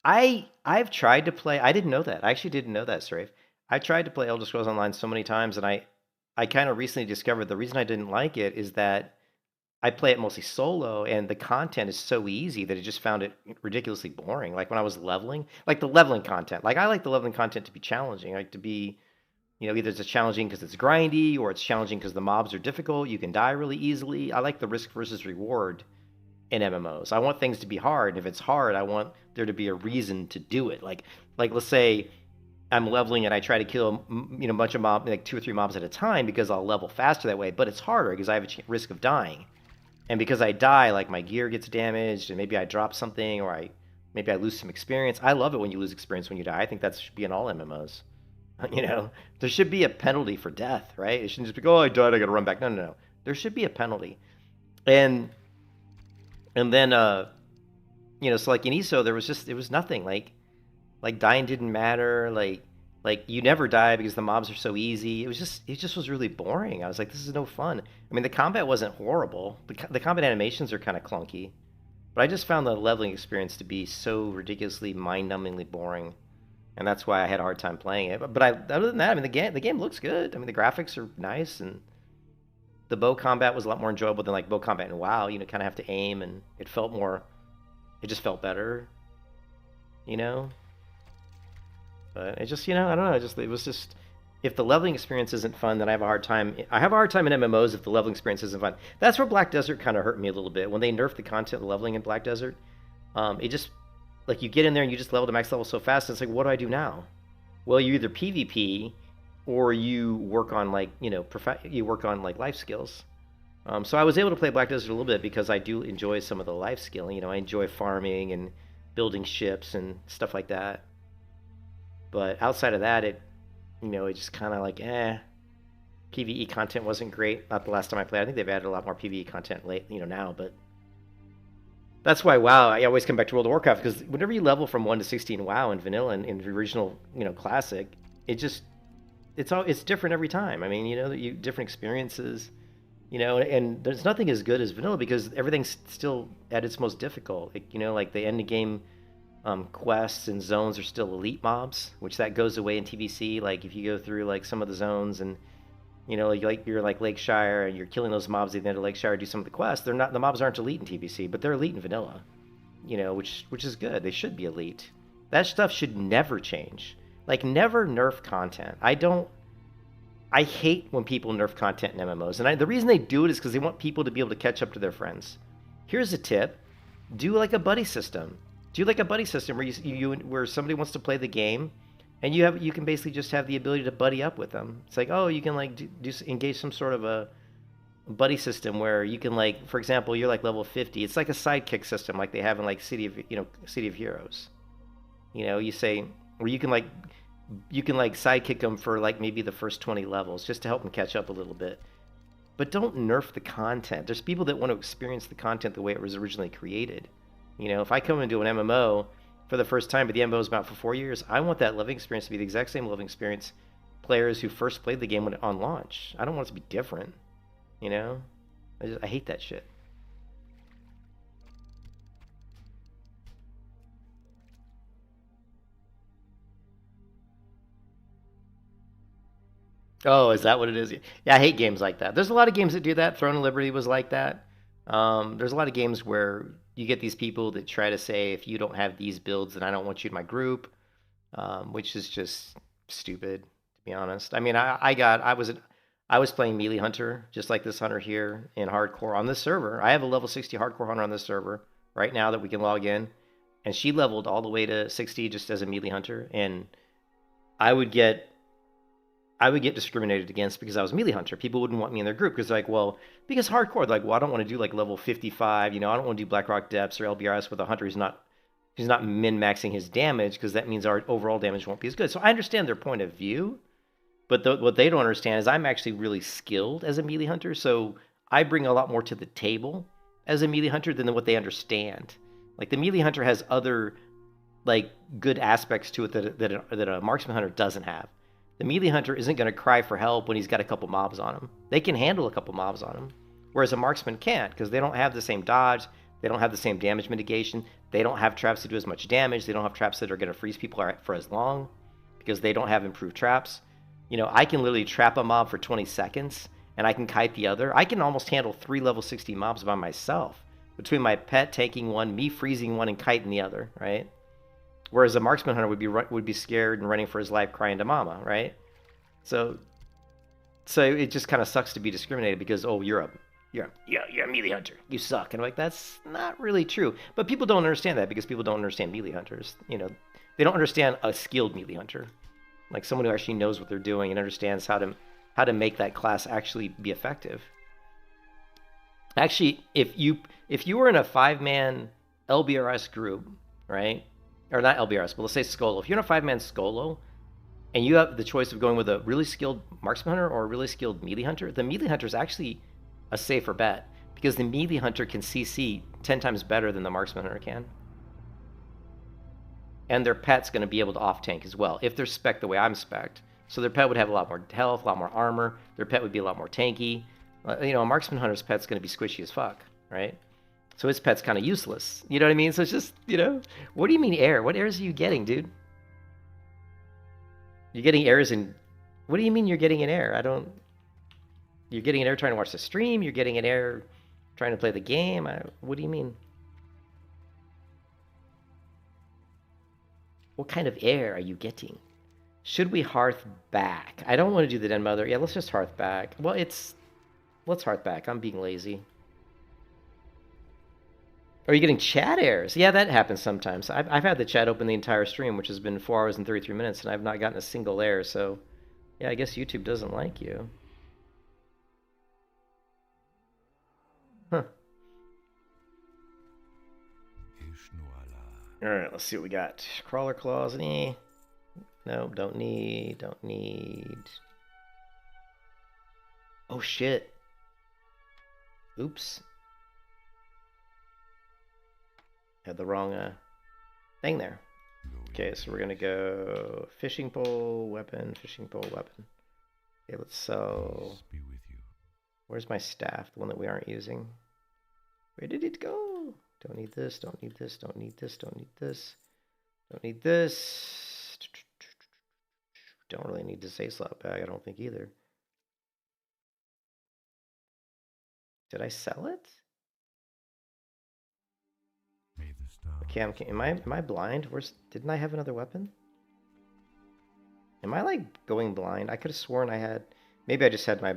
A: I've tried to play. I didn't know that. I actually didn't know that, Strafe. I tried to play Elder Scrolls Online so many times, and I kind of recently discovered the reason I didn't like it is that I play it mostly solo, and the content is so easy that I just found it ridiculously boring. Like when I was leveling, like the leveling content. Like I like the leveling content to be challenging, like to be, either it's challenging because it's grindy or it's challenging because the mobs are difficult. You can die really easily. I like the risk versus reward in MMOs. I want things to be hard. If it's hard, I want there to be a reason to do it. Like let's say I'm leveling and I try to kill a bunch of mobs, like 2 or 3 mobs at a time because I'll level faster that way. But it's harder because I have a risk of dying, and because I die, like my gear gets damaged, and maybe I drop something, or maybe I lose some experience. I love it when you lose experience when you die. I think that should be in all MMOs. There should be a penalty for death, right? It shouldn't just be, oh, I died, I gotta run back. No. There should be a penalty. And then, so like in ESO, it was nothing. Like dying didn't matter. Like Like, you never die because the mobs are so easy. It just was really boring. I was like, this is no fun. I mean, the combat wasn't horrible. The combat animations are kind of clunky. But I just found the leveling experience to be so ridiculously mind-numbingly boring. And that's why I had a hard time playing it. But other than that, I mean, the game looks good. I mean, the graphics are nice, and the bow combat was a lot more enjoyable than like bow combat in WoW. You know, kind of have to aim, and it just felt better, you know. But it just, you know, I don't know. It was just, if the leveling experience isn't fun, then I have a hard time. I have a hard time in MMOs if the leveling experience isn't fun. That's where Black Desert kind of hurt me a little bit when they nerfed the content, the leveling in Black Desert. It just, like, you get in there and you just level to max level so fast. And it's like, what do I do now? Well, you either PvP or you work on, like, you know, you work on like life skills. So I was able to play Black Desert a little bit because I do enjoy some of the life skilling. You know, I enjoy farming and building ships and stuff like that. But outside of that, it just kind of like, PvE content wasn't great. Not the last time I played. I think they've added a lot more PvE content now, but that's why WoW, I always come back to World of Warcraft, because whenever you level from 1 to 16 WoW and vanilla and in the original, you know, classic, it's different every time. I mean, you know, different experiences, you know, and there's nothing as good as vanilla because everything's still at its most difficult. You know, like the end of game quests and zones are still elite mobs, which that goes away in TBC. Like if you go through like some of the zones and, you know, you're like Lakeshire and you're killing those mobs at the end of Lakeshire, do some of the quests. The mobs aren't elite in TBC, but they're elite in vanilla, you know, which is good. They should be elite. That stuff should never change. Like, never nerf content. I hate when people nerf content in MMOs, and the reason they do it is because they want people to be able to catch up to their friends. Here's a tip: do like a buddy system. Do like a buddy system where where somebody wants to play the game, and you can basically just have the ability to buddy up with them. It's like, oh, you can like engage some sort of a buddy system where you can, like, for example, you're like level 50. It's like a sidekick system like they have in like City of Heroes. You know, you say where you can like sidekick them for like maybe the first 20 levels just to help them catch up a little bit. But don't nerf the content. There's people that want to experience the content the way it was originally created. You know, if I come into an MMO for the first time, but the MMO is about for 4 years, I want that living experience to be the exact same living experience players who first played the game on launch. I don't want it to be different. You know, I hate that shit. Oh, is that what it is? Yeah, I hate games like that. There's a lot of games that do that. Throne of Liberty was like that. There's a lot of games where you get these people that try to say, if you don't have these builds, then I don't want you in my group, which is just stupid, to be honest. I mean, I was playing Melee Hunter, just like this hunter here in hardcore on this server. I have a level 60 hardcore hunter on this server right now that we can log in, and she leveled all the way to 60 just as a Melee Hunter, and I would get discriminated against because I was a Melee Hunter. People wouldn't want me in their group because they're like, well, because hardcore, they're like, well, I don't want to do like level 55, you know, I don't want to do Blackrock Depths or LBRS with a hunter who's not min-maxing his damage, because that means our overall damage won't be as good. So I understand their point of view, but what they don't understand is I'm actually really skilled as a Melee Hunter, so I bring a lot more to the table as a Melee Hunter than what they understand. Like, the Melee Hunter has other, like, good aspects to it that a Marksman Hunter doesn't have. The Melee Hunter isn't going to cry for help when he's got a couple mobs on him. They can handle a couple mobs on him, whereas a Marksman can't, because they don't have the same dodge, they don't have the same damage mitigation, they don't have traps that do as much damage, they don't have traps that are going to freeze people for as long, because they don't have improved traps. You know, I can literally trap a mob for 20 seconds, and I can kite the other. I can almost handle 3 level 60 mobs by myself, between my pet taking one, me freezing one, and kiting the other, right? Whereas a Marksman Hunter would be scared and running for his life, crying to mama, right? So it just kind of sucks to be discriminated because, oh, you're a Melee Hunter, you suck. And I'm like, that's not really true. But people don't understand that because people don't understand Melee Hunters. You know, they don't understand a skilled Melee Hunter, like someone who actually knows what they're doing and understands how to make that class actually be effective. Actually, if you were in a 5-man LBRS group, right? Or not LBRS, but let's say Skolo. If you're in a 5-man Skolo, and you have the choice of going with a really skilled Marksman Hunter or a really skilled Melee Hunter, the Melee Hunter is actually a safer bet, because the Melee Hunter can CC 10 times better than the Marksman Hunter can. and their pet's going to be able to off-tank as well, if they're spec'd the way I'm spec'd. So their pet would have a lot more health, a lot more armor. Their pet would be a lot more tanky. You know, a marksman hunter's pet's going to be squishy as fuck, right? So his pet's kind of useless. You know what I mean? So it's just, you know, what do you mean air? What airs are you getting, dude? You're getting airs in... What do you mean you're getting an air? I don't... You're getting an air trying to watch the stream? You're getting an air trying to play the game? What do you mean? What kind of air are you getting? Should we hearth back? I don't want to do the den mother. Yeah, let's just hearth back. Well, let's hearth back. I'm being lazy. Are you getting chat airs? Yeah, that happens sometimes. I've had the chat open the entire stream, which has been 4 hours and 33 minutes, and I've not gotten a single air, so... Yeah, I guess YouTube doesn't like you. Huh. Alright, let's see what we got. Crawler claws, eh. No, don't need. Oh, shit. Oops. Had the wrong thing there. Okay, so we're gonna go fishing pole, weapon, fishing pole, weapon. Okay, let's sell... Where's my staff, the one that we aren't using? Where did it go? Don't need this, don't need this, don't need this, don't need this. Don't need this. Don't really need this A-slot bag, I don't think either. Did I sell it? Okay, am I blind? Didn't I have another weapon? Am I like going blind? I could have sworn I had... Maybe I just had my...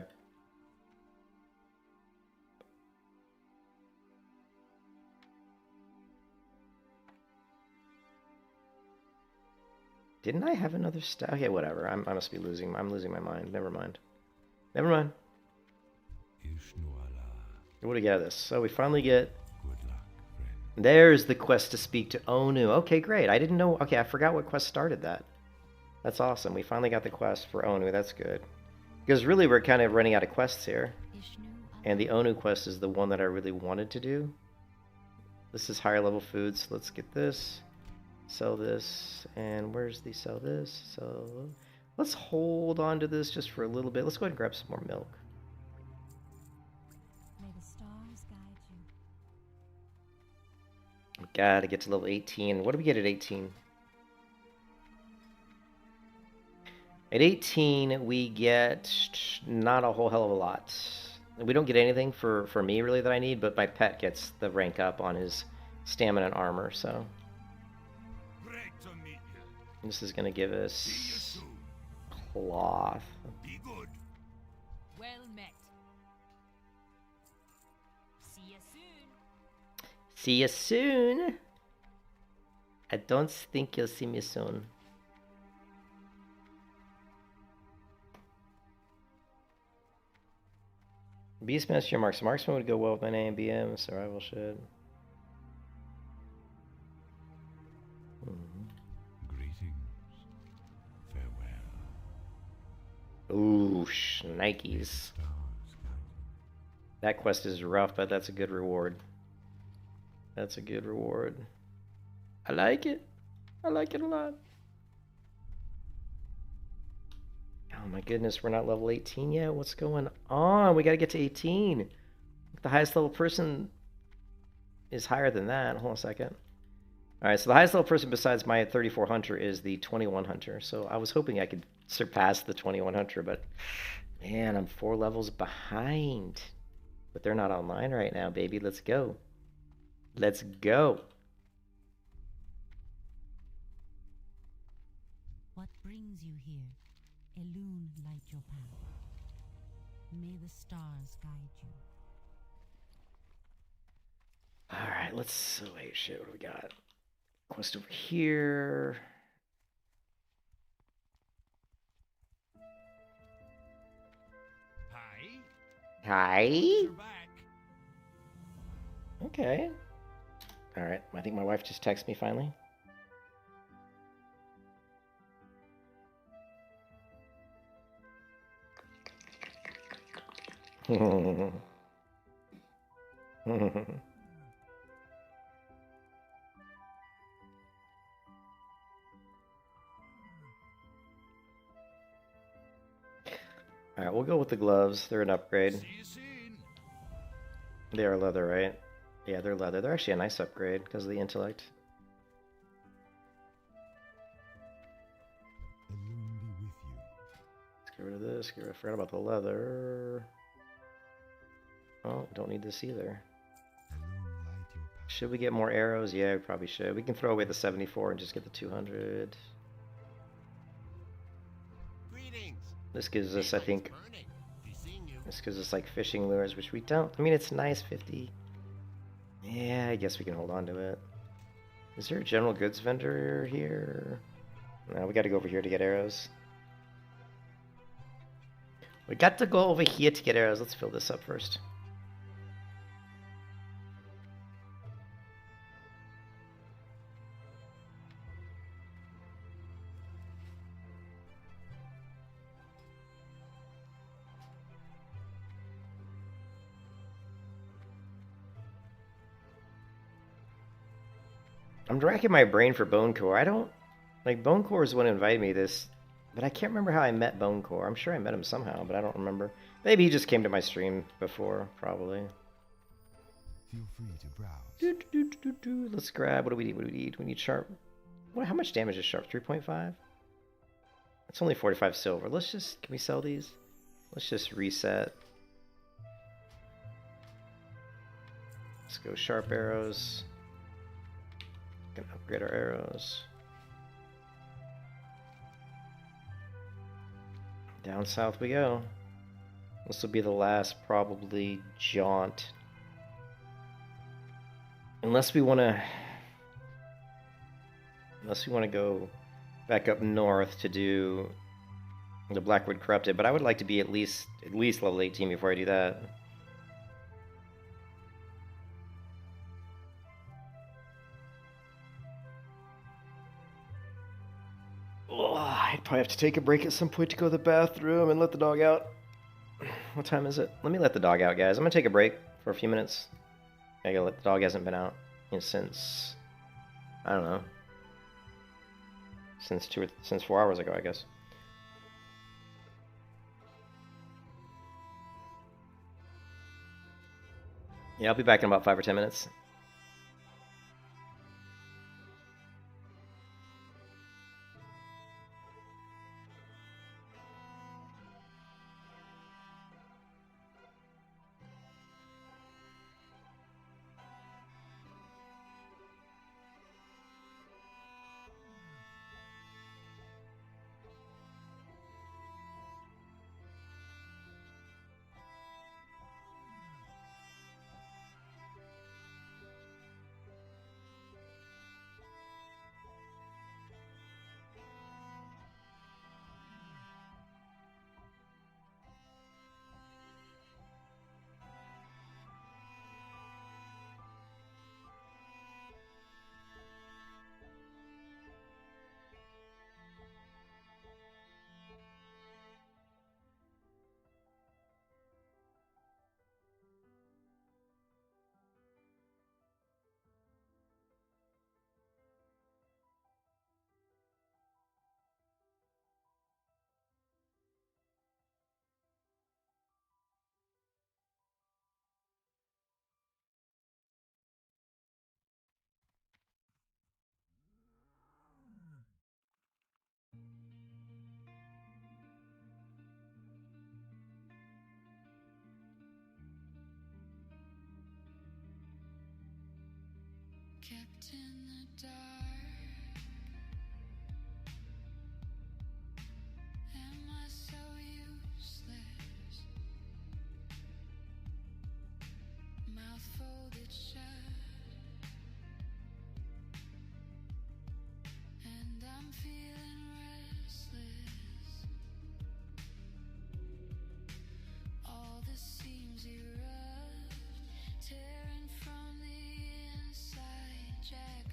A: Didn't I have another staff? Okay, whatever. I must be losing... I'm losing my mind. Never mind. Never mind. What do we get out of this? So we finally get... There's the quest to speak to Onu. Okay, great. I didn't know... Okay, I forgot what quest started that. That's awesome. We finally got the quest for Onu. That's good. Because really, we're kind of running out of quests here. And the Onu quest is the one that I really wanted to do. This is higher level food, so let's get this. Sell this. And where's the sell this? So let's hold on to this just for a little bit. Let's go ahead and grab some more milk. Gotta get to level 18. What do we get at 18? At 18, we get not a whole hell of a lot. We don't get anything for me, really, that I need, but my pet gets the rank up on his stamina and armor, so... This is gonna give us... cloth.
D: Be good. Well met. See you soon.
A: See you soon. I don't think you'll see me soon. Beastmaster Marksman. Marksman would go well with my name. BM, survival shit.
C: Greetings. Farewell.
A: Ooh, Nikes. That quest is rough, but that's a good reward. That's a good reward. I like it. I like it a lot. Oh my goodness, we're not level 18 yet? What's going on? We gotta get to 18. The highest level person is higher than that. Hold on a second. Alright, so the highest level person besides my 34 hunter is the 21 hunter. So I was hoping I could surpass the 21 hunter, but man, I'm 4 levels behind. But they're not online right now, baby. Let's go. Let's go.
B: What brings you here? Elune light your path. May the stars guide you.
A: Alright, let's... Oh, wait, shit, what do we got? Quest over here.
H: Hi.
A: Hi.
H: You're back.
A: Okay. Alright, I think my wife just texted me finally. Alright, we'll go with the gloves. They're an upgrade.
H: See you soon.
A: They are leather, right? Yeah, they're leather. They're actually a nice upgrade because of the intellect.
C: A loon be with you.
A: Let's get rid of this. I forgot about the leather. Oh, don't need this either.
C: A loon light your path.
A: Should we get more arrows? Yeah, we probably should. We can throw away the 74 and just get the 200.
F: Greetings.
A: This gives us, I think,
F: Burning. Be seeing you.
A: this gives us like fishing lures, which we don't. I mean, it's nice, 50. Yeah, I guess we can hold on to it. Is there a general goods vendor here? No, we got to go over here to get arrows. We got to go over here to get arrows. Let's fill this up first. I'm racking my brain for Bone Core. I don't... Like, Bone Core is the one who invited me this, but I can't remember how I met Bone Core. I'm sure I met him somehow, but I don't remember. Maybe he just came to my stream before, probably.
C: Feel free to browse.
A: Let's grab... What do we need? What do we need? We need sharp... What? How much damage is sharp? 3.5? It's only 45 silver. Let's just... Can we sell these? Let's just reset. Let's go sharp arrows. Gonna upgrade our arrows. Down south we go. This will be the last, probably, jaunt. Unless we want to go back up north to do the Blackwood Corrupted, but I would like to be at least level 18 before I do that. Oh, I'd probably have to take a break at some point to go to the bathroom and let the dog out. What time is it? Let me let the dog out, guys. I'm gonna take a break for a few minutes. I gotta let the dog hasn't been out since, I don't know, since 4 hours ago, I guess. Yeah, I'll be back in about 5 or 10 minutes.
D: Kept in the dark. Am I so useless? Mouth folded shut, and I'm feeling restless. All the seams erupt, tearing from the inside. Jack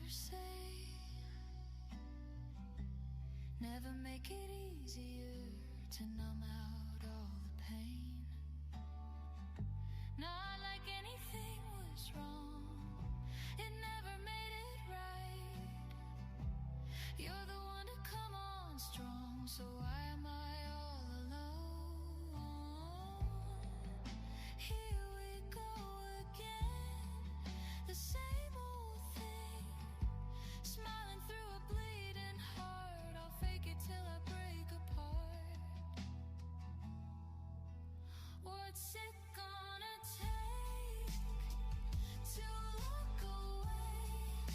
D: say. Never make it easier to numb out all the pain. Not like anything was wrong. It never made it right. You're the one to come on strong, so why am I all alone? Here we go again, the same old thing. Smiling through a bleeding heart, I'll fake it till I break apart. What's it gonna take to look away?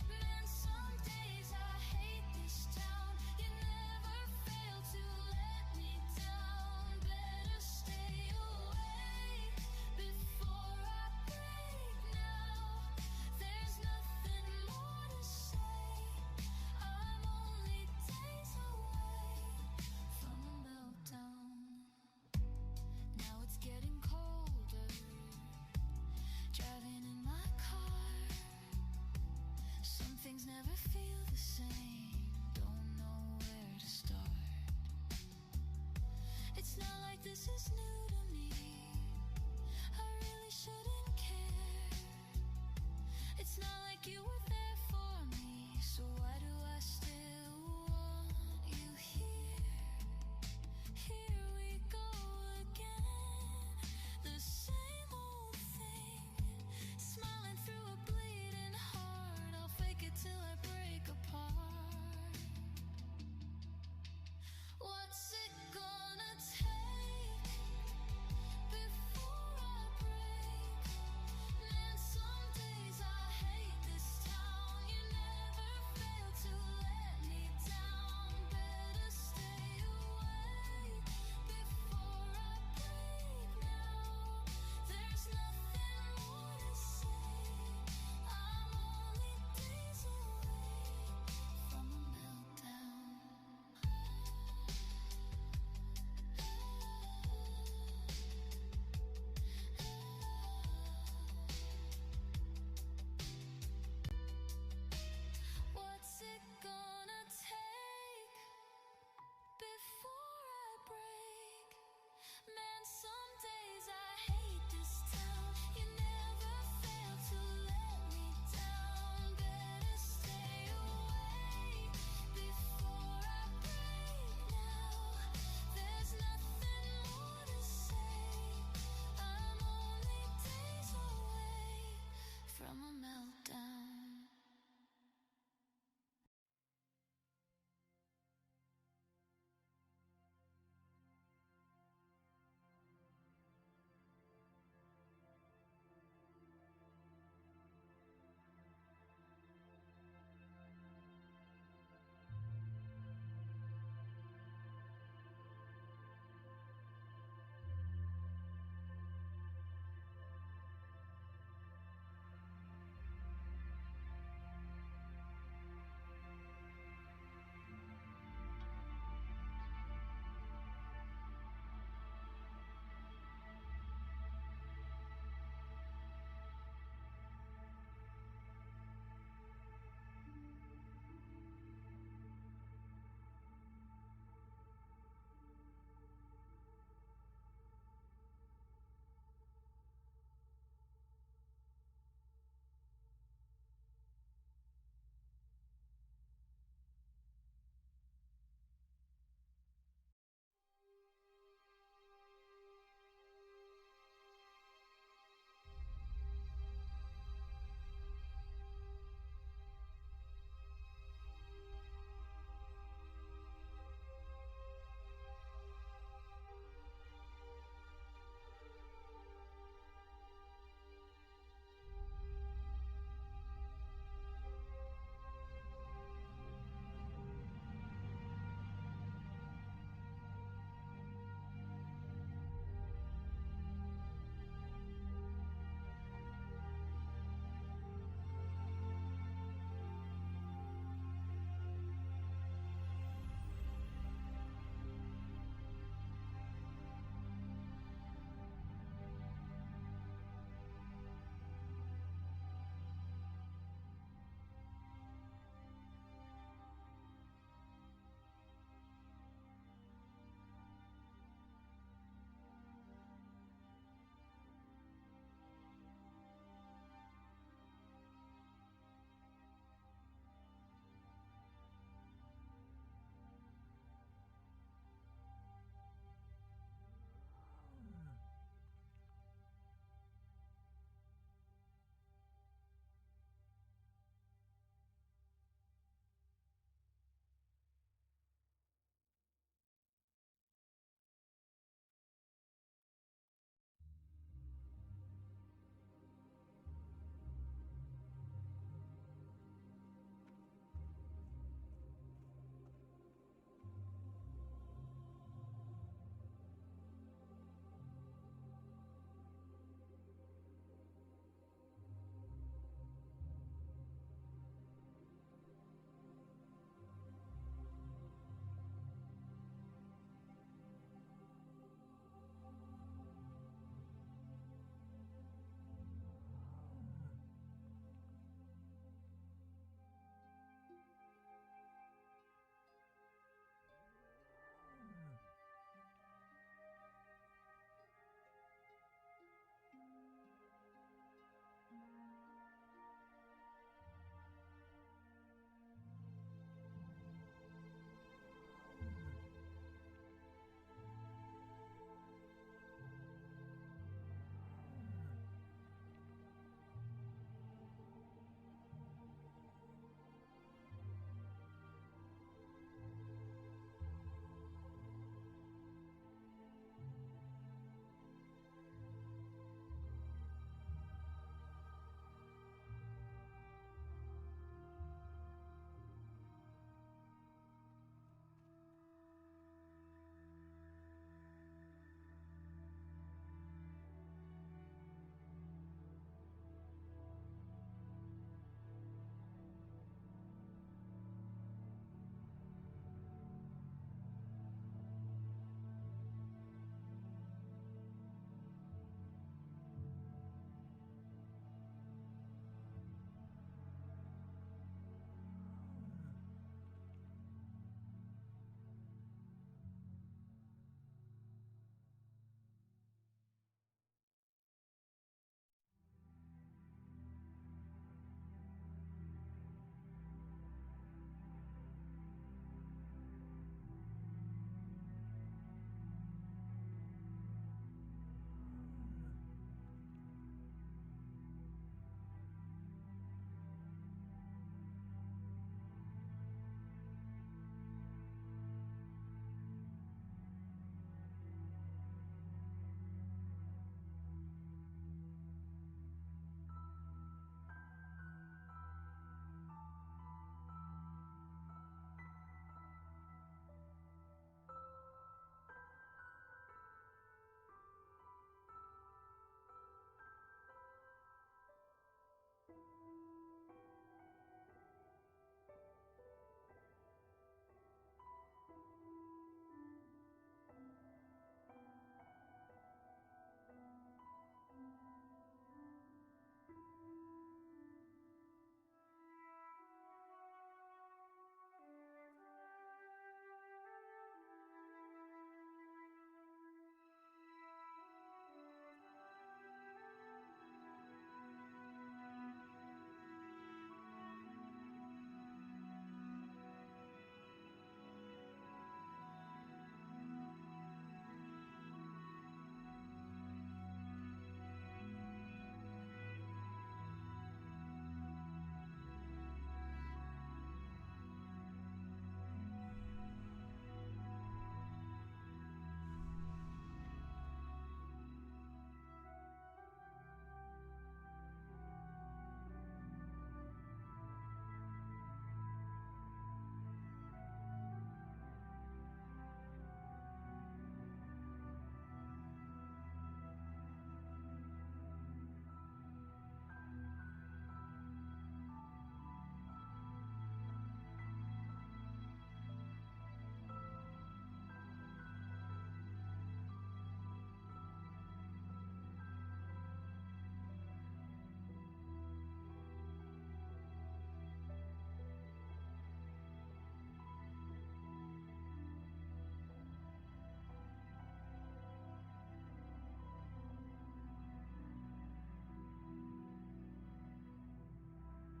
D: Man, some days I hate this town. You never fail to let me down. Better stay away before I break now. There's nothing more to say. I'm only days away from a meltdown. Now it's getting colder. Driving in my car. Some things never feel the same. Don't know where to start. It's not like this is new to me. I really shouldn't care. It's not like you were there for me. So why do I still want you here? Here we go again, the same old thing. Smiling through a bleeding heart, I'll fake it till I break apart. What's it gonna take before I break? Man, some days I hate this town.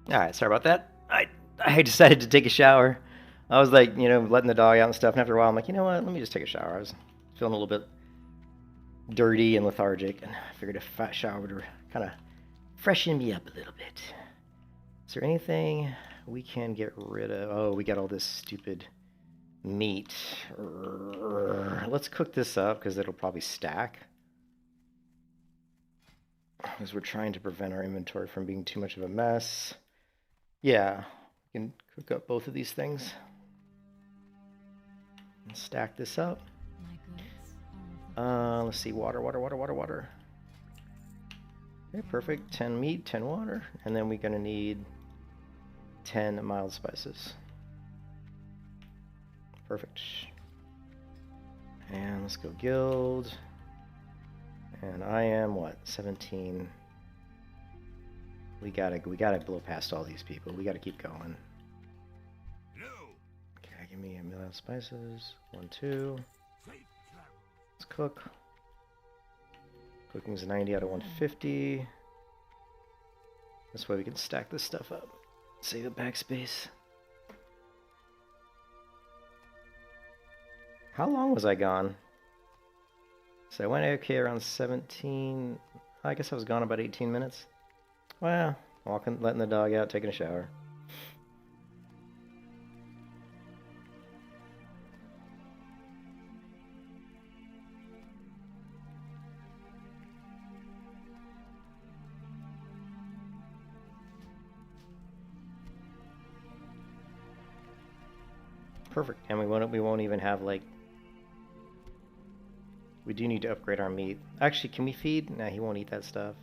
A: All right, sorry about that. I decided to take a shower. I was like, you know, letting the dog out and stuff, and after a while, I'm like, you know what? Let me just take a shower. I was feeling a little bit dirty and lethargic, and I figured a fat shower would kind of freshen me up a little bit. Is there anything we can get rid of? Oh, we got all this stupid meat. Let's cook this up because it'll probably stack. Because we're trying to prevent our inventory from being too much of a mess. Yeah, we can cook up both of these things. And stack this up.
B: My goods are of the
A: Let's see, water. Okay, perfect. 10 meat, 10 water. And then we're gonna need 10 mild spices. Perfect. And let's go guild. And I am what? 17. We gotta blow past all these people. We gotta keep going.
H: No.
A: Okay, give me a million spices. 1, 2. Let's cook. Cooking's 90 out of 150. This way we can stack this stuff up. Save the backspace. How long was I gone? So I went AFK around 17. I guess I was gone about 18 minutes. Well, walking, letting the dog out, taking a shower. Perfect. And we won't even have like. We do need to upgrade our meat. Actually, can we feed? Nah, he won't eat that stuff.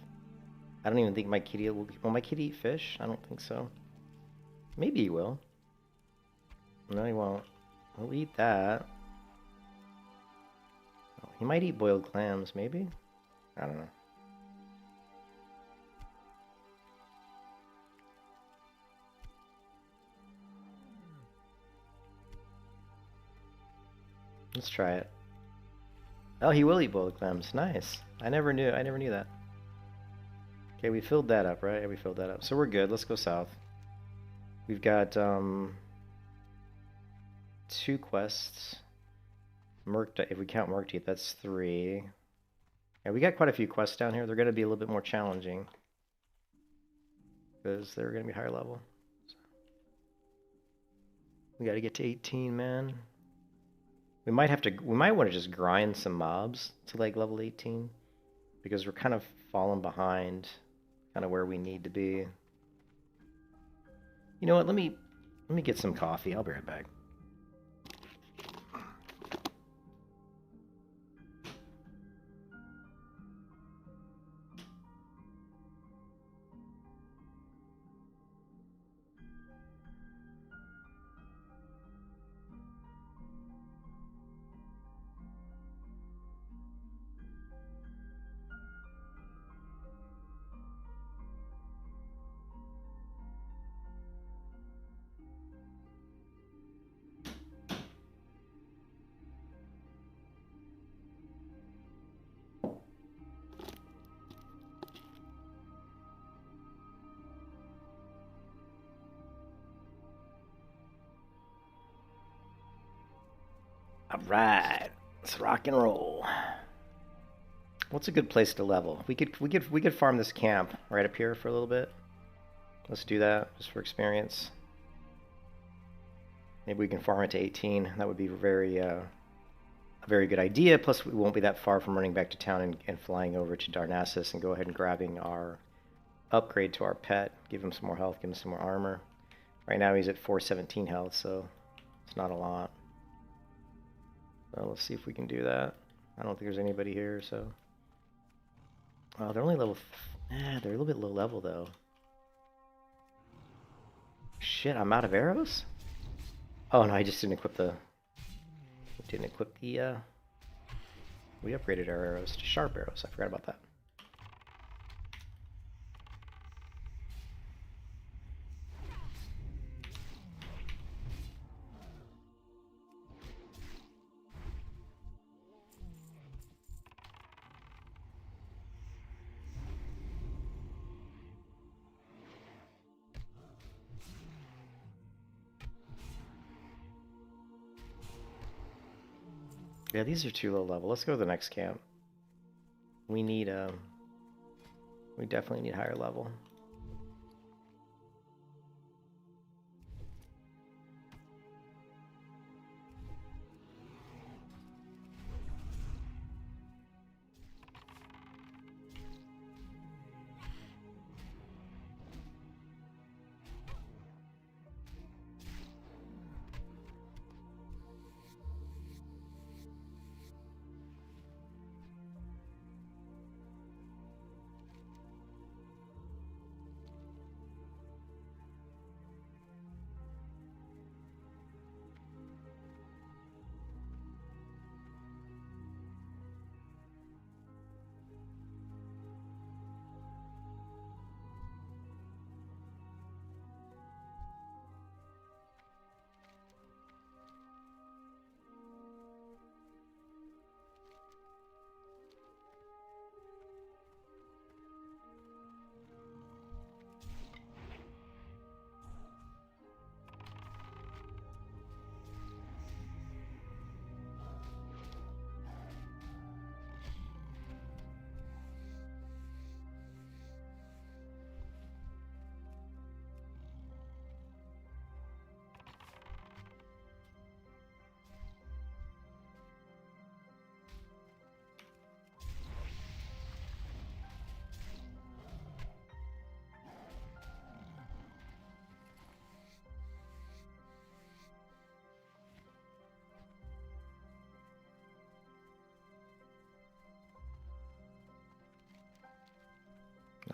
A: I don't even think my kitty will my kitty eat fish? I don't think so. Maybe he will. No, he won't. He'll eat that. Oh, he might eat boiled clams, maybe? I don't know. Let's try it. Oh, he will eat boiled clams. Nice. I never knew that. Okay, we filled that up, right? Yeah, we filled that up. So we're good. Let's go south. We've got 2 quests. If we count Murkdeep, that's 3. Yeah, we got quite a few quests down here. They're going to be a little bit more challenging. Because they're going to be higher level. We got to get to 18, man. We might want to just grind some mobs to like level 18 because we're kind of falling behind kind of where we need to be. You know what? Let me get some coffee. I'll be right back. Alright, let's rock and roll. What's a good place to level? We could farm this camp right up here for a little bit. Let's do that, just for experience. Maybe we can farm it to 18. That would be a very good idea. Plus, we won't be that far from running back to town and flying over to Darnassus and go ahead and grabbing our upgrade to our pet. Give him some more health, give him some more armor. Right now he's at 417 health, so it's not a lot. Well, let's see if we can do that. I don't think there's anybody here, so. Oh, they're only level. They're a little bit low level though. Shit, I'm out of arrows? Oh no, I just didn't equip the. We upgraded our arrows to sharp arrows. I forgot about that. Yeah, these are too low level. Let's go to the next camp. We need we definitely need higher level.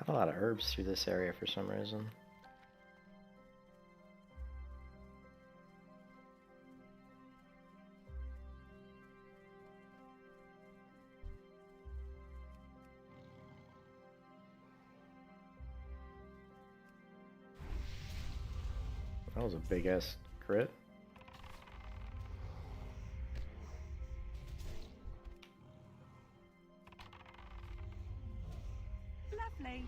A: Not a lot of herbs through this area for some reason. That was a big ass crit.
E: Lovely.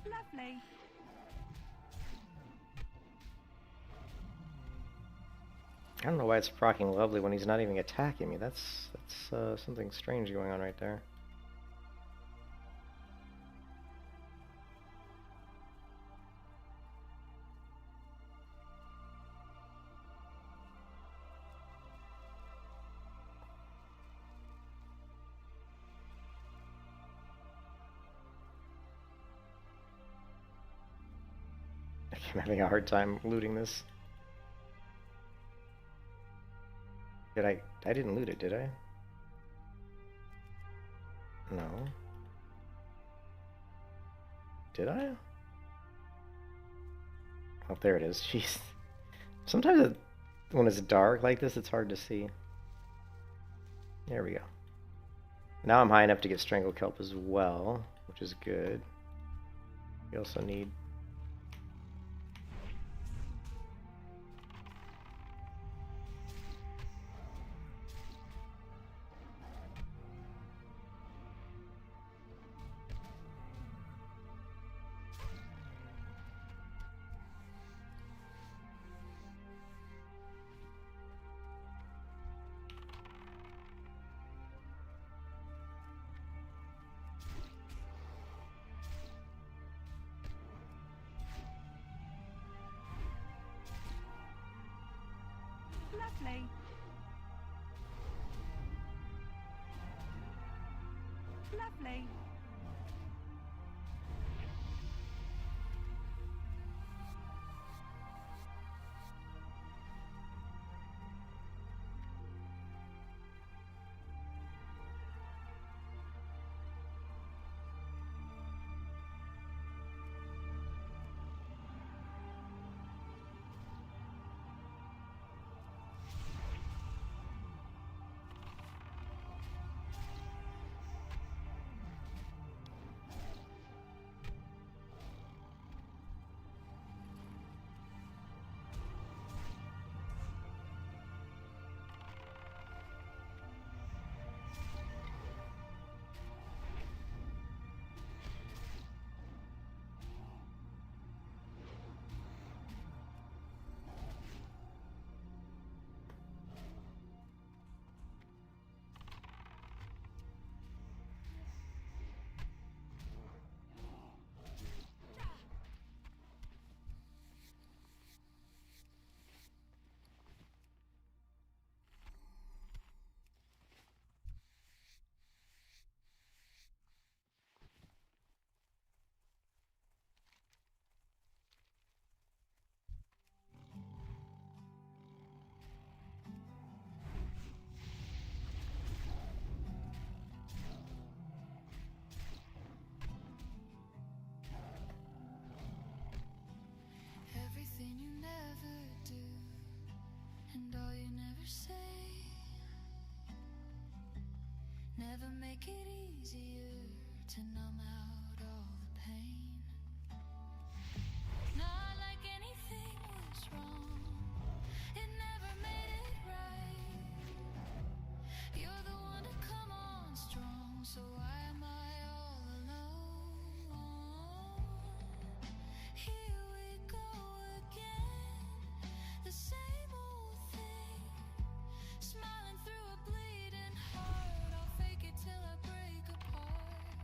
E: Lovely.
A: I don't know why it's proccing lovely when he's not even attacking me. That's something strange going on right there. I'm having a hard time looting this. I didn't loot it, did I? No. Did I? Oh, there it is. Jeez. Sometimes when it's dark like this, it's hard to see. There we go. Now I'm high enough to get Strangle Kelp as well, which is good. We also need...
E: Lovely. Lovely.
D: Everything you never do, and all you never say, never make it easier to numb out all the pain. Not like anything was wrong, it never made it right. You're the one to come on strong, so why am I all alone? Here we go again, the same old thing. Smiling through a bleeding heart, I'll fake it till I break apart.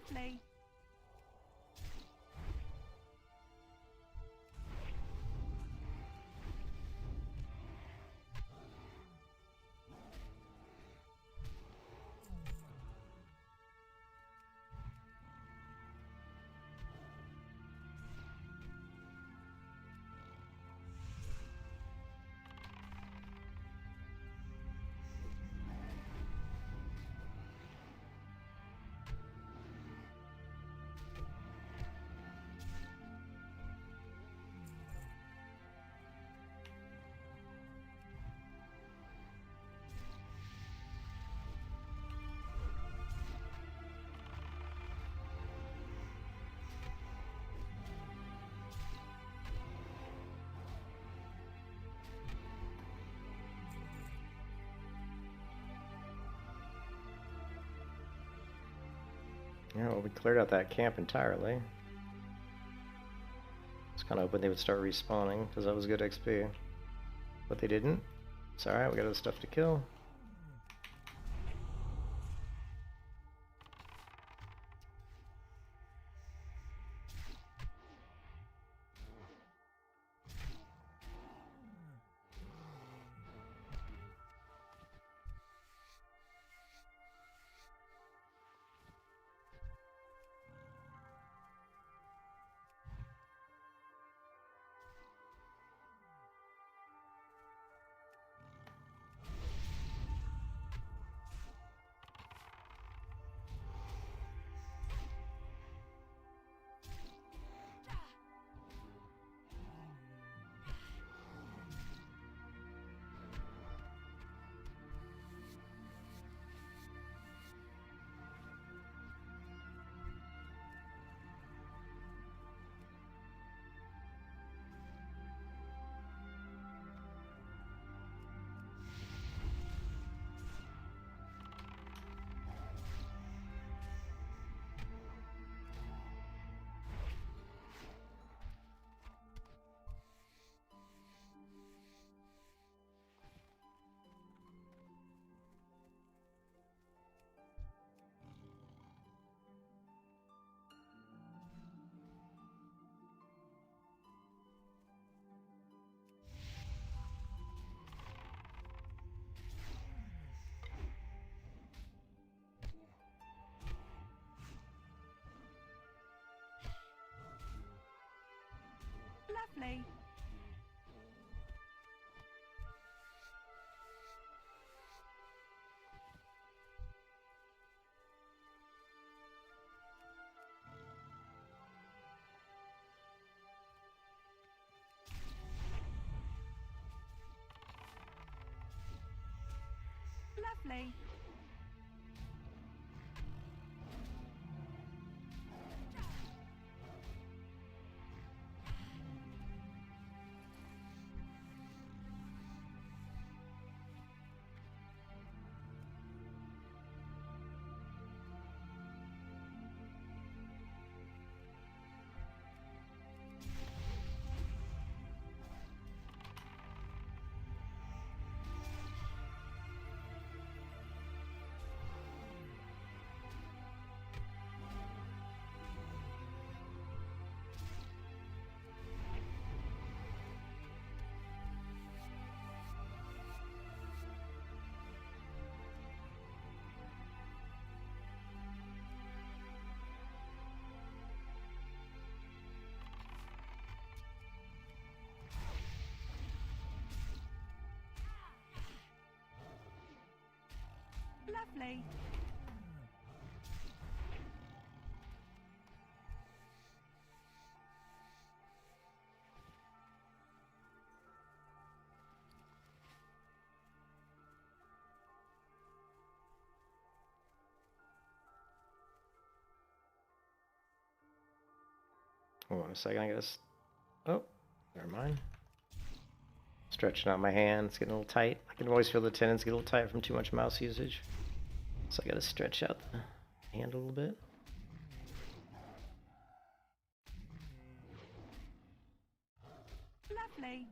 E: Lovely.
A: Yeah, well, we cleared out that camp entirely. I was kind of hoping they would start respawning, because that was good XP. But they didn't. It's alright, we got other stuff to kill.
E: Lovely. Lovely. Lovely.
A: Hold on a second, I gotta. Oh, never mind. Stretching out my hand, it's getting a little tight. I can always feel the tendons get a little tight from too much mouse usage. So I gotta stretch out the hand a little bit.
E: Lovely.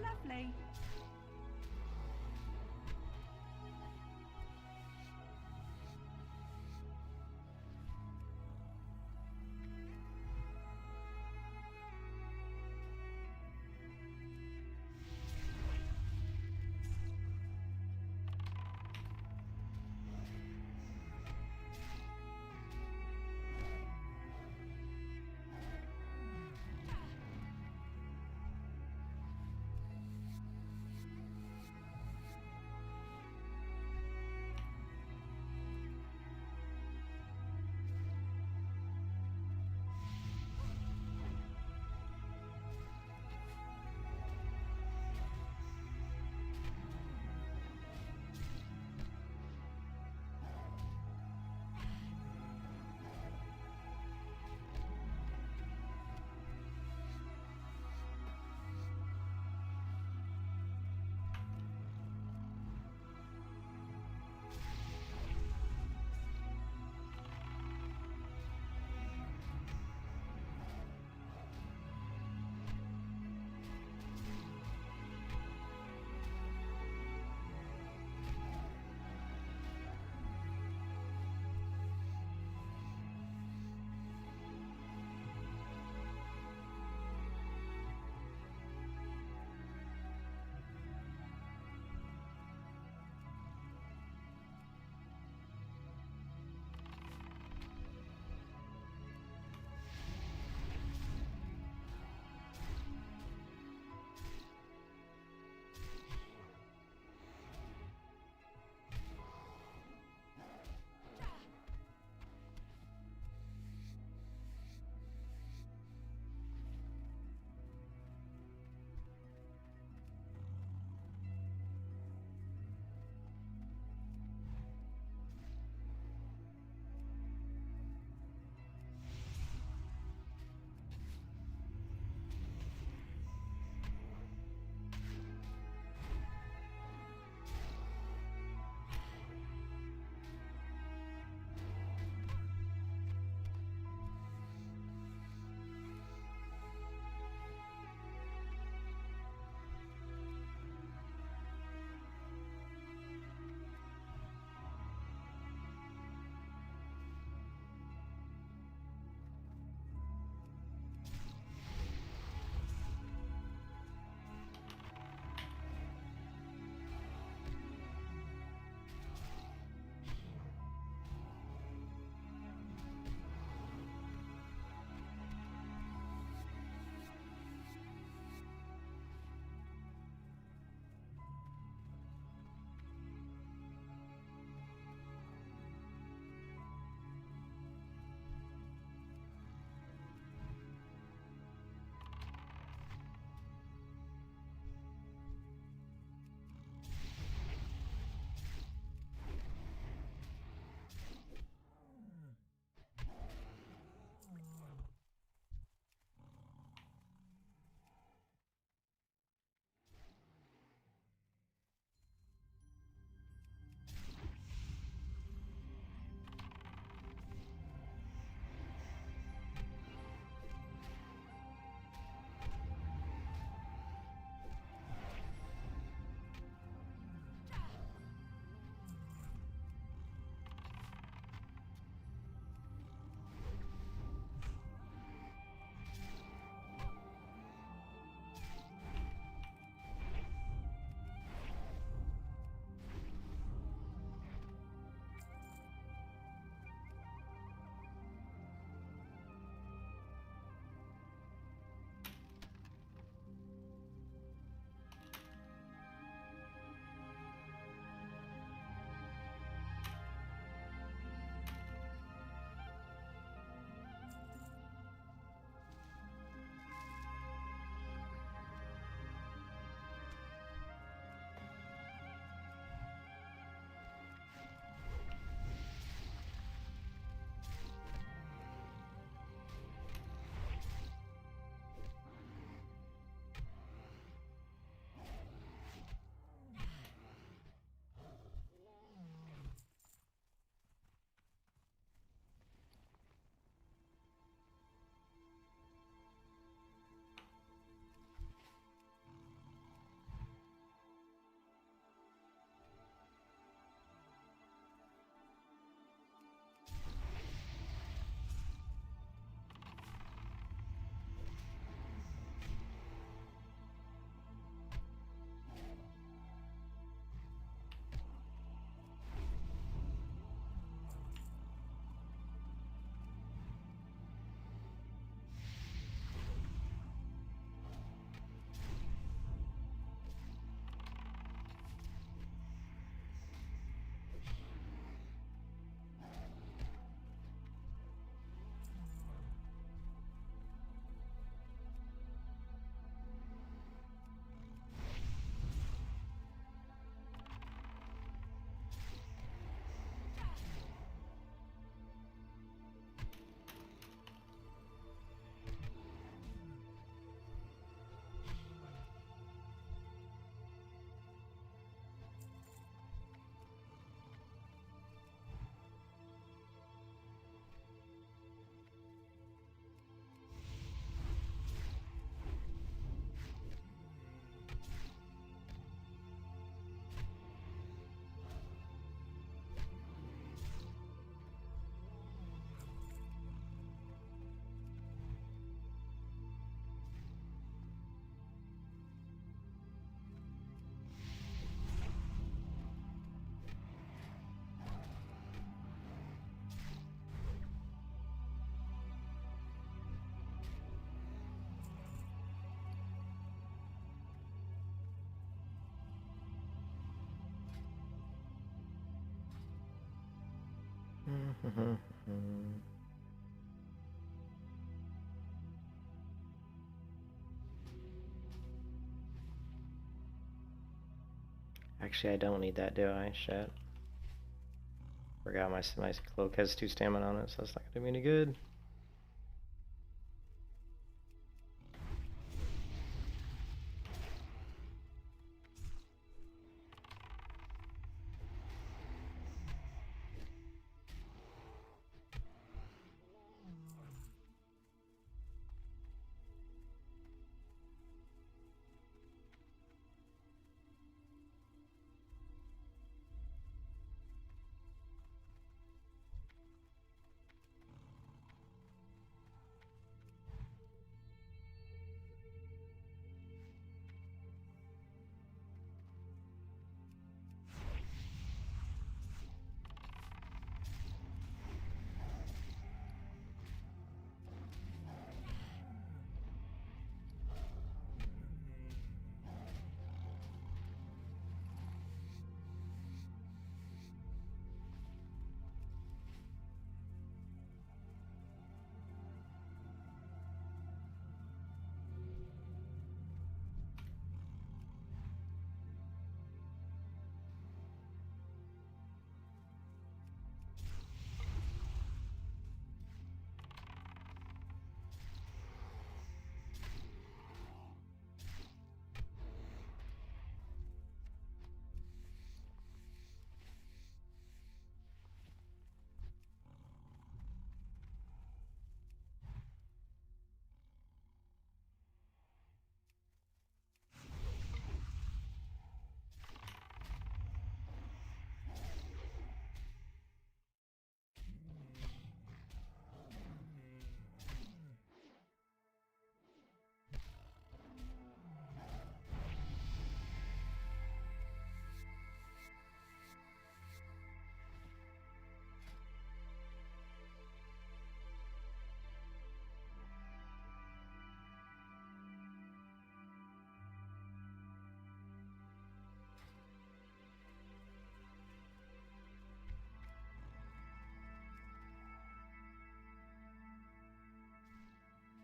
E: Lovely.
A: Actually, I don't need that, do I? Shit. Forgot my cloak has 2 stamina on it, so that's not gonna do me any good.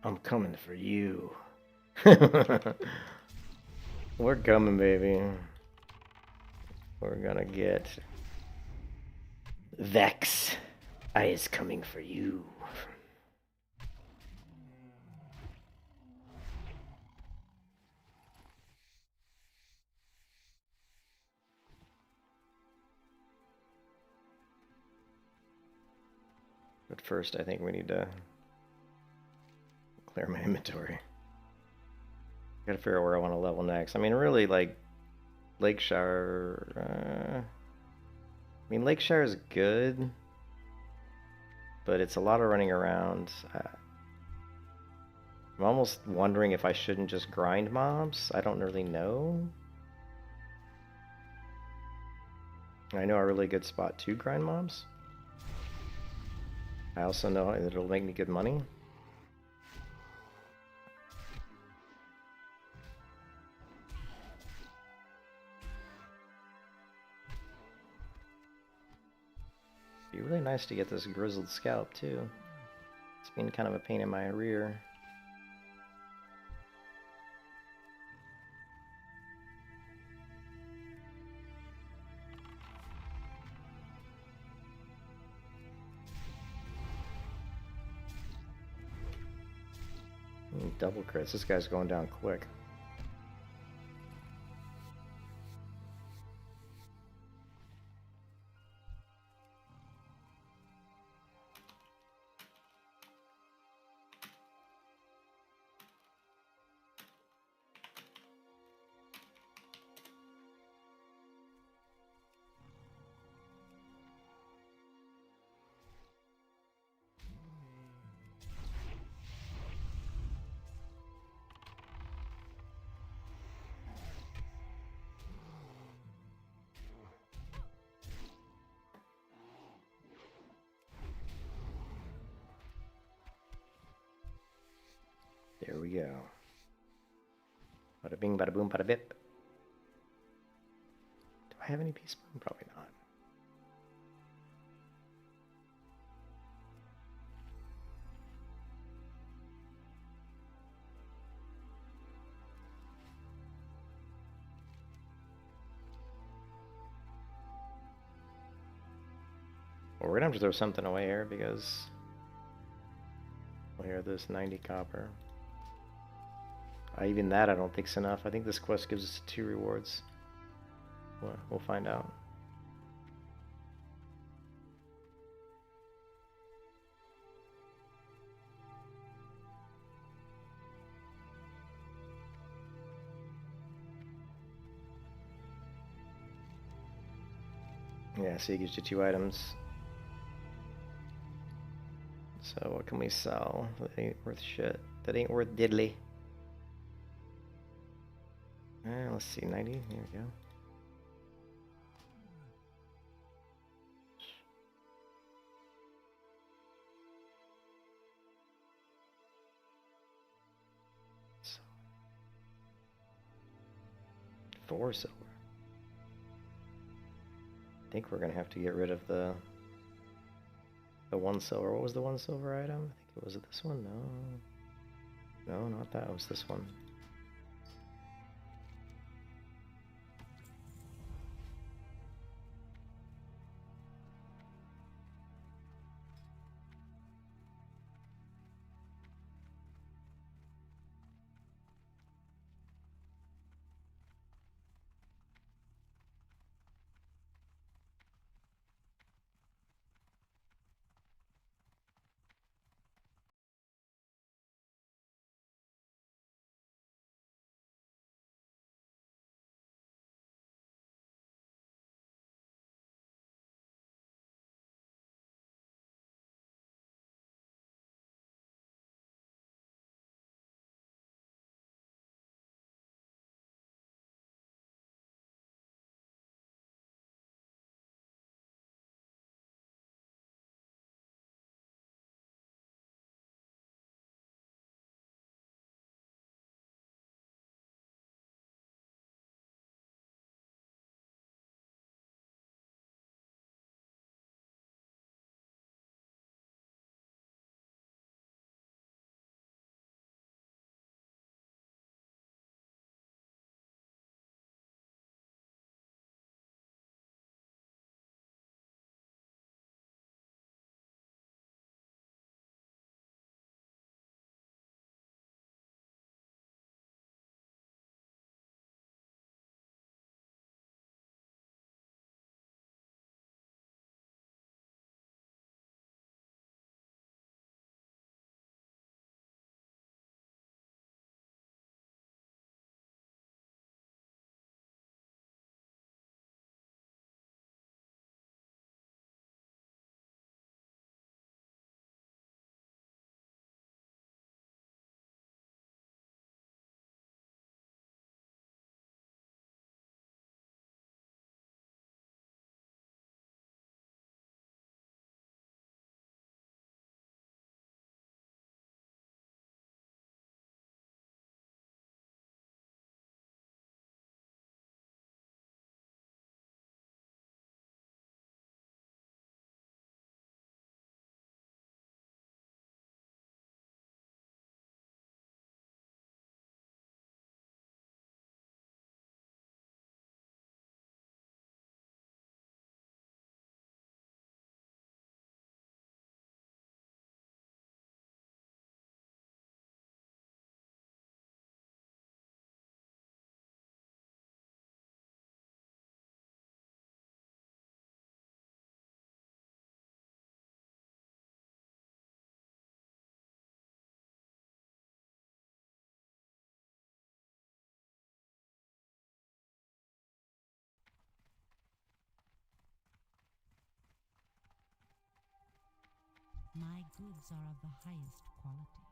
A: I'm coming for you. We're coming, baby. We're gonna get Vex. I is coming for you. But first, I think we need to clear my inventory. Gotta figure out where I want to level next. I mean, really, like, Lakeshire... I mean, Lakeshire is good, but it's a lot of running around. I'm almost wondering if I shouldn't just grind mobs. I don't really know. I know a really good spot to grind mobs. I also know that it'll make me good money. It'd be really nice to get this grizzled scalp too. It's been kind of a pain in my rear. Double crits. This guy's going down quick. There we go. Bada bing, bada boom, bada bip. Do I have any peace boom? Probably not. Well, we're gonna have to throw something away here because well, here, this 90 copper. Even that I don't think's enough. I think this quest gives us 2 rewards. We'll find out. Yeah, so it gives you 2 items. So what can we sell? That ain't worth shit. That ain't worth diddly. Let's see, 90. Here we go. So, 4 silver. I think we're gonna have to get rid of the 1 silver. What was the 1 silver item? I think it was this one. No, not that. It was this one.
B: My goods are of the highest quality.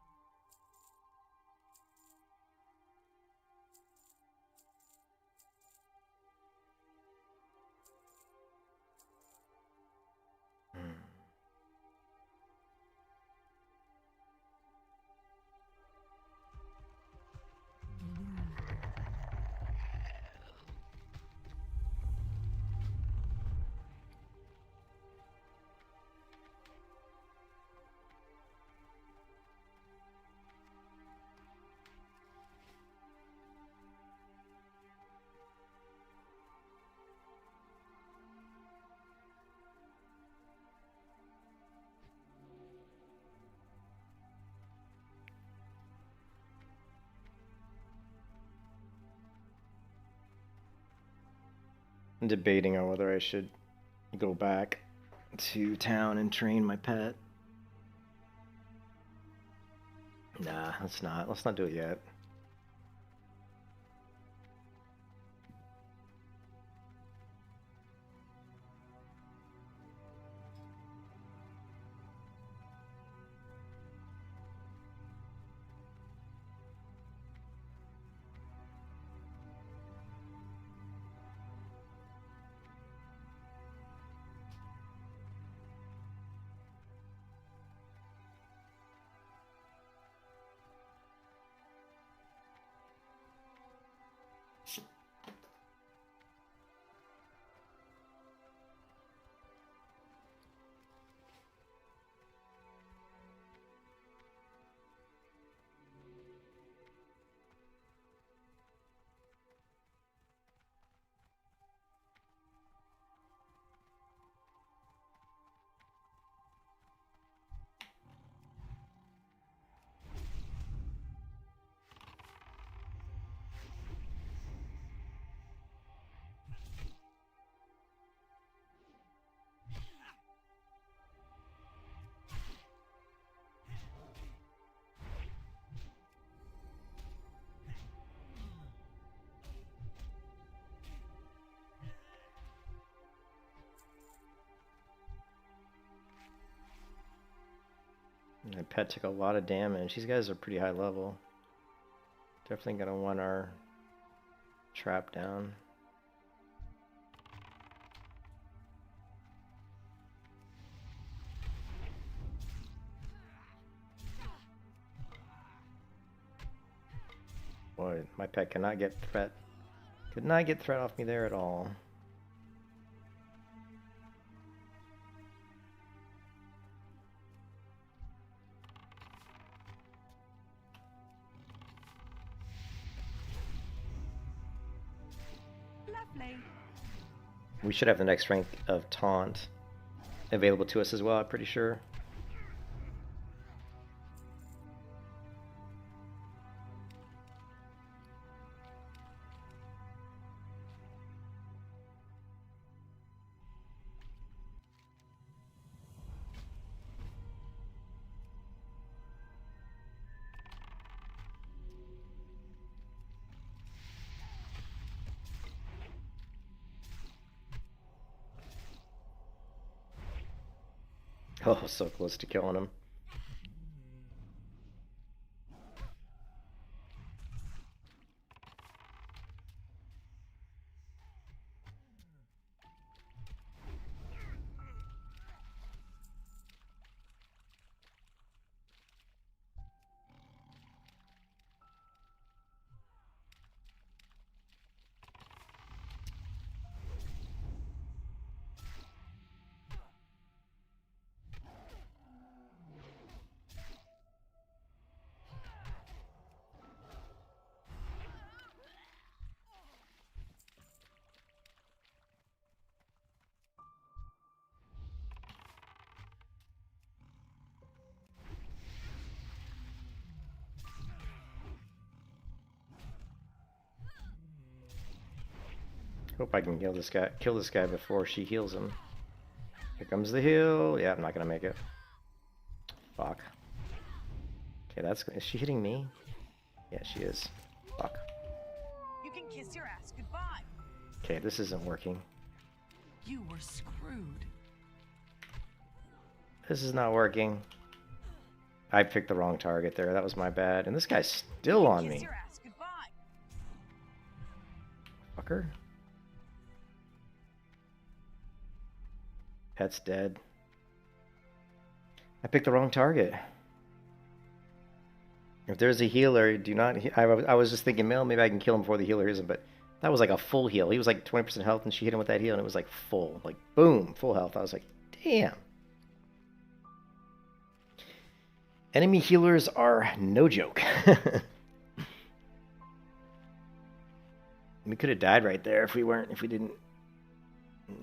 A: I'm debating on whether I should go back to town and train my pet. Nah, let's not. Let's not do it yet. My pet took a lot of damage. These guys are pretty high level. Definitely gonna want our trap down. Boy, my pet cannot get threat. Could not get threat off me there at all.
E: Lovely.
A: We should have the next rank of taunt available to us as well, I'm pretty sure. Oh, so close to killing him. Hope I can kill this guy before she heals him. Here comes the heal. Yeah, I'm not gonna make it. Fuck. Okay, is she hitting me? Yeah, she is. Fuck.
E: You can kiss your ass goodbye.
A: Okay, this isn't working.
E: You were screwed.
A: This is not working. I picked the wrong target there. That was my bad. And this guy's still on
E: Kiss
A: me.
E: your ass goodbye.
A: Fucker. Pet's dead. I picked the wrong target. If there's a healer, do not... I was just thinking, well, maybe I can kill him before the healer heals him, but that was like a full heal. He was like 20% health, and she hit him with that heal, and it was like full. Like, boom, full health. I was like, damn. Enemy healers are no joke. We could have died right there if we didn't...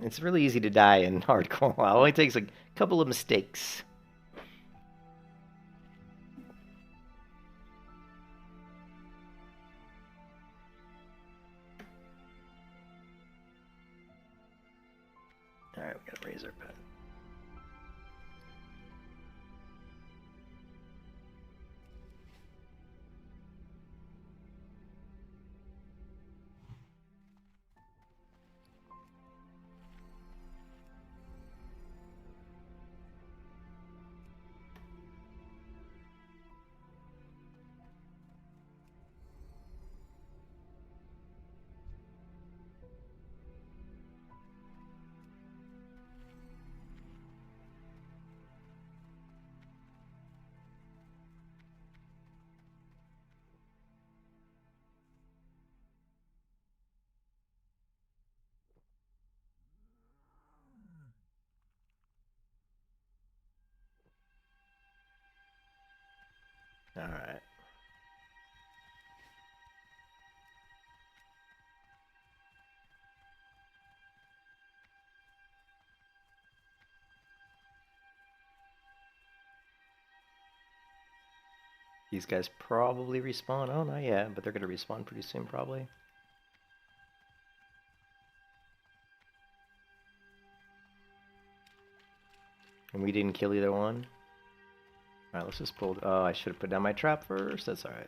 A: It's really easy to die in hardcore. It only takes a couple of mistakes. Alright, we gotta raise our pet. Alright. These guys probably respawn. Oh, not yet, but they're gonna respawn pretty soon, probably. And we didn't kill either one. Alright, let's just pull. Oh, I should have put down my trap first. That's alright.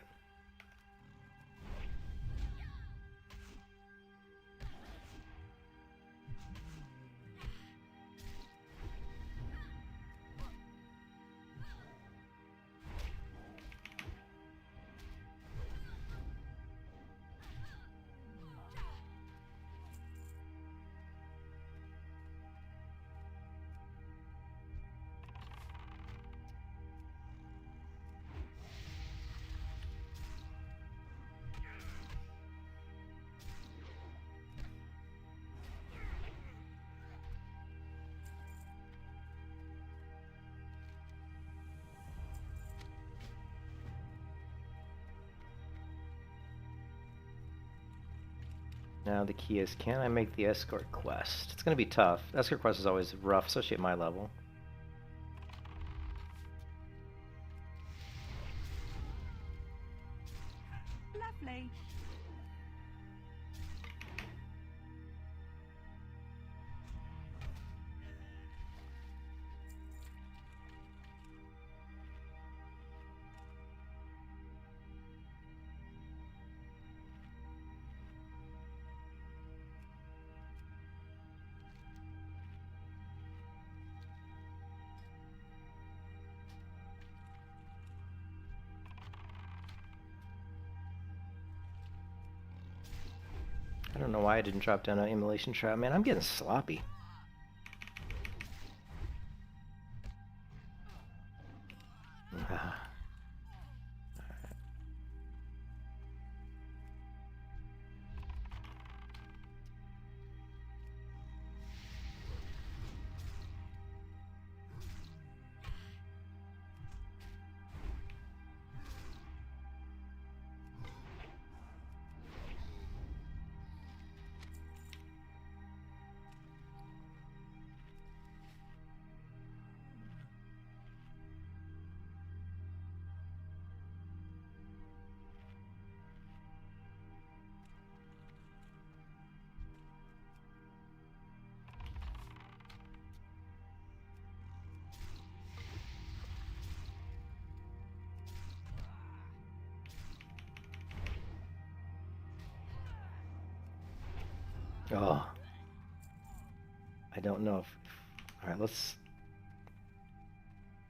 A: Now the key is, can I make the escort quest? It's gonna be tough. Escort quest is always rough, especially at my level.
E: Lovely.
A: I don't know why I didn't drop down an immolation trap. Man, I'm getting sloppy. Oh. I don't know if... Alright,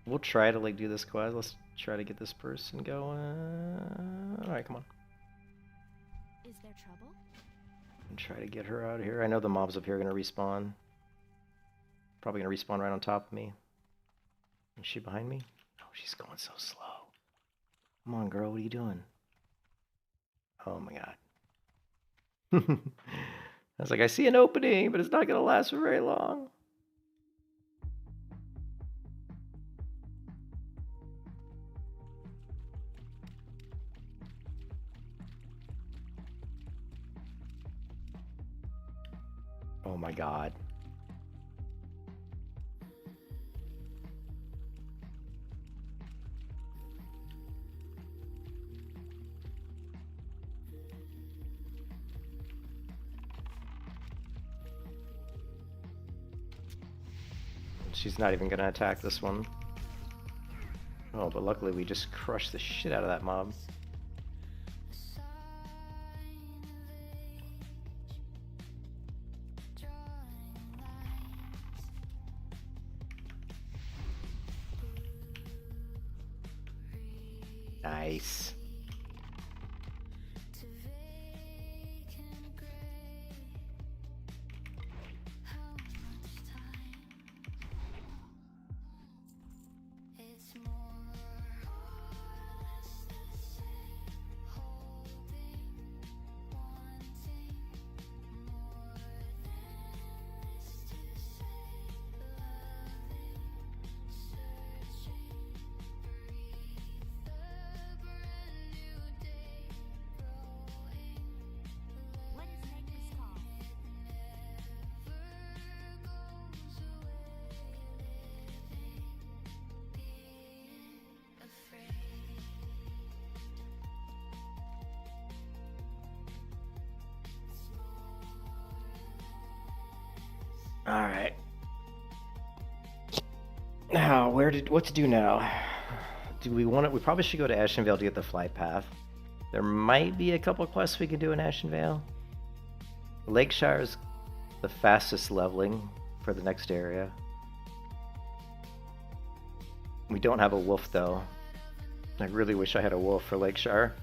A: we'll try to, like, do this quest. Let's try to get this person going. Alright, come on.
G: Is there trouble?
A: And try to get her out of here. I know the mobs up here are going to respawn. Probably going to respawn right on top of me. Is she behind me? Oh, she's going so slow. Come on, girl. What are you doing? Oh, my God. I was like, I see an opening, but it's not going to last for very long. Oh my God. she's not even gonna attack this one. Oh, but luckily we just crushed the shit out of that mob. Nice.
D: What is Maker's call?
A: All right. Now, what to do now? Do we want it? We probably should go to Ashenvale to get the flight path. There might be a couple quests we can do in Ashenvale. Lakeshire is the fastest leveling for the next area. We don't have a wolf though. I really wish I had a wolf for Lakeshire.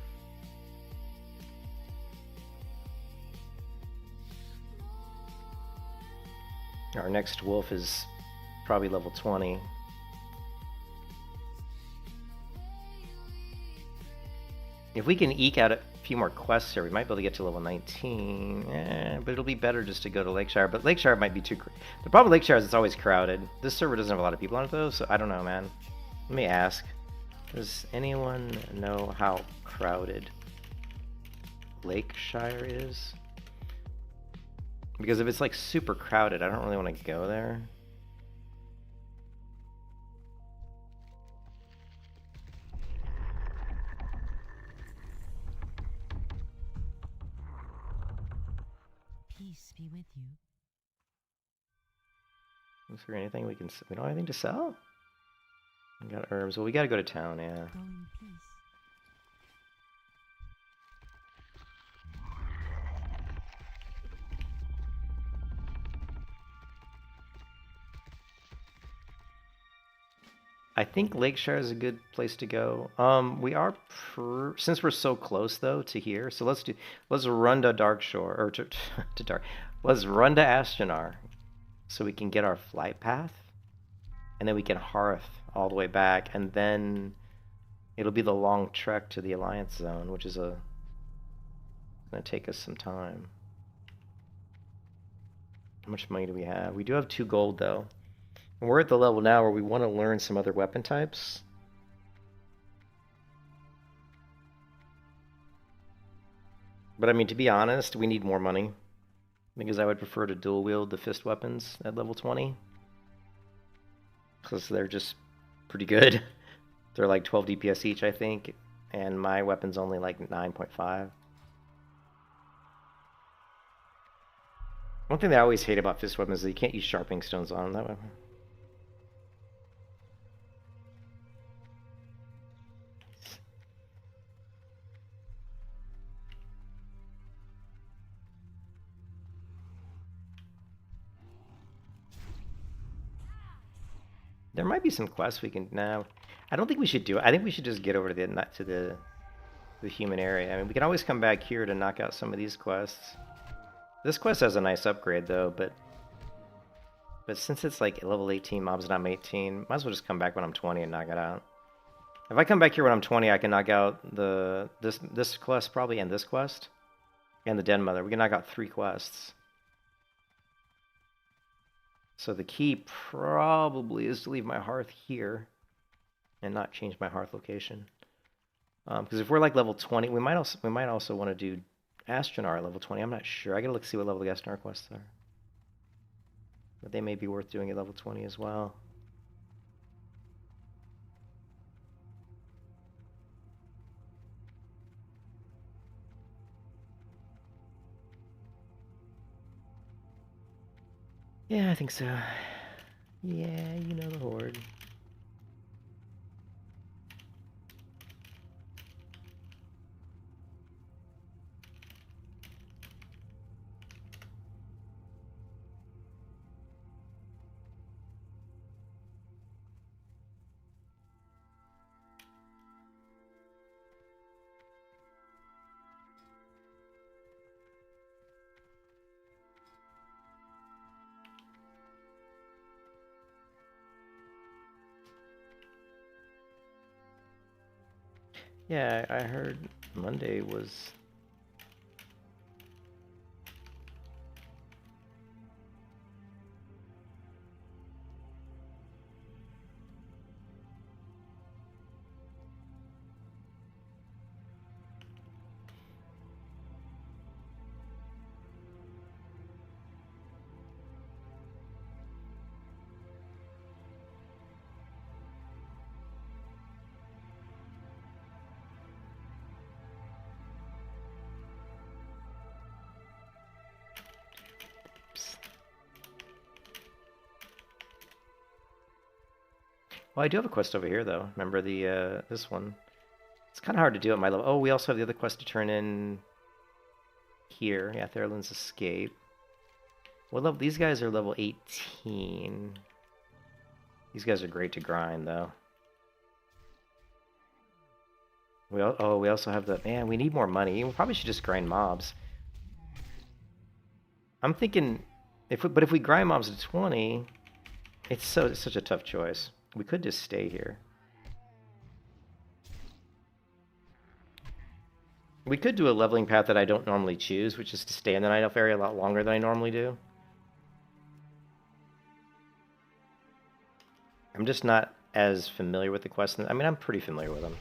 A: Our next wolf is probably level 20. If we can eke out a few more quests here, we might be able to get to level 19. But it'll be better just to go to Lakeshire. But Lakeshire might be too... The problem with Lakeshire is it's always crowded. This server doesn't have a lot of people on it though, so I don't know, man. Let me ask. Does anyone know how crowded Lakeshire is? Because if it's like super crowded, I don't really want to go there.
B: Peace be with you.
A: Is there anything we can... We don't have anything to sell? We got herbs. Well, we gotta go to town, yeah.
B: Go in peace.
A: I think Lakeshire is a good place to go. We are... Since we're so close, though, to here, so let's run to Darkshore, or to Dark... Let's run to Ashtanar, so we can get our flight path, and then we can hearth all the way back, and then it'll be the long trek to the Alliance Zone, which is gonna take us some time. How much money do we have? We do have 2 gold, though. And we're at the level now where we want to learn some other weapon types. But I mean, to be honest, we need more money. Because I would prefer to dual wield the fist weapons at level 20. Because they're just pretty good. They're like 12 DPS each, I think. And my weapon's only like 9.5. One thing that I always hate about fist weapons is that you can't use sharpening stones on that weapon. There might be some quests we can now. I don't think we should do it. I think we should just get over to the human area. I mean, we can always come back here to knock out some of these quests. This quest has a nice upgrade though, but since it's like level 18 mobs and I'm 18, might as well just come back when I'm 20 and knock it out. If I come back here when I'm 20, I can knock out this quest probably and this quest and the Den Mother. We can knock out 3 quests. So the key probably is to leave my hearth here and not change my hearth location. Because if we're like level 20, we might also want to do Ashtanar at level 20. I'm not sure. I gotta look see what level the Ashtanar quests are. But they may be worth doing at level 20 as well. Yeah, I think so. Yeah, you know the horde. Yeah, I heard Monday was... Well, I do have a quest over here, though. Remember the this one? It's kind of hard to do at my level. Oh, we also have the other quest to turn in here. Yeah, Theralin's Escape. What level? These guys are level 18. These guys are great to grind, though. We also have the... Man, we need more money. We probably should just grind mobs. I'm thinking... But if we grind mobs to 20, it's such a tough choice. We could just stay here. We could do a leveling path that I don't normally choose, which is to stay in the Night Elf area a lot longer than I normally do. I'm just not as familiar with the quests. I mean, I'm pretty familiar with them.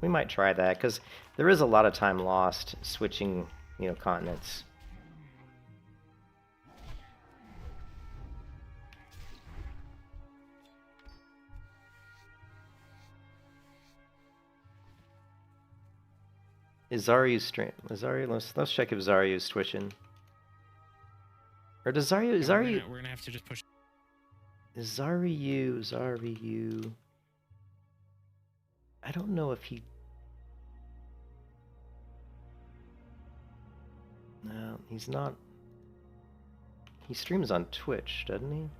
A: We might try that, because there is a lot of time lost switching, you know, continents. Is Zaryu stream? Is Zaryu? Let's check if Zaryu's twitching. Or does Zaryu?
I: Yeah, we're gonna have to just push.
A: Is Zaryu? I don't know if he. No, he's not. He streams on Twitch, doesn't he?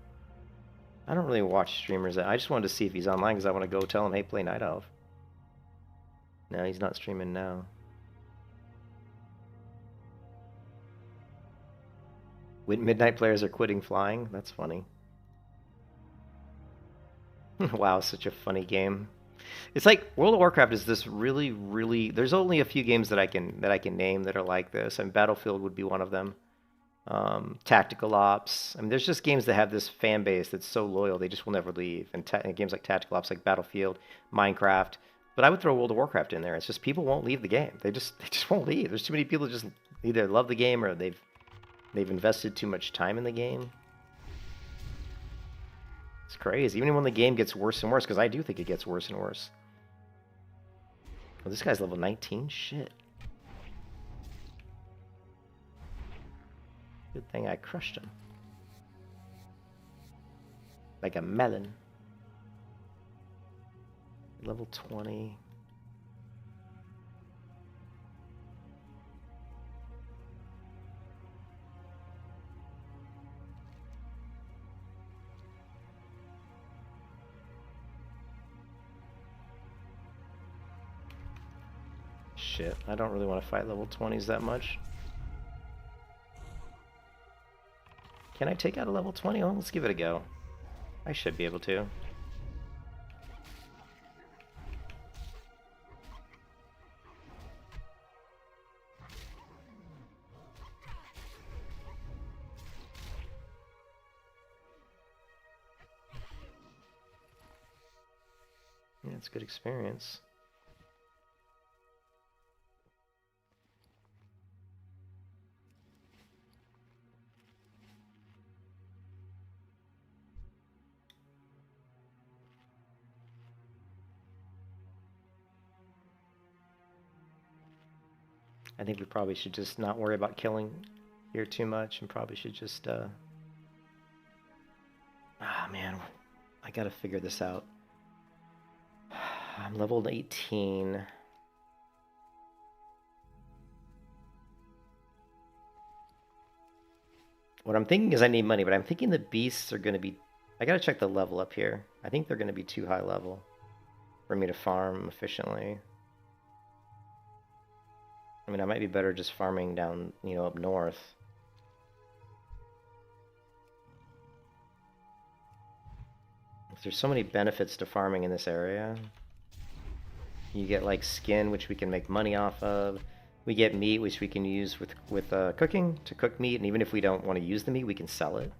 A: I don't really watch streamers. I just wanted to see if he's online because I want to go tell him, hey, play Night Elf. No, he's not streaming now. When Midnight players are quitting flying? That's funny. WoW, such a funny game. It's like World of Warcraft is this really. There's only a few games that I can name that are like this, and Battlefield would be one of them. Tactical Ops. I mean, there's just games that have this fan base that's so loyal they just will never leave. And games like Tactical Ops, like Battlefield, Minecraft. But I would throw World of Warcraft in there. It's just people won't leave the game. They just won't leave. There's too many people who just either love the game or they've invested too much time in the game. It's crazy. Even when the game gets worse and worse, because I do think it gets worse and worse. Oh, this guy's level 19? Shit. Good thing I crushed him. Like a melon. Level 20. Shit, I don't really want to fight level 20s that much. Can I take out a level 20? Oh, let's give it a go. I should be able to. Yeah, it's a good experience. I think we probably should just not worry about killing here too much and probably should just Ah, man. I gotta figure this out. I'm level 18. What I'm thinking is I need money, but I'm thinking the beasts are gonna be... I gotta check the level up here. I think they're gonna be too high level for me to farm efficiently. I mean, I might be better just farming down, you know, up north. There's so many benefits to farming in this area. You get like skin, which we can make money off of. We get meat, which we can use with cooking to cook meat, and even if we don't want to use the meat, we can sell it.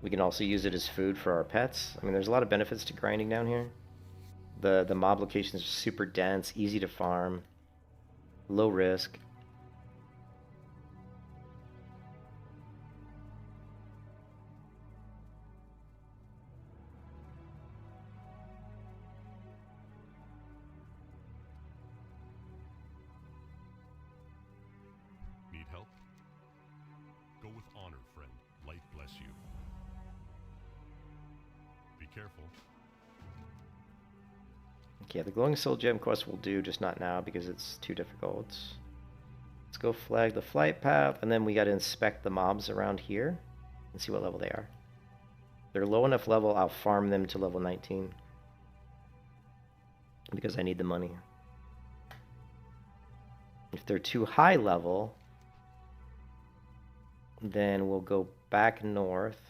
A: We can also use it as food for our pets. I mean, there's a lot of benefits to grinding down here. The mob locations are super dense, easy to farm, low risk.
I: Need help? Go with honor, friend. Light bless you. Be careful.
A: Okay, the glowing soul gem quest will do, just not now because it's too difficult. Let's go flag the flight path, and then we gotta inspect the mobs around here and see what level they are. If they're low enough level, I'll farm them to level 19 because I need the money. If they're too high level, then we'll go back north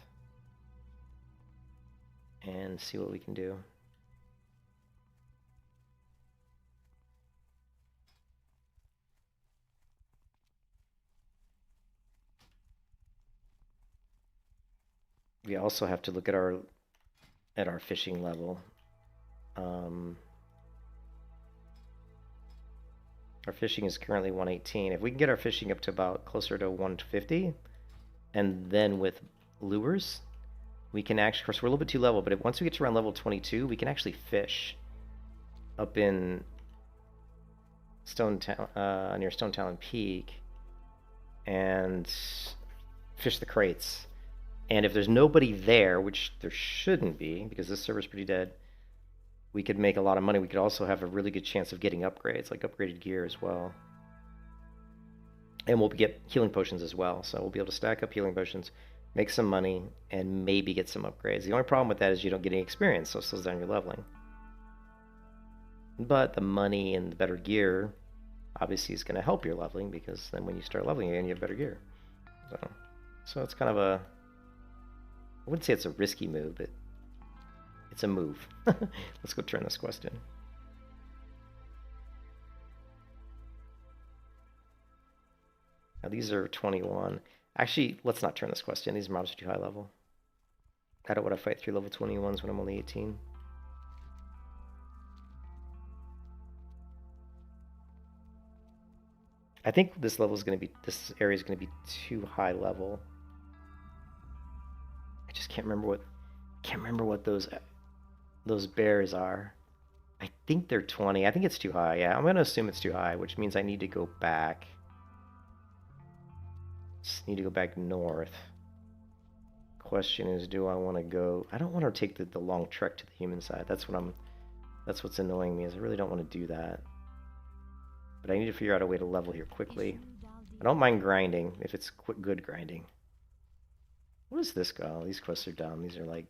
A: and see what we can do. We also have to look at our fishing level. Our fishing is currently 118. If we can get our fishing up to about closer to 150, and then with lures, we can actually, of course, we're a little bit too level, but once we get to around level 22, we can actually fish up in Stone Town, near Stone Talon Peak, and fish the crates. And if there's nobody there, which there shouldn't be, because this server's pretty dead, we could make a lot of money. We could also have a really good chance of getting upgrades, like upgraded gear as well. And we'll get healing potions as well. So we'll be able to stack up healing potions, make some money, and maybe get some upgrades. The only problem with that is you don't get any experience, so it slows down your leveling. But the money and the better gear obviously is going to help your leveling, because then when you start leveling again, you have better gear. So it's kind of a... I wouldn't say it's a risky move, but it's a move. Let's go turn this quest in. Now these are 21. Actually, let's not turn this quest in. These mobs are too high level. I don't want to fight 3 level 21s when I'm only 18. I think this level is going to be, this area is going to be too high level. I just can't remember what those bears are. I think they're 20. I think it's too high. Yeah, I'm going to assume it's too high, which means I need to go back. Just need to go back north. Question is, do I want to go... I don't want to take the long trek to the human side. That's what's annoying me, is I really don't want to do that. But I need to figure out a way to level here quickly. I don't mind grinding, if it's good grinding. What is this guy? Oh, these quests are dumb. These are like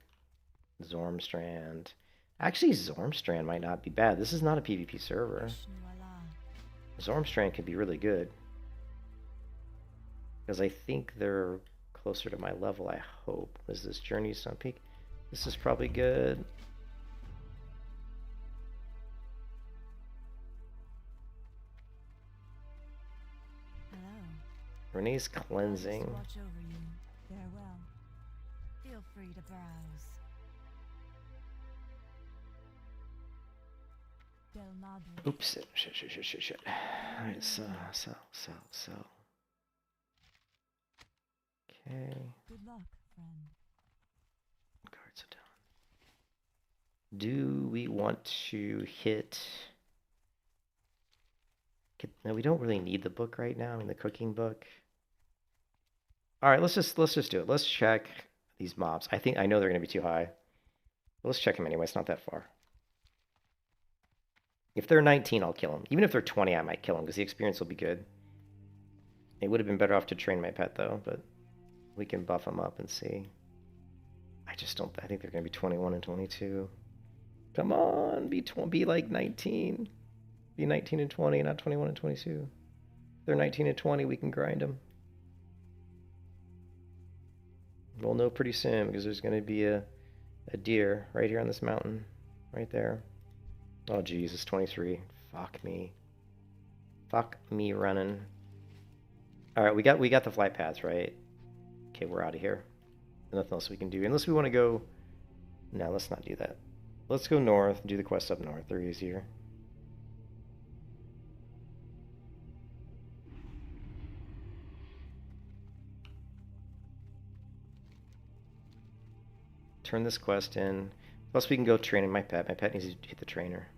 A: Zormstrand. Actually, Zormstrand might not be bad. This is not a PvP server. Zormstrand could be really good. Because I think they're closer to my level, I hope. Is this Journey to Sun Peak? This is probably good.
B: Hello.
A: Renee's cleansing.
B: Watch over you. Farewell. Feel free to browse. Del Madre.
A: Oops. Shit. Alright, sell. Okay.
B: Good luck, friend.
A: Cards are done. Do we want to hit... No, we don't really need the book right now. I mean, the cooking book. All right, let's just do it. Let's check these mobs. I know they're going to be too high. let's check him anyway. It's not that far. If they're 19, I'll kill them. Even if they're 20, I might kill them because the experience will be good. It would have been better off to train my pet though, but we can buff them up and see. I just don't. I think they're going to be 21 and 22. Come on, be like 19. Be 19 and 20, not 21 and 22. If they're 19 and 20, we can grind them. We'll know pretty soon because there's going to be a deer right here on this mountain, right there. Oh geez, it's 23. Fuck me. Fuck me running. All right, we got the flight paths right. Okay, we're out of here. Nothing else we can do unless we want to go. No, let's not do that. Let's go north and do the quests up north. They're easier. Turn this quest in. Plus we can go training my pet. My pet needs to hit the trainer.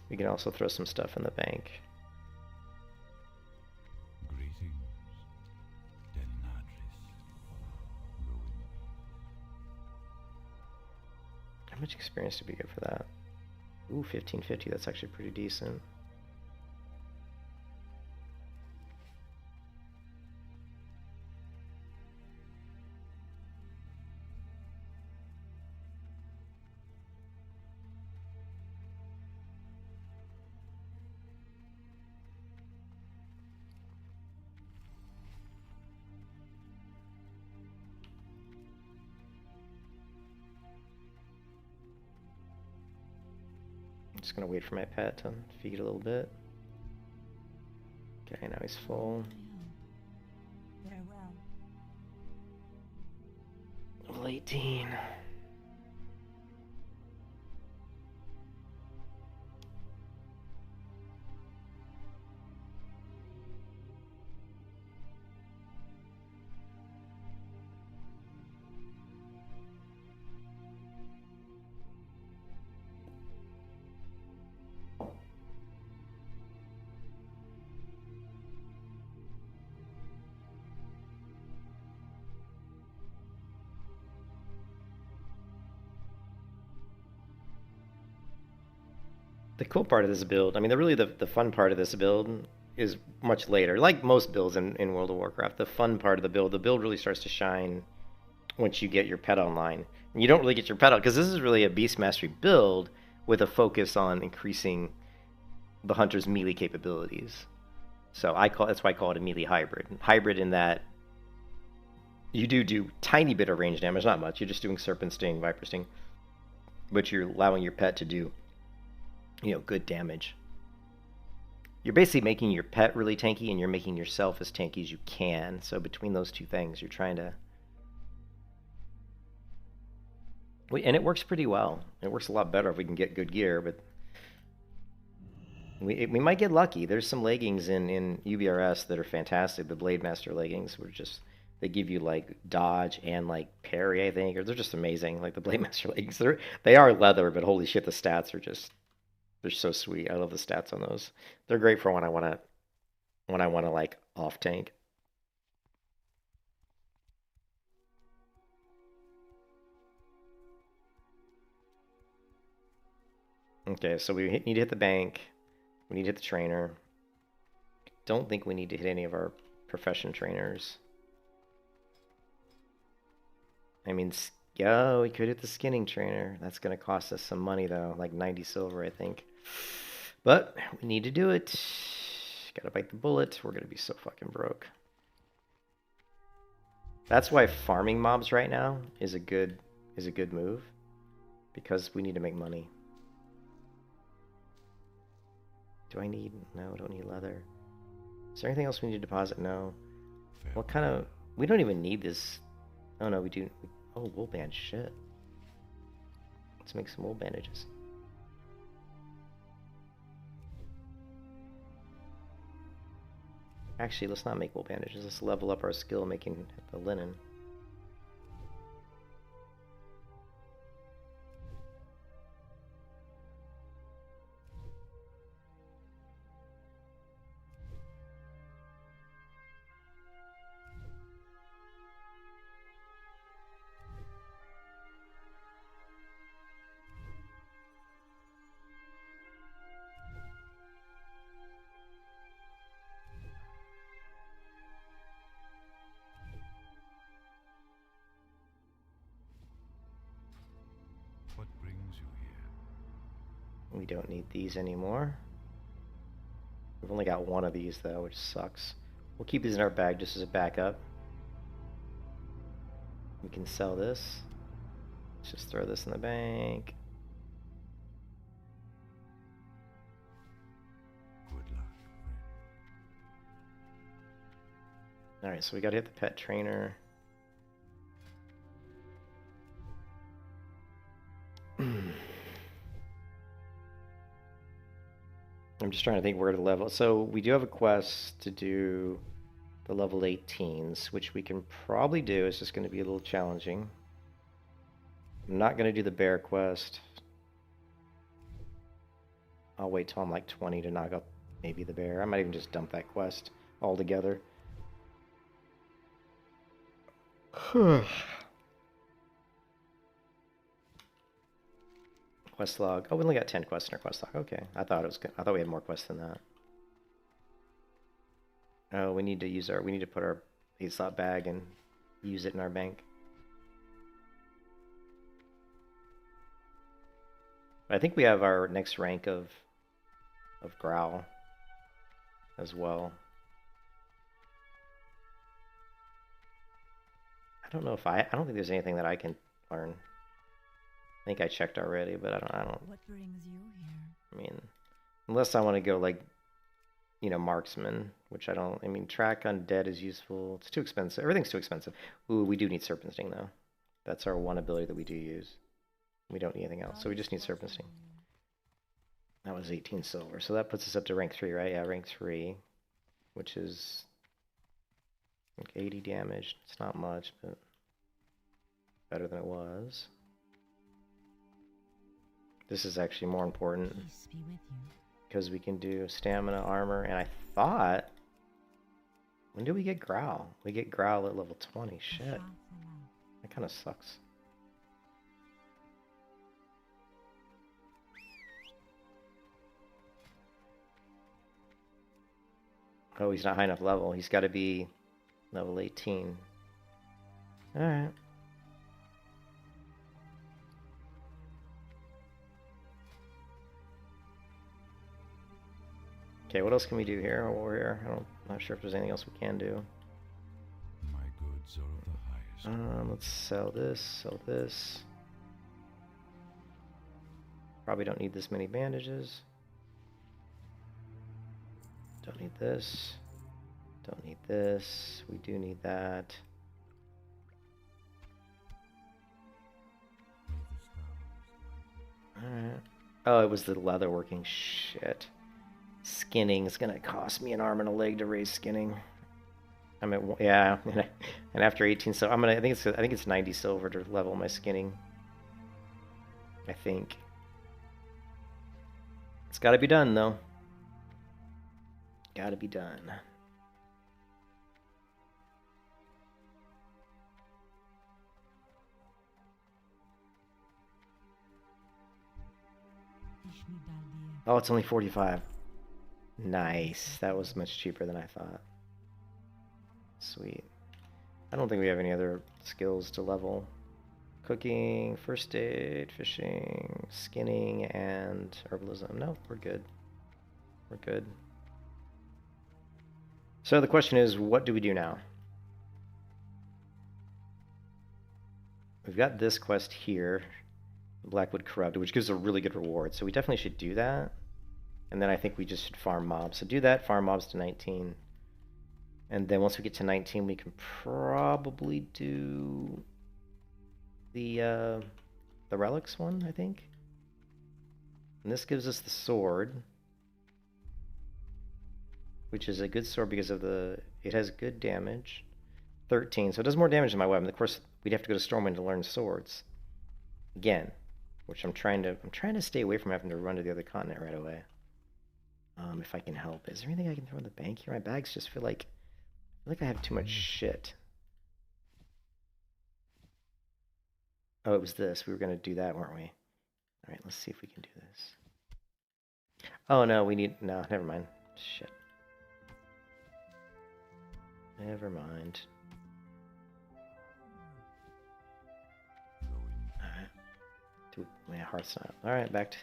A: We can also throw some stuff in the bank.
C: Greetings, Denadris. Go in
A: How much experience did we get for that? Ooh, 1550. That's actually pretty decent. Just gonna wait for my pet to feed a little bit. Okay, now he's full.
E: Farewell.
A: Level 18. The cool part of this build, I mean, the fun part of this build is much later. Like most builds in World of Warcraft, the fun part of the build really starts to shine once you get your pet online. And you don't really get your pet out, because this is really a Beast Mastery build with a focus on increasing the hunter's melee capabilities. So that's why I call it a melee hybrid. Hybrid in that you do tiny bit of range damage, not much. You're just doing Serpent Sting, Viper Sting, but you're allowing your pet to do, good damage. You're basically making your pet really tanky, and you're making yourself as tanky as you can. So between those two things, you're trying to... And it works pretty well. It works a lot better if we can get good gear, but... We might get lucky. There's some leggings in UBRS that are fantastic. The Blade Master leggings were just... They give you, like, dodge and, like, parry, I think. Or they're just amazing. Like, the Blade Master leggings. They are leather, but holy shit, the stats are just... They're so sweet. I love the stats on those. They're great for when I want to like off tank. Okay, so we need to hit the bank. We need to hit the trainer. Don't think we need to hit any of our profession trainers. I mean, yeah, we could hit the skinning trainer. That's going to cost us some money, though. Like 90 silver, I think. But we need to do it. Gotta bite the bullet. We're going to be so fucking broke. That's why farming mobs right now is a good move. Because we need to make money. Do I need... No, I don't need leather. Is there anything else we need to deposit? No. What kind of... We don't even need this... Oh, no, we do... Oh, wool band, shit. Let's make some wool bandages. Actually, let's not make wool bandages. Let's level up our skill making the linen. We don't need these anymore. We've only got one of these though, which sucks. We'll keep these in our bag just as a backup. We can sell this. Let's just throw this in the bank.
C: Good luck, friend.
A: Alright, so we gotta hit the pet trainer. I'm just trying to think where to level. So we do have a quest to do the level 18s, which we can probably do. It's just going to be a little challenging. I'm not going to do the bear quest. I'll wait till I'm like 20 to knock out maybe the bear. I might even just dump that quest altogether. Quest log. Oh, we only got 10 quests in our quest log. Okay, I thought it was good. I thought we had more quests than that. Oh, we need to use our. We need to put our 8-slot bag and use it in our bank. I think we have our next rank of growl as well. I don't know if I don't think there's anything that I can learn. I think I checked already, but I don't.
B: What brings you here?
A: I mean, unless I want to go like, you know, marksman, which I don't. I mean, track undead is useful. It's too expensive. Everything's too expensive. Ooh, we do need serpent sting though. That's our one ability that we do use. We don't need anything else, so we just need serpent sting. That was 18 silver, so that puts us up to rank 3, right? Yeah, rank 3, which is like 80 damage. It's not much, but better than it was. This is actually more important
B: Peace be with you.
A: because we can do stamina, armor, and I thought, when do we get growl? We get growl at level 20. Shit, that kind of sucks. Oh, he's not high enough level. He's got to be level 18. Alright. Okay, what else can we do here while we're here? I'm not sure if there's anything else we can do.
C: My goods are of the highest.
A: Let's sell this, sell this. Probably don't need this many bandages. Don't need this. Don't need this. We do need that. Alright. Oh, it was the leatherworking. Shit. Skinning is gonna cost me an arm and a leg to raise skinning. I'm at yeah, and after 18, so I'm gonna. I think it's 90 silver to level my skinning. I think it's got to be done though. Got to be done. Oh, it's only 45. Nice. That was much cheaper than I thought. Sweet. I don't think we have any other skills to level. Cooking, first aid, fishing, skinning, and herbalism. No, we're good. We're good. So the question is, what do we do now? We've got this quest here, Blackwood Corrupted, which gives a really good reward. So we definitely should do that. And then I think we just should farm mobs. So do that, farm mobs to 19. And then once we get to 19, we can probably do the relics one, I think. And this gives us the sword, which is a good sword because of it has good damage. 13, so it does more damage than my weapon. Of course, we'd have to go to Stormwind to learn swords. Again, which I'm trying to stay away from having to run to the other continent right away. If I can help. Is there anything I can throw in the bank here? My bags just feel like I have too much shit. Oh, it was this. We were going to do that, weren't we? All right, let's see if we can do this. Oh, no, no, never mind. Shit. Never mind. Alright. My heart's not. Alright, back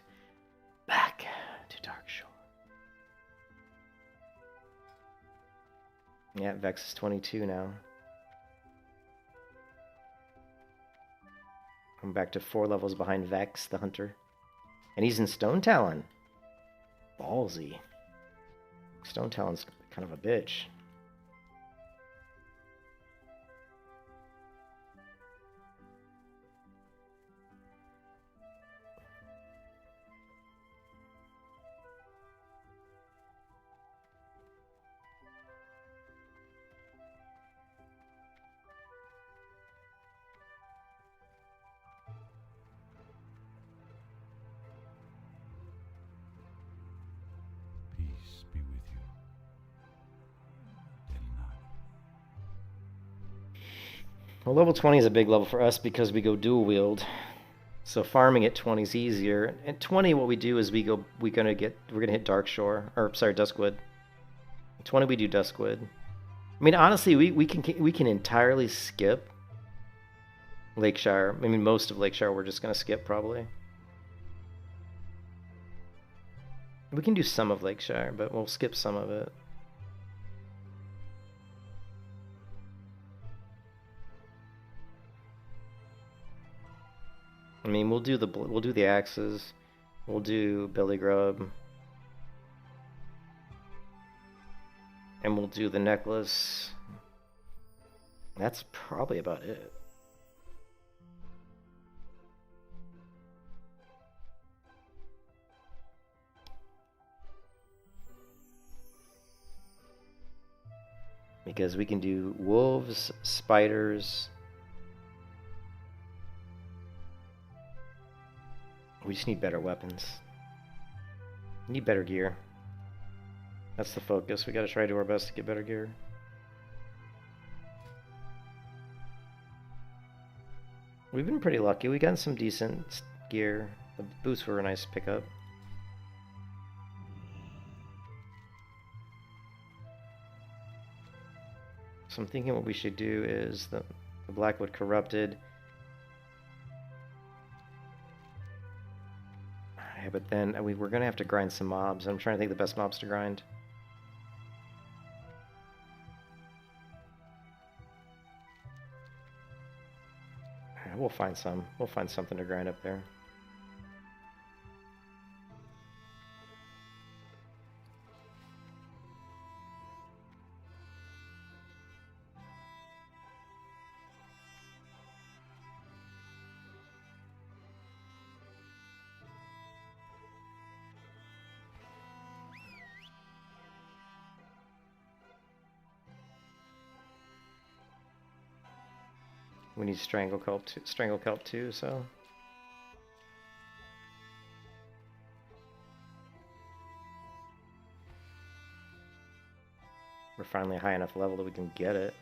A: Yeah, Vex is 22 now. I'm back to 4 levels behind Vex, the hunter. And he's in Stone Talon. Ballsy. Stone Talon's kind of a bitch.
C: Peace be with you. Del Navi.
A: Well, level 20 is a big level for us because we go dual wield. So farming at 20 is easier. At 20, what we do is we're gonna hit Darkshore, or sorry, Duskwood. At 20 we do Duskwood. I mean, honestly, we can entirely skip Lakeshire. I mean, most of Lakeshire we're just gonna skip probably. We can do some of Lakeshire, but we'll skip some of it. I mean, we'll do the axes, we'll do Billy Grub, and we'll do the necklace. That's probably about it. Because we can do wolves, spiders. We just need better weapons. We need better gear. That's the focus. We gotta try to do our best to get better gear. We've been pretty lucky. We got some decent gear. The boots were a nice pickup. So I'm thinking what we should do is the Blackwood Corrupted. Yeah, but then we're gonna have to grind some mobs. I'm trying to think the best mobs to grind. We'll find some. We'll find something to grind up there. We need Strangle Kelp too, so. We're finally high enough level that we can get it.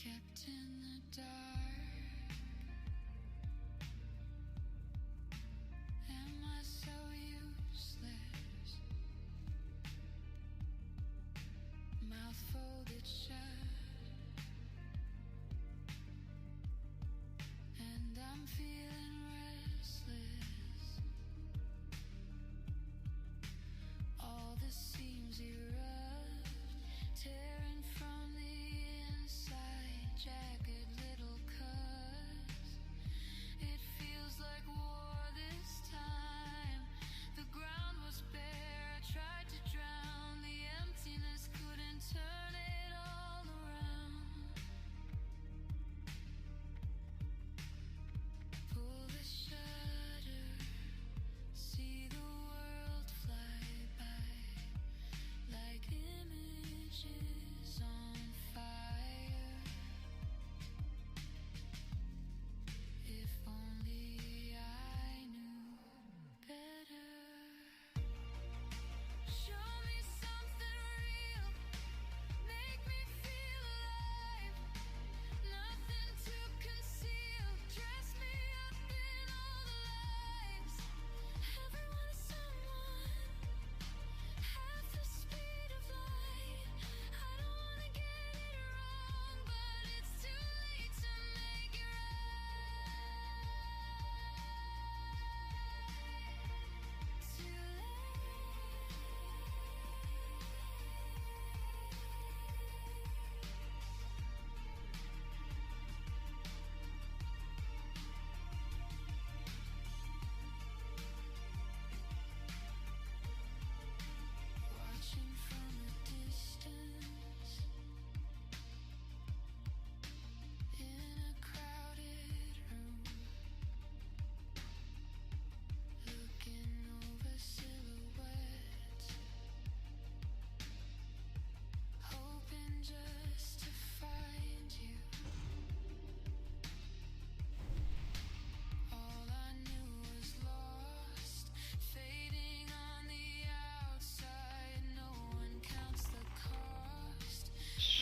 D: Kept in the dark. Am I so useless? Mouth folded shut, and I'm feeling restless. All the seams erupt, tearing from the inside, jagged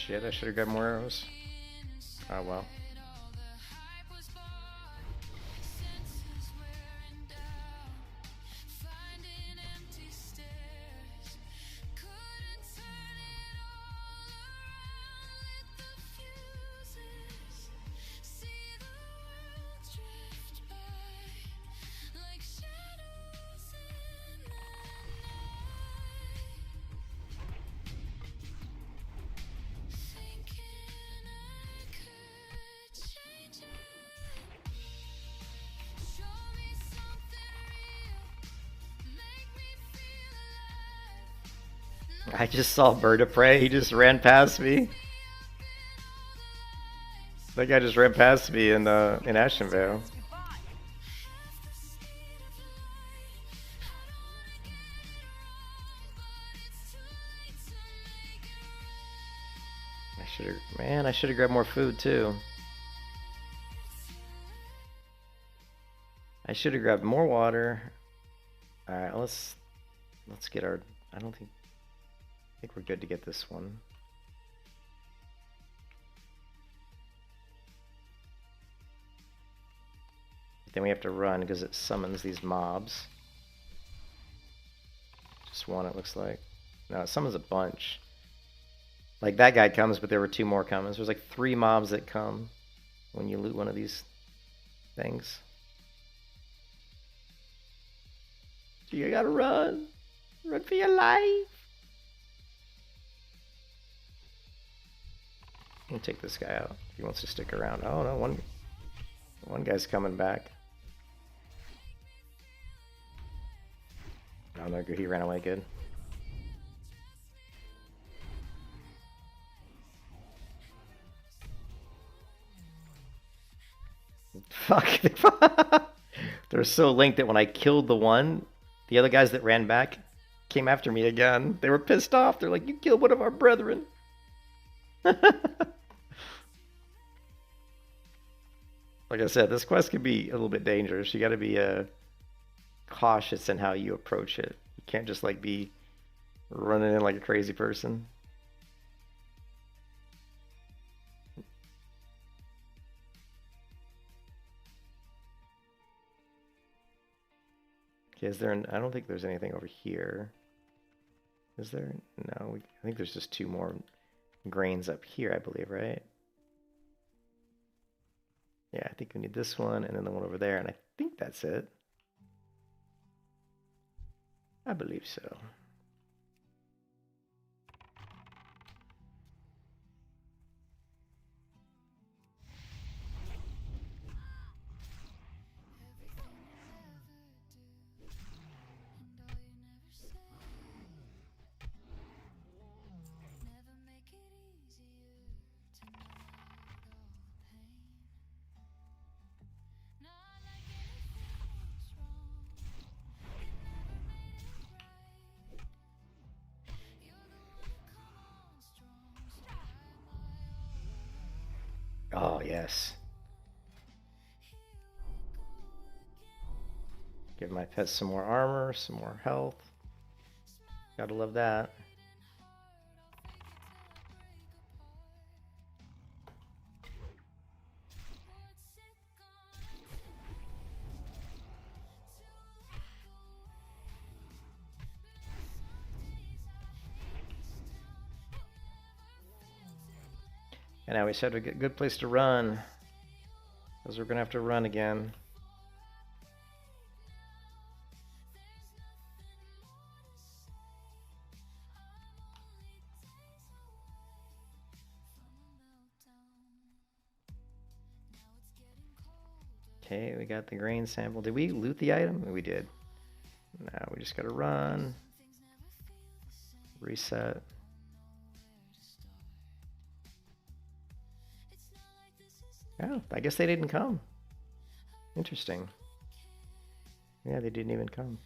A: Shit, I should have grabbed more arrows. Oh well. I just saw Bird of Prey. He just ran past me. That guy just ran past me in Ashenvale. I should have grabbed more food too. I should have grabbed more water. All right, let's get our. I think we're good to get this one. Then we have to run because it summons these mobs. Just one, it looks like. No, it summons a bunch. Like that guy comes, but there were 2 more coming. So there's like 3 mobs that come when you loot one of these things. You gotta run. Run for your life. I'm gonna take this guy out. He wants to stick around. Oh no, one guy's coming back. Oh no, he ran away good. Fuck. They're so linked that when I killed the one, the other guys that ran back came after me again. They were pissed off. They're like, you killed one of our brethren. Like I said, this quest can be a little bit dangerous. You got to be cautious in how you approach it. You can't just like be running in like a crazy person. Okay, is there I don't think there's anything over here. Is there? No, I think there's just 2 more grains up here, I believe, right? Yeah, I think we need this one and then the one over there, and I think that's it. I believe so. Oh, yes. Give my pets some more armor, some more health. Gotta love that. And now we said a good place to run, because we're gonna have to run again. Okay, we got the grain sample. Did we loot the item? We did. Now we just gotta run. Reset. Oh, I guess they didn't come. Interesting. Yeah, they didn't even come.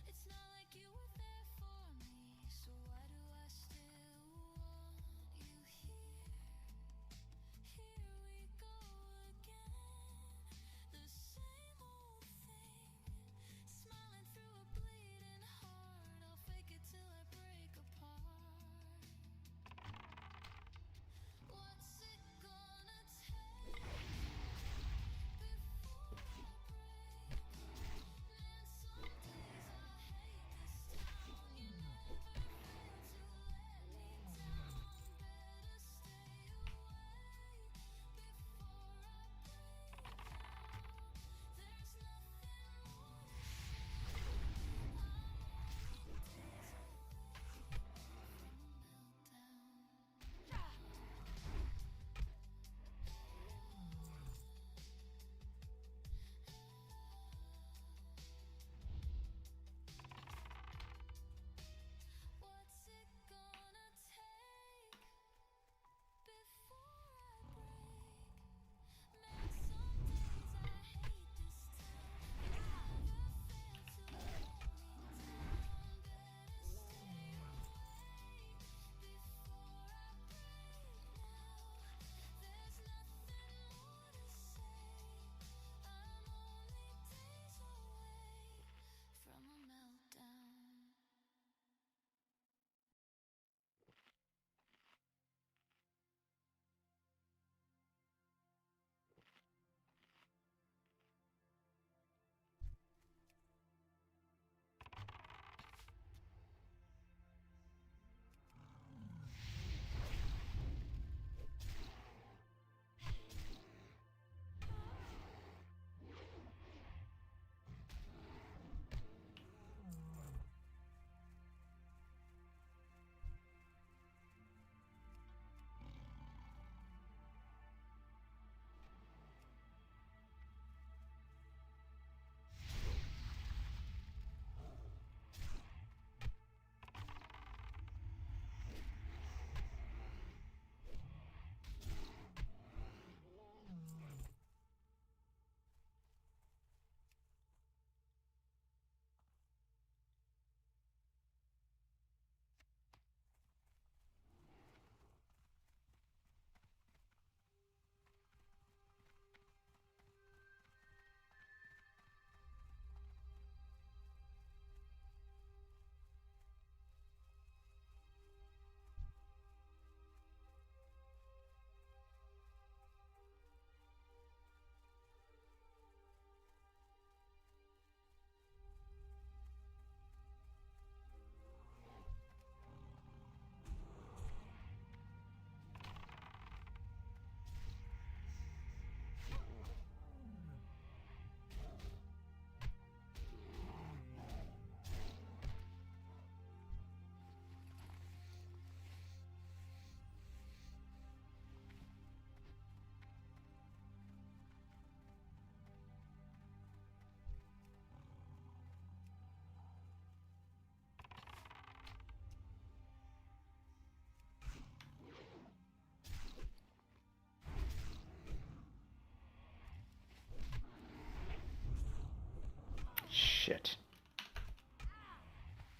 A: shit.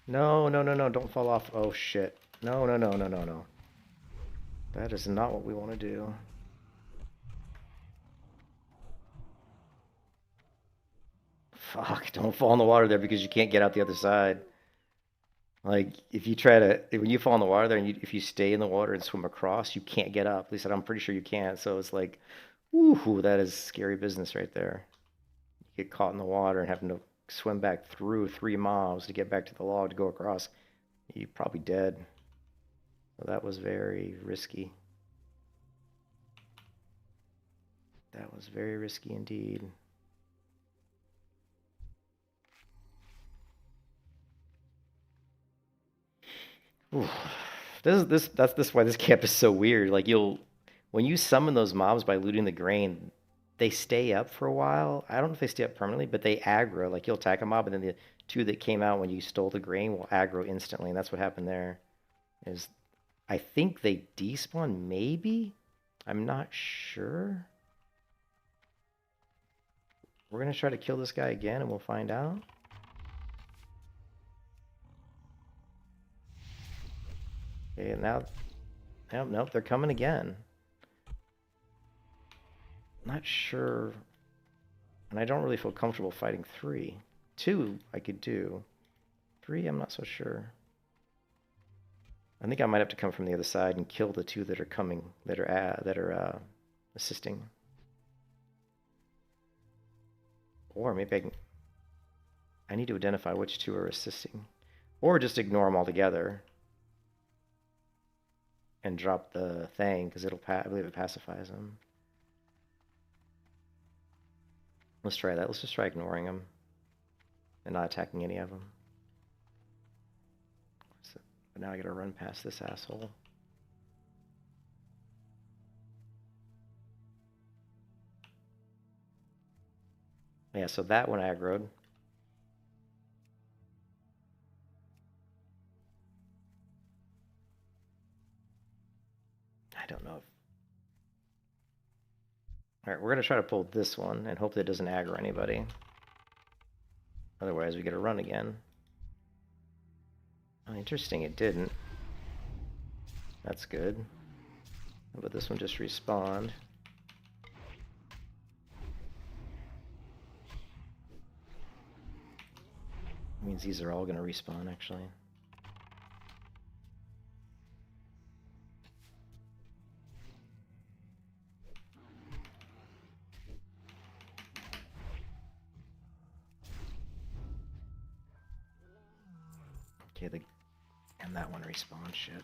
A: No, no, no, no, don't fall off. Oh, shit. No, no, no, no, no, no. That is not what we want to do. Fuck, don't fall in the water there because you can't get out the other side. Like, if you try to, when you fall in the water there and if you stay in the water and swim across, you can't get up. At least I'm pretty sure you can't. So it's like, woohoo, that is scary business right there. You get caught in the water and having to swim back through 3 miles to get back to the log to go across. You're probably dead. So that was very risky. That was very risky indeed. Ooh. That's why this camp is so weird. Like when you summon those mobs by looting the grain, they stay up for a while. I don't know if they stay up permanently, but they aggro. Like you'll attack a mob, and then the 2 that came out when you stole the grain will aggro instantly, and that's what happened there. I think they despawn, maybe? I'm not sure. We're gonna try to kill this guy again, and we'll find out. Okay, now, nope, they're coming again. Not sure, and I don't really feel comfortable fighting 3. 2, I could do. 3, I'm not so sure. I think I might have to come from the other side and kill the 2 that are coming, that are assisting. Or maybe I need to identify which 2 are assisting, or just ignore them altogether and drop the thing because I believe it pacifies them. Let's try that. Let's just try ignoring them and not attacking any of them. But now I gotta run past this asshole. Yeah, so that one aggroed. I don't know. Alright, we're gonna try to pull this one and hope that it doesn't aggro anybody. Otherwise, we gotta run again. Oh, interesting, it didn't. That's good. But this one just respawned. Means these are all gonna respawn, actually. Okay, and that one respawns, shit.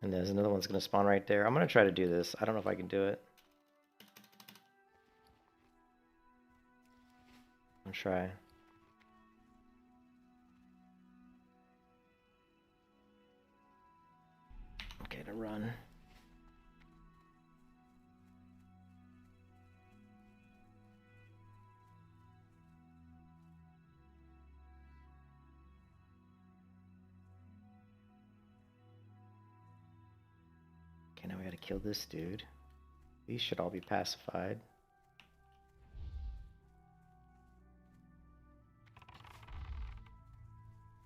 A: And there's another one's gonna spawn right there. I'm gonna try to do this. I don't know if I can do it. I'll try. Okay, to run. Okay, now we gotta kill this dude. These should all be pacified.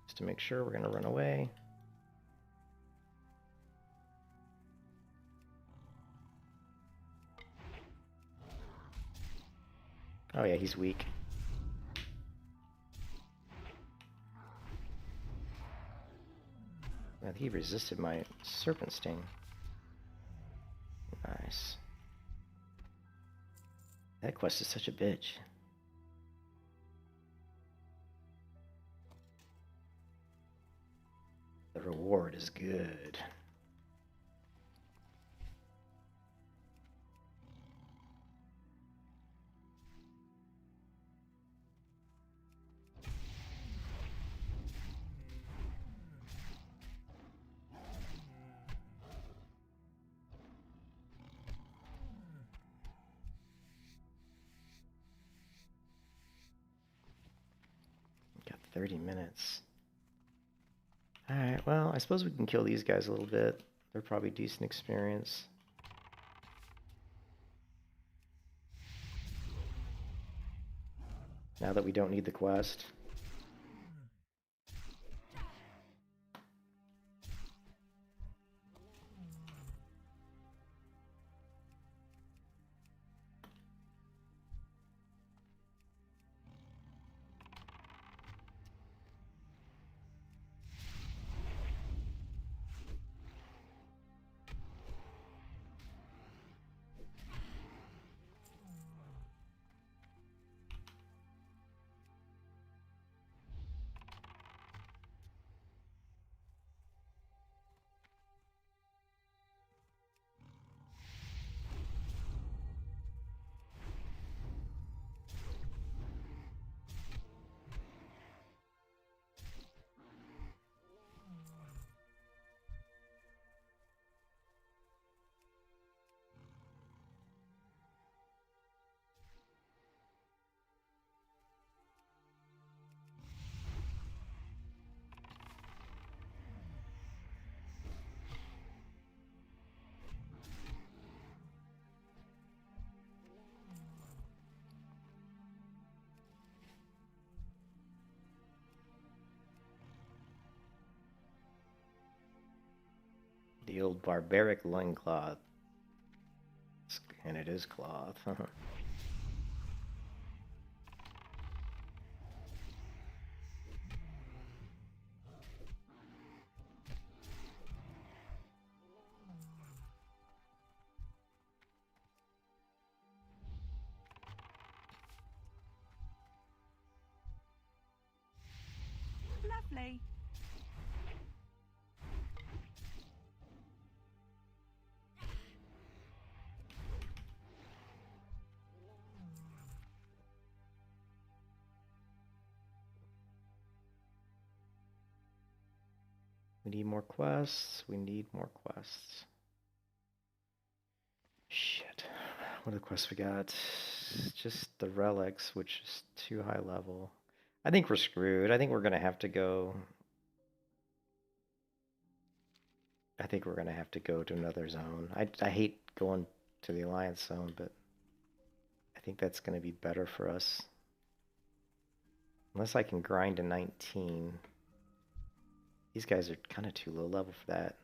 A: Just to make sure we're gonna run away. Oh yeah, he's weak. I think he resisted my serpent sting. Nice. That quest is such a bitch. The reward is good. 30 minutes. Alright, well, I suppose we can kill these guys a little bit. They're probably decent experience. Now that we don't need the quest. The old barbaric loincloth. And it is cloth.
E: Lovely.
A: We need more quests. We need more quests. Shit. What are the quests we got? Just the relics, which is too high level. I think we're screwed. I think we're gonna have to go. I think we're gonna have to go to another zone. I hate going to the Alliance zone, but I think that's gonna be better for us. Unless I can grind to 19. These guys are kind of too low level for that.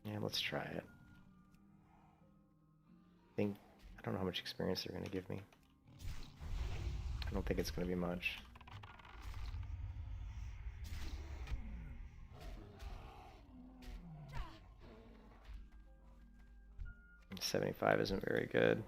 A: Yeah, let's try it. I don't know how much experience they're going to give me. I don't think it's going to be much. 75 isn't very good.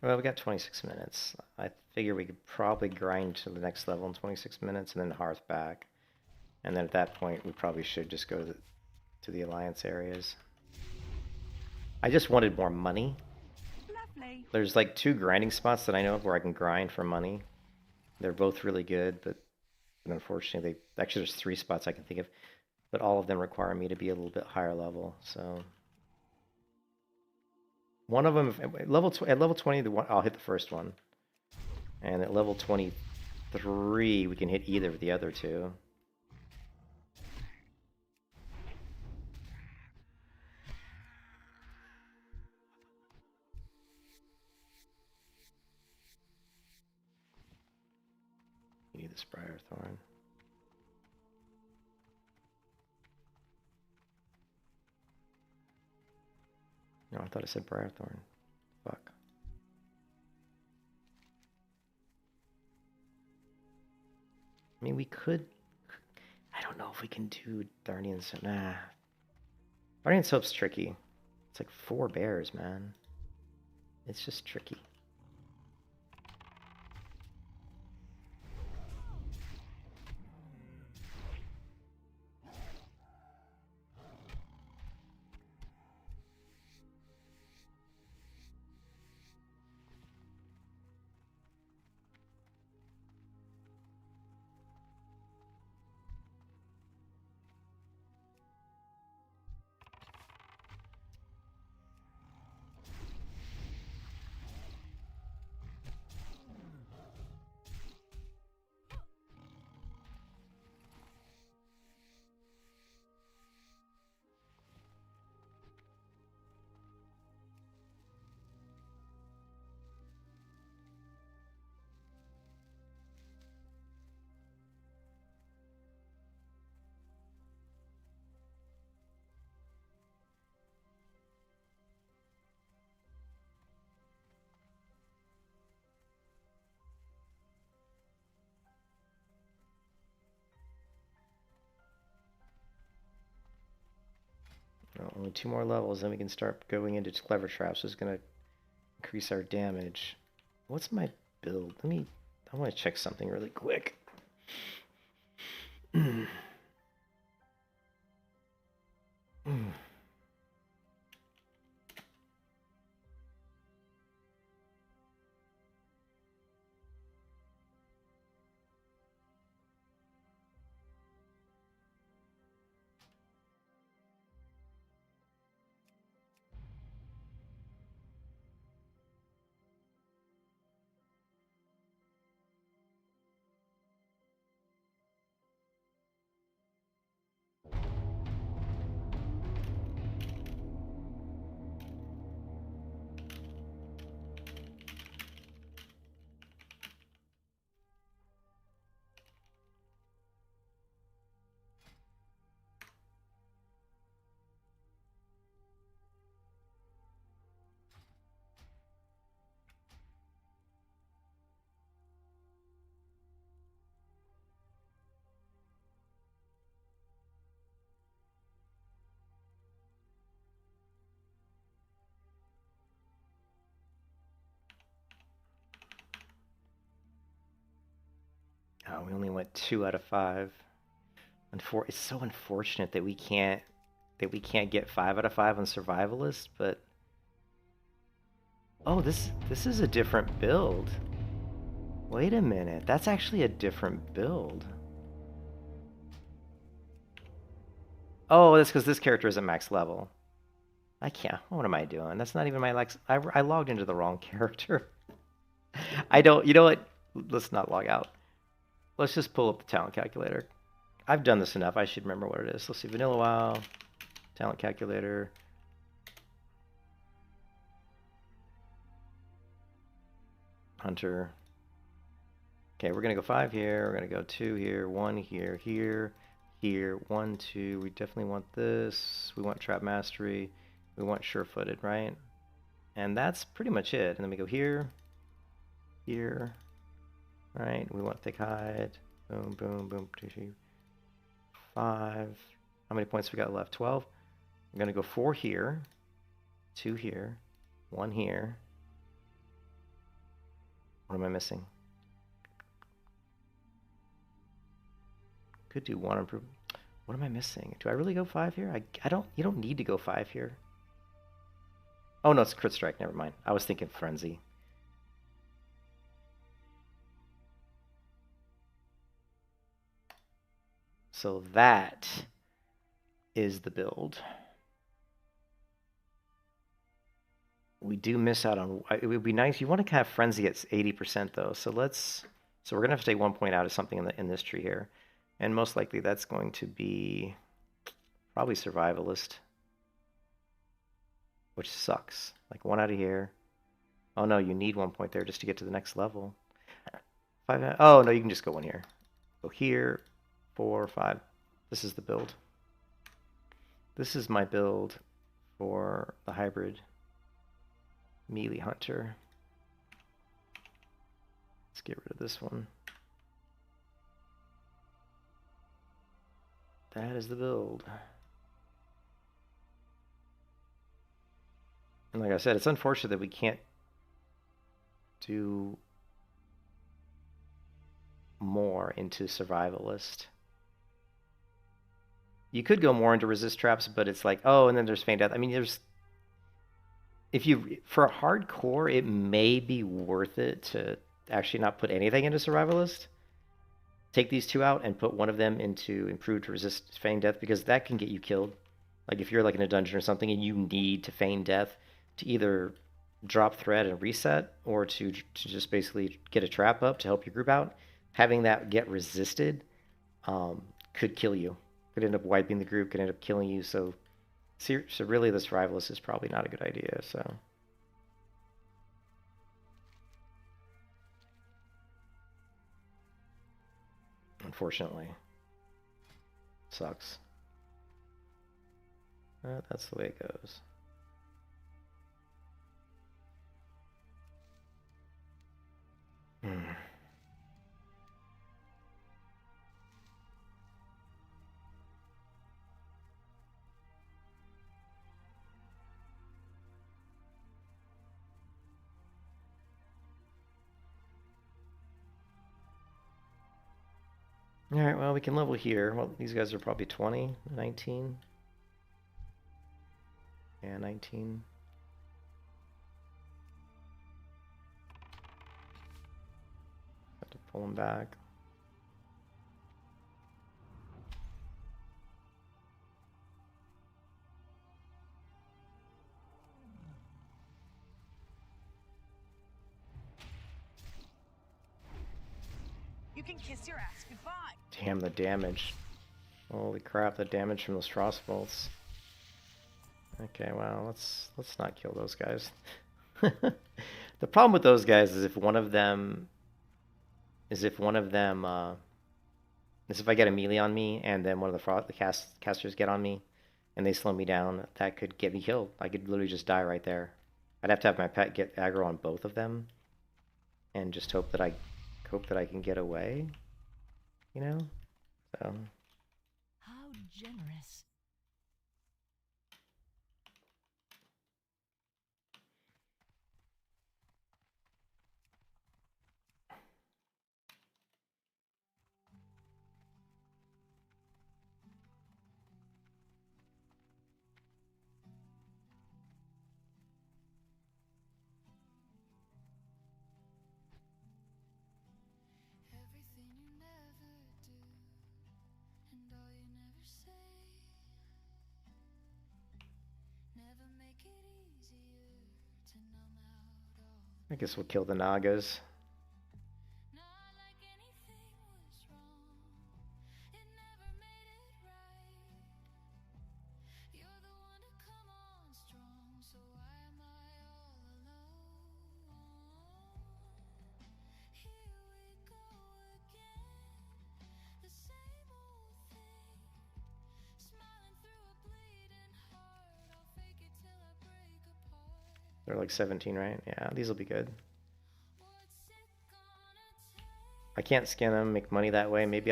A: Well, we got 26 minutes. I figure we could probably grind to the next level in 26 minutes and then hearth back. And then at that point, we probably should just go to the Alliance areas. I just wanted more money.
E: Lovely.
A: There's like 2 grinding spots that I know of where I can grind for money. They're both really good, but unfortunately, actually there's 3 spots I can think of, but all of them require me to be a little bit higher level, so... One of them, at level 20, I'll hit the first one. And at level 23, we can hit either of the other 2. You need the Briar Thorn. I thought it said Briarthorn. Fuck. I mean, we could... I don't know if we can do Tharnian Soap. Nah. Tharnian Soap's tricky. It's like 4 bears, man. It's just tricky. Oh, only 2 more levels, then we can start going into clever traps. It's gonna increase our damage. What's my build? I want to check something really quick. Oh, we only went 2 out of 5. It's so unfortunate that we can't get 5 out of 5 on survivalist, but oh, this is a different build. Wait a minute, that's actually a different build. Oh, that's because this character isn't max level. I can't. What am I doing? That's not even my I logged into the wrong character. I don't. You know what? Let's not log out. Let's just pull up the talent calculator. I've done this enough. I should remember what it is. Let's see. Vanilla WoW. Talent calculator. Hunter. Okay, we're going to go 5 here. We're going to go 2 here. 1 here. Here. Here. 1, 2. We definitely want this. We want Trap Mastery. We want Sure-Footed, right? And that's pretty much it. And then we go here. Here. Right, we want Thick Hide. Boom, boom, boom. 2, 3, 5. How many points we got left? 12. I'm going to go 4 here. 2 here. 1 here. What am I missing? Could do 1 improvement. What am I missing? Do I really go 5 here? I don't. You don't need to go 5 here. Oh, no, it's Crit Strike. Never mind. I was thinking Frenzy. So that is the build. We do miss out on... It would be nice. You want to have Frenzy at 80% though. So we're going to have to take 1 point out of something in this tree here. And most likely that's going to be probably Survivalist. Which sucks. Like 1 out of here. Oh no, you need 1 point there just to get to the next level. 5. Oh no, you can just go 1 here. Go here. 4, 5. This is the build. This is my build for the hybrid. melee hunter. Let's get rid of this one. That is the build. And like I said, it's unfortunate that we can't do more into survivalist. You could go more into resist traps, but it's like, oh, and then there's feign death. I mean, there's, if you, for a hardcore, it may be worth it to actually not put anything into survivalist. Take these two out and put one of them into improved resist feign death, because that can get you killed. Like if you're like in a dungeon or something and you need to feign death to either drop thread and reset, or to just basically get a trap up to help your group out, having that get resisted could kill you. Could end up wiping the group, could end up killing you. So really the survivalist is probably not a good idea. So unfortunately, sucks. That's the way it goes. Alright, well, we can level here. Well, these guys are probably 20, 19. Yeah, 19. Have to pull them back.
E: You can kiss your ass goodbye.
A: Damn, the damage. Holy crap, the damage from those frost bolts. Okay, well, let's not kill those guys. The problem with those guys is if one of them is if I get a melee on me and then one of the casters get on me and they slow me down, that could get me killed. I could literally just die right there. I'd have to have my pet get aggro on both of them and just hope that I can get away, you know? So
B: How generous.
D: Everything you never do, and all you never say, never make it easier to numb out all.
A: I guess we'll kill the Nagas.
D: Not like anything was wrong, it never made it right. You're the one to come on strong, so why am I all alone? Here we go again, the same old thing. Smiling through a bleeding heart, I'll fake it till I break apart.
A: They're like 17, right? Yeah, these will be good.
D: What's it gonna take?
A: I can't skin them, make money that way. Maybe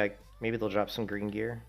A: they'll drop some green gear.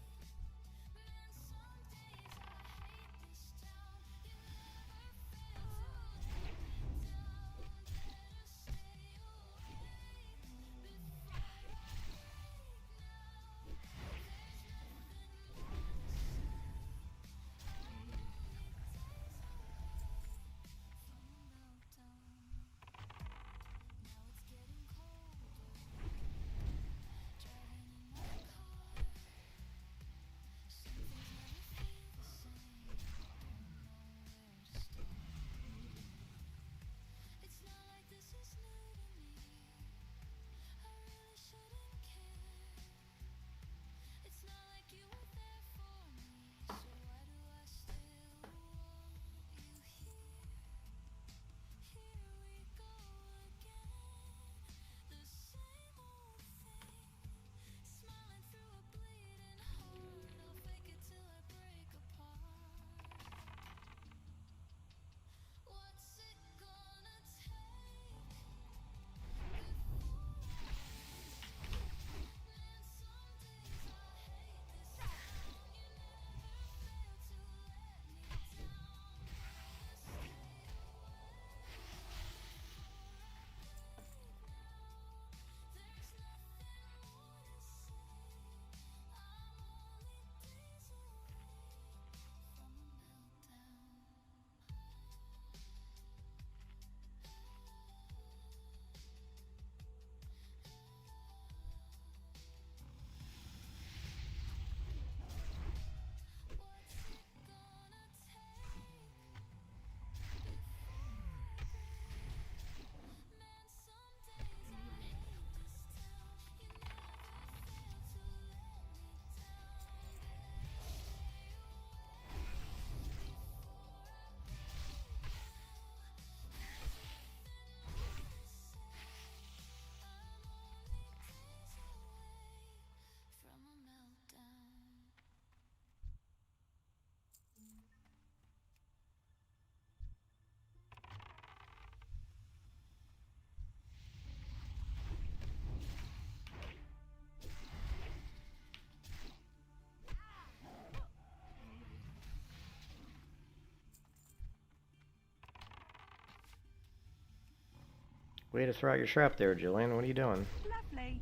A: Way to throw out your trap there, Jillian. What are you doing?
E: Lovely.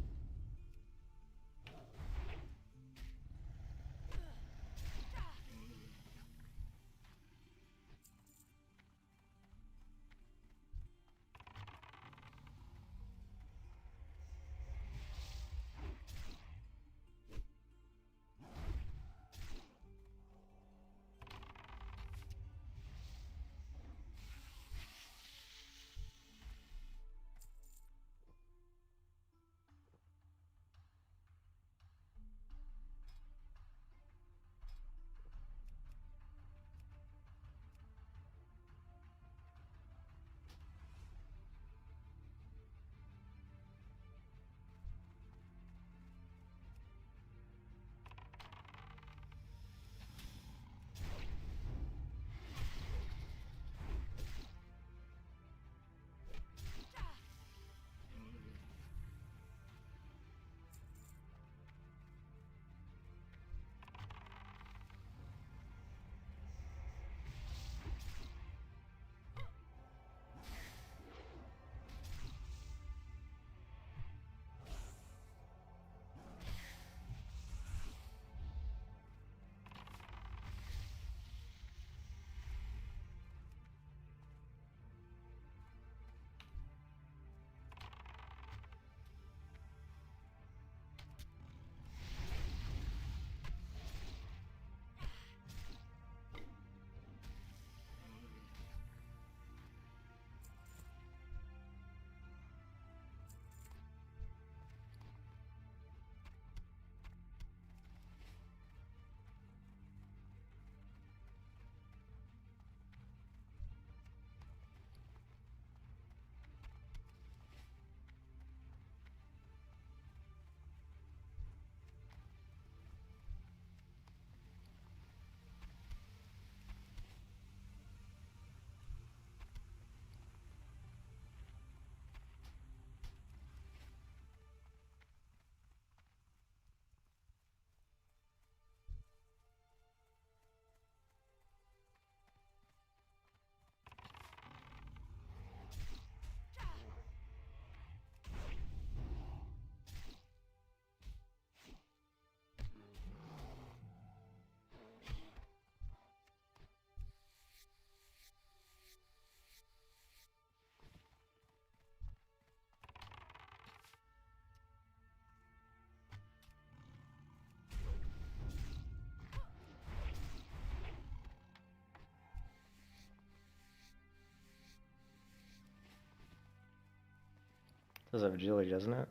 A: Does have agility, doesn't it?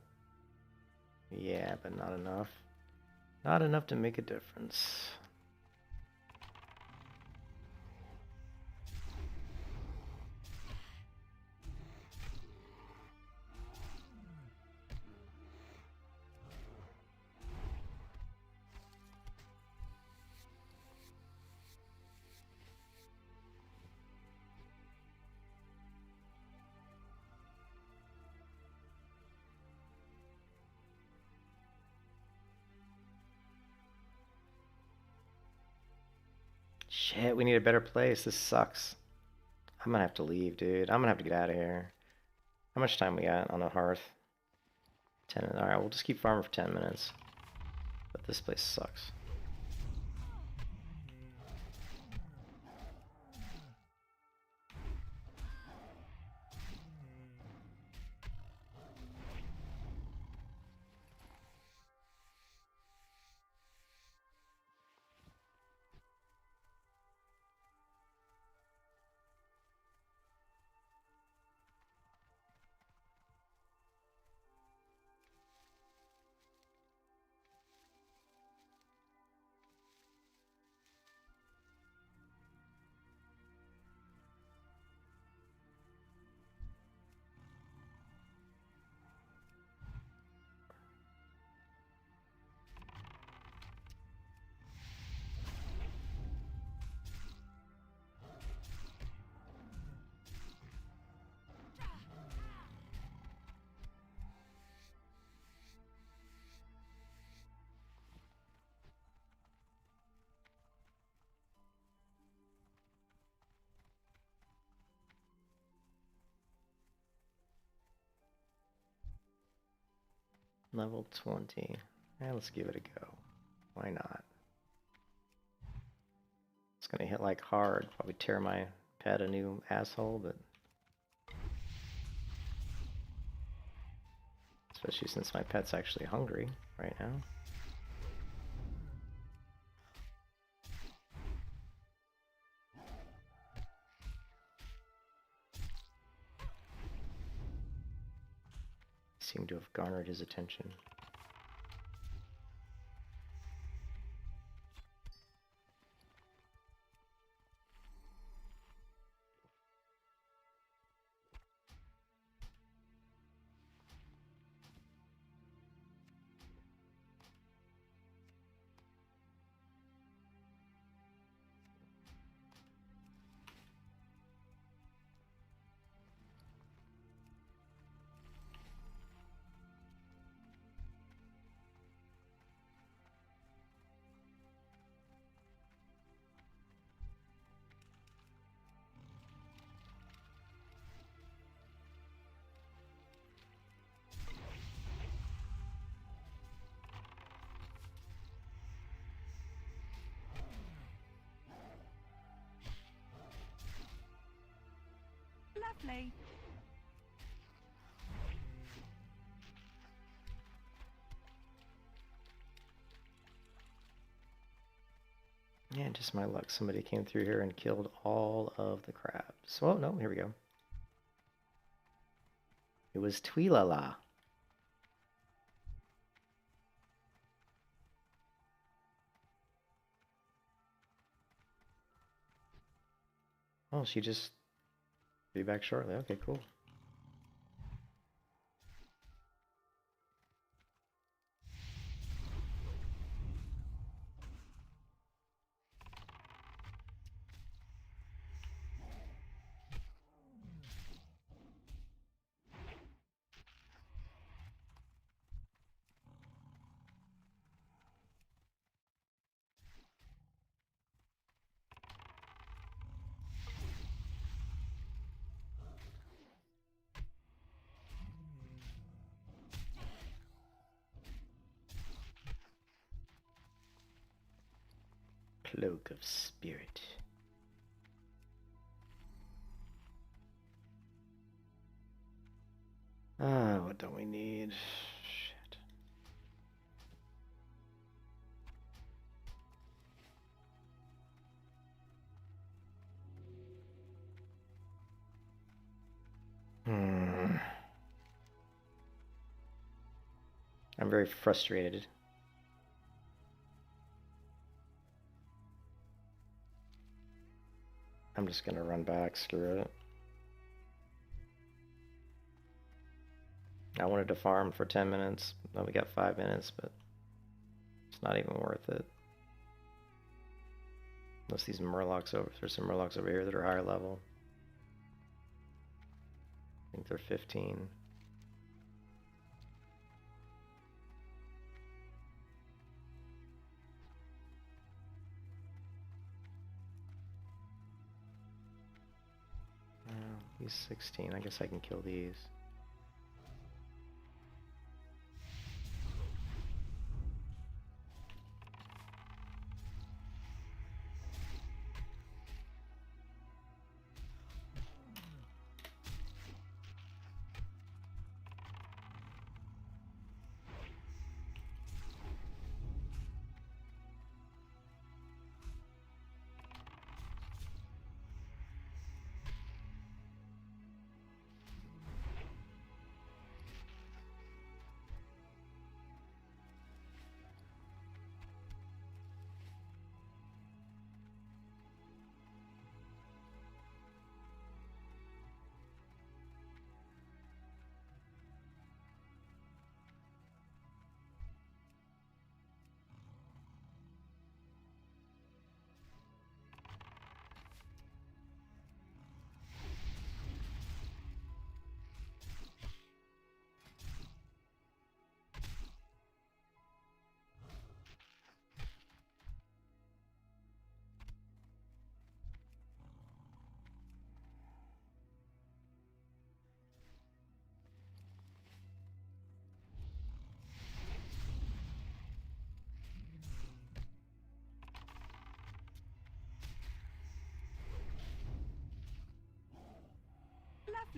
A: Yeah, but not enough. Not enough to make a difference. Shit, we need a better place. This sucks. I'm gonna have to leave, dude. I'm gonna have to get out of here. How much time we got on the hearth? 10 minutes. Alright, we'll just keep farming for 10 minutes. But this place sucks. Level 20. Let's give it a go. Why not? It's gonna hit like hard. Probably tear my pet a new asshole, but... Especially since my pet's actually hungry right now. Seem to have garnered his attention.
E: Lovely.
A: Yeah, just my luck. Somebody came through here and killed all of the crabs. Oh, no, here we go. It was Tweelala. Oh, she just be back shortly. Okay, cool. Cloak of Spirit. Ah, what don't we need? Shit. I'm very frustrated. I'm just gonna run back, screw it. I wanted to farm for 10 minutes, then we got 5 minutes, but it's not even worth it. Unless these murlocs over, there's some murlocs over here that are higher level. I think they're 15. He's 16. I guess I can kill these.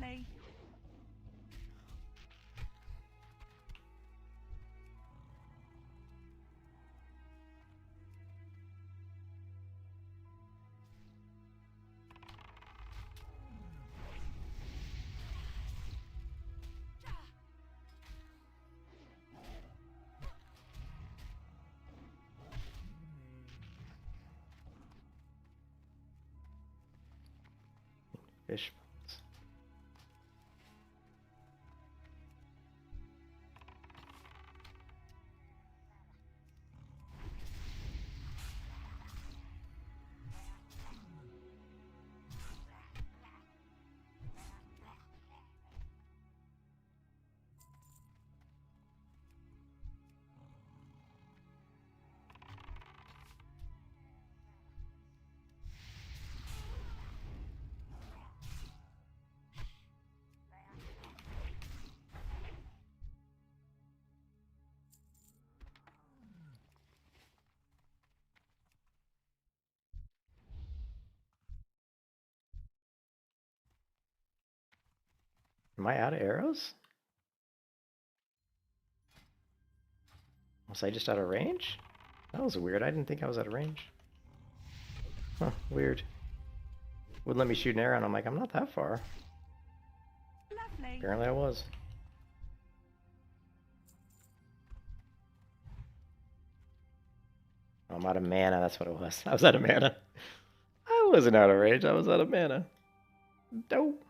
E: Lovely.
A: Fish. Am I out of arrows? Was I just out of range? That was weird. I didn't think I was out of range. Huh, weird. Wouldn't let me shoot an arrow, and I'm like, I'm not that far.
E: Lovely.
A: Apparently I was. Oh, I'm out of mana, that's what it was. I was out of mana. I wasn't out of range, I was out of mana. Dope.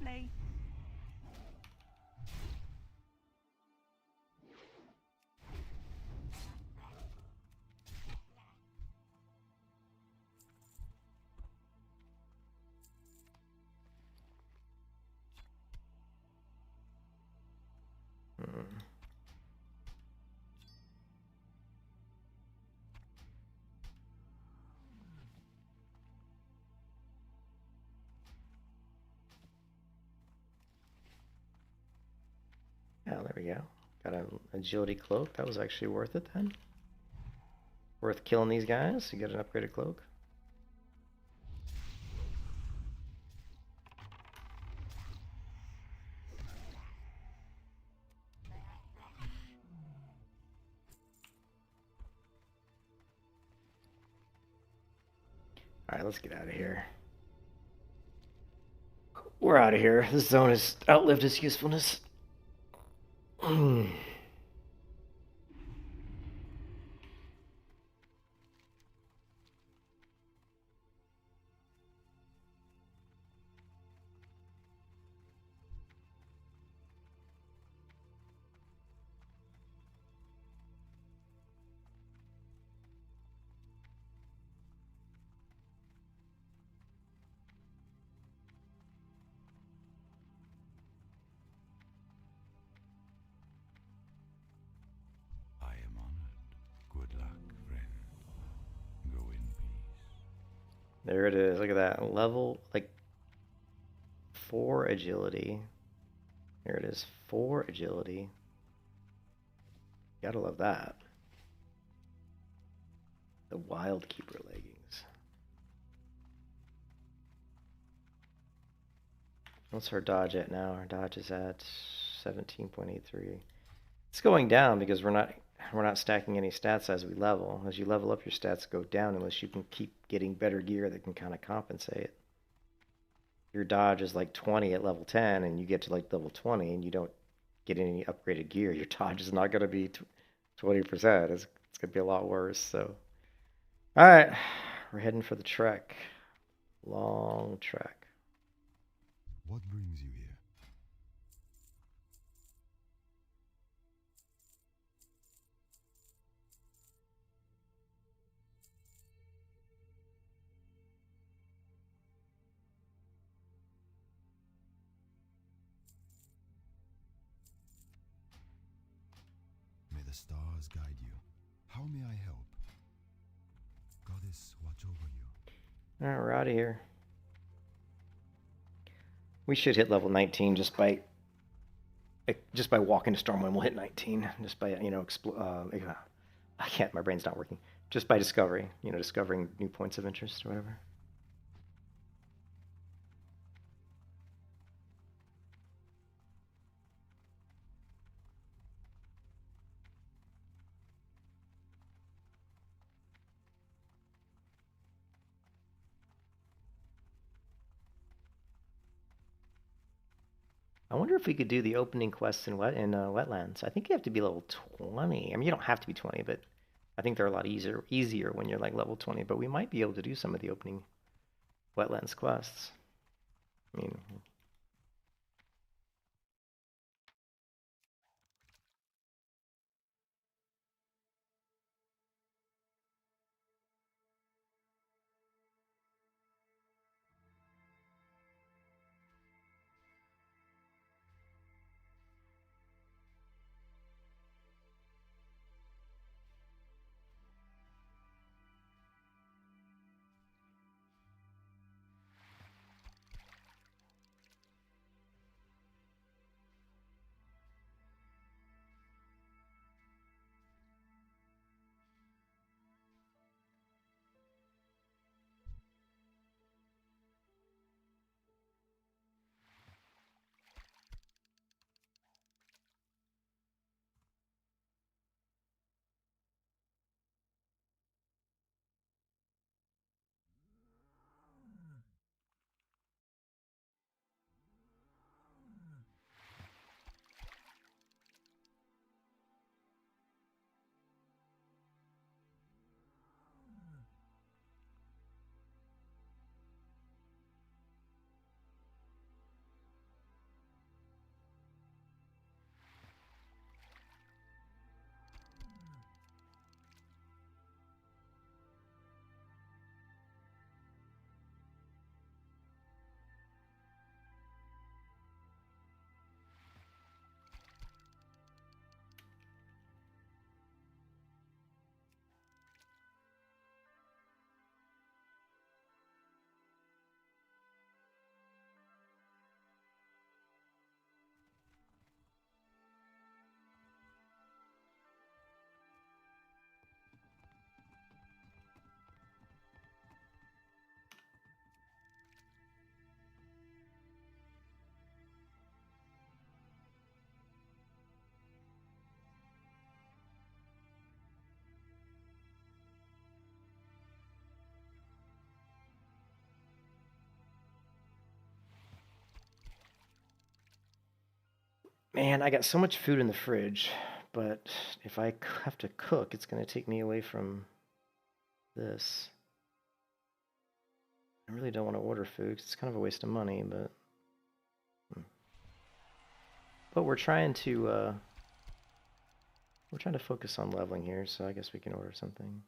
E: Lovely.
A: Yeah, there we go. Got an agility cloak. That was actually worth it then. Worth killing these guys to get an upgraded cloak. Alright, let's get out of here. We're out of here. This zone has outlived its usefulness.
H: I am honored. Good luck, friend. Go in peace.
A: There it is. Look at that. Level, like, 4 agility. Here it is. 4 agility. Gotta love that. The Wild Keeper leggings. What's her dodge at now? Our dodge is at 17.83. It's going down because we're not... we're not stacking any stats as we level. As you level up, your stats go down unless you can keep getting better gear that can kind of compensate. Your dodge is like 20 at level 10, and you get to like level 20, and you don't get any upgraded gear. Your dodge is not going to be 20%. It's going to be a lot worse. So, all right, we're heading for the trek. Long trek.
C: What brings you here? May the stars guide you. How may I help? Goddess, watch over you.
A: All right, we're out of here. We should hit level 19 just by walking to Stormwind. We'll hit 19 just by I can't. My brain's not working. Just by discovery. Discovering new points of interest or whatever. I wonder if we could do the opening quests in Wetlands. I think you have to be level 20. I mean, you don't have to be 20, but I think they're a lot easier when you're like level 20. But we might be able to do some of the opening Wetlands quests. I mean, man, I got so much food in the fridge, but if I have to cook, it's going to take me away from this. I really don't want to order food 'cause it's kind of a waste of money, but we're trying to focus on leveling here, so I guess we can order something.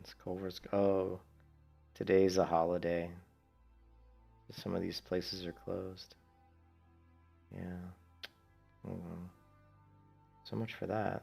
A: It's Culver's. Oh, today's a holiday. Some of these places are closed. Yeah. Oh well. So much for that.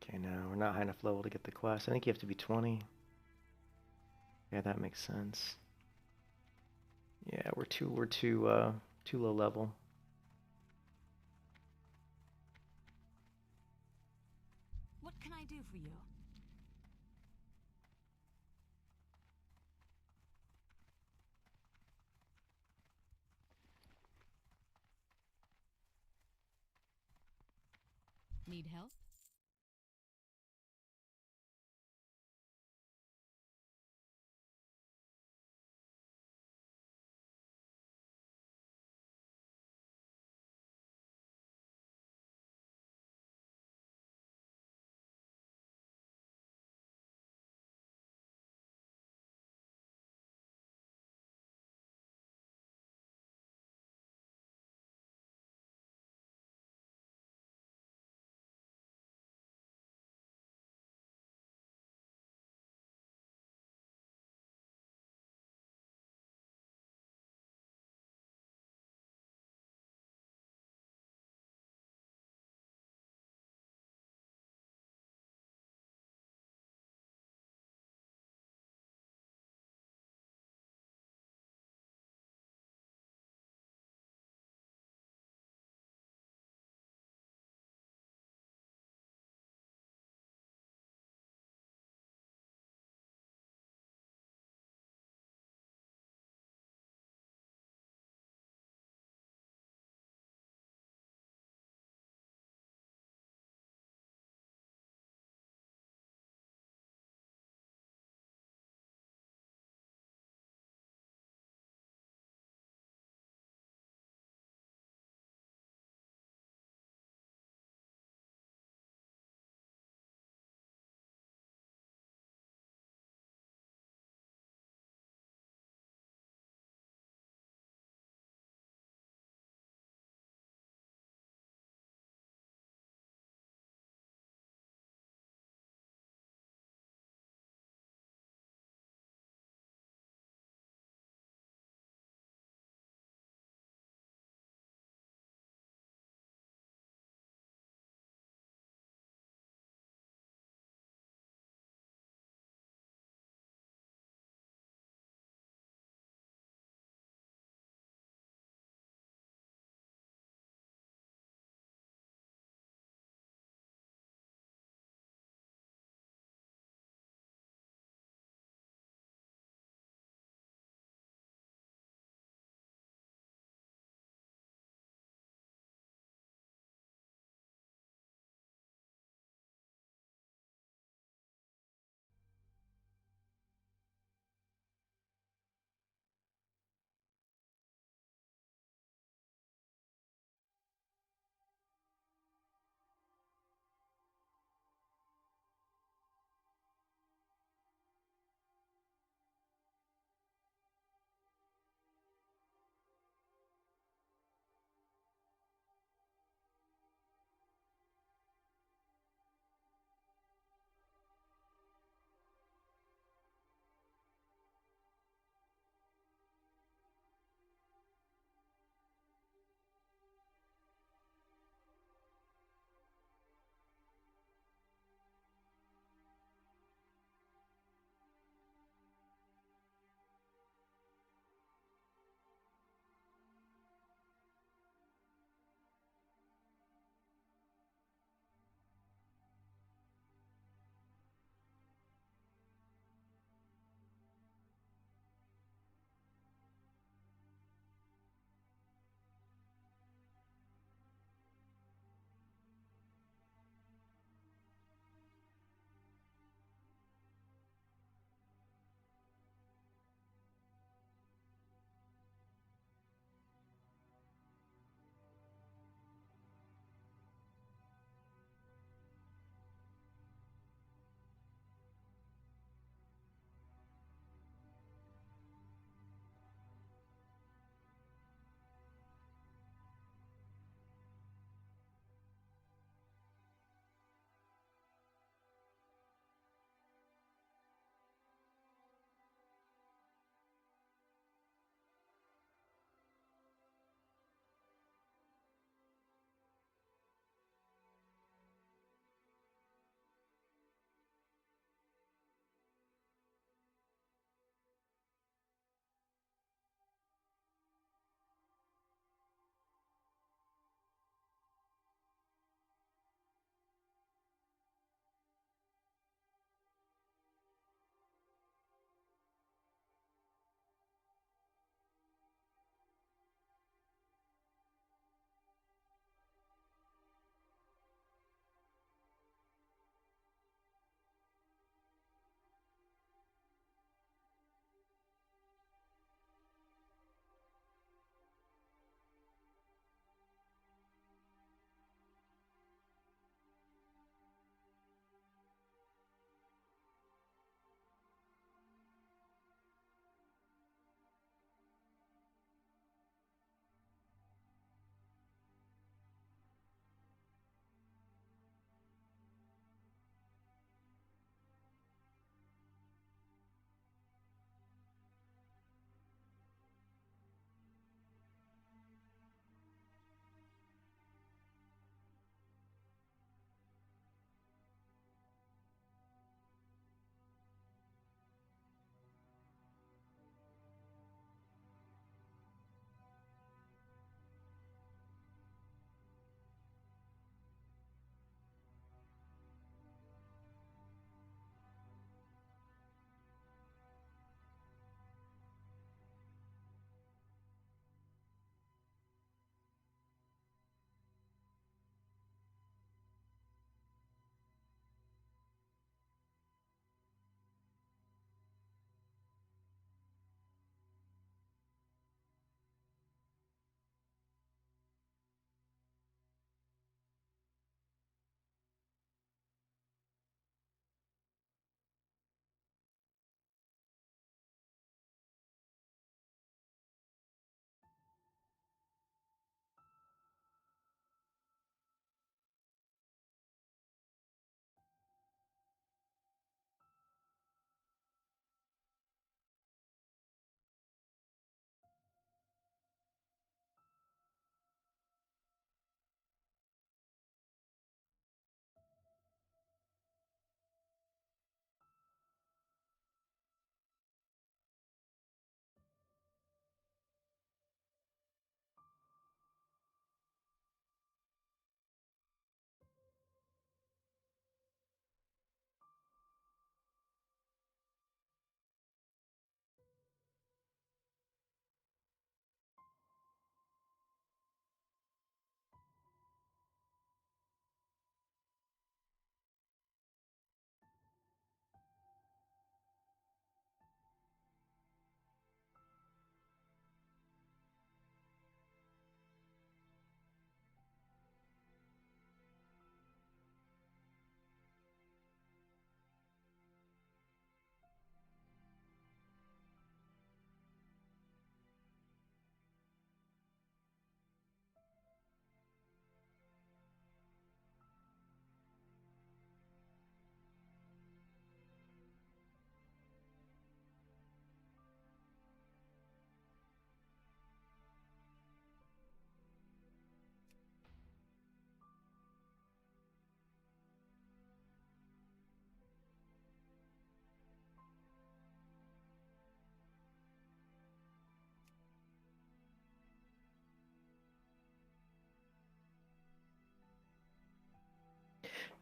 A: Okay, now we're not high enough level to get the quest. I think you have to be 20. Yeah, that makes sense. Yeah, we're too low level.
B: What can I do for you? Need help?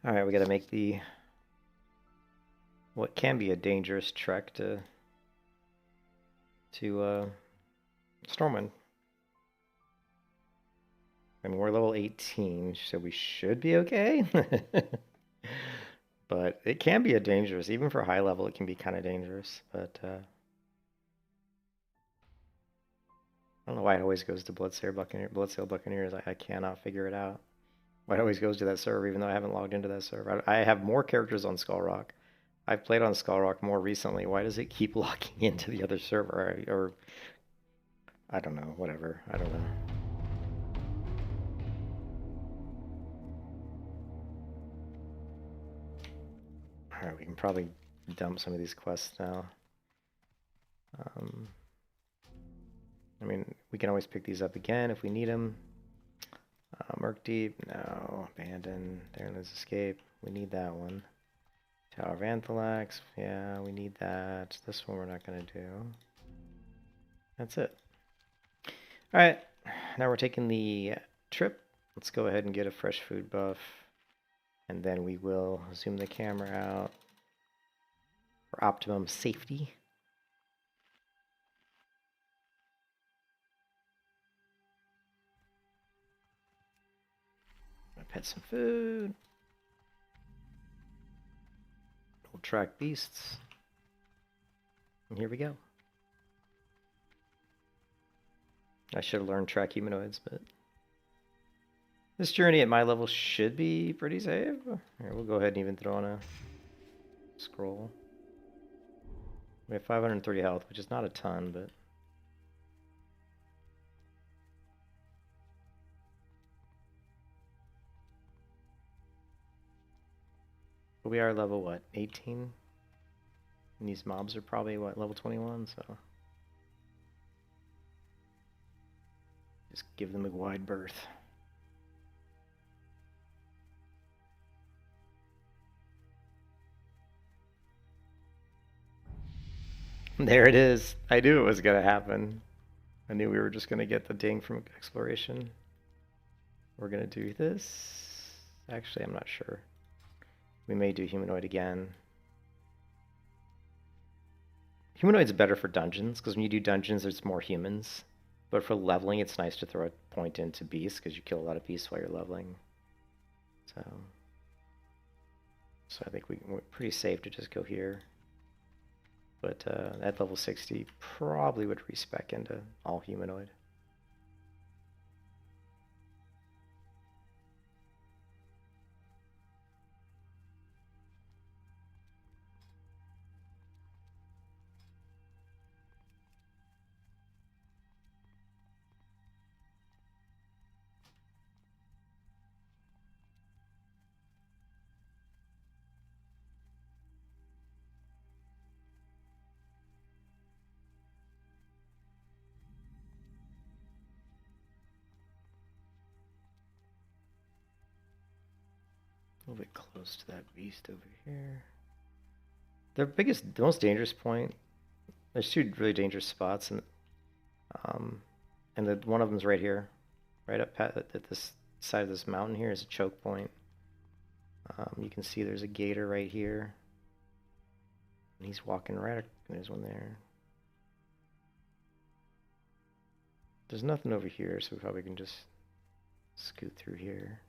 A: All right, we got to make the what can be a dangerous trek to Stormwind. I mean, we're level 18, so we should be okay. But it can be a dangerous, even for high level, it can be kind of dangerous. But I don't know why it always goes to Bloodsail Buccaneers. I cannot figure it out. Why it always goes to that server, even though I haven't logged into that server. I have more characters on Skull Rock. I've played on Skull Rock more recently. Why does it keep locking into the other server? Or I don't know. Whatever. I don't know. Alright, we can probably dump some of these quests now. I mean, we can always pick these up again if we need them. Murk Deep, no. Abandon, Darren's Escape, we need that one. Tower of Anthelax, yeah, we need that. This one we're not going to do. That's it. Alright, now we're taking the trip. Let's go ahead and get a fresh food buff. And then we will zoom the camera out for optimum safety. I'm gonna pet some food. We'll track beasts. And here we go. I should have learned track humanoids, but this journey at my level should be pretty safe. Here, we'll go ahead and even throw on a scroll. We have 530 health, which is not a ton, but we are level, what, 18? And these mobs are probably, what, level 21, so just give them a wide berth. There it is. I knew it was going to happen. I knew we were just going to get the ding from exploration. We're going to do this. Actually, I'm not sure. We may do humanoid again. Humanoid's better for dungeons, because when you do dungeons, there's more humans. But for leveling, it's nice to throw a point into beasts, because you kill a lot of beasts while you're leveling. So I think we're pretty safe to just go here. But at level 60, probably would respec into all humanoid. A little bit close to that beast over here. The most dangerous point. There's two really dangerous spots, and one of them's right here, right up at this side of this mountain here is a choke point. You can see there's a gator right here, and he's walking right. There's one there. There's nothing over here, so we probably can just scoot through here.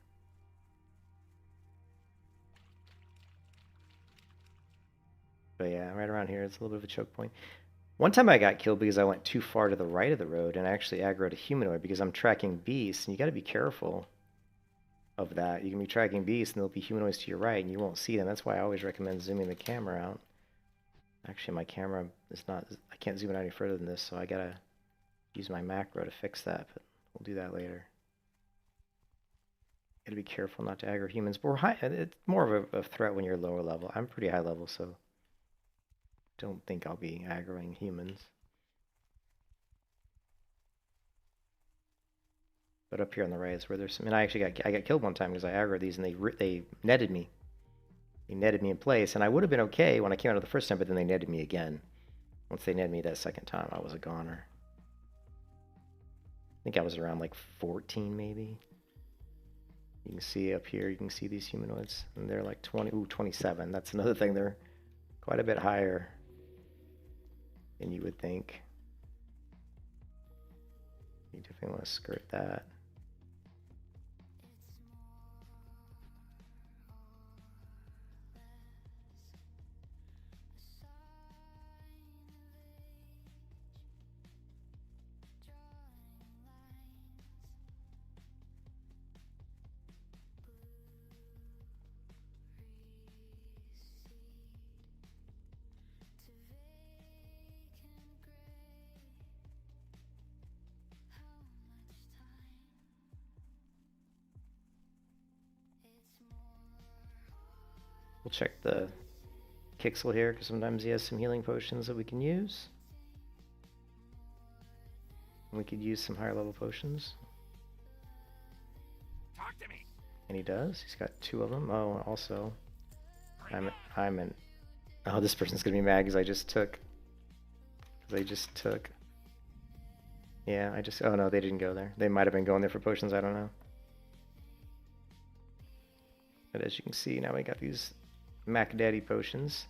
A: But yeah, right around here, it's a little bit of a choke point. One time I got killed because I went too far to the right of the road and actually aggroed a humanoid because I'm tracking beasts, and you got to be careful of that. You can be tracking beasts, and there'll be humanoids to your right, and you won't see them. That's why I always recommend zooming the camera out. Actually, my camera is not... I can't zoom it out any further than this, so I got to use my macro to fix that, but we'll do that later. Got to be careful not to aggro humans. But we're high... It's more of a threat when you're lower level. I'm pretty high level, so... don't think I'll be aggroing humans. But up here on the right is where there's some... And I actually got killed one time because I aggroed these, and they netted me. They netted me in place, and I would have been okay when I came out of the first time, but then they netted me again. Once they netted me that second time, I was a goner. I think I was around like 14 maybe. You can see up here, you can see these humanoids, and they're like 27. That's another thing, they're quite a bit higher than you would think. You definitely want to skirt that. We'll check the Kixel here, because sometimes he has some healing potions that we can use. And we could use some higher level potions.
H: Talk to me.
A: And he does. He's got 2 of them. Oh, also, oh, this person's gonna be mad because I just took. Yeah, oh no, they didn't go there. They might have been going there for potions, I don't know. But as you can see, now we got these Mac Daddy potions.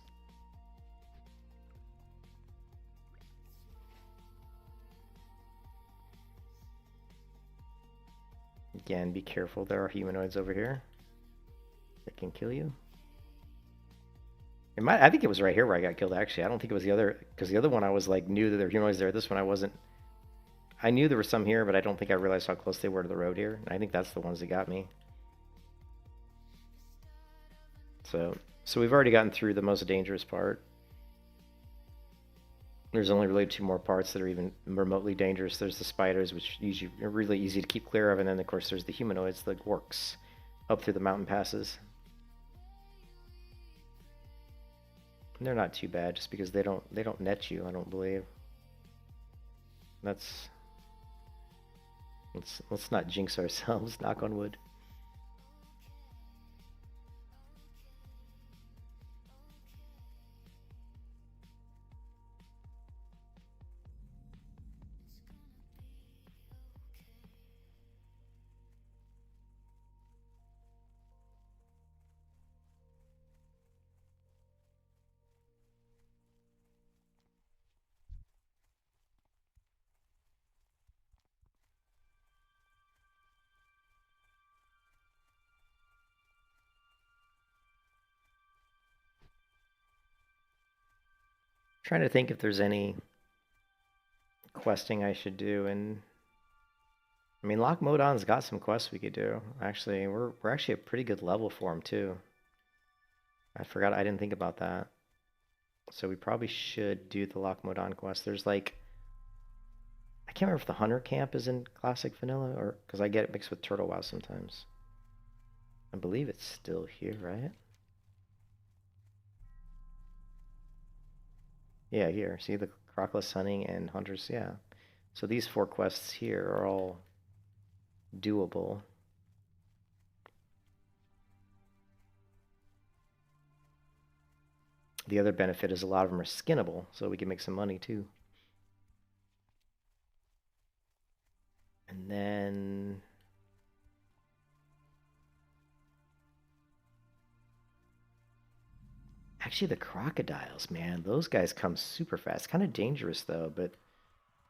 A: Again, be careful. There are humanoids over here that can kill you. I think it was right here where I got killed, actually. I don't think it was the other, because the other one I was like, knew that there were humanoids there. This one I wasn't. I knew there were some here, but I don't think I realized how close they were to the road here. And I think that's the ones that got me. So we've already gotten through the most dangerous part. There's only really 2 more parts that are even remotely dangerous. There's the spiders, which are really easy to keep clear of, and then of course there's the humanoids, the orcs, up through the mountain passes. And they're not too bad, just because they don't net you, I don't believe. Let's not jinx ourselves. Knock on wood. Trying to think if there's any questing I should do, and I mean, Loch Modon's got some quests we could do. Actually, we're actually a pretty good level for him too. I didn't think about that. So we probably should do the Loch Modon quest. There's like, I can't remember if the Hunter Camp is in Classic Vanilla, or because I get it mixed with Turtle WoW sometimes. I believe it's still here, right? Yeah, here. See the Crocless Hunting and Hunters, yeah. So these 4 quests here are all doable. The other benefit is a lot of them are skinnable, so we can make some money too. And then actually the crocodiles, man, those guys come super fast. Kind of dangerous though, but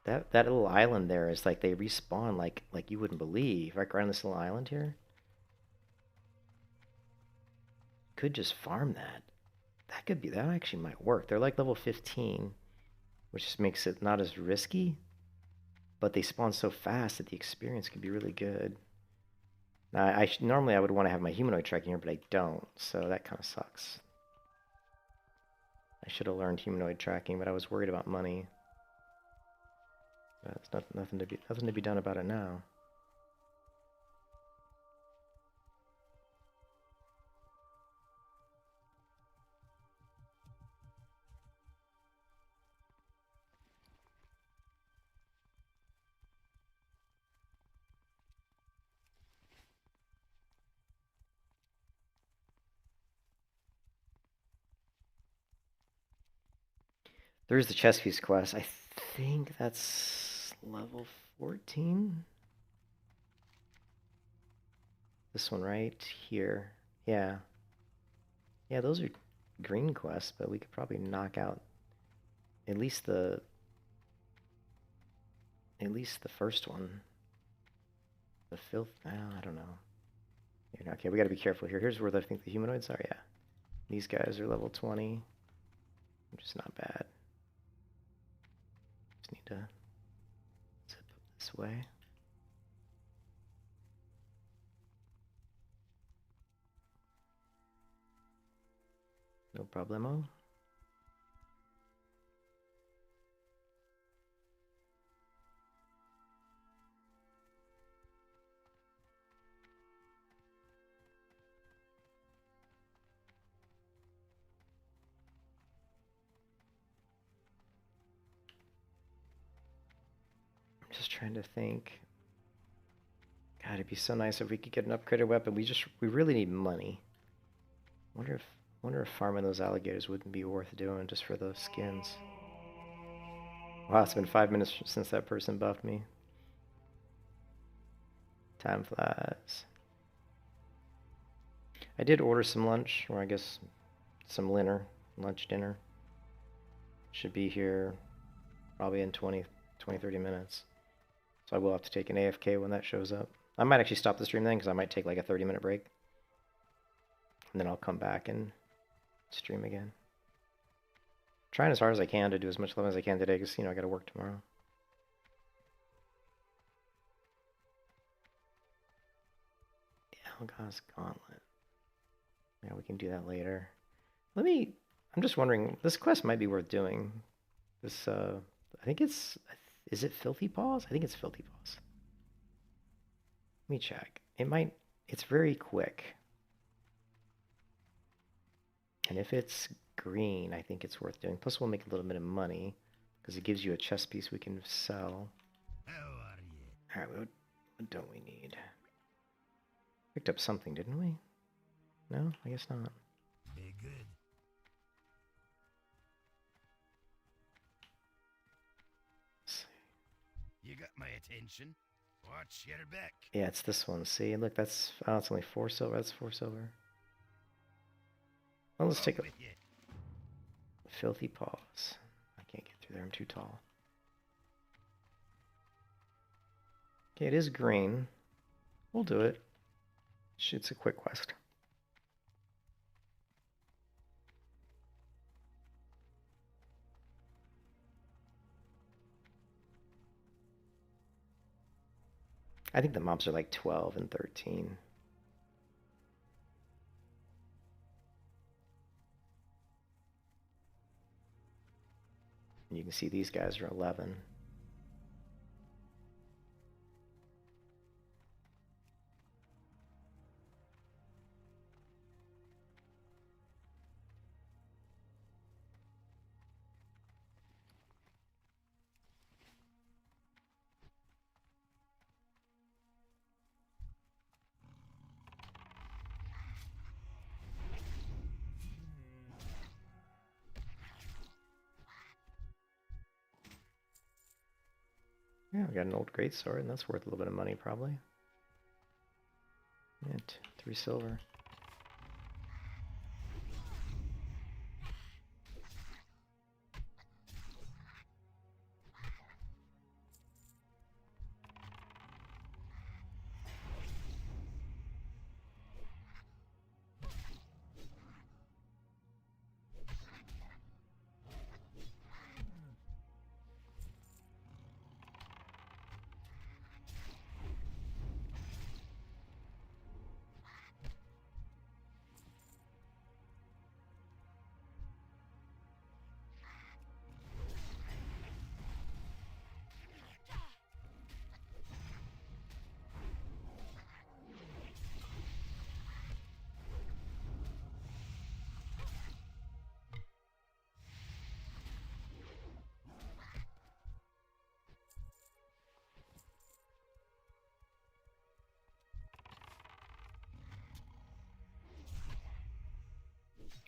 A: that little island there is like they respawn like you wouldn't believe. Right around this little island here. Could just farm that. That actually might work. They're like level 15, which just makes it not as risky, but they spawn so fast that the experience can be really good. Now, normally I would want to have my humanoid tracking here, but I don't, so that kind of sucks. I should have learned humanoid tracking, but I was worried about money. There's nothing to be done about it now. There's the chess piece quest. I think that's level 14. This one right here. Yeah. Yeah, those are green quests, but we could probably knock out at least the first one. The filth. I don't know. Yeah, okay, we got to be careful here. Here's where I think the humanoids are. Yeah, these guys are level 20, which is not bad. Just need to zip up this way. No problemo. I'm just trying to think. God, it'd be so nice if we could get an upgraded weapon. We really need money. Wonder if farming those alligators wouldn't be worth doing just for those skins. Wow, it's been 5 minutes since that person buffed me. Time flies. I did order some lunch, or I guess some lunch dinner. Should be here probably in 20, 30 minutes. So I will have to take an AFK when that shows up. I might actually stop the stream then, because I might take like a 30-minute break. And then I'll come back and stream again. Trying as hard as I can to do as much level as I can today, because, you know, I got to work tomorrow. Algos Gauntlet. Yeah, we can do that later. I'm just wondering, this quest might be worth doing. This, I think it's, is it Filthy Paws? I think it's Filthy Paws. Let me check. It's very quick. And if it's green, I think it's worth doing. Plus we'll make a little bit of money, because it gives you a chess piece we can sell.
H: How are you?
A: Alright, what don't we need? Picked up something, didn't we? No? I guess not.
H: Be good.
A: Let's see.
H: You got my attention. Watch your back.
A: Yeah, it's this one. See, look, that's... Oh, it's only 4 silver. That's 4 silver. Well, let's take a...
H: With you.
A: Filthy Paws. I can't get through there. I'm too tall. Okay, it is green. We'll do it. It's a quick quest. I think the mobs are like 12 and 13. And you can see these guys are 11. Yeah, we got an old greatsword, and that's worth a little bit of money, probably. Yeah, 3 silver.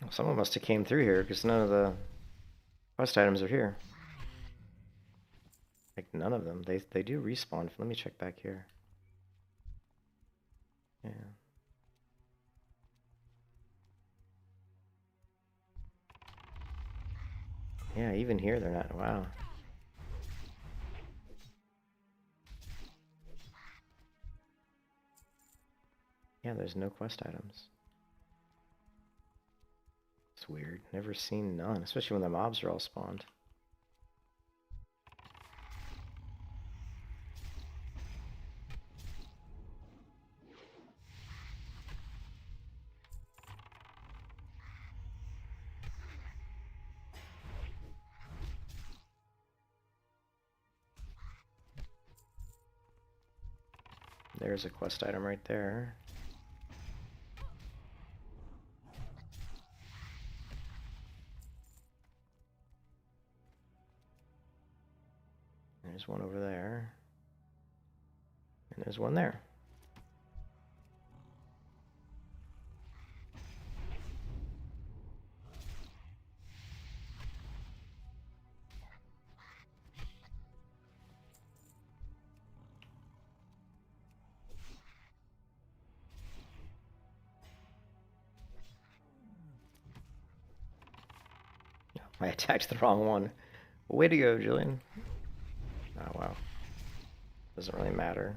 A: Well, someone must have came through here, because none of the quest items are here. Like, none of them. They do respawn. Let me check back here. Yeah. Yeah, even here they're not. Wow. Yeah, there's no quest items. It's weird. Never seen none, especially when the mobs are all spawned. There's a quest item right there. There's one over there. And there's one there. I attacked the wrong one. Way to go, Jillian. Oh, wow. Doesn't really matter.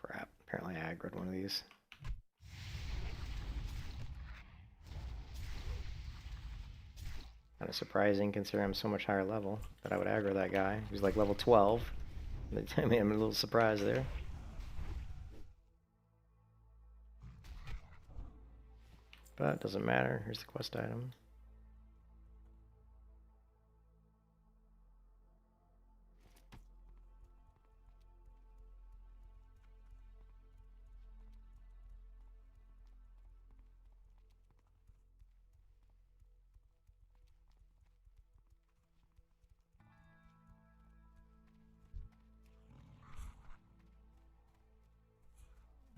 A: Crap. Apparently I aggroed one of these. Kind of surprising considering I'm so much higher level that I would aggro that guy. He was like level 12. I mean, I'm a little surprised there. But it doesn't matter. Here's the quest item.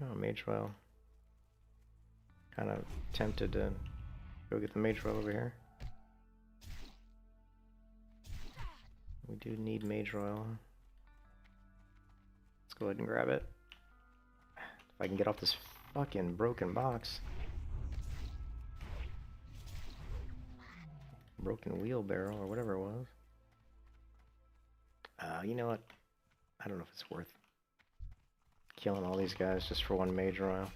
A: Oh, mage well. Kind of tempted to go get the mage well over here. We do need mage royal. Let's go ahead and grab it. If I can get off this fucking broken box. Broken wheelbarrow or whatever it was. You know what? I don't know if it's worth killing all these guys just for one mage royal.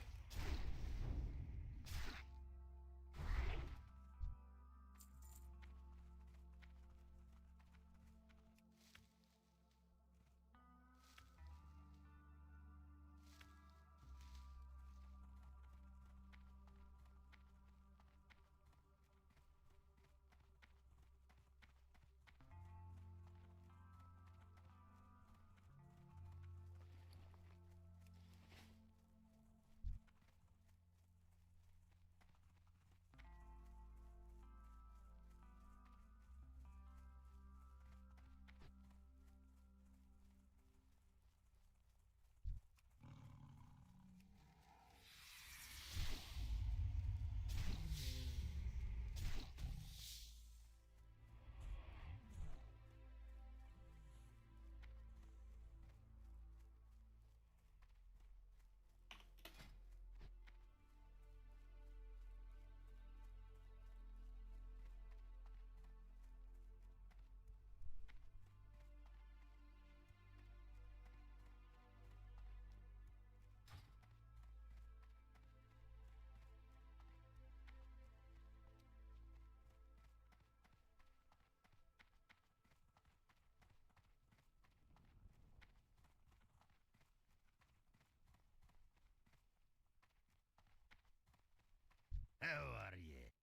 H: How are ye?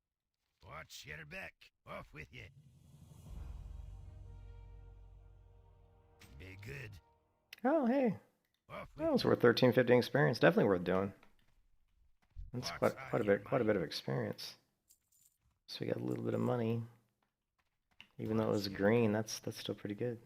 H: Watch your back. Off with ye. Be good.
A: Oh, hey.
H: Off
A: That
H: we
A: was
H: go.
A: worth 1350 experience. Definitely worth doing. That's
H: What's
A: quite
H: on your
A: a bit of
H: mind?
A: experience. So we got a little bit of money. Even though it was
H: What's your
A: green, that's still pretty good.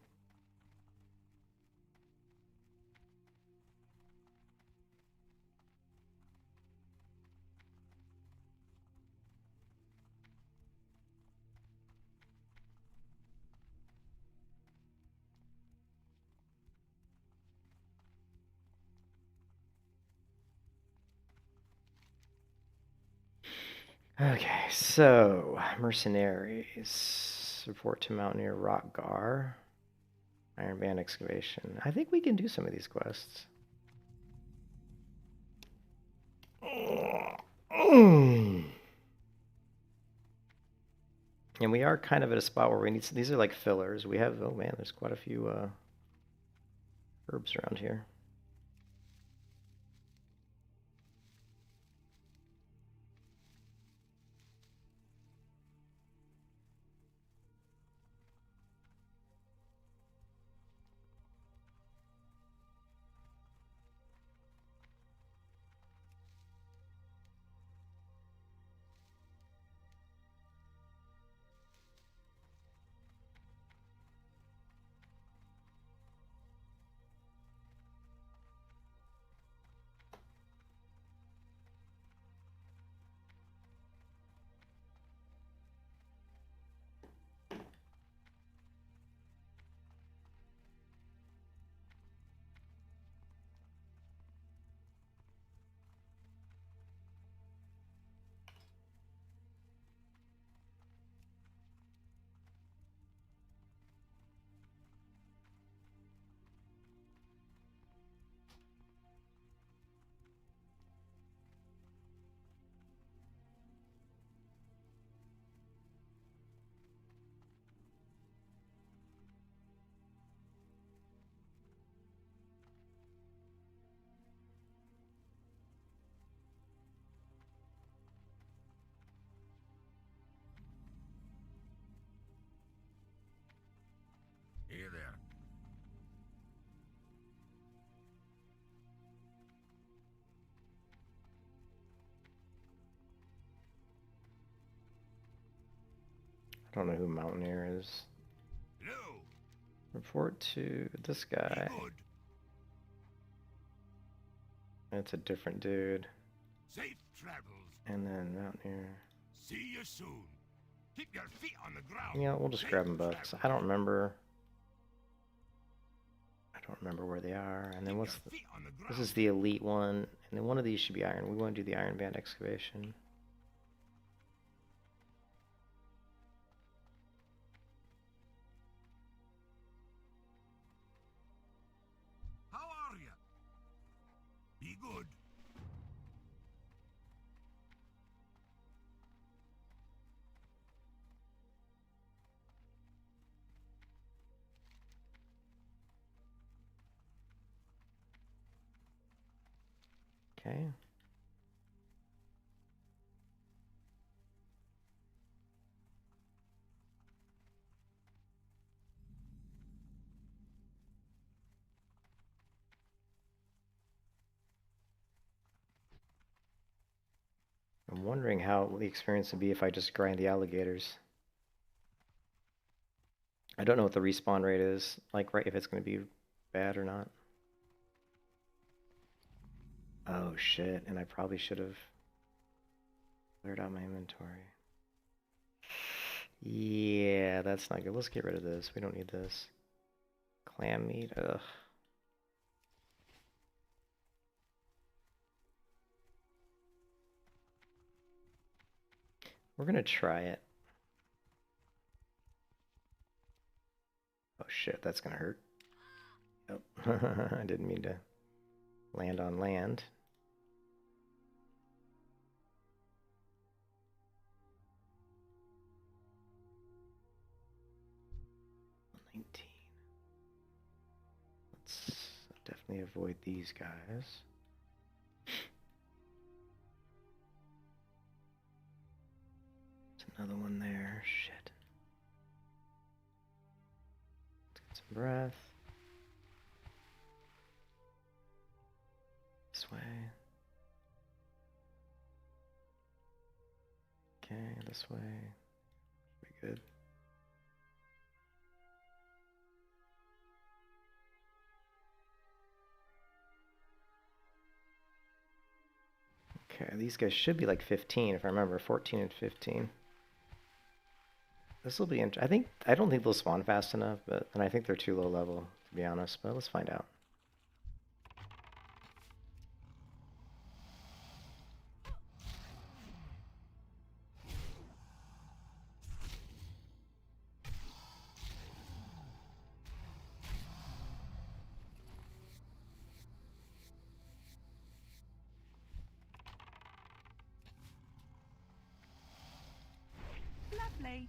A: Okay, so mercenaries report to Mountaineer Rockgar. Iron Band excavation. I think we can do some of these quests. And we are kind of at a spot where we need. These are like fillers. We have. Oh man, there's quite a few herbs around here.
H: Hey there.
A: I don't know who Mountaineer is.
H: Hello.
A: Report to this
H: Be
A: guy.
H: good.
A: It's a different dude.
H: Safe travels.
A: And then Mountaineer.
H: See you soon. Keep your feet on the ground.
A: Yeah, we'll just
H: Safe
A: grab them both. 'Cause
H: travels.
A: I don't remember. I don't remember where they are. And then
H: Keep
A: what's
H: your
A: the?
H: feet on the ground.
A: This is the elite one. And then one of these should be iron. We want to do the Iron Band excavation.
H: How are you? Be good.
A: Okay. I'm wondering how the experience would be if I just grind the alligators. I don't know what the respawn rate is, like, right, if it's going to be bad or not. Oh shit, and I probably should have cleared out my inventory. Yeah, that's not good. Let's get rid of this. We don't need this. Clam meat, ugh. We're gonna try it. Oh shit, that's gonna hurt. Oh, I didn't mean to land on land. Let's definitely avoid these guys. There's another one there. Shit. Let's get some breath. this way. Pretty good. Okay, these guys should be like 15 if I remember, 14 and 15. This will be interesting. I don't think they'll spawn fast enough, and I think they're too low level to be honest. But let's find out.
E: Lovely.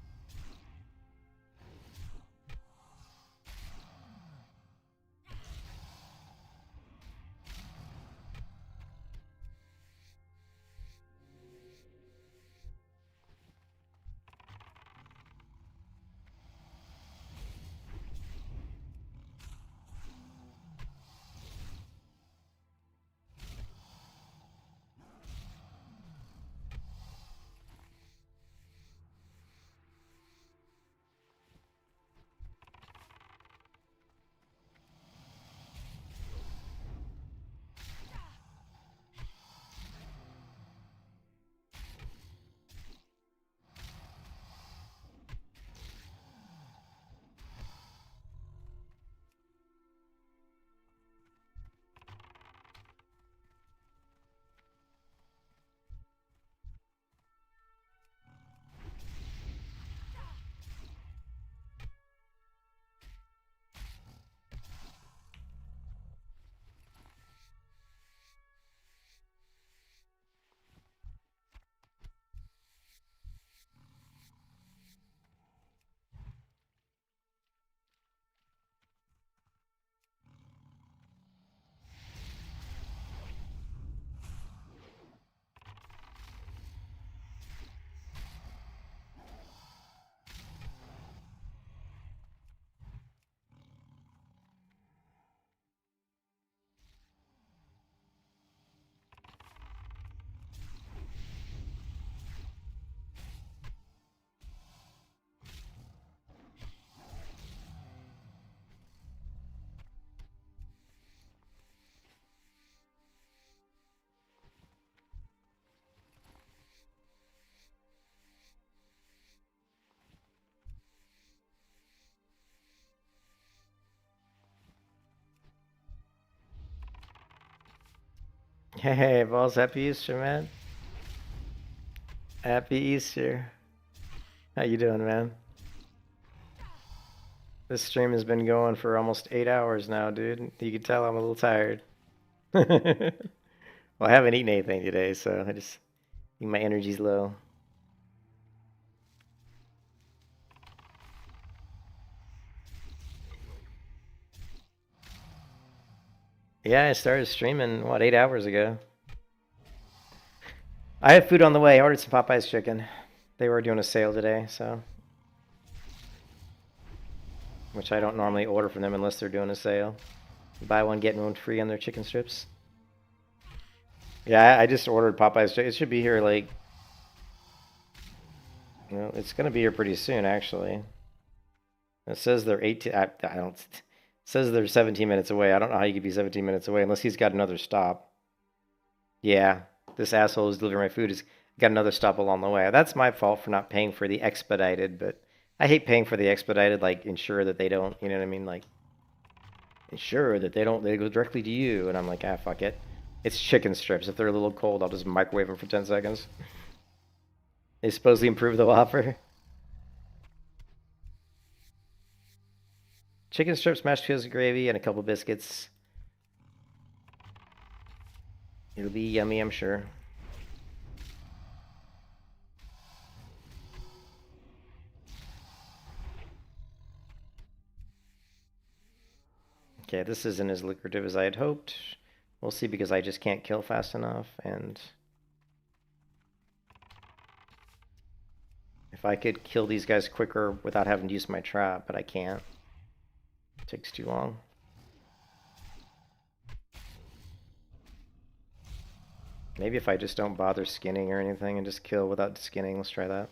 A: Hey, Balls, happy Easter, man. Happy Easter. How you doing, man? This stream has been going for almost 8 hours now, dude. You can tell I'm a little tired. Well, I haven't eaten anything today, so I think my energy's low. Yeah, I started streaming, what, 8 hours ago. I have food on the way. I ordered some Popeye's chicken. They were doing a sale today, so. Which I don't normally order from them unless they're doing a sale. Buy one, get one free on their chicken strips. Yeah, I just ordered Popeye's chicken. It should be here like... Well, it's going to be here pretty soon, actually. It says they're 18... I don't... It says they're 17 minutes away. I don't know how you could be 17 minutes away unless he's got another stop. Yeah, this asshole who's delivering my food has got another stop along the way. That's my fault for not paying for the expedited, but I hate paying for the expedited, like, ensure that they don't, you know what I mean? Like, ensure that they go directly to you. And I'm like, ah, fuck it. It's chicken strips. If they're a little cold, I'll just microwave them for 10 seconds. They supposedly improve the Whopper. Chicken strips, mashed potatoes and gravy, and a couple biscuits. It'll be yummy, I'm sure. Okay, this isn't as lucrative as I had hoped. We'll see, because I just can't kill fast enough, and... If I could kill these guys quicker without having to use my trap, but I can't. It takes too long. Maybe if I just don't bother skinning or anything and just kill without skinning, let's try that.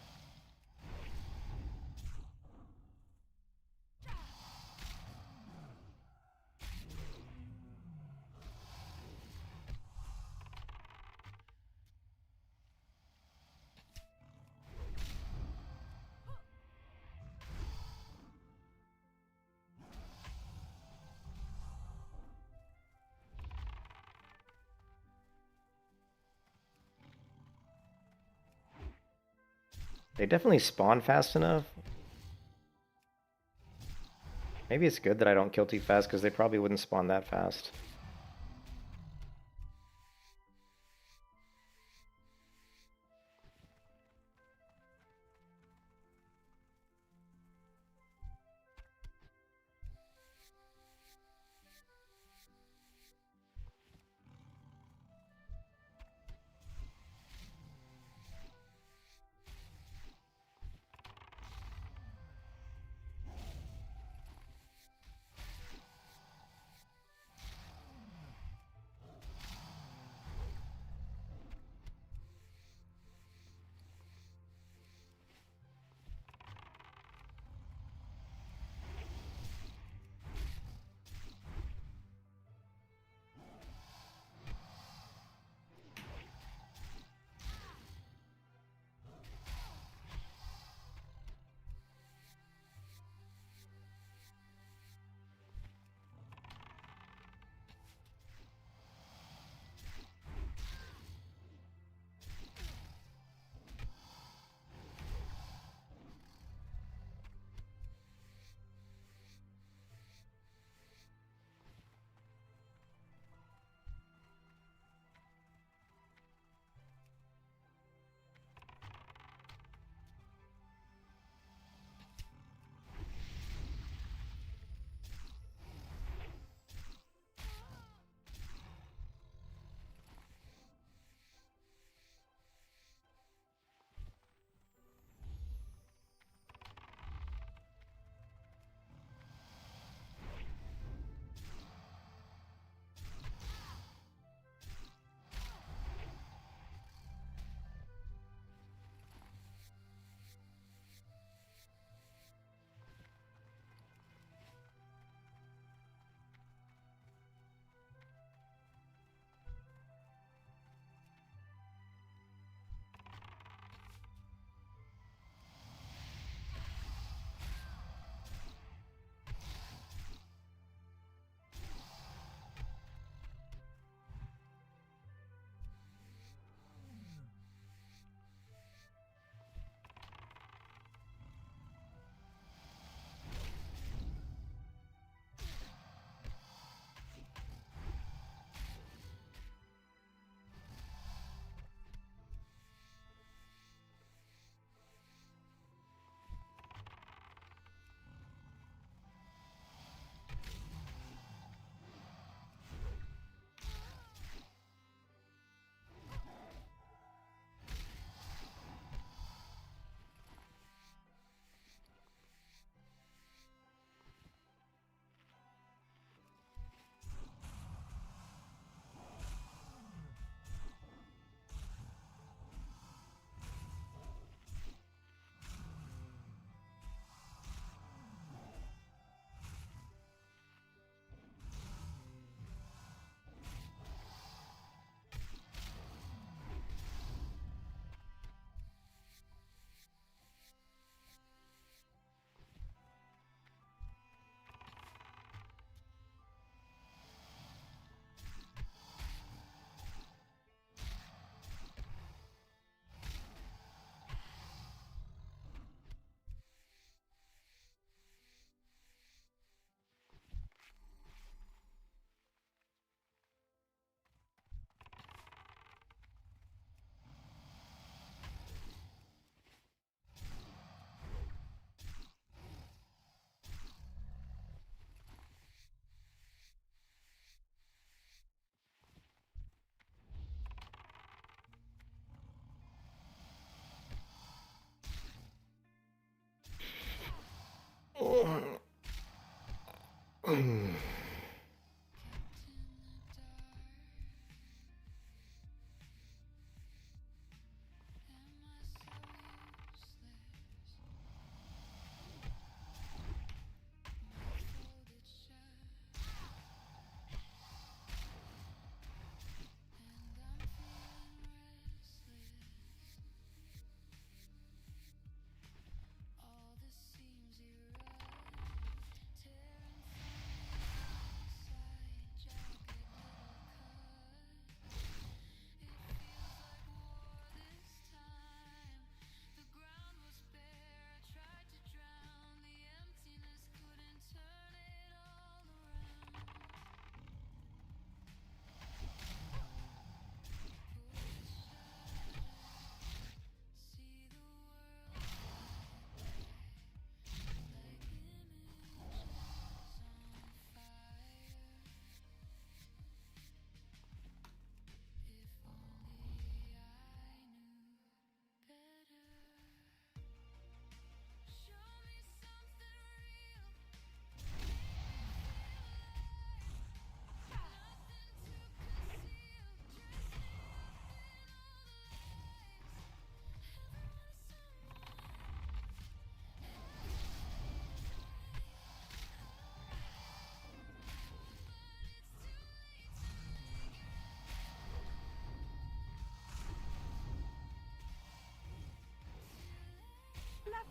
A: They definitely spawn fast enough. Maybe it's good that I don't kill too fast, because they probably wouldn't spawn that fast.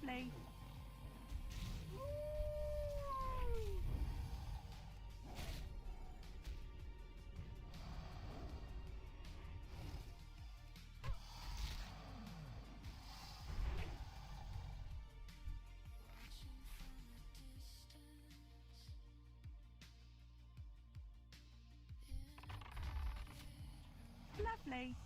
E: Lovely. Lovely.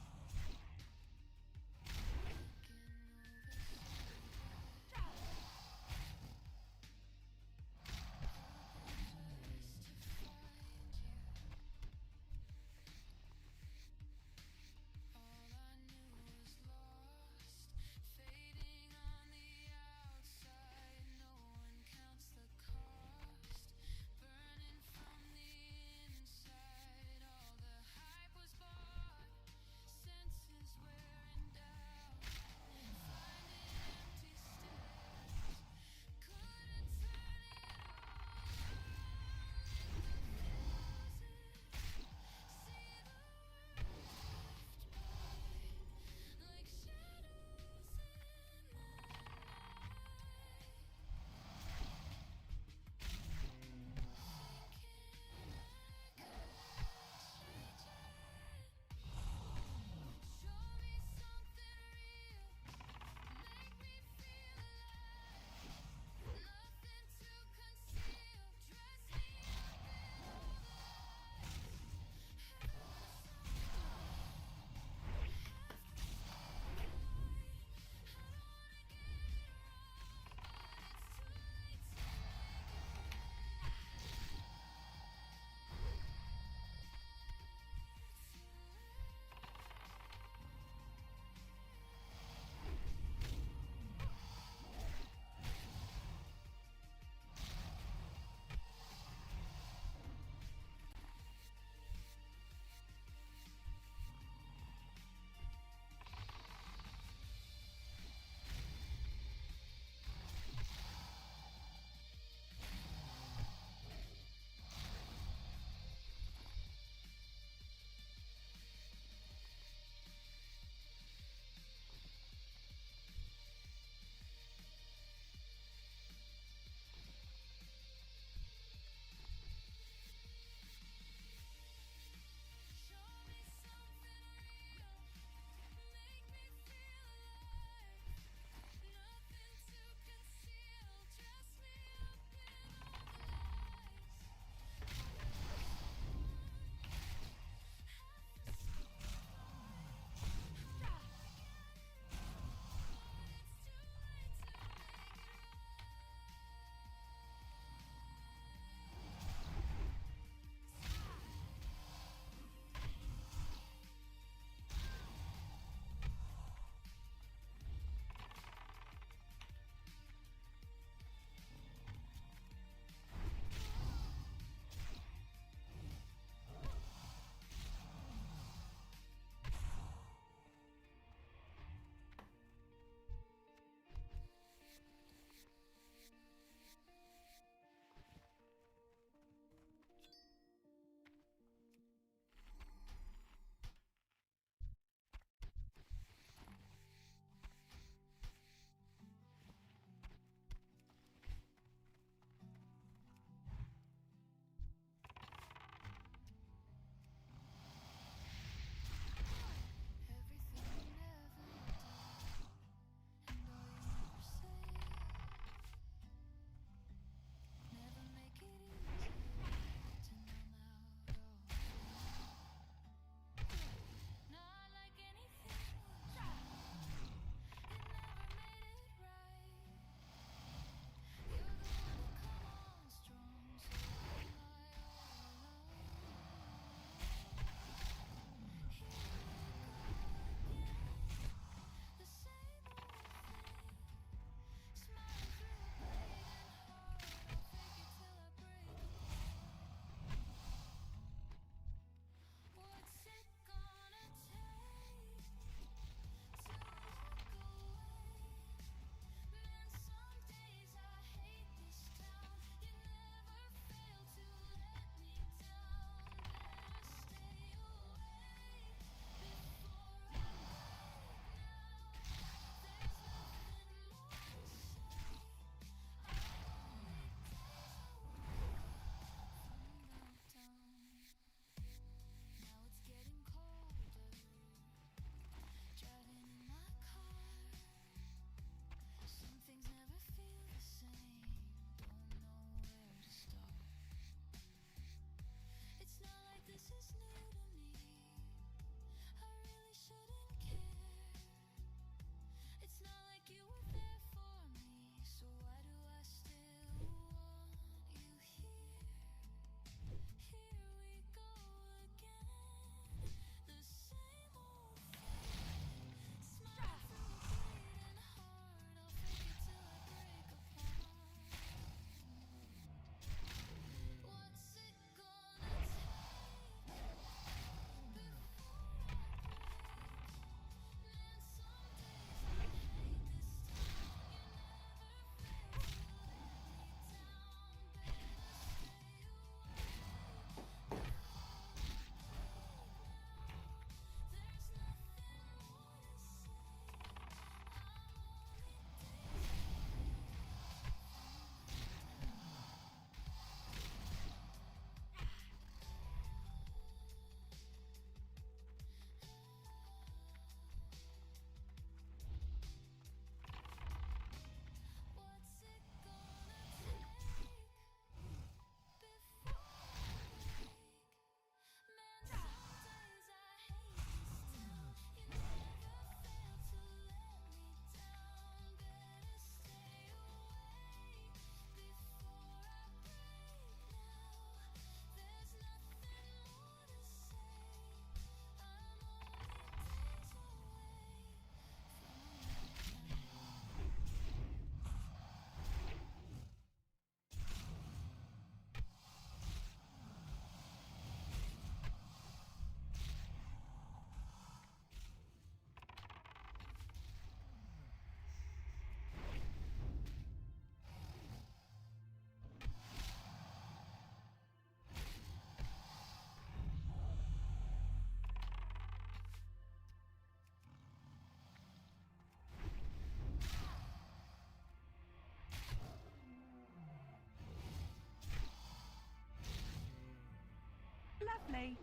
E: Bye.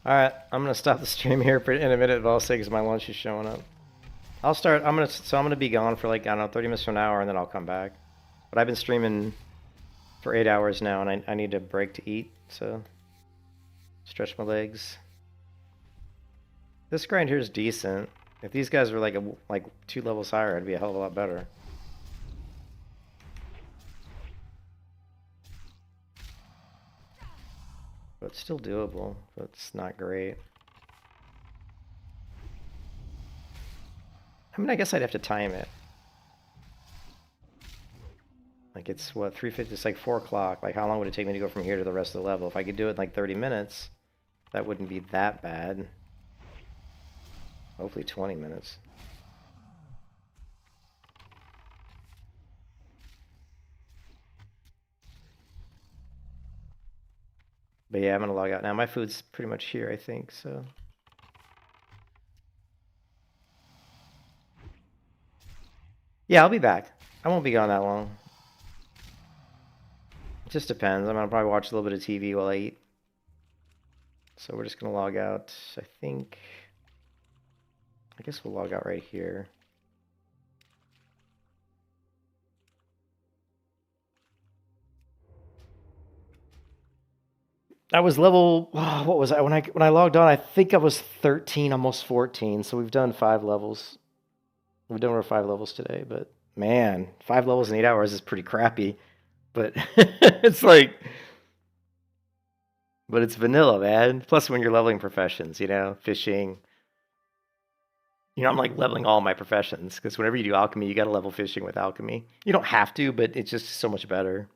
A: Alright, I'm gonna stop the stream here in a minute, Vol, because my lunch is showing up. I'm gonna be gone for like, I don't know, 30 minutes to an hour, and then I'll come back. But I've been streaming for 8 hours now, and I need a break to eat, so stretch my legs. This grind here is decent. If these guys were like 2 levels higher, it'd be a hell of a lot better. But it's still doable, but it's not great. I mean, I guess I'd have to time it. Like, it's what, 3:50, it's like 4 o'clock. Like, how long would it take me to go from here to the rest of the level? If I could do it in like 30 minutes, that wouldn't be that bad. Hopefully 20 minutes. But yeah, I'm gonna log out now. My food's pretty much here, I think, so. Yeah, I'll be back. I won't be gone that long. It just depends. I'm gonna probably watch a little bit of TV while I eat. So we're just gonna log out, I think. I guess we'll log out right here. I was level, what was I, when I logged on, I think I was 13, almost 14, so we've done 5 levels. We've done over 5 levels today, but man, 5 levels in 8 hours is pretty crappy. But it's like, but it's vanilla, man. Plus when you're leveling professions, you know, fishing. You know, I'm like leveling all my professions, because whenever you do alchemy, you gotta level fishing with alchemy. You don't have to, but it's just so much better.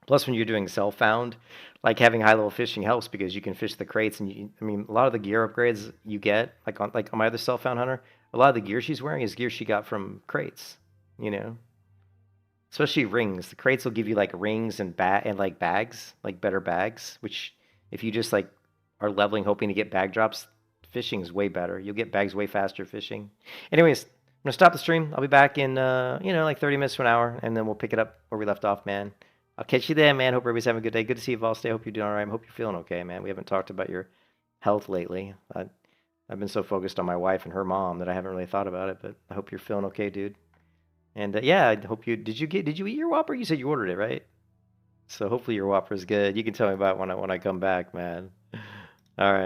A: Plus, when you're doing self-found, like having high-level fishing helps because you can fish the crates, and I mean, a lot of the gear upgrades you get, like on my other self-found hunter, a lot of the gear she's wearing is gear she got from crates, you know. Especially rings. The crates will give you like rings and like bags, like better bags. Which, if you just like are leveling, hoping to get bag drops, fishing is way better. You'll get bags way faster fishing. Anyways, I'm gonna stop the stream. I'll be back in you know, like 30 minutes to an hour, and then we'll pick it up where we left off, man. I'll catch you there, man. Hope everybody's having a good day. Good to see you, Valstay. Hope you're doing all right. I hope you're feeling okay, man. We haven't talked about your health lately. I've been so focused on my wife and her mom that I haven't really thought about it, but I hope you're feeling okay, dude. And yeah, I hope you did you eat your Whopper? You said you ordered it, right? So hopefully your Whopper is good. You can tell me about it when I come back, man. All right.